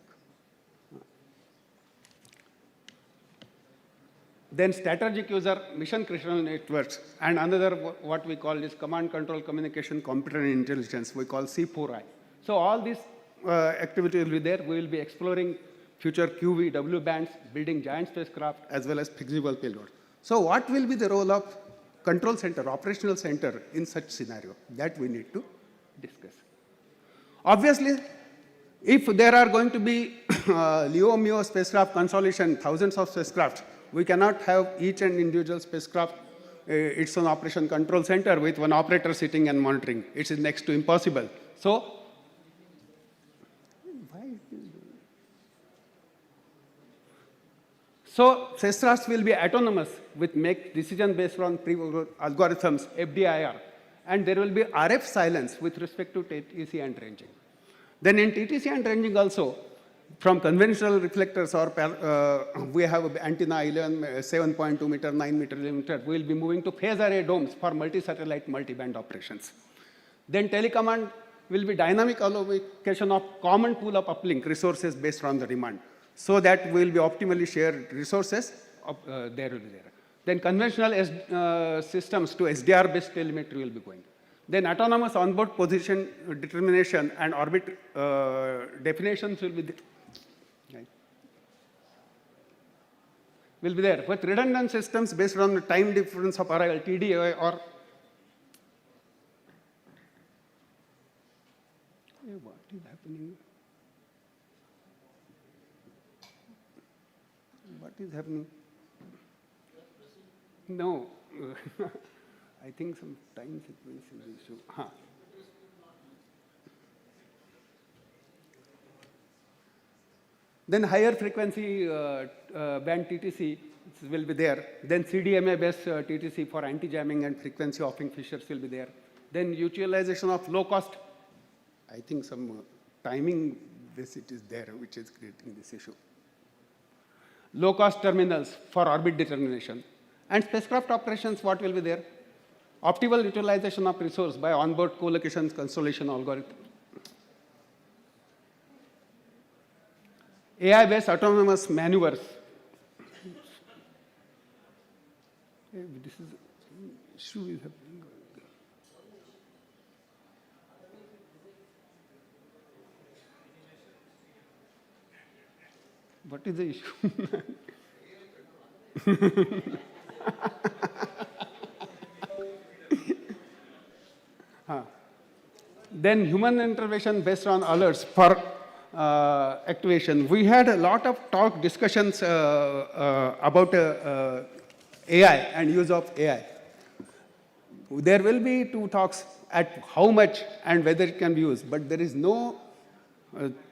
Then strategic user mission critical networks, and another what we call is command control communication computer intelligence, we call C4I. So all these activities will be there. We will be exploring future QV, W bands, building giant spacecraft as well as flexible payload. So what will be the role of control center, operational center in such scenario? That we need to discuss. Obviously, if there are going to be LEO MEO spacecraft constellation, thousands of spacecraft, we cannot have each and individual spacecraft its own operation control center with one operator sitting and monitoring. It is next to impossible. So, spacecrafts will be autonomous with make decision based on algorithms, FDIR, and there will be RF silence with respect to TTC and ranging. Then in TTC and ranging also, from conventional reflectors or we have antenna 7.2 meter, 9 meter, 11 meter, we will be moving to phase array domes for multi-satellite, multi-band operations. Then telecommand will be dynamic allocation of common pool of uplink resources based on the demand, so that we will be optimally shared resources there will be there. Then conventional systems to SDR-based telemetry will be going. Then autonomous onboard position determination and orbit definitions will be there. Right. Will be there. With redundant systems based on the time difference of arrival, TDA or what is happening? What is happening? No. I think some time sequence is the issue. Huh. Then higher frequency band TTC will be there. Then CDMA based TTC for anti-jamming and frequency offing features will be there. Then utilization of low cost. I think some timing this it is there which is creating this issue. Low cost terminals for orbit determination. And spacecraft operations, what will be there? Optimal utilization of resource by onboard co-location constellation algorithm. AI-based autonomous maneuvers. This is issue is happening. What is the issue? Then human intervention based on alerts for activation. We had a lot of discussions about AI and use of AI. There will be 2 talks at how much and whether it can be used, but there is no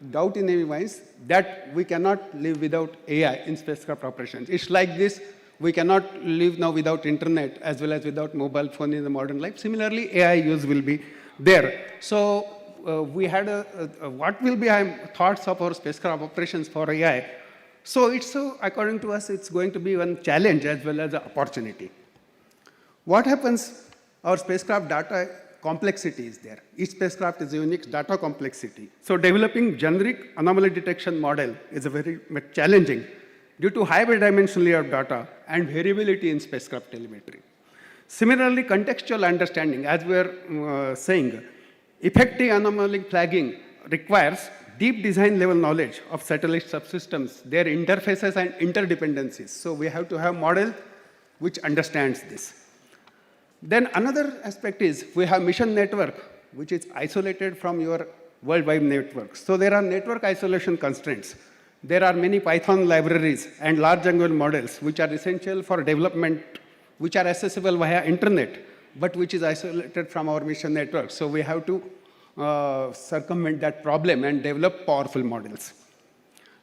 doubt in any minds that we cannot live without AI in spacecraft operations. It's like this, we cannot live now without internet as well as without mobile phone in the modern life. Similarly, AI use will be there. So we had what will be thoughts of our spacecraft operations for AI. So it's according to us, it's going to be one challenge as well as an opportunity. What happens? Our spacecraft data complexity is there. Each spacecraft is a unique data complexity. So developing generic anomaly detection model is very much challenging due to high dimensional layer of data and variability in spacecraft telemetry. Similarly, contextual understanding, as we are saying, effective anomaly flagging requires deep design level knowledge of satellite subsystems, their interfaces and interdependencies. So we have to have model which understands this. Then another aspect is we have mission network, which is isolated from your worldwide network. So there are network isolation constraints. There are many Python libraries and large language models which are essential for development, which are accessible via internet, but which is isolated from our mission network. So we have to circumvent that problem and develop powerful models.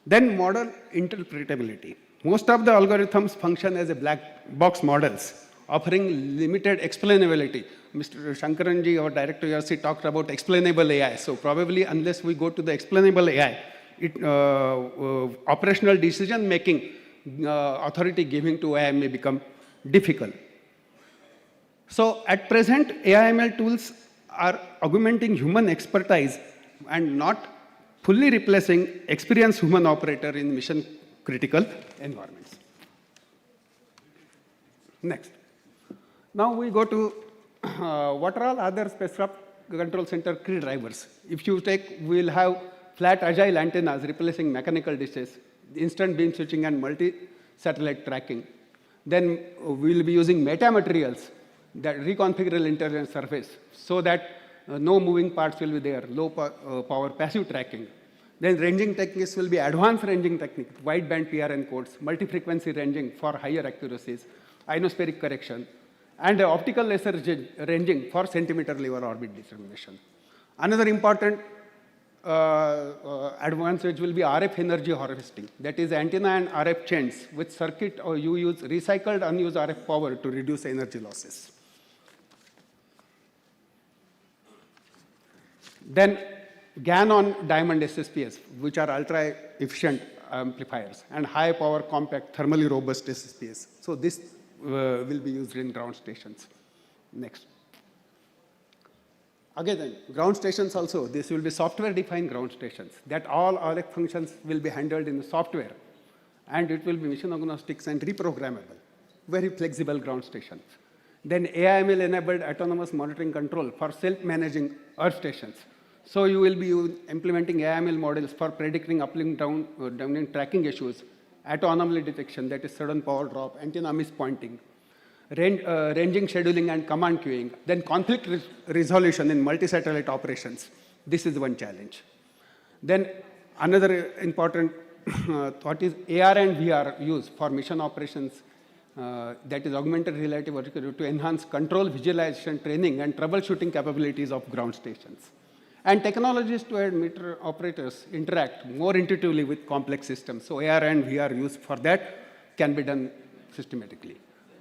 Then model interpretability. Most of the algorithms function as a black box models, offering limited explainability. Mr. Shankaranji, our director ERC, talked about explainable AI. So probably unless we go to the explainable AI, operational decision making authority giving to AI may become difficult. So at present, AI/ML tools are augmenting human expertise and not fully replacing experienced human operator in mission critical environments. Next. Now we go to what are all other spacecraft control center key drivers. If you take, we'll have flat agile antennas replacing mechanical dishes, instant beam switching and multi-satellite tracking. Then we'll be using metamaterials that reconfigurable intelligent surface so that no moving parts will be there, low power passive tracking. Then ranging techniques will be advanced ranging technique, wideband PRN codes, multi-frequency ranging for higher accuracies, ionospheric correction, and optical laser ranging for centimeter level orbit determination. Another important advantage will be RF energy harvesting. That is antenna and RF chains with circuit, or you use recycled unused RF power to reduce energy losses. Then GaN on diamond SSPS, which are ultra efficient amplifiers, and high power compact thermally robust SSPS. So this will be used in ground stations. Next. Again, then, ground stations also, this will be software-defined ground stations, that all RF functions will be handled in the software, and it will be mission agnostic and reprogrammable, very flexible ground stations. Then AI/ML-enabled autonomous monitoring control for self-managing Earth stations. So you will be implementing AI/ML models for predicting uplink, downlink tracking issues, auto-anomaly detection, that is sudden power drop, antenna mispointing, ranging scheduling and command queuing, then conflict resolution in multi-satellite operations. This is one challenge. Then another important thought is AR and VR use for mission operations, that is augmented reality to enhance control, visualization, training, and troubleshooting capabilities of ground stations. And technologies to aid meter operators interact more intuitively with complex systems. So AR and VR use for that can be done systematically.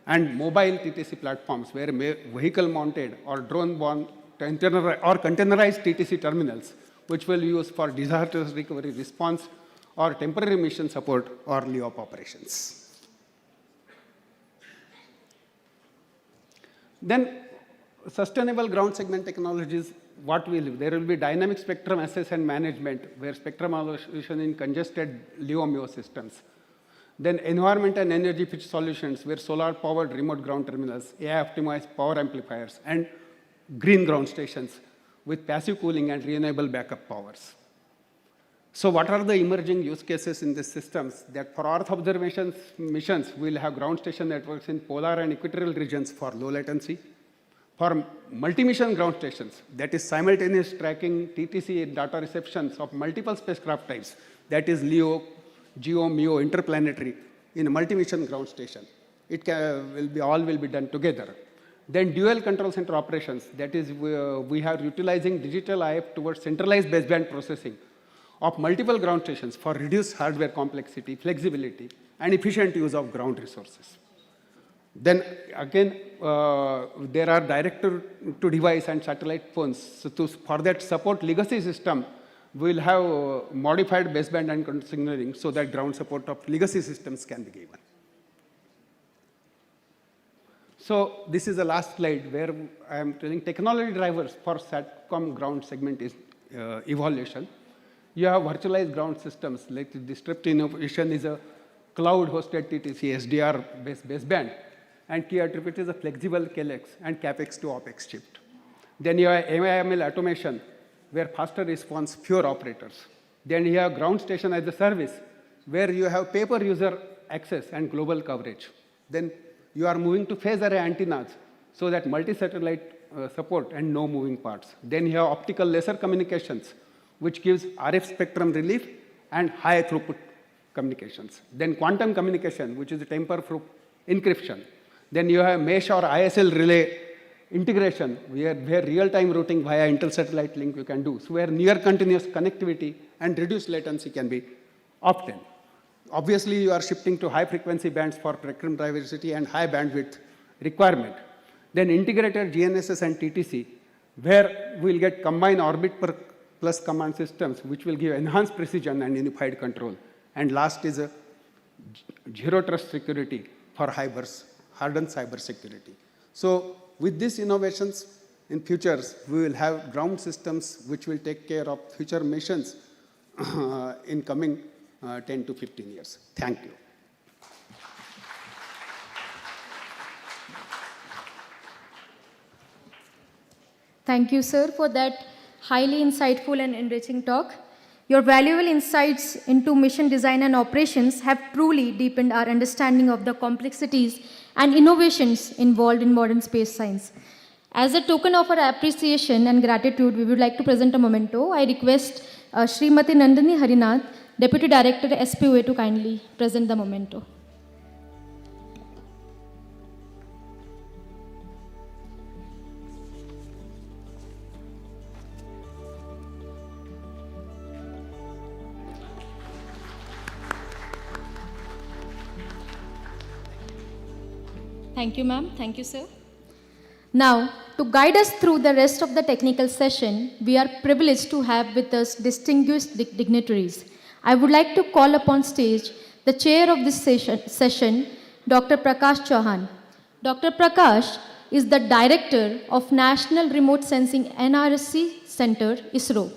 And mobile TTC platforms where vehicle mounted or drone borne or containerized TTC terminals, which will be used for disaster recovery response or temporary mission support or LEOP operations. Then sustainable ground segment technologies, what will there will be dynamic spectrum access and management, where spectrum allocation in congested LEO-MEO systems. Then environment and energy fit solutions, where solar-powered remote ground terminals, AI-optimized power amplifiers, and green ground stations with passive cooling and renewable backup powers. So what are the emerging use cases in these systems? That for Earth observation missions, we'll have ground station networks in polar and equatorial regions for low latency. For multi-mission ground stations, that is simultaneous tracking TTC data receptions of multiple spacecraft types, that is LEO, GEO, MEO, interplanetary, in a multi-mission ground station. All will be done together. Then dual control center operations, that is we are utilizing digital IF towards centralized baseband processing of multiple ground stations for reduced hardware complexity, flexibility, and efficient use of ground resources. Then again, there are direct-to-device and satellite phones. So for that support legacy system, we'll have modified baseband and signaling so that ground support of legacy systems can be given. So this is the last slide where I am telling technology drivers for SATCOM ground segment is evolution. You have virtualized ground systems, like the disruptive innovation is a cloud-hosted TTC SDR-based baseband, and key attribute is a flexible KLX and CAPEX to OPEX shift. Then you have MIML automation, where faster response, fewer operators. Then you have ground station as a service, where you have pay-per-user access and global coverage. Then you are moving to phase array antennas, so that multi-satellite support and no moving parts. Then you have optical laser communications, which gives RF spectrum relief and high throughput communications. Then quantum communication, which is a tamper-proof encryption. Then you have mesh or ISL relay integration, where real-time routing via inter-satellite link you can do. So where near continuous connectivity and reduced latency can be obtained. Obviously, you are shifting to high-frequency bands for spectrum diversity and high bandwidth requirement. Then integrated GNSS and TTC, where we'll get combined orbit per plus command systems, which will give enhanced precision and unified control. And last is a zero trust security for hardened cyber security. So with these innovations in futures, we will have ground systems which will take care of future missions in coming 10 to 15 years. Thank you. Thank you, sir, for that highly insightful and enriching talk. Your valuable insights into mission design and operations have truly deepened our understanding of the complexities and innovations involved in modern space science. As a token of our appreciation and gratitude, we would like to present a memento. I request Srimati Nandini Harinath, Deputy Director SPOA, to kindly present the memento. Thank you, ma'am. Thank you, sir. Now, to guide us through the rest of the technical session, we are privileged to have with us distinguished dignitaries. I would like to call upon stage the chair of this session, Dr. Prakash Chauhan. Dr. Prakash is the Director of National Remote Sensing NRSC Center, ISRO.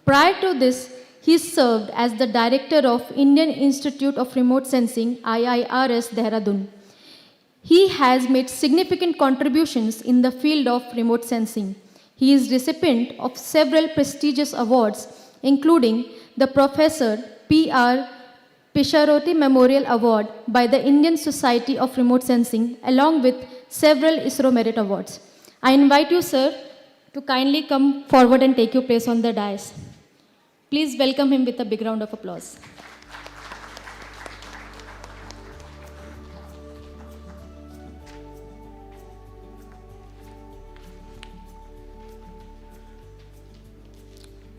Prior to this, he served as the Director of Indian Institute of Remote Sensing, IIRS, Dehradun. He has made significant contributions in the field of remote sensing. He is recipient of several prestigious awards, including the Professor P.R. Pisharoti Memorial Award by the Indian Society of Remote Sensing, along with several ISRO Merit Awards. I invite you, sir, to kindly come forward and take your place on the dais. Please welcome him with a big round of applause.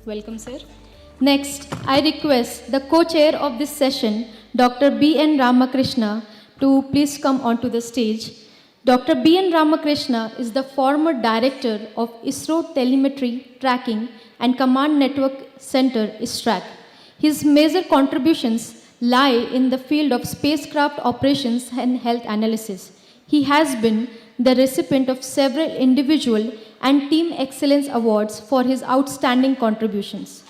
Welcome, sir. Next, I request the co-chair of this session, Dr. B.N. Ramakrishna, to please come onto the stage. Dr. B.N. Ramakrishna is the former director of ISRO Telemetry Tracking and Command Network Center, ISTRAC. His major contributions lie in the field of spacecraft operations and health analysis. He has been the recipient of several individual and Team Excellence Awards for his outstanding contributions.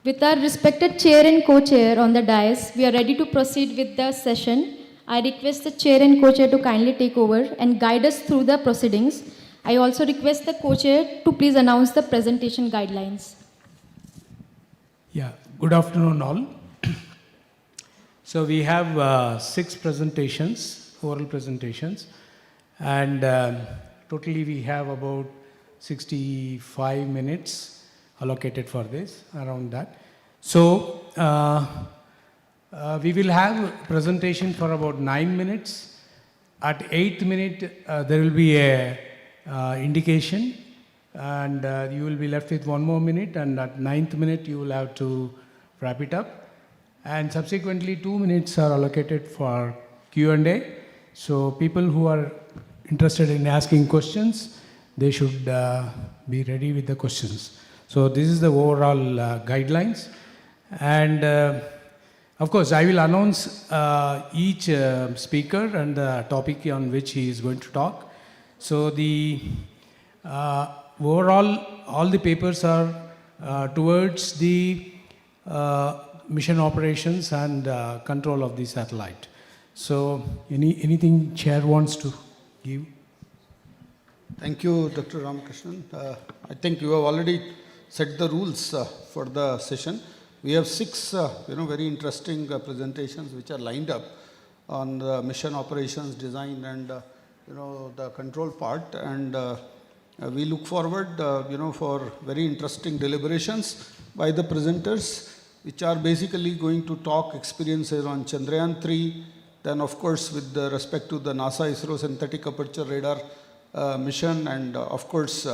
With our respected chair and co-chair on the dais, we are ready to proceed with the session. I request the chair and co-chair to kindly take over and guide us through the proceedings. I also request the co-chair to please announce the presentation guidelines. Yeah, good afternoon all. So we have 6 presentations, oral presentations, and totally we have about 65 minutes allocated for this, around that. So we will have presentation for about 9 minutes. At 8th minute, there will be a indication, and you will be left with 1 more minute, and at 9th minute, you will have to wrap it up. And subsequently, 2 minutes are allocated for Q&A. So people who are interested in asking questions, they should be ready with the questions. So this is the overall guidelines. And of course, I will announce each speaker and the topic on which he is going to talk. So the overall, all the papers are towards the mission operations and control of the satellite. So anything chair wants to give? Thank you, Dr. Ramakrishnan. I think you have already set the rules for the session. We have 6 very interesting presentations which are lined up on the mission operations design and the control part, and we look forward for very interesting deliberations by the presenters, which are basically going to talk experiences on Chandrayaan 3, then of course with respect to the NASA ISRO synthetic aperture radar mission, and of course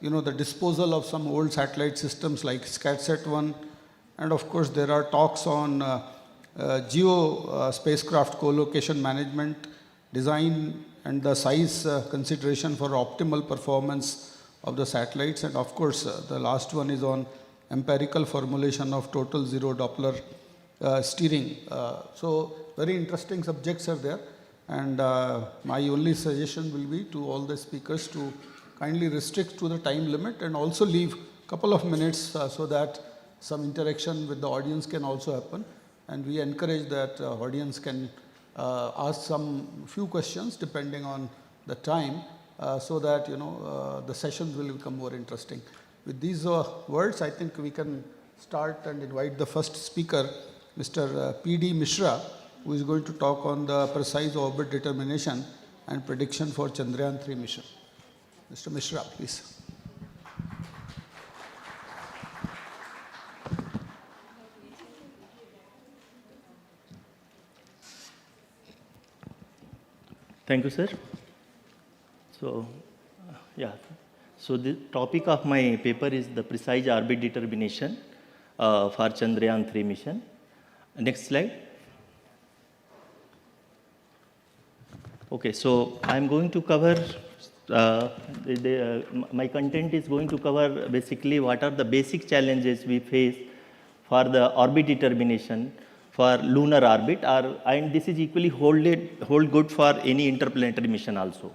the disposal of some old satellite systems like SCATSat-1, and of course there are talks on geo spacecraft co-location management, design and the size consideration for optimal performance of the satellites, and of course the last one is on empirical formulation of total zero Doppler steering. So very interesting subjects are there, and my only suggestion will be to all the speakers to kindly restrict to the time limit and also leave a couple of minutes so that some interaction with the audience can also happen, and we encourage that audience can ask some few questions depending on the time so that the sessions will become more interesting. With these words, I think we can start and invite the first speaker, Mr. P.D. Mishra, who is going to talk on the precise orbit determination and prediction for Chandrayaan 3 mission. Mr. Mishra, please. Thank you, sir. So, So the topic of my paper is the precise orbit determination for Chandrayaan 3 mission. Next slide. Okay, so I'm going to cover, my content is going to cover basically what are the basic challenges we face for the orbit determination for lunar orbit, and this is equally hold good for any interplanetary mission also.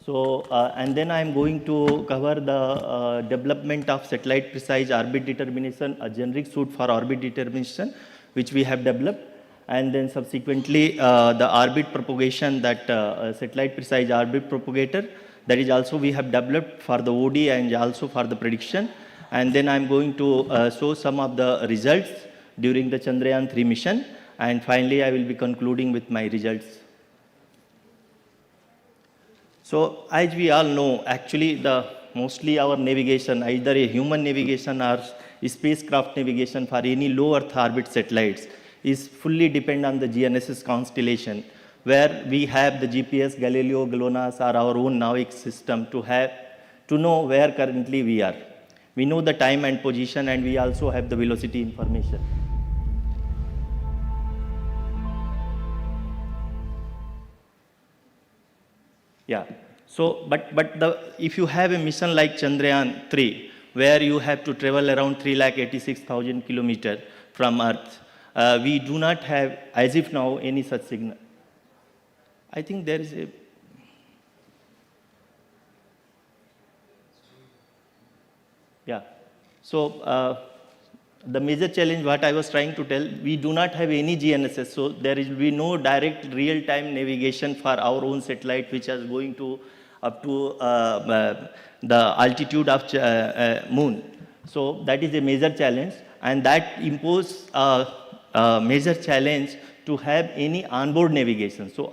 So, and then I am going to cover the development of satellite precise orbit determination, a generic suit for orbit determination, which we have developed. And then subsequently, the orbit propagation, that satellite precise orbit propagator, that is also we have developed for the OD and also for the prediction. And then I'm going to show some of the results during the Chandrayaan 3 mission. And finally, I will be concluding with my results. So as we all know, actually mostly our navigation, either a human navigation or spacecraft navigation for any low Earth orbit satellites is fully dependent on the GNSS constellation, where we have the GPS, Galileo, GLONASS, or our own NAVIC system to know where currently we are. We know the time and position, and we also have the velocity information. Yeah. So, but if you have a mission like Chandrayaan 3, where you have to travel around 386,000 kilometers from Earth, we do not have, as if now, any such signal. I think there is a... Yeah. So, the major challenge, what I was trying to tell, we do not have any GNSS, so there will be no direct real-time navigation for our own satellite, which is going to up to the altitude of moon. So that is a major challenge, and that imposes a major challenge to have any onboard navigation. So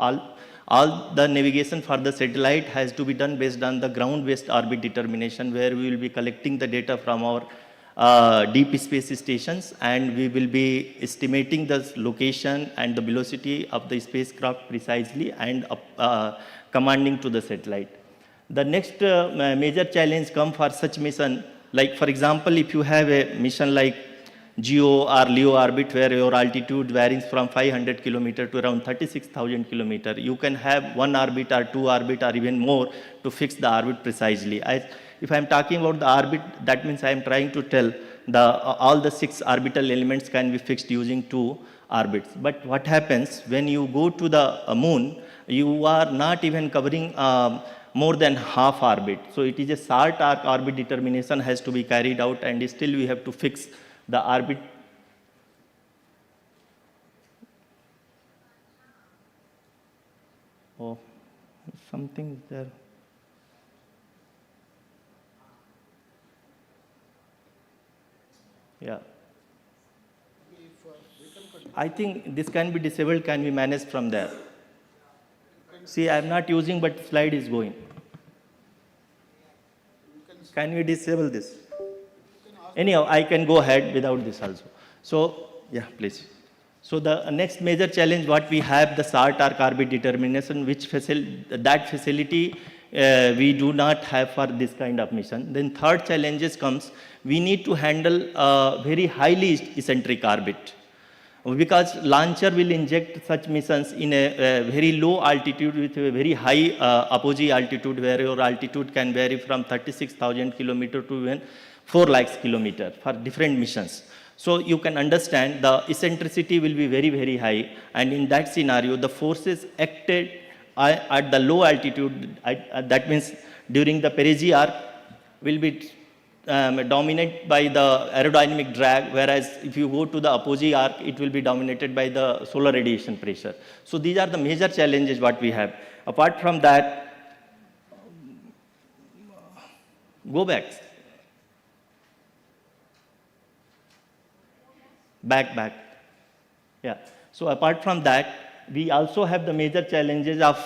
all the navigation for the satellite has to be done based on the ground-based orbit determination, where we will be collecting the data from our deep space stations, and we will be estimating the location and the velocity of the spacecraft precisely and commanding to the satellite. The next major challenge comes for such mission, like for example, if you have a mission like GEO or LEO orbit, where your altitude varies from 500 kilometer to around 36,000 kilometer, you can have one orbit or two orbit or even more to fix the orbit precisely. If I'm talking about the orbit, that means I'm trying to tell all the 6 orbital elements can be fixed using 2 orbits. But what happens when you go to the moon, you are not even covering more than half orbit. So it is a short arc orbit determination has to be carried out, and still we have to fix the orbit. Oh, something there. Yeah. I think this can be disabled, can be managed from there. See, I am not using, but slide is going. Can we disable this? Anyhow, I can go ahead without this also. So, yeah, please. So the next major challenge what we have, the short arc orbit determination, that facility we do not have for this kind of mission. Then third challenges comes, we need to handle very highly eccentric orbit, because launcher will inject such missions in a very low altitude with a very high apogee altitude, where your altitude can vary from 36,000 kilometer to even 4 lakhs kilometer for different missions. So you can understand the eccentricity will be very, very high, and in that scenario, the forces acted at the low altitude, that means during the perigee arc, will be dominated by the aerodynamic drag, whereas if you go to the apogee arc, it will be dominated by the solar radiation pressure. So these are the major challenges what we have. Apart from that, go back. Back. Yeah. So apart from that, we also have the major challenges of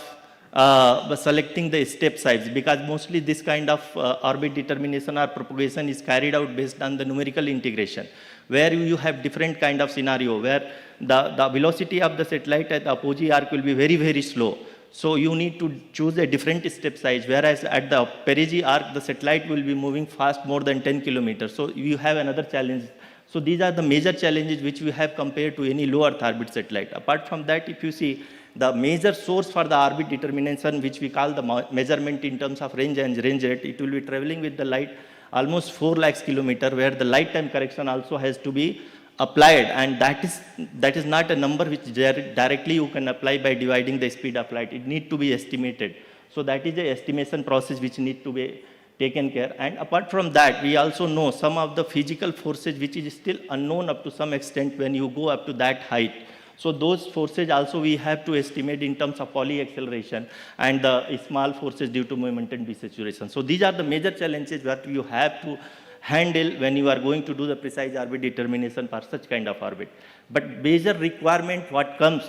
selecting the step size, because mostly this kind of orbit determination or propagation is carried out based on the numerical integration, where you have different kind of scenario, where the velocity of the satellite at the apogee arc will be very, very slow. So you need to choose a different step size, whereas at the perigee arc, the satellite will be moving fast more than 10 kilometers. So you have another challenge. So these are the major challenges which we have compared to any low Earth orbit satellite. Apart from that, if you see, the major source for the orbit determination, which we call the measurement in terms of range and range rate, it will be traveling with the light almost 4 lakhs kilometer, where the light time correction also has to be applied, and that is not a number which directly you can apply by dividing the speed of light. It needs to be estimated. So that is the estimation process which need to be taken care. And apart from that, we also know some of the physical forces which is still unknown up to some extent when you go up to that height. So those forces also we have to estimate in terms of Pauli acceleration and the small forces due to momentum desaturation. So these are the major challenges that you have to handle when you are going to do the precise orbit determination for such kind of orbit. But major requirement what comes,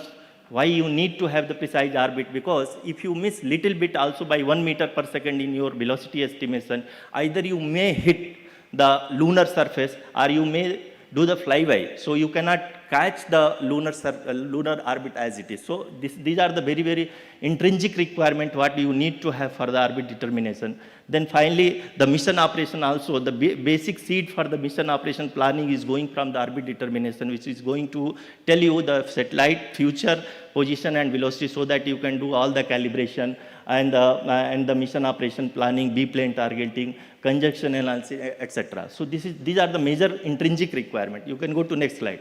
why you need to have the precise orbit, because if you miss little bit also by 1 meter per second in your velocity estimation, either you may hit the lunar surface or you may do the flyby. So you cannot catch the lunar orbit as it is. So these are the very, very intrinsic requirement what you need to have for the orbit determination. Then finally, the mission operation also, the basic seed for the mission operation planning is going from the orbit determination, which is going to tell you the satellite future position and velocity, so that you can do all the calibration and the mission operation planning, B-plane targeting, conjunction analysis, etc. So these are the major intrinsic requirement. You can go to next slide.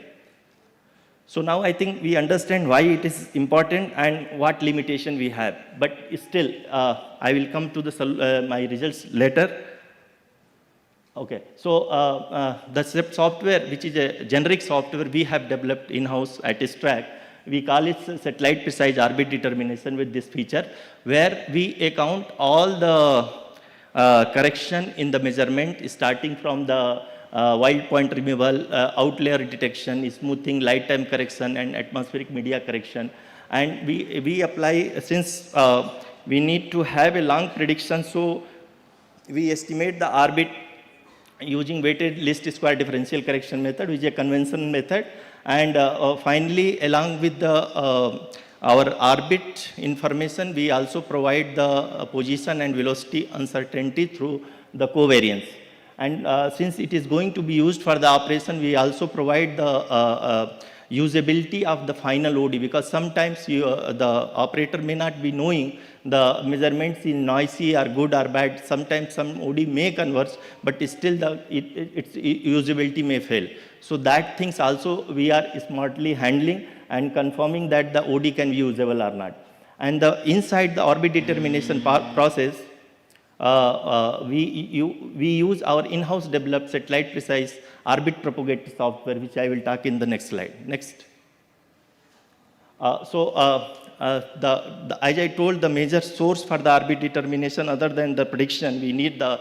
So now I think we understand why it is important and what limitation we have. But still, I will come to the my results later. Okay, so the software, which is a generic software we have developed in-house at STRAC, We call it satellite precise orbit determination with this feature, where we account all the correction in the measurement, starting from the wild point removal, outlier detection, smoothing, light time correction, and atmospheric media correction. And we apply, since we need to have a long prediction, so we estimate the orbit using weighted least square differential correction method, which is a conventional method. And finally, along with the our orbit information, we also provide the position and velocity uncertainty through the covariance. And since it is going to be used for the operation, we also provide the usability of the final OD, because sometimes the operator may not be knowing the measurements is noisy or good or bad. Sometimes some OD may converge, but still its usability may fail. So that things also we are smartly handling and confirming that the OD can be usable or not. And inside the orbit determination process, we use our in-house developed satellite precise orbit propagator software, which I will talk in the next slide. Next. As I told, the major source for the orbit determination, other than the prediction, we need the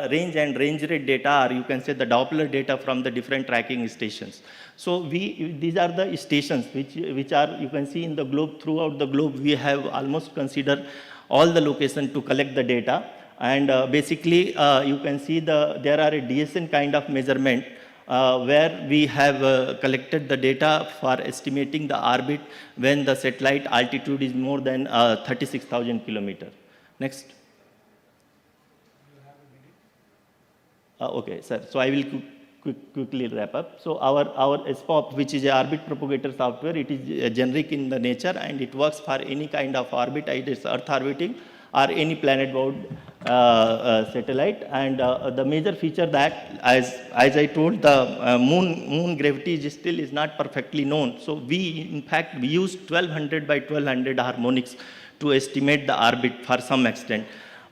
range and range rate data, or you can say the Doppler data from the different tracking stations. So these are the stations which are, you can see in the globe, throughout the globe, we have almost considered all the locations to collect the data. And basically, you can see there are a DSN kind of measurement where we have collected the data for estimating the orbit when the satellite altitude is more than 36,000 kilometers. Next. Okay, sir. So I will quickly wrap up. So our SMOPS, which is a orbit propagator software, it is generic in the nature, and it works for any kind of orbit, either it's Earth orbiting or any planet-bound satellite. And the major feature that, as I told, the moon gravity is not perfectly known. So in fact, we use 1200 by 1200 harmonics to estimate the orbit for some extent.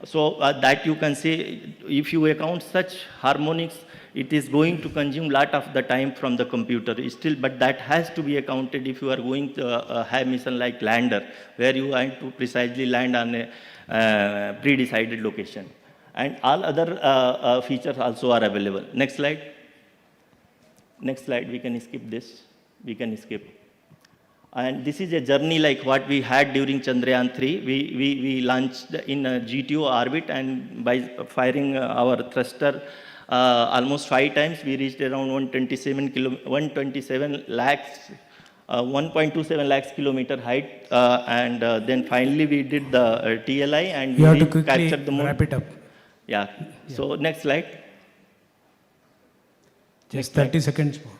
So that you can say, if you account such harmonics, it is going to consume lot of the time from the computer still, but that has to be accounted if you are going to have mission like lander, where you want to precisely land on a pre-decided location. And all other features also are available. Next slide. Next slide, we can skip this. We can skip. And this is a journey like what we had during Chandrayaan 3. We launched in a GTO orbit, and by firing our thruster almost 5 times, we reached around 127 lakhs 1.27 lakhs kilometer height, and then finally we did the TLI, and you we have to quickly captured the moon. wrap it up. Yeah. So next slide. Just 30 seconds more.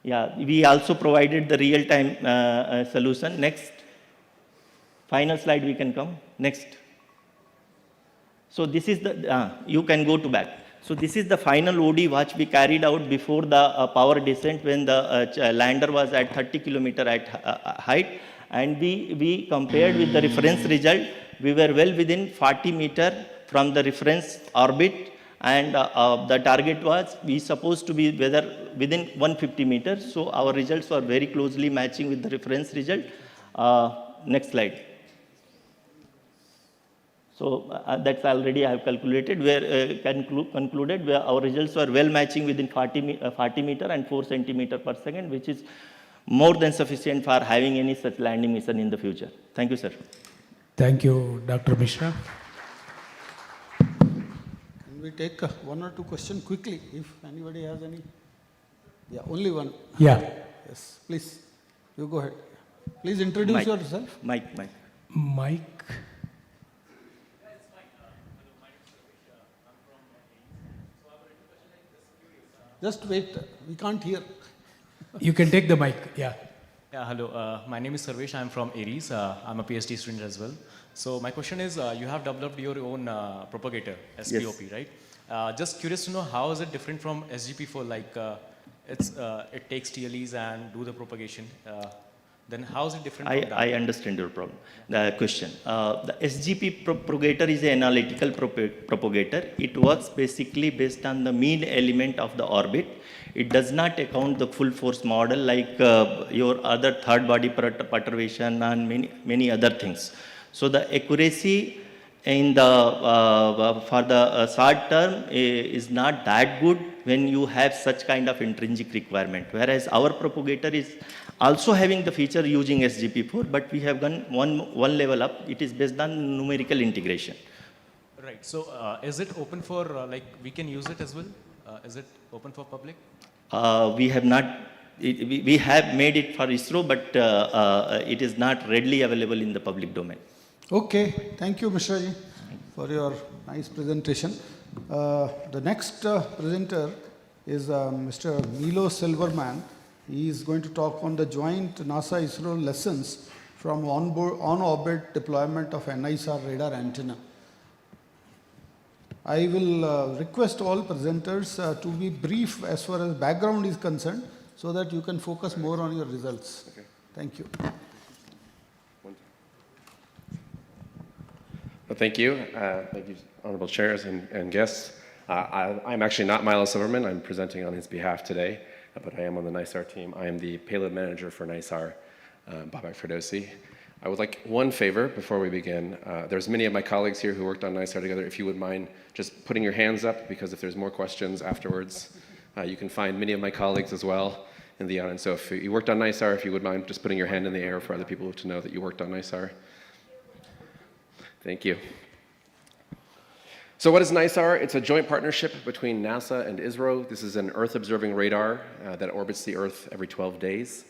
Yeah, we also provided the real-time solution. Next. Final slide, we can come. Next. So this is the, you can go to back. So this is the final OD which we carried out before the power descent, when the lander was at 30 kilometer at height. And we compared with the reference result. We were well within 40 meter from the reference orbit. And the target was, we supposed to be within 150 meters. So our results were very closely matching with the reference result. Next slide. So that's already I have calculated, where concluded where our results were well matching within 40 meter and 4 centimeter per second, which is more than sufficient for having any such landing mission in the future. Thank you, sir. Thank you, Dr. Mishra. We take 1 or 2 questions quickly, if anybody has any. Yeah, only one. Yeah. Yes, please. You go ahead. Please introduce yourself. Mike. Just wait. We can't hear. You can take the mic. Yeah. Yeah, hello. My name is Sarvesh. I'm from Aries. I'm a PhD student as well. So my question is, you have developed your own propagator, SPOP, Yes. right? Just curious to know, how is it different from SGP4? Like, it takes TLEs and do the propagation. then how is it different I, from that? I understand your problem, the question. The SGP propagator is an analytical propagator. It works basically based on the mean element of the orbit. It does not account the full force model like your other third body perturbation and many other things. So the accuracy in the for the short term is not that good when you have such kind of intrinsic requirement. Whereas our propagator is also having the feature using SGP4, but we have gone one level up. It is based on numerical integration. Right. So is it open for like we can use it as well? Is it open for public? We have not. We have made it for ISRO, but it is not readily available in the public domain. Okay, thank you, Mr. Ji, for your nice presentation. The next presenter is Mr. Milo Silverman. He is going to talk on the joint NASA-ISRO lessons from on-orbit deployment of NISR radar antenna. I will request all presenters to be brief as far as background is concerned, so that you can focus more on your results. Okay. Thank you. Well, thank you. Thank you, honorable chairs and guests. I'm actually not Milo Silverman. I'm presenting on his behalf today, but I am on the NISAR team. I am the payload manager for NISAR, Babak Ferdowsi. I would like one favor before we begin. There's many of my colleagues here who worked on NISAR together. If you would mind just putting your hands up, because if there's more questions afterwards, you can find many of my colleagues as well in the audience. So if you worked on NISAR, if you would mind just putting your hand in the air for other people to know that you worked on NISAR. Thank you. So what is NISAR? It's a joint partnership between NASA and ISRO. This is an Earth-observing radar that orbits the Earth every 12 days.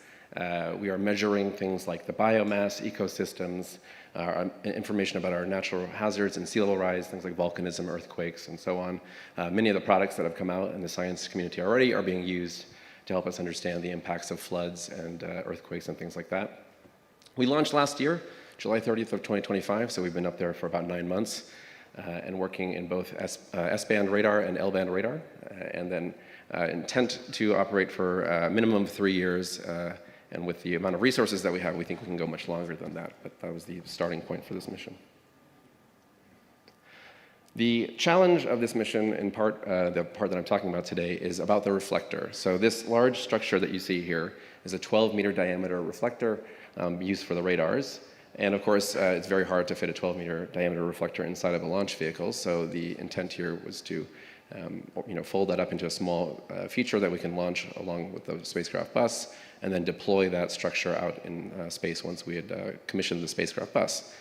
We are measuring things like the biomass, ecosystems, information about our natural hazards and sea level rise, things like volcanism, earthquakes, and so on. Many of the products that have come out in the science community already are being used to help us understand the impacts of floods and earthquakes and things like that. We launched last year, July 30th of 2025, so we've been up there for about 9 months and working in both S-band radar and L-band radar, and then intent to operate for a minimum of 3 years. And with the amount of resources that we have, we think we can go much longer than that, but that was the starting point for this mission. The challenge of this mission, in part, the part that I'm talking about today, is about the reflector. So this large structure that you see here is a 12-meter diameter reflector used for the radars. And of course, it's very hard to fit a 12-meter diameter reflector inside of a launch vehicle, so the intent here was to fold that up into a small feature that we can launch along with the spacecraft bus, and then deploy that structure out in space once we had commissioned the spacecraft bus.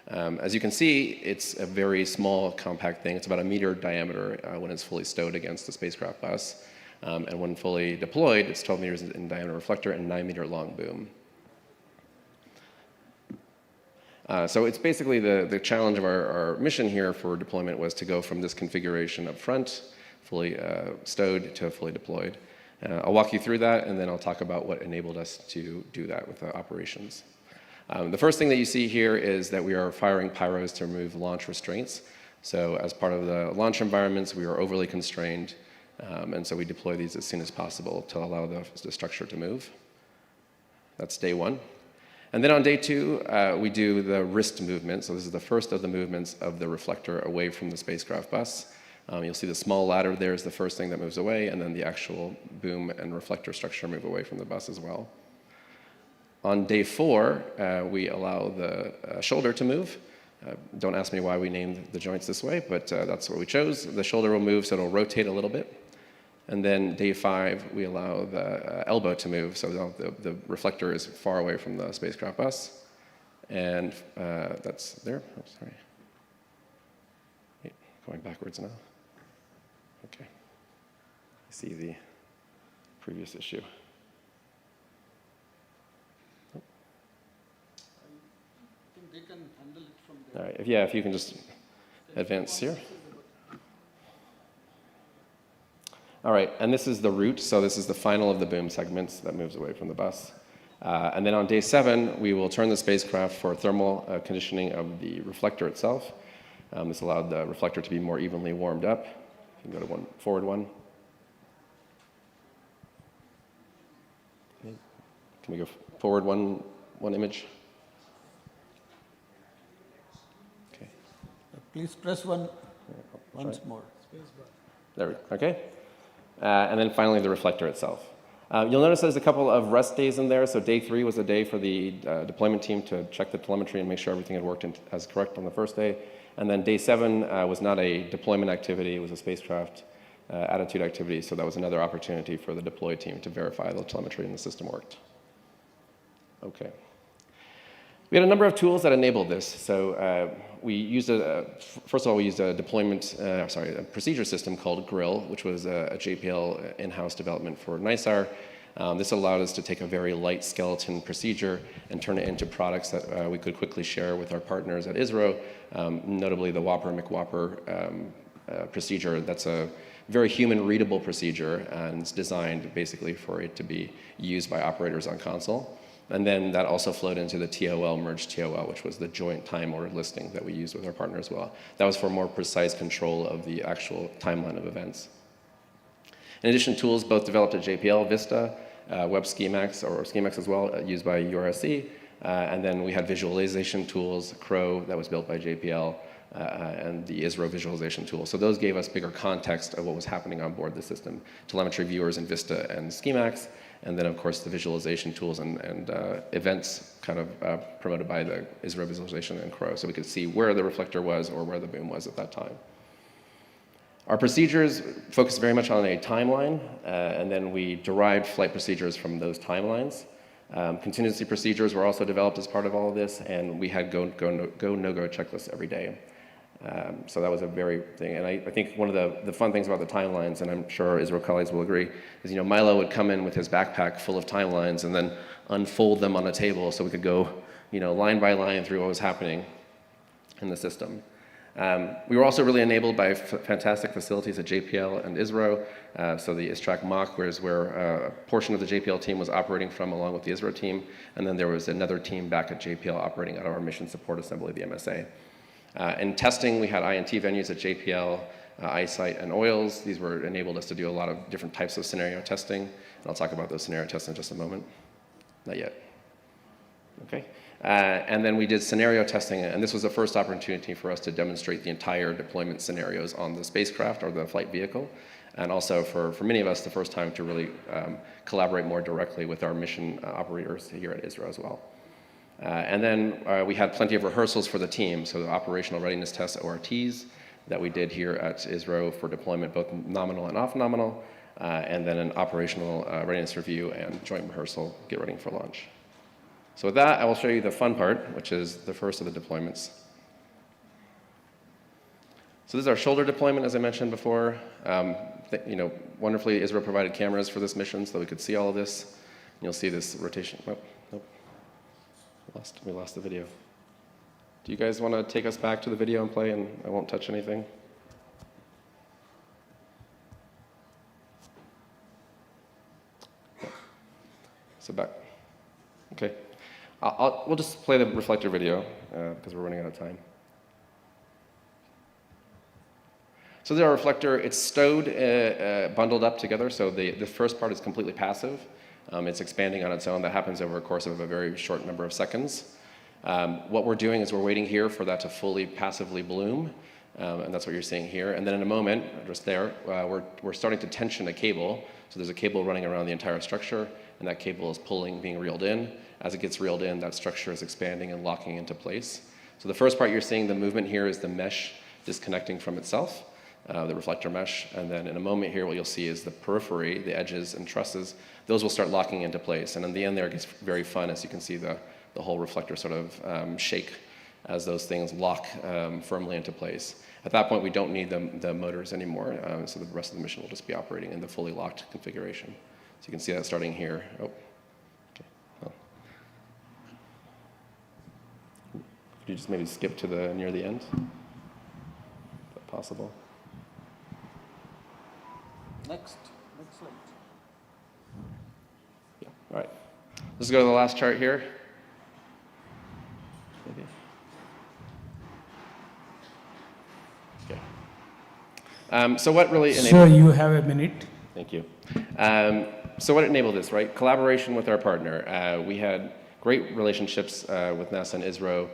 As you can see, it's a very small, compact thing. It's about 1 meter diameter when it's fully stowed against the spacecraft bus. And when fully deployed, it's 12 meters in diameter reflector and 9-meter long boom. So it's basically the challenge of our mission here for deployment was to go from this configuration up front, fully stowed, to fully deployed. I'll walk you through that, and then I'll talk about what enabled us to do that with the operations. The first thing that you see here is that we are firing pyros to remove launch restraints. So as part of the launch environments, we are overly constrained, and so we deploy these as soon as possible to allow the structure to move. That's day one. And then on day two, we do the wrist movement. So this is the first of the movements of the reflector away from the spacecraft bus. You'll see the small ladder there is the first thing that moves away, and then the actual boom and reflector structure move away from the bus as well. On day four, we allow the shoulder to move. Don't ask me why we named the joints this way, but that's what we chose. The shoulder will move, so it'll rotate a little bit. And then day five, we allow the elbow to move, so the reflector is far away from the spacecraft bus. And that's there. Oh, sorry. Wait, going backwards now. Okay. I see the previous issue. Oh. I think they can handle it from there. All right. Yeah, if you can just advance here. All right, and this is the root, so this is the final of the boom segments that moves away from the bus. And then on day 7, we will turn the spacecraft for thermal conditioning of the reflector itself. This allowed the reflector to be more evenly warmed up. You can go to forward one. Okay. Can we go forward one one image. Please press once more. There we go, okay. And then finally the reflector itself. You'll notice there's a couple of rest days in there. So day 3 was a day for the deployment team to check the telemetry and make sure everything had worked as correct on the first day. And then day 7 was not a deployment activity, it was a spacecraft attitude activity. So that was another opportunity for the deploy team to verify the telemetry and the system worked. Okay. We had a number of tools that enabled this. So we used first of all, we used a a procedure system called Grill, which was a JPL in-house development for NISAR. This allowed us to take a very light skeleton procedure and turn it into products that we could quickly share with our partners at ISRO, notably the Whopper McWhopper procedure. That's a very human-readable procedure, and it's designed basically for it to be used by operators on console. And then that also flowed into the TOL, merged TOL, which was the joint time order listing that we used with our partner as well. That was for more precise control of the actual timeline of events. In addition, tools both developed at JPL, Vista, Web Schemax, or Schemax as well, used by URSC. And then we had visualization tools, Crow, that was built by JPL, and the ISRO visualization tool. So those gave us bigger context of what was happening on board the system. Telemetry viewers in Vista and Schemax, and then of course the visualization tools and events kind of promoted by the ISRO visualization and Crow, so we could see where the reflector was or where the boom was at that time. Our procedures focused very much on a timeline, and then we derived flight procedures from those timelines. Contingency procedures were also developed as part of all of this, and we had go, no-go checklists every day. So that was a very thing, and I think one of the fun things about the timelines, and I'm sure our ISRO colleagues will agree, is Milo would come in with his backpack full of timelines and then unfold them on a table so we could go line by line through what was happening in the system. We were also really enabled by fantastic facilities at JPL and ISRO. So the ISTRAC MOC was where a portion of the JPL team was operating from along with the ISRO team, and then there was another team back at JPL operating out of our Mission Support Assembly, the MSA. In testing, we had INT venues at JPL, ISITE, and OILS. These enabled us to do a lot of different types of scenario testing, and I'll talk about those scenario tests in just a moment. Not yet. Okay. And then we did scenario testing, and this was the first opportunity for us to demonstrate the entire deployment scenarios on the spacecraft or the flight vehicle, and also for many of us, the first time to really collaborate more directly with our mission operators here at ISRO as well. And then we had plenty of rehearsals for the team, so the operational readiness tests, ORTs, that we did here at ISRO for deployment, both nominal and off-nominal, and then an operational readiness review and joint rehearsal, get ready for launch. So with that, I will show you the fun part, which is the first of the deployments. So this is our shoulder deployment, as I mentioned before. Wonderfully, ISRO provided cameras for this mission so that we could see all of this. And you'll see this rotation. Oh, nope. We lost the video. Do you guys want to take us back to the video and play, and I won't touch anything? So back. Okay. We'll just play the reflector video because we're running out of time. So there's our reflector. It's stowed, bundled up together. So the first part is completely passive. It's expanding on its own. That happens over a course of a very short number of seconds. What we're doing is we're waiting here for that to fully passively bloom. And that's what you're seeing here. And then in a moment, just there, we're starting to tension a cable. So there's a cable running around the entire structure, and that cable is being reeled in. As it gets reeled in, that structure is expanding and locking into place. So the first part you're seeing, the movement here, is the mesh disconnecting from itself, the reflector mesh. And then in a moment here, what you'll see is the periphery, the edges and trusses, those will start locking into place. And in the end there, it gets very fun as you can see the whole reflector sort of shake as those things lock firmly into place. At that point, we don't need the motors anymore, so the rest of the mission will just be operating in the fully locked configuration. So you can see that starting here. Oh. Could you just maybe skip to near the end? Is that possible? Next slide. Yeah, all right. Let's go to the last chart here. Maybe. Okay. So what really enabled... Sir, you have a minute. Thank you. So what enabled this, right? Collaboration with our partner. We had great relationships with NASA and ISRO.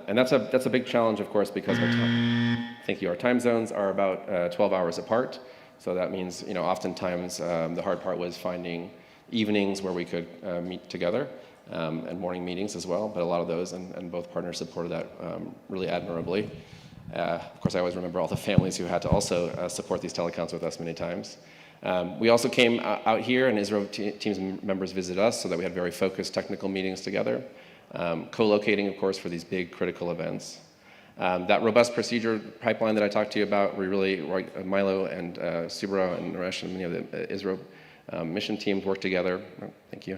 And that's a big challenge, of course, because our time zones are about 12 hours apart. So that means, oftentimes the hard part was finding evenings where we could meet together, and morning meetings as well. But a lot of those, and both partners supported that really admirably. Of course, I always remember all the families who had to also support these telecounts with us many times. We also came out here, and ISRO teams members visited us, so that we had very focused technical meetings together, co-locating, of course, for these big critical events. That robust procedure pipeline that I talked to you about, we really, Milo and Subra and Naresh and many of the ISRO mission teams worked together, thank you,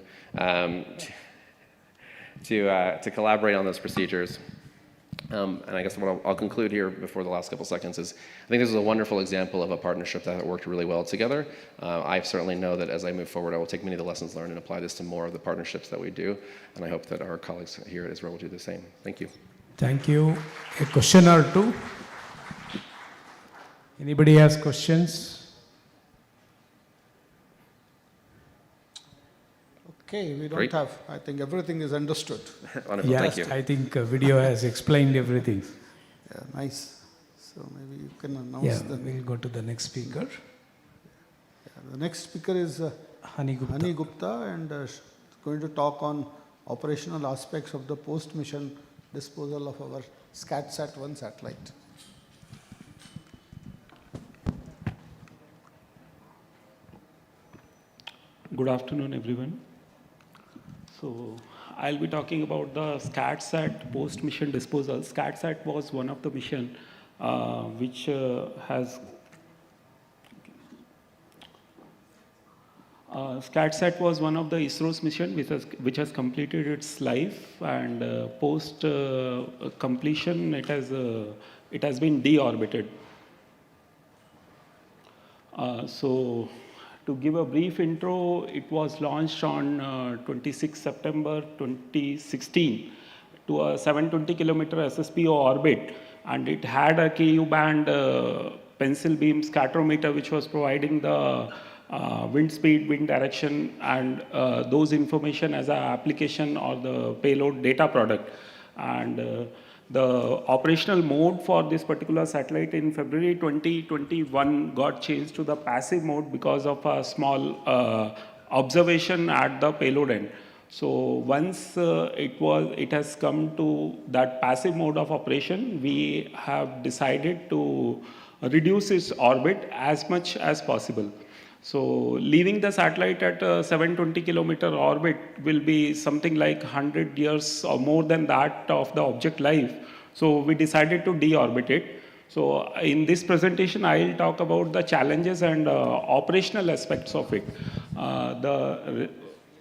to collaborate on those procedures. And I guess what I'll conclude here before the last couple seconds is, I think this is a wonderful example of a partnership that worked really well together. I certainly know that as I move forward, I will take many of the lessons learned and apply this to more of the partnerships that we do. And I hope that our colleagues here at ISRO will do the same. Thank you. Thank you. A question or two? Anybody has questions? Okay, we don't Great. have, I think everything is understood. Wonderful, Yes, thank you. I think video has explained everything. Yeah, nice. So maybe you can announce Yeah, we'll go to the next speaker. Yeah, the next speaker is Hani Gupta. and going to talk on operational aspects of the post-mission disposal of our SCATSat-1 satellite. Good afternoon, everyone. So I'll be talking about the SCATSat post-mission disposal. SCATSat was one of the mission which has SCATSat was one of the ISRO's mission which has completed its life, and post completion it has been deorbited. So to give a brief intro, it was launched on 26 September 2016 to a 720-kilometer SSPO orbit, and it had a Ku band pencil beam scatterometer which was providing the wind speed, wind direction, and those information as an application or the payload data product. And the operational mode for this particular satellite in February 2021 got changed to the passive mode because of a small observation at the payload end. So once it has come to that passive mode of operation, we have decided to reduce its orbit as much as possible. So leaving the satellite at a 720-kilometer orbit will be something like 100 years or more than that of the object life. So we decided to deorbit it. So in this presentation, I'll talk about the challenges and operational aspects of it.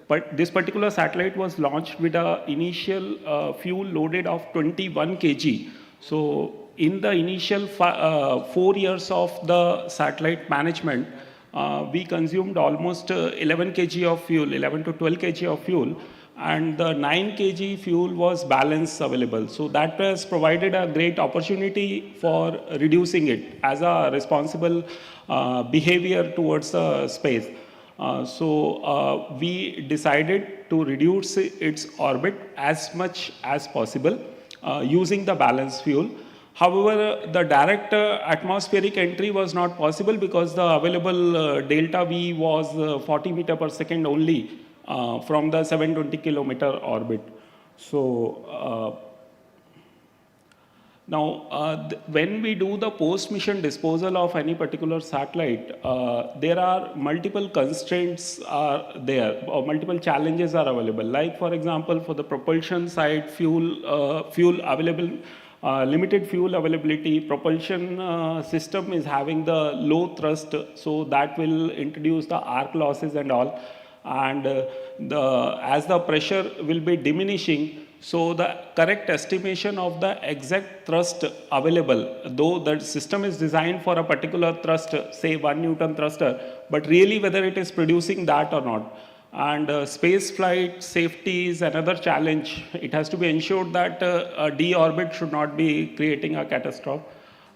But this particular satellite was launched with an initial fuel loaded of 21 kg. So in the initial 4 years of the satellite management, we consumed almost 11 kg of fuel, 11 to 12 kg of fuel, and the 9 kg fuel was balance available. So that has provided a great opportunity for reducing it as a responsible behavior towards the space. So we decided to reduce its orbit as much as possible using the balance fuel. However, the direct atmospheric entry was not possible because the available delta V was 40 meter per second only from the 720 kilometer orbit. So now when we do the post-mission disposal of any particular satellite, there are multiple constraints are there, or multiple challenges are available. Like for example, for the propulsion side, fuel available. Limited fuel availability, propulsion system is having the low thrust, so that will introduce the arc losses and all. And as the pressure will be diminishing, so the correct estimation of the exact thrust available, though the system is designed for a particular thrust, say 1 Newton thruster, but really whether it is producing that or not. And space flight safety is another challenge. It has to be ensured that a deorbit should not be creating a catastrophe.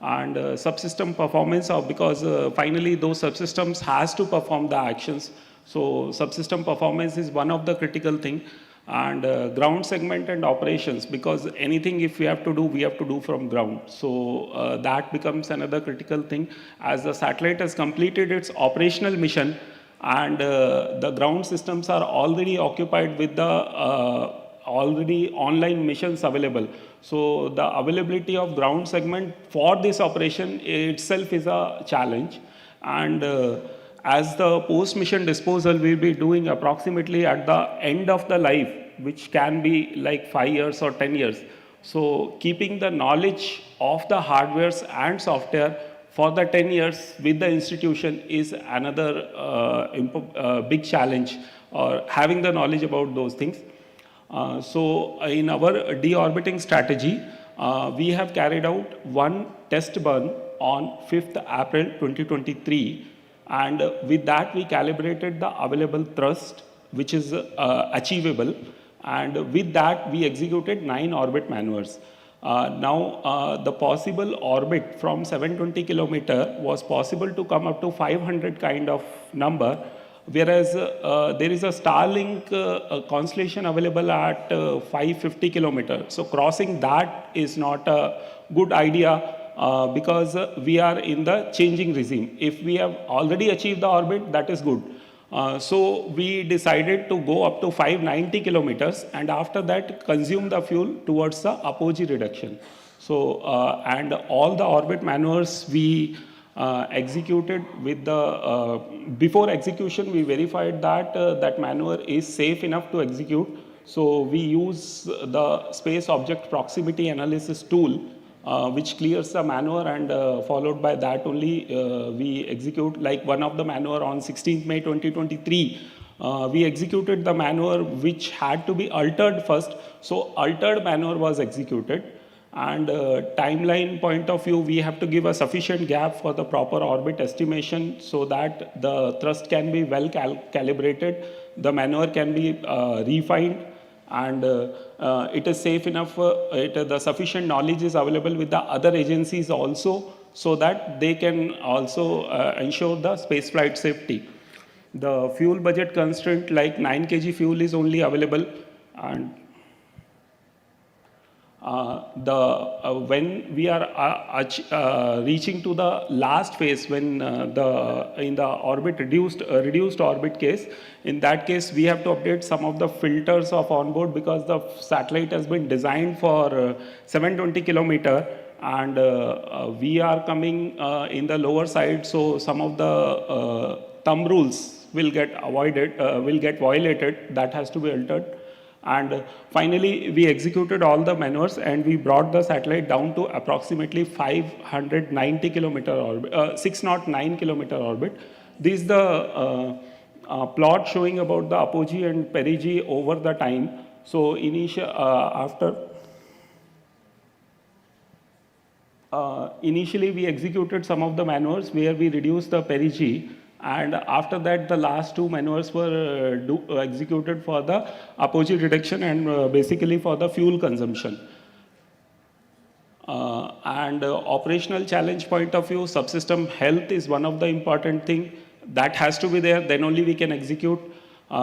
And subsystem performance, because finally those subsystems has to perform the actions. So subsystem performance is one of the critical thing. and ground segment and operations, because anything if we have to do from ground. So that becomes another critical thing. As the satellite has completed its operational mission and the ground systems are already occupied with the already online missions available. So the availability of ground segment for this operation itself is a challenge. And as the post-mission disposal will be doing approximately at the end of the life, which can be like 5 years or 10 years. So keeping the knowledge of the hardwares and software for the 10 years with the institution is another big challenge, or having the knowledge about those things. So in our deorbiting strategy, we have carried out one test burn on 5th April 2023, and with that we calibrated the available thrust, which is achievable, and with that we executed 9 orbit maneuvers. Now the possible orbit from 720 kilometer was possible to come up to 500 kind of number, whereas there is a Starlink constellation available at 550 kilometers. So crossing that is not a good idea because we are in the changing regime. If we have already achieved the orbit, that is good. So we decided to go up to 590 kilometers and after that consume the fuel towards the apogee reduction. So and all the orbit maneuvers we executed with the, before execution we verified that that maneuver is safe enough to execute. So we use the space object proximity analysis tool which clears the maneuver, and followed by that only we execute. Like one of the maneuver on 16th May 2023, we executed the maneuver which had to be altered first. So altered maneuver was executed. And timeline point of view, we have to give a sufficient gap for the proper orbit estimation so that the thrust can be well calibrated, the maneuver can be refined, and it is safe enough, the sufficient knowledge is available with the other agencies also, so that they can also ensure the spaceflight safety. The fuel budget constraint, like 9 kg fuel is only available, and when we are reaching to the last phase, when in the orbit reduced orbit case, in that case we have to update some of the filters of onboard, because the satellite has been designed for 720 kilometer, and we are coming in the lower side, so some of the thumb rules will get violated. That has to be altered. And finally, we executed all the maneuvers and we brought the satellite down to approximately 590 kilometer orbit, 609 kilometer orbit. This is the plot showing about the apogee and perigee over the time. So initially we executed some of the maneuvers where we reduced the perigee, and after that the last 2 maneuvers were executed for the apogee reduction and basically for the fuel consumption. And operational challenge point of view, subsystem health is one of the important thing that has to be there, then only we can execute. The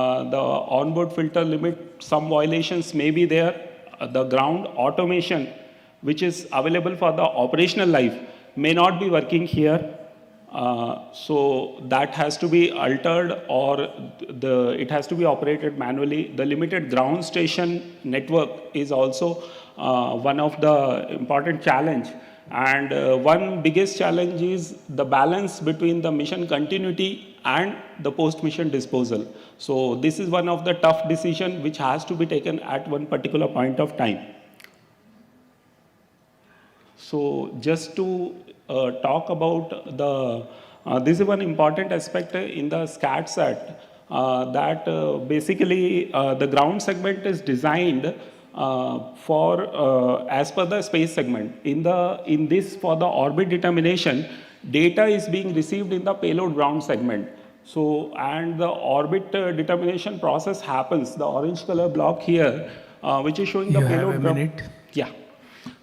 onboard filter limit, some violations may be there. The ground automation which is available for the operational life may not be working here. So that has to be altered, or it has to be operated manually. The limited ground station network is also one of the important challenge. And one biggest challenge is the balance between the mission continuity and the post-mission disposal. So this is one of the tough decisions which has to be taken at one particular point of time. So just to talk about the, this is one important aspect in the SCAT-SAT, that basically the ground segment is designed for as per the space segment. In this, for the orbit determination, data is being received in the payload ground segment. So, and the orbit determination process happens, the orange color block here, which is showing the payload. You have a minute. Yeah.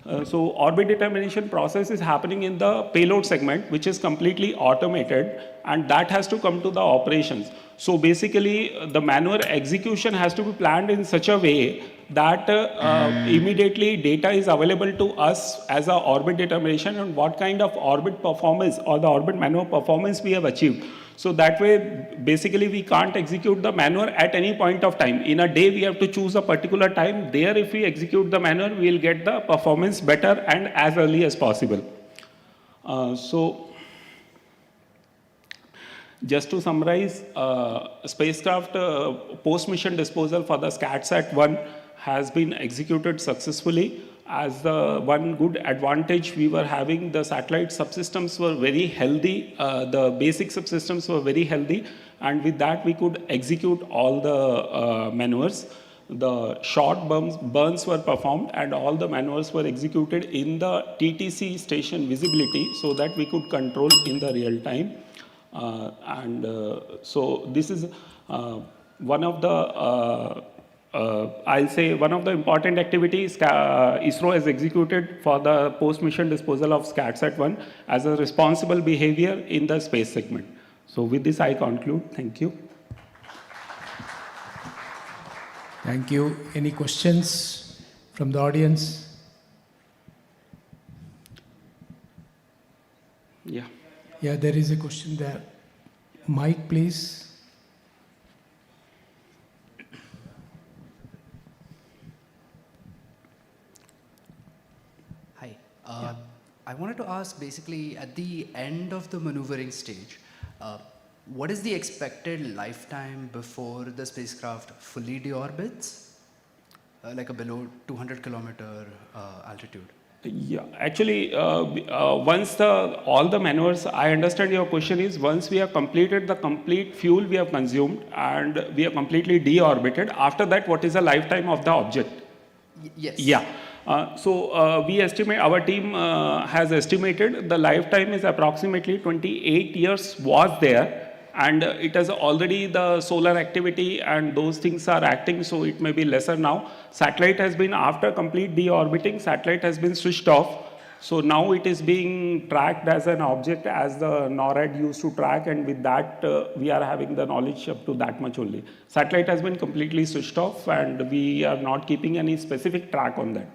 So orbit determination process is happening in the payload segment, which is completely automated, and that has to come to the operations. So basically, the manual execution has to be planned in such a way that immediately data is available to us as a orbit determination and what kind of orbit performance or the orbit maneuver performance we have achieved. So that way, basically, we can't execute the maneuver at any point of time. In a day, we have to choose a particular time. There, if we execute the maneuver, we'll get the performance better and as early as possible. Just to summarize, spacecraft post-mission disposal for the SCATSat-1 has been executed successfully. As the one good advantage we were having, the satellite subsystems were very healthy, the basic subsystems were very healthy, and with that we could execute all the maneuvers. The short burns were performed and all the maneuvers were executed in the TTC station visibility so that we could control in the real time. So this is one of the I'll say one of the important activities ISRO has executed for the post-mission disposal of SCATSat-1 as a responsible behavior in the space segment. So with this I conclude. Thank you. Thank you. Any questions from the audience? Yeah. Yeah, there is a question there. Mike, please. Hi. I wanted to ask, basically, at the end of the maneuvering stage, what is the expected lifetime before the spacecraft fully deorbits, like a below 200 kilometer altitude? Yeah, actually, once all the maneuvers, I understand your question is, once we have completed the complete fuel we have consumed and we have completely deorbited, after that, what is the lifetime of the object? Yes. Yeah. We estimate, our team has estimated the lifetime is approximately 28 years was there, and it has already the solar activity and those things are acting, so it may be lesser now. Satellite has been, after complete deorbiting, satellite has been switched off. So now it is being tracked as an object as the NORAD used to track, and with that we are having the knowledge up to that much only. Satellite has been completely switched off and we are not keeping any specific track on that.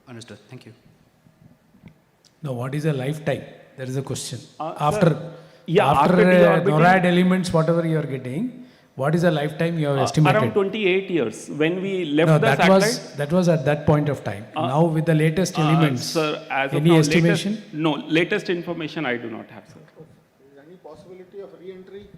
Understood. Thank you. Now, what is a lifetime? There is a question. After NORAD elements, whatever you are getting, what is the lifetime you have estimated? Around 28 years. When we left no, the satellite... that was at that point of time. Now with the latest elements, sir, as any of now, estimation? Latest information I do not have, sir. Is there any possibility of re-entry?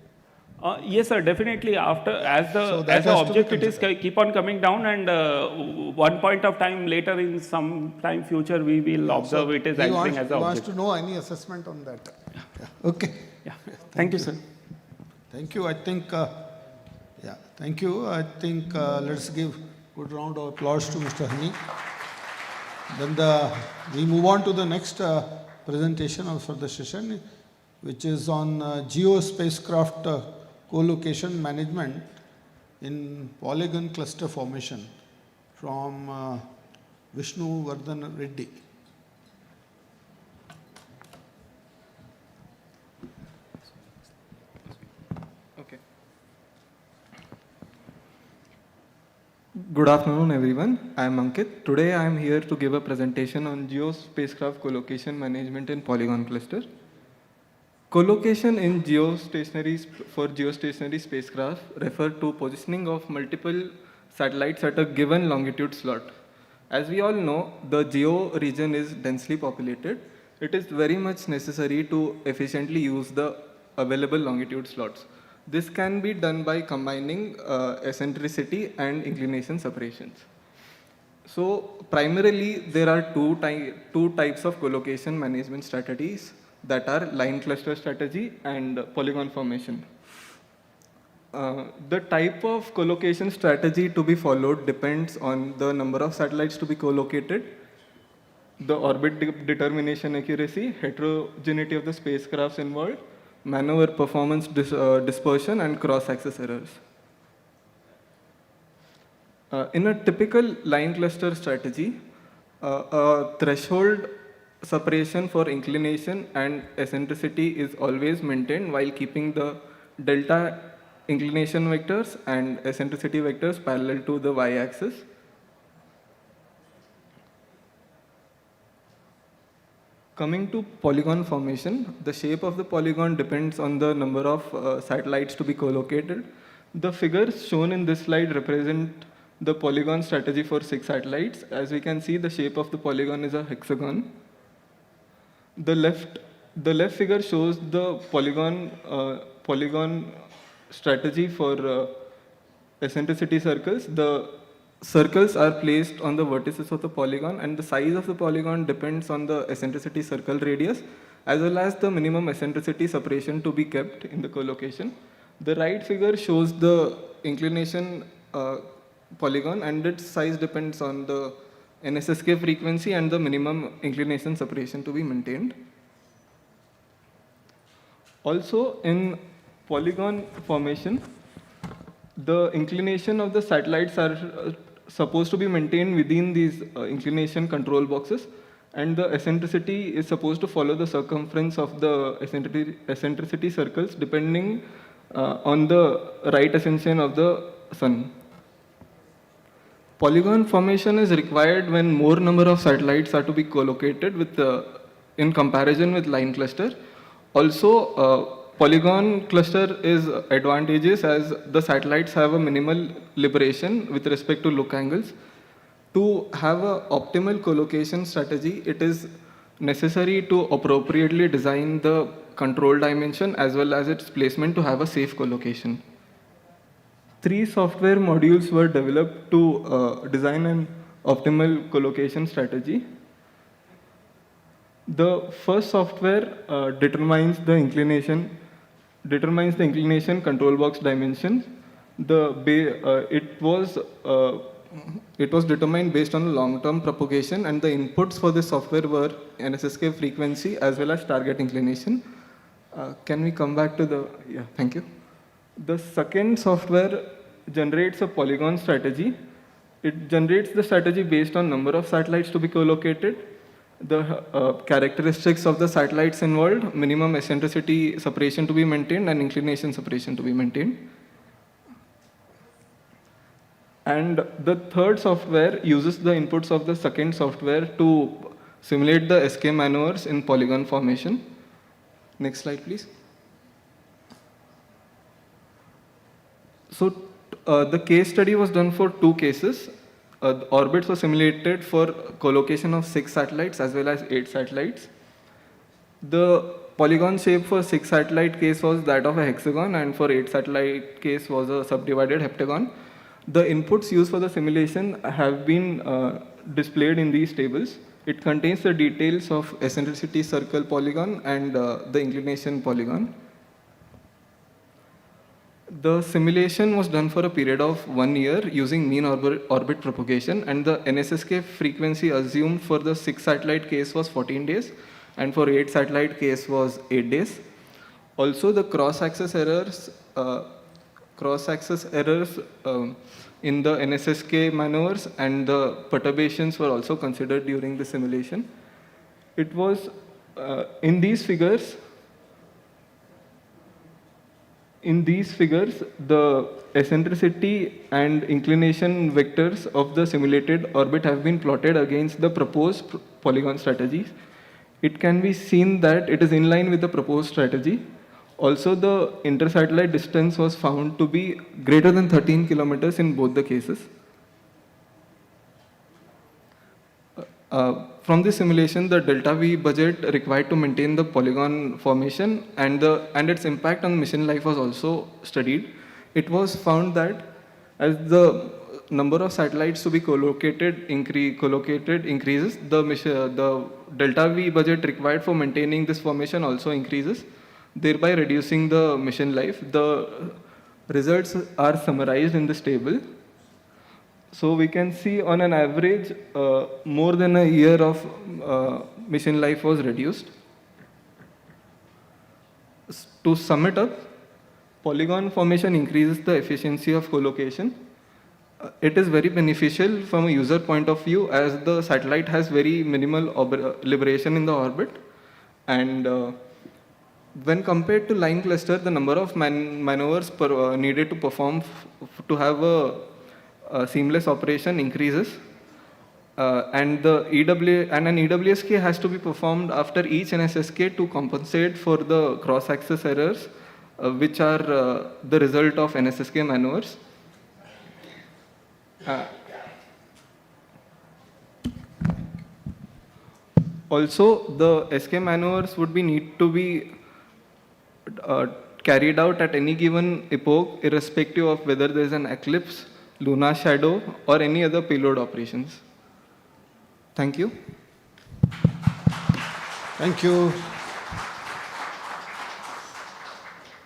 Yes, sir, definitely. After, as the object, it is keep on coming down, and one point of time later, in some time future, we will observe it is acting as an object. He wants to know any assessment on that. Yeah. Okay. Yeah. Thank you, sir. Thank you. I think, thank you. I think let's give good round of applause to Mr. Hani. Then we move on to the next presentation for the session, which is on geo spacecraft co-location management in polygon cluster formation from Vishnu Vardhan Reddy. Okay. Good afternoon, everyone. I am Ankit. Today I am here to give a presentation on geo spacecraft co-location management in polygon cluster. Co-location in geostationary spacecraft refer to positioning of multiple satellites at a given longitude slot. As we all know, the geo region is densely populated. It is very much necessary to efficiently use the available longitude slots. This can be done by combining eccentricity and inclination separations. So primarily, there are two types of co-location management strategies, that are line cluster strategy and polygon formation. The type of co-location strategy to be followed depends on the number of satellites to be co-located, the orbit determination accuracy, heterogeneity of the spacecrafts involved, maneuver performance dispersion, and cross-axis errors. In a typical line cluster strategy, A threshold separation for inclination and eccentricity is always maintained while keeping the delta inclination vectors and eccentricity vectors parallel to the y-axis. Coming to polygon formation, the shape of the polygon depends on the number of satellites to be co-located. The figures shown in this slide represent the polygon strategy for 6 satellites. As we can see, the shape of the polygon is a hexagon. The left figure shows the polygon strategy for eccentricity circles. The circles are placed on the vertices of the polygon, and the size of the polygon depends on the eccentricity circle radius as well as the minimum eccentricity separation to be kept in the collocation. The right figure shows the inclination polygon, and its size depends on the NSSK frequency and the minimum inclination separation to be maintained. Also, in polygon formation, the inclination of the satellites are supposed to be maintained within these inclination control boxes, and the eccentricity is supposed to follow the circumference of the eccentricity circles depending on the right ascension of the sun. Polygon formation is required when more number of satellites are to be co-located with in comparison with line cluster. Also, polygon cluster is advantageous as the satellites have a minimal liberation with respect to look angles. To have an optimal collocation strategy, it is necessary to appropriately design the control dimension as well as its placement to have a safe collocation. 3 software modules were developed to design an optimal collocation strategy. The first software determines the inclination control box dimension. It was determined based on long-term propagation, and the inputs for this software were NSSK frequency as well as target inclination. Can we come back to the, yeah, thank you. The second software generates a polygon strategy. It generates the strategy based on number of satellites to be co-located, the characteristics of the satellites involved, minimum eccentricity separation to be maintained, and inclination separation to be maintained. And the third software uses the inputs of the second software to simulate the SK maneuvers in polygon formation. Next slide, please. So the case study was done for 2 cases. The orbits were simulated for collocation of 6 satellites as well as 8 satellites. The polygon shape for 6 satellite case was that of a hexagon, and for 8 satellite case was a subdivided heptagon. The inputs used for the simulation have been displayed in these tables. It contains the details of eccentricity circle polygon and the inclination polygon. The simulation was done for a period of 1 year using mean orbit propagation, and the NSSK frequency assumed for the 6 satellite case was 14 days, and for 8 satellite case was 8 days. Also, the cross-axis errors in the NSSK maneuvers and the perturbations were also considered during the simulation. It was in these figures, the eccentricity and inclination vectors of the simulated orbit have been plotted against the proposed polygon strategies. It can be seen that it is in line with the proposed strategy. Also, the inter-satellite distance was found to be greater than 13 kilometers in both the cases. From this simulation, the delta V budget required to maintain the polygon formation and its impact on mission life was also studied. It was found that as the number of satellites to be collocated increases, the delta V budget required for maintaining this formation also increases, thereby reducing the mission life. The results are summarized in this table. So we can see on an average, more than a year of mission life was reduced. To sum it up, polygon formation increases the efficiency of collocation. It is very beneficial from a user point of view as the satellite has very minimal liberation in the orbit, and when compared to line cluster, the number of maneuvers needed to perform to have a seamless operation increases, and an EWSK has to be performed after each NSSK to compensate for the cross-axis errors, which are the result of NSSK maneuvers. Also, the SK maneuvers would be need to be carried out at any given epoch, irrespective of whether there is an eclipse, lunar shadow, or any other payload operations. Thank you. Thank you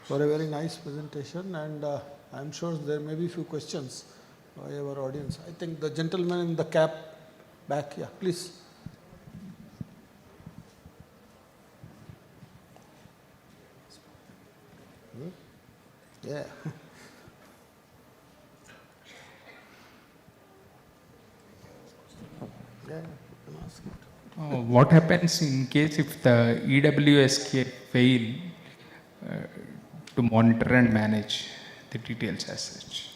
for a very nice presentation, and I'm sure there may be few questions by our audience. I think the gentleman in the cap back, yeah, please. Yeah. Yeah, you can ask it. What happens in case if the EWSK fail to monitor and manage the details as such?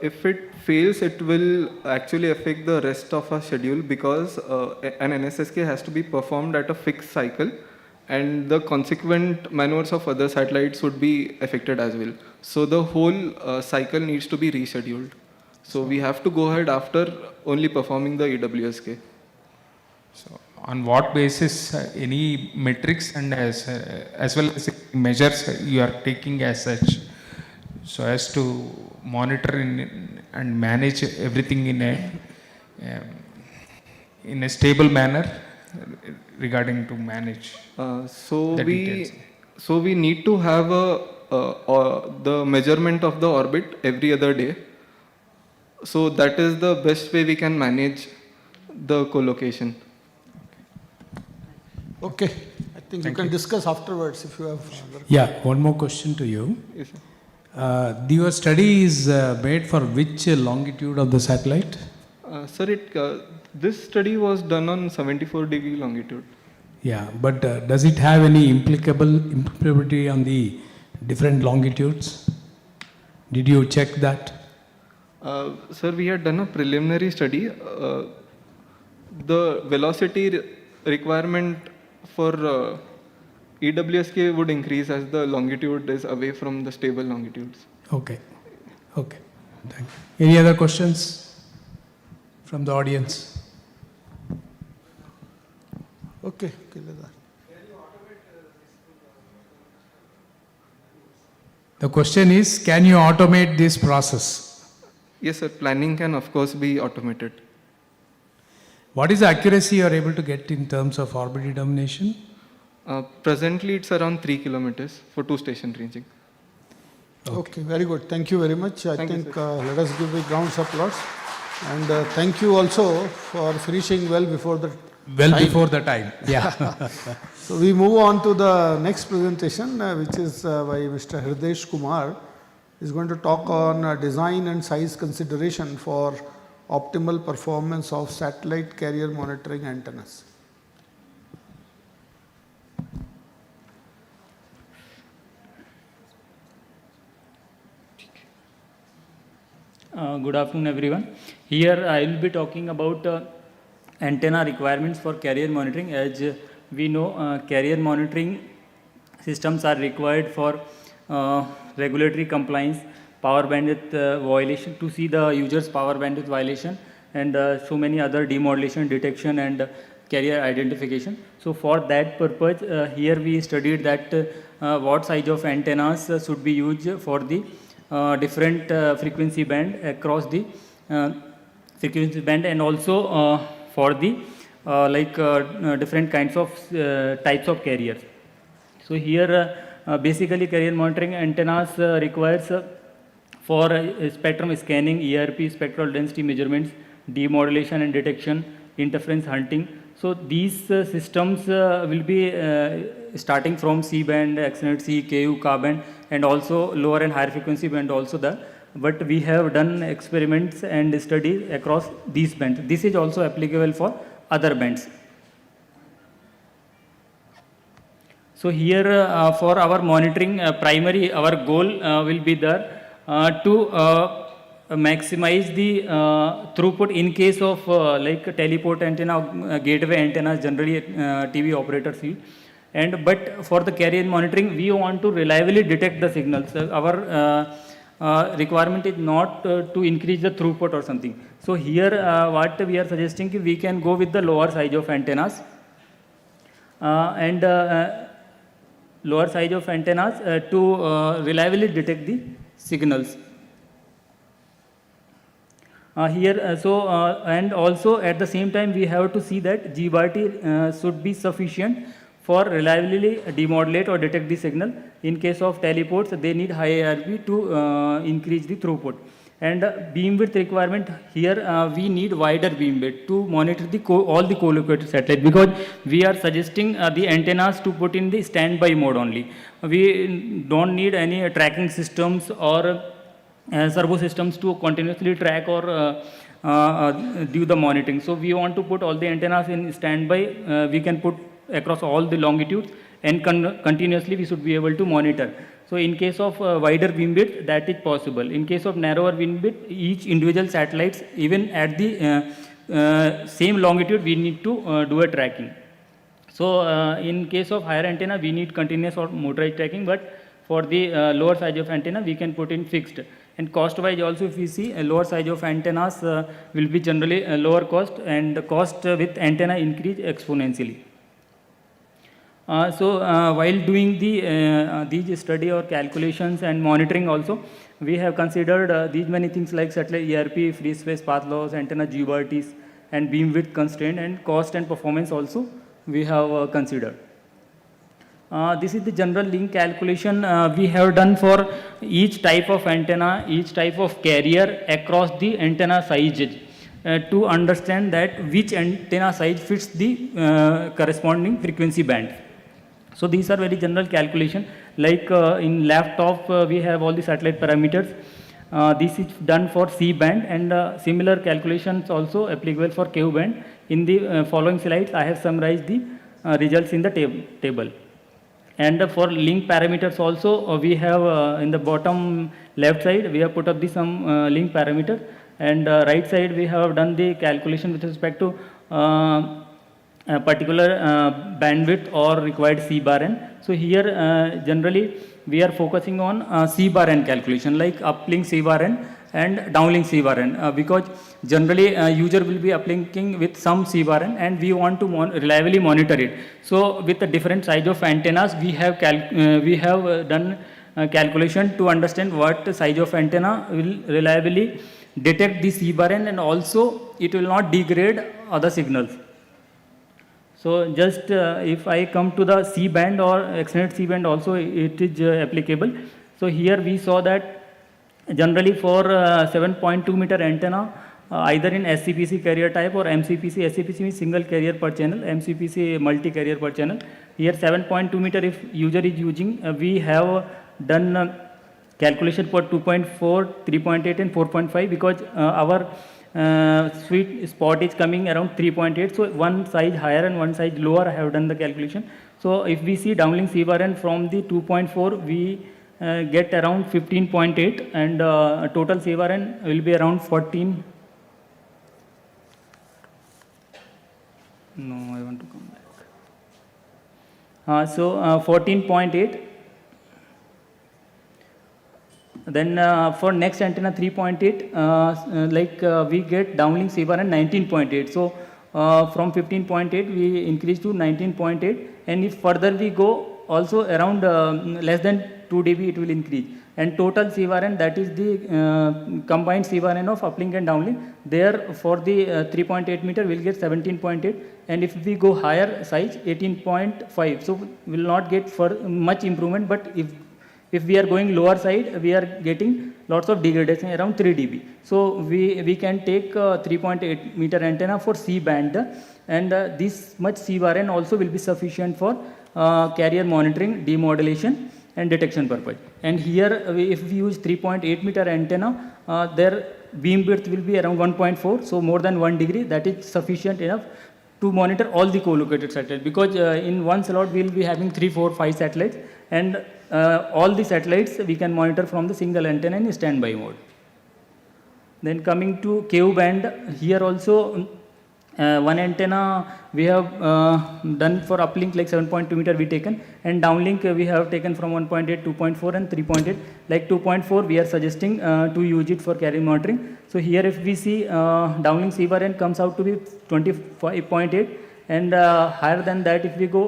If it fails, it will actually affect the rest of our schedule because an NSSK has to be performed at a fixed cycle, and the consequent maneuvers of other satellites would be affected as well. So the whole cycle needs to be rescheduled. So we have to go ahead after only performing the EWSK. So on what basis any metrics and as well as measures you are taking as such, so as to monitor and manage everything in a stable manner regarding to manage the details? So we need to have the measurement of the orbit every other day. So that is the best way we can manage the collocation. Okay, I think you can discuss afterwards if you have. Yeah, one more question to you. Yes, sir. Your study is made for which longitude of the satellite? Sir, this study was done on 74-degree longitude. Yeah, but does it have any implicability on the different longitudes? Did you check that? Sir, we had done a preliminary study. The velocity requirement for EWSK would increase as the longitude is away from the stable longitudes. Okay. Okay. Thank you. Any other questions from the audience? Okay. The question is, can you automate this process? Yes, sir. Planning can, of course, be automated. What is the accuracy you are able to get in terms of orbit determination? Presently, it's around 3 kilometers for 2-station ranging. Okay, very good. Thank you very much. I Thank you, think let us give a round of applause. And thank you also for finishing well before the time. Before the time, yeah. So we move on to the next presentation, which is by Mr. Hridesh Kumar. He's going to talk on design and size consideration for optimal performance of satellite carrier monitoring antennas. Good afternoon, everyone. Here I will be talking about antenna requirements for carrier monitoring. As we know, carrier monitoring systems are required for regulatory compliance, power bandwidth violation, to see the user's power bandwidth violation, and so many other demodulation, detection, and carrier identification. So for that purpose, here we studied that what size of antennas should be used for the different frequency band across the frequency band, and also for the different kinds of types of carriers. So here basically carrier monitoring antennas requires for spectrum scanning, ERP, spectral density measurements, demodulation and detection, interference hunting. So these systems will be starting from C band, XNet C, KU, Ka band, and also lower and higher frequency band, also the but we have done experiments and studies across these bands. This is also applicable for other bands. So here for our monitoring, primary our goal will be there to maximize the throughput in case of like teleport antenna, gateway antennas generally TV operators use. And but for the carrier monitoring, we want to reliably detect the signals. Our requirement is not to increase the throughput or something. So here what we are suggesting is we can go with the lower size of antennas and lower size of antennas to reliably detect the signals. And also at the same time we have to see that GBRT should be sufficient for reliably demodulate or detect the signal. In case of teleports, they need high ARP to increase the throughput. And beam width requirement here, we need wider beam width to monitor the all the co-located satellites, because we are suggesting the antennas to put in the standby mode only. We don't need any tracking systems or servo systems to continuously track or do the monitoring. So we want to put all the antennas in standby. We can put across all the longitudes, and continuously we should be able to monitor. So in case of wider beam width, that is possible. In case of narrower beam width, each individual satellites, even at the same longitude, we need to do a tracking. So in case of higher antenna, we need continuous or motorized tracking, but for the lower size of antenna, we can put in fixed. And cost-wise also, if we see, a lower size of antennas will be generally a lower cost, and the cost with antenna increase exponentially. While doing these study or calculations and monitoring also, we have considered these many things like satellite ERP, free space path loss, antenna GBRTs, and beam width constraint, and cost and performance also we have considered. This is the general link calculation we have done for each type of antenna, each type of carrier across the antenna sizes to understand that which antenna size fits the corresponding frequency band. So these are very general calculation. Like in laptop, we have all the satellite parameters. This is done for C band, and similar calculations also applicable for Ku band. In the following slides, I have summarized the results in the table. And for link parameters also, we have in the bottom left side, we have put up the some link parameter, and right side we have done the calculation with respect to a particular bandwidth or required C bar n. So here generally we are focusing on C bar n calculation, like uplink C bar n and downlink C bar n, because generally user will be uplinking with some C bar n, and we want to reliably monitor it. So with the different size of antennas, we have done calculation to understand what size of antenna will reliably detect the C bar n, and also it will not degrade other signals. So just if I come to the C band or extended C band also, it is applicable. So here we saw that generally for 7.2 meter antenna, either in SCPC carrier type or MCPC. SCPC means single carrier per channel, MCPC multi carrier per channel. Here 7.2 meter if user is using, we have done calculation for 2.4, 3.8 and 4.5, because our sweet spot is coming around 3.8. So one size higher and one size lower I have done the calculation. So if we see downlink C bar n from the 2.4, we get around 15.8, and total C bar n will be around 14. No, I want to come back. 14.8. Then for next antenna 3.8, we get downlink C bar n 19.8. So from 15.8 we increase to 19.8, and if further we go also around less than 2 dB it will increase. And total C bar n, that is the combined C bar n of uplink and downlink, there for the 3.8 meter we will get 17.8, and if we go higher size 18.5. So we will not get for much improvement, but if we are going lower side, we are getting lots of degradation around 3 dB. So we can take 3.8 meter antenna for C band, and this much C bar n also will be sufficient for carrier monitoring, demodulation, and detection purpose. And here, if we use 3.8 meter antenna, their beam width will be around 1.4, so more than 1 degree. That is sufficient enough to monitor all the co-located satellites, because in one slot we will be having 3, 4, 5 satellites, and all the satellites we can monitor from the single antenna in standby mode. Then coming to KU band, here also one antenna we have done for uplink like 7.2 meter we taken, and downlink we have taken from 1.8, 2.4 and 3.8. Like 2.4 we are suggesting to use it for carrier monitoring. So here if we see downlink C bar n comes out to be 25.8, and higher than that if we go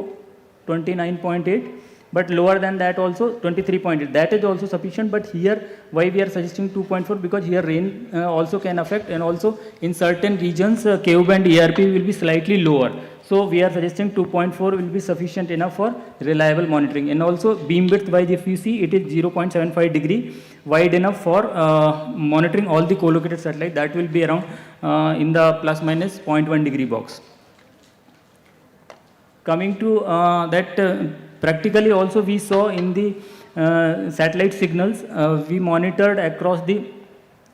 29.8, but lower than that also 23.8. That is also sufficient, but here why we are suggesting 2.4, because here rain also can affect, and also in certain regions KU band ERP will be slightly lower. So we are suggesting 2.4 will be sufficient enough for reliable monitoring. And also beam width wise, if you see, it is 0.75 degree wide enough for monitoring all the co-located satellites. That will be around in the plus minus 0.1 degree box. Coming to practically also we saw in the satellite signals, we monitored across the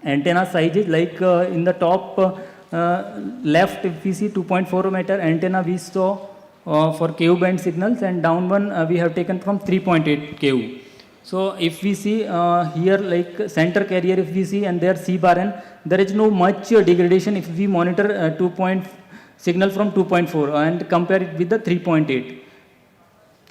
antenna sizes, like in the top left if we see 2.4 meter antenna we saw for KU band signals, and down one we have taken from 3.8 KU. So if we see here like center carrier if we see, and there C bar n, there is no much degradation if we monitor signal from 2.4 and compare it with the 3.8.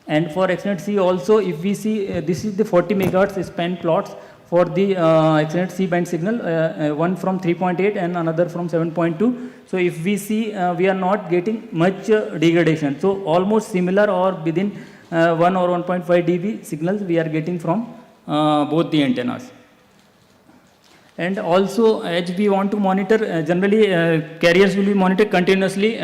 And for XNet C also, if we see, this is the 40 megahertz span plots for the XNet C band signal, one from 3.8 and another from 7.2. So if we see, we are not getting much degradation. So almost similar or within 1 or 1.5 dB signals we are getting from both the antennas. And also, as we want to monitor, generally carriers will be monitored continuously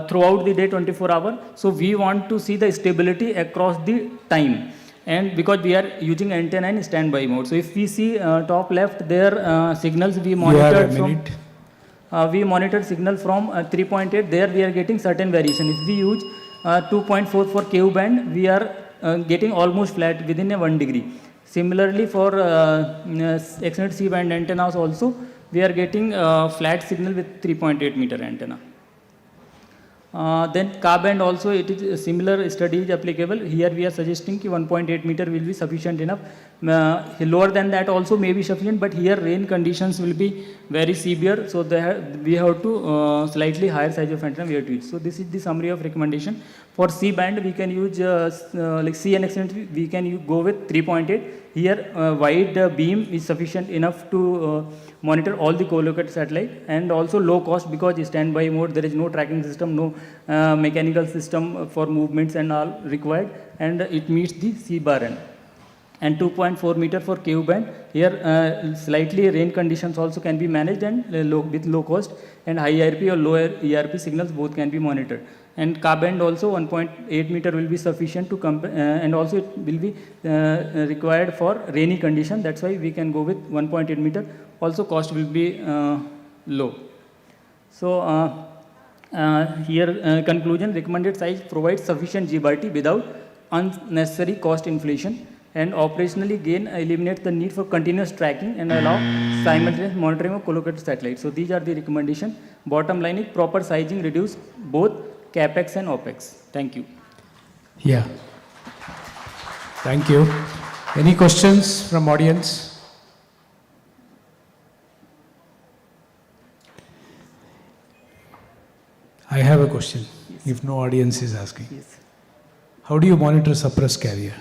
throughout the day, 24 hours. So we want to see the stability across the time, and because we are using antenna in standby mode. So if we see top left there, signals we monitored from we monitored signal from 3.8. There we are getting certain variation. If we use 2.4 for KU band, we are getting almost flat within a 1 degree. Similarly for XNet C band antennas also, we are getting flat signal with 3.8 meter antenna. Then Ka band also, it is a similar study is applicable. Here we are suggesting that 1.8 meter will be sufficient enough. Lower than that also may be sufficient, but here rain conditions will be very severe, so we have to slightly higher size of antenna we have to use. So this is the summary of recommendation. For C band we can use like C and XNet, we can go with 3.8. Here wide beam is sufficient enough to monitor all the co-located satellite, and also low cost because standby mode, there is no tracking system, no mechanical system for movements and all required, and it meets the C bar n. And 2.4 meter for KU band, here slightly rain conditions also can be managed, and with low cost, and high ERP or low ERP signals both can be monitored. And Ka band also 1.8 meter will be sufficient to and also it will be required for rainy condition. That's why we can go with 1.8 meter. Also cost will be low. So here conclusion, recommended size provides sufficient GBRT without unnecessary cost inflation, and operationally gain eliminates the need for continuous tracking and allow simultaneous monitoring of co-located satellites. So these are the recommendations. Bottom line is proper sizing reduce both CapEx and OpEx. Thank you. Yeah. Thank you. Any questions from audience? I have a question, if no audience is asking. Yes. How do you monitor suppressed carrier?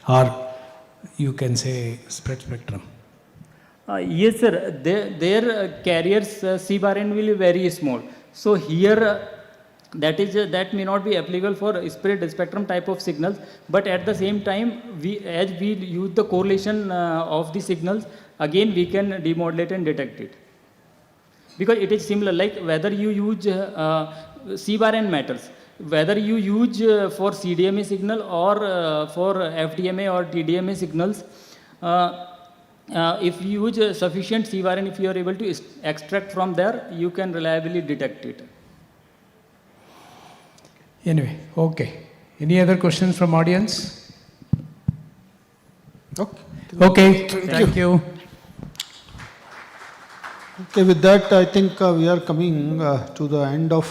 Or you can say spread spectrum? Yes, sir. Their carriers C bar n will be very small. So here that may not be applicable for spread spectrum type of signals, but at the same time, as we use the correlation of the signals, again we can demodulate and detect it. Because it is similar, like whether you use C bar n matters. Whether you use for CDMA signal or for FDMA or TDMA signals, if you use sufficient C bar n, if you are able to extract from there, you can reliably detect it. Anyway, okay. Any other questions from audience? Okay. Okay, thank you. Okay, with that, I think we are coming to the end of,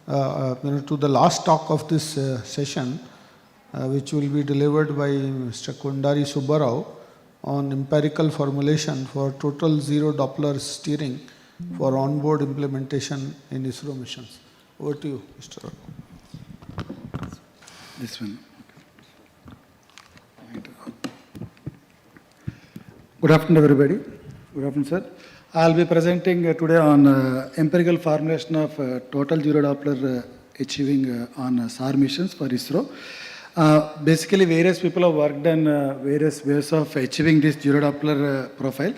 to the last talk of this session, which will be delivered by Mr. Kundari Subbarao on empirical formulation for total zero Doppler steering for onboard implementation in ISRO missions. Over to you, Mr. This one. Good afternoon, everybody. Good afternoon, sir. I'll be presenting today on empirical formulation of total zero Doppler achieving on SAR missions for ISRO. Basically, various people have worked on various ways of achieving this zero Doppler profile.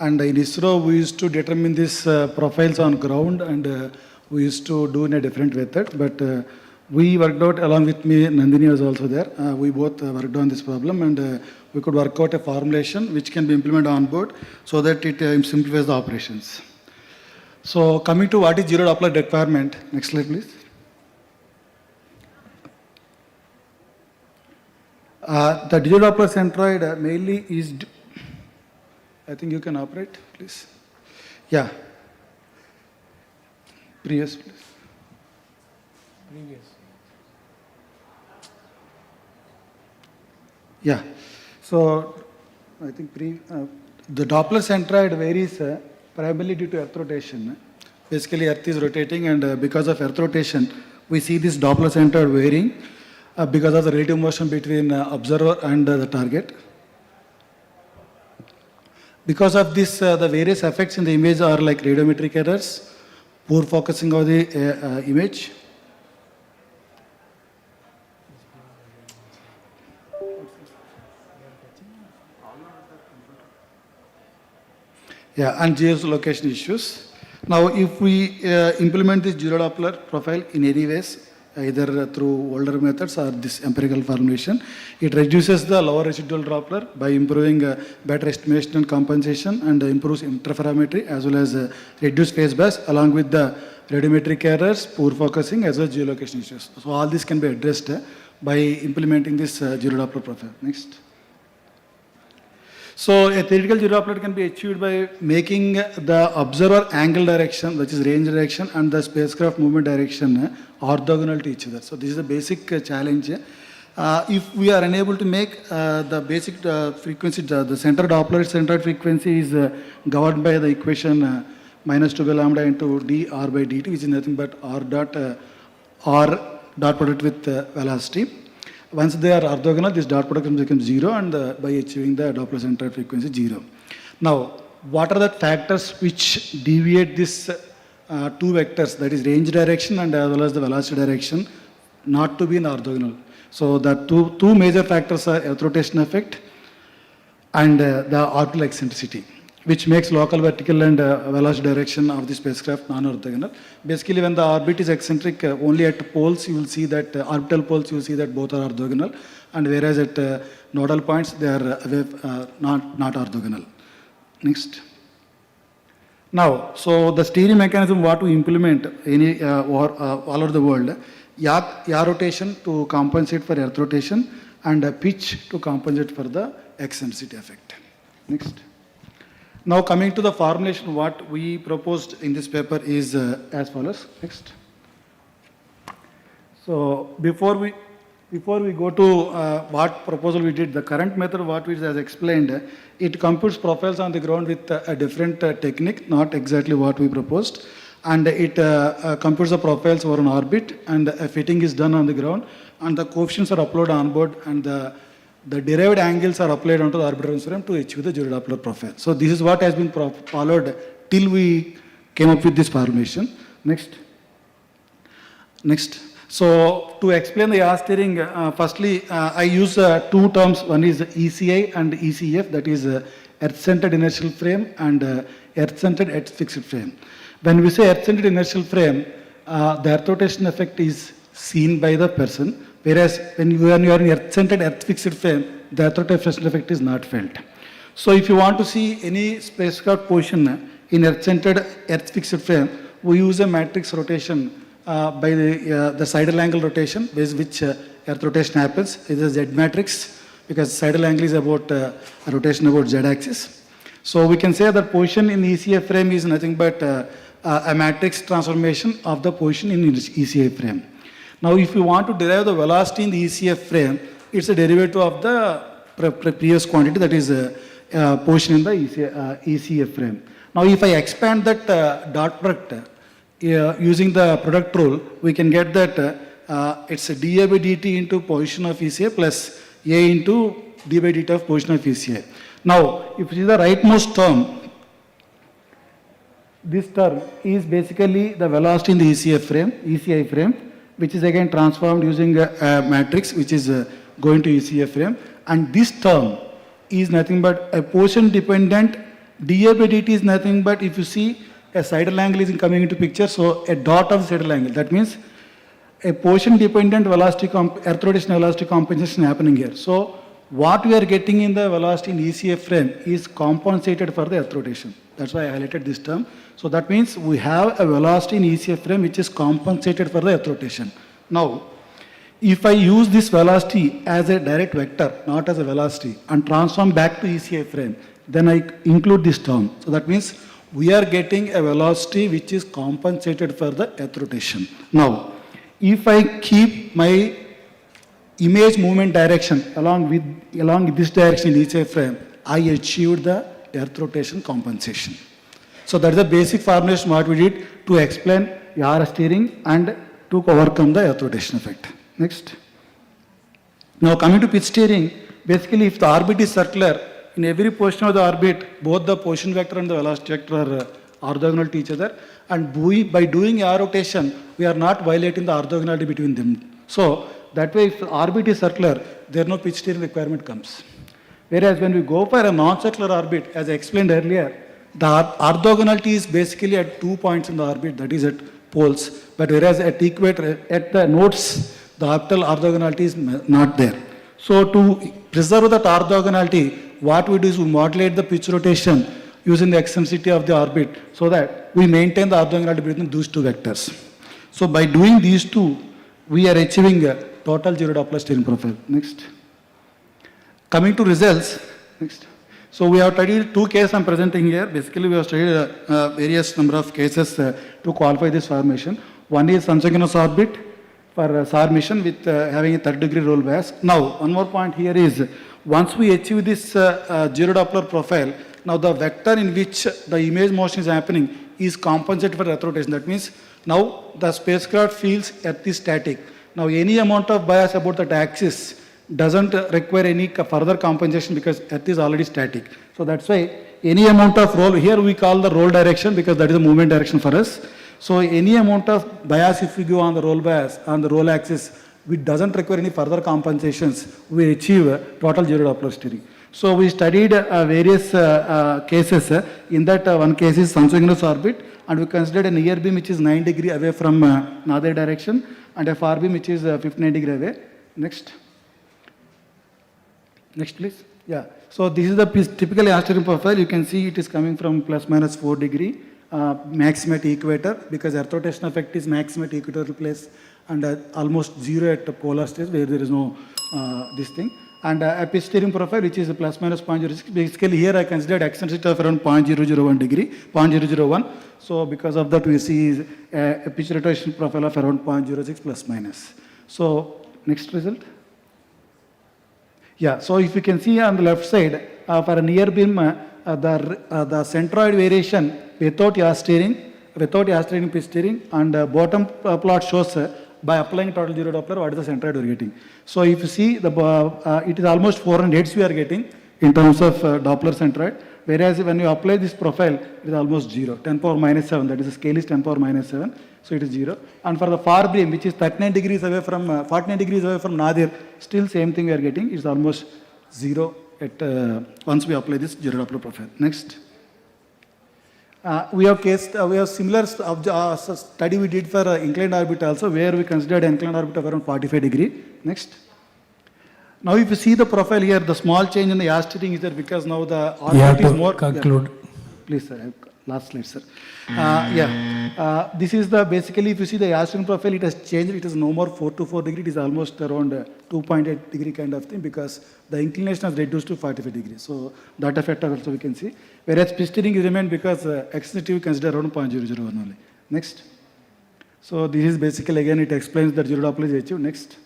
And in ISRO, we used to determine these profiles on ground, and we used to do in a different method. But we worked out, along with me, Nandini was also there. We both worked on this problem, and we could work out a formulation which can be implemented on board so that it simplifies the operations. So coming to what is zero Doppler requirement, next slide please. The zero Doppler centroid mainly is, I think you can operate, please. Yeah. Previous, please. Previous. Yeah. So I think the Doppler centroid varies primarily due to Earth rotation. Basically, Earth is rotating, and because of Earth rotation, we see this Doppler centroid varying because of the relative motion between observer and the target. Because of this, the various effects in the image are like radiometric errors, poor focusing of the image. Yeah, and geolocation issues. Now, if we implement this zero Doppler profile in any ways, either through older methods or this empirical formulation, it reduces the lower residual Doppler by improving better estimation and compensation, and improves interferometry as well as reduced phase bias, along with the radiometric errors, poor focusing, as well as geolocation issues. So all this can be addressed by implementing this zero Doppler profile. Next. So a theoretical zero Doppler can be achieved by making the observer angle direction, which is range direction, and the spacecraft movement direction orthogonal to each other. So this is the basic challenge. If we are unable to make the basic frequency, the center Doppler centroid frequency is governed by the equation minus 2 by lambda into d r by dt, which is nothing but r dot product with velocity. Once they are orthogonal, this dot product becomes 0, and by achieving the Doppler centroid frequency 0. Now, what are the factors which deviate this two vectors, that is range direction and as well as the velocity direction, not to be in orthogonal? So the two major factors are Earth rotation effect and the orbital eccentricity, which makes local vertical and velocity direction of the spacecraft non-orthogonal. Basically, when the orbit is eccentric, only at poles you will see that, orbital poles you will see that both are orthogonal, and whereas at nodal points they are not orthogonal. Next. Now, so the steering mechanism what we implement all over the world, yaw rotation to compensate for Earth rotation, and pitch to compensate for the eccentricity effect. Next. Now coming to the formulation, what we proposed in this paper is as follows. Next. So before we go to what proposal we did, the current method what we has explained, it computes profiles on the ground with a different technique, not exactly what we proposed, and it computes the profiles over an orbit, and a fitting is done on the ground, and the coefficients are uploaded on board, and the derived angles are applied onto the orbital instrument to achieve the zero Doppler profile. So this is what has been followed till we came up with this formulation. Next. Next. So to explain the yaw steering, firstly I use two terms. One is ECI and ECF, that is Earth-centered inertial frame and Earth-centered Earth-fixed frame. When we say Earth-centered inertial frame, the Earth rotation effect is seen by the person, whereas when you are in Earth-centered Earth-fixed frame, the Earth rotation effect is not felt. So if you want to see any spacecraft position in Earth-centered Earth-fixed frame, we use a matrix rotation by the sidal angle rotation, with which Earth rotation happens. It is a Z matrix because sidal angle is about a rotation about z-axis. So we can say that position in ECA frame is nothing but a matrix transformation of the position in ECA frame. Now, if you want to derive the velocity in the ECA frame, it's a derivative of the previous quantity, that is position in the ECA frame. Now, if I expand that dot product using the product rule, we can get that it's a dA by dt into position of ECA plus A into d by dt of position of ECA. Now, if it is the rightmost term, this term is basically the velocity in the ECI frame, which is again transformed using a matrix which is going to ECA frame. And this term is nothing but a position dependent dA by dt is nothing but, if you see, a sidal angle is coming into picture, so a dot of sidal angle. That means a position dependent velocity earth rotation velocity compensation happening here. So what we are getting in the velocity in ECA frame is compensated for the earth rotation. That's why I highlighted this term. So that means we have a velocity in ECA frame which is compensated for the earth rotation. Now, if I use this velocity as a direct vector, not as a velocity, and transform back to ECA frame, then I include this term. So that means we are getting a velocity which is compensated for the earth rotation. Now, if I keep my image movement direction along with this direction in ECA frame, I achieved the earth rotation compensation. So that is the basic formulation what we did to explain yaw steering and to overcome the earth rotation effect. Next. Now coming to pitch steering, basically if the orbit is circular, in every position of the orbit, both the position vector and the velocity vector are orthogonal to each other, and by doing yaw rotation, we are not violating the orthogonality between them. So that way, if the orbit is circular, there no pitch steering requirement comes. Whereas when we go for a non-circular orbit, as I explained earlier, the orthogonality is basically at 2 points in the orbit, that is at poles. But whereas at equator, at the nodes, the orbital orthogonality is not there. So to preserve that orthogonality, what we do is we modulate the pitch rotation using the eccentricity of the orbit so that we maintain the orthogonality between those two vectors. So by doing these two, we are achieving a total zero Doppler steering profile. Next. Coming to results. Next. So we have studied two cases I'm presenting here. Basically, we have studied various number of cases to qualify this formation. One is synchronous orbit for SAR mission with having a 30-degree roll bias. Now, one more point here is, once we achieve this zero Doppler profile, now the vector in which the image motion is happening is compensated for earth rotation. That means now the spacecraft feels Earth is static. Now any amount of bias about that axis doesn't require any further compensation because Earth is already static. So that's why any amount of roll, here we call the roll direction because that is the movement direction for us. So any amount of bias if we go on the roll bias, on the roll axis, which doesn't require any further compensations, we achieve total zero Doppler steering. So we studied various cases. In that one case is synchronous orbit, and we considered a near beam which is 9 degree away from another direction and a far beam which is 59 degree away. Next. Next please. Yeah. So this is the typical yaw steering profile. You can see it is coming from plus minus 4 degree maximum at equator because earth rotation effect is maximum at equatorial place and almost zero at the polar stage where there is no this thing. And a pitch steering profile which is plus minus 0.06. Basically here I considered eccentricity of around 0.001 degree, 0.001. So because of that we see a pitch rotation profile of around 0.06 plus minus. So next result. Yeah, so if you can see on the left side for a near beam the centroid variation without yaw steering pitch steering, and bottom plot shows by applying total zero Doppler what is the centroid we are getting. So if you see the it is almost 400 hits we are getting in terms of Doppler centroid, whereas when you apply this profile it is almost 0, 10 power minus 7, that is the scale is 10 power minus 7, so it is 0. And for the far beam which is 39 degrees away from 49 degrees away from Nadir, still same thing we are getting, it is almost 0 at once we apply this zero Doppler profile. Next. We have similar study we did for inclined orbit also, where we considered inclined orbit of around 45 degree. Next. Now if you see the profile here, the small change in the yaw steering is there because now the orbit is more. Conclude. Yeah. Please sir, last slide, sir. This is the, basically, if you see the yaw profile, it has changed. It is no more 4 to 4 degree. It is almost around 2.8 degree kind of thing, because the inclination has reduced to 45 degrees. So that effect also we can see. Whereas pitch steering is remained because eccentricity we consider around 0.001 only. Next. So this is basically, again, it explains that zero Doppler is achieved. Next.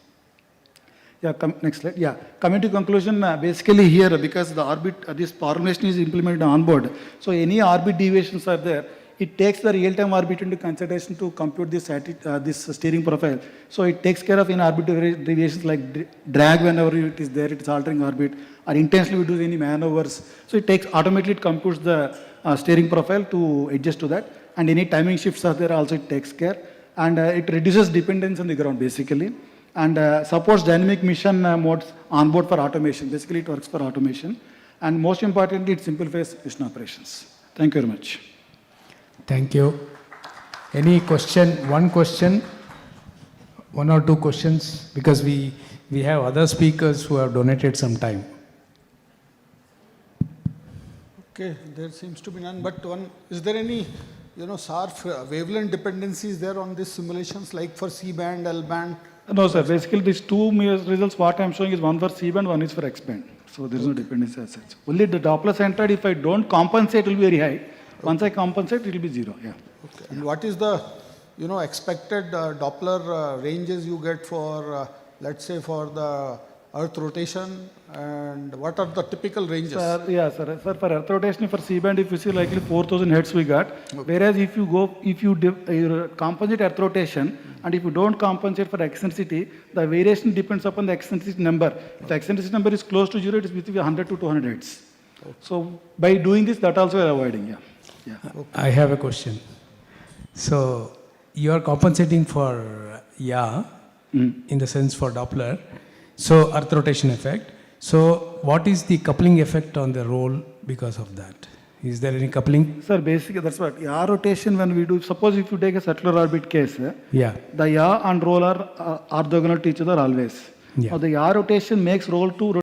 Next slide. Coming to conclusion, basically here, because the orbit, this formulation is implemented on board, so any orbit deviations are there, it takes the real-time orbit into consideration to compute this, this steering profile. So it takes care of in-orbit deviations like drag whenever it is there, it is altering orbit, or intentionally we do any maneuvers. So it takes, automatically it computes the steering profile to adjust to that, and any timing shifts are there also it takes care, and it reduces dependence on the ground basically, and supports dynamic mission modes on board for automation. Basically it works for automation, and most importantly it simplifies mission operations. Thank you very much. Thank you. Any question? One question? One or two questions? Because we have other speakers who have donated some time. Okay, there seems to be none, but one, is there any, SARF wavelength dependencies there on these simulations, like for C-band, L-band? No, sir. Basically, these two results, what I am showing is one for C-band, one is for X-band. So there is no dependency as such. Only the Doppler centered, if I don't compensate, it will be very high. Once I compensate, it will be zero. Yeah. Okay. And what is the, expected Doppler ranges you get for, let's say, for the Earth rotation, and what are the typical ranges? Sir, Sir, for Earth rotation, for C-band, if you see, likely 4,000 hertz we got. Okay. Whereas if you compensate Earth rotation, and if you don't compensate for eccentricity, the variation depends upon the eccentricity number. If the eccentricity number is close to zero, it is between 100 to 200 hertz. Okay. So by doing this, that also we are avoiding. Okay. I have a question. So you are compensating for in the sense for Doppler. So Earth rotation effect. So what is the coupling effect on the roll because of that? Is there any coupling? Sir, basically that's what yaw rotation when we do. Suppose if you take a circular orbit case, the yaw and roll are orthogonal to each other always. Now the yaw rotation makes roll to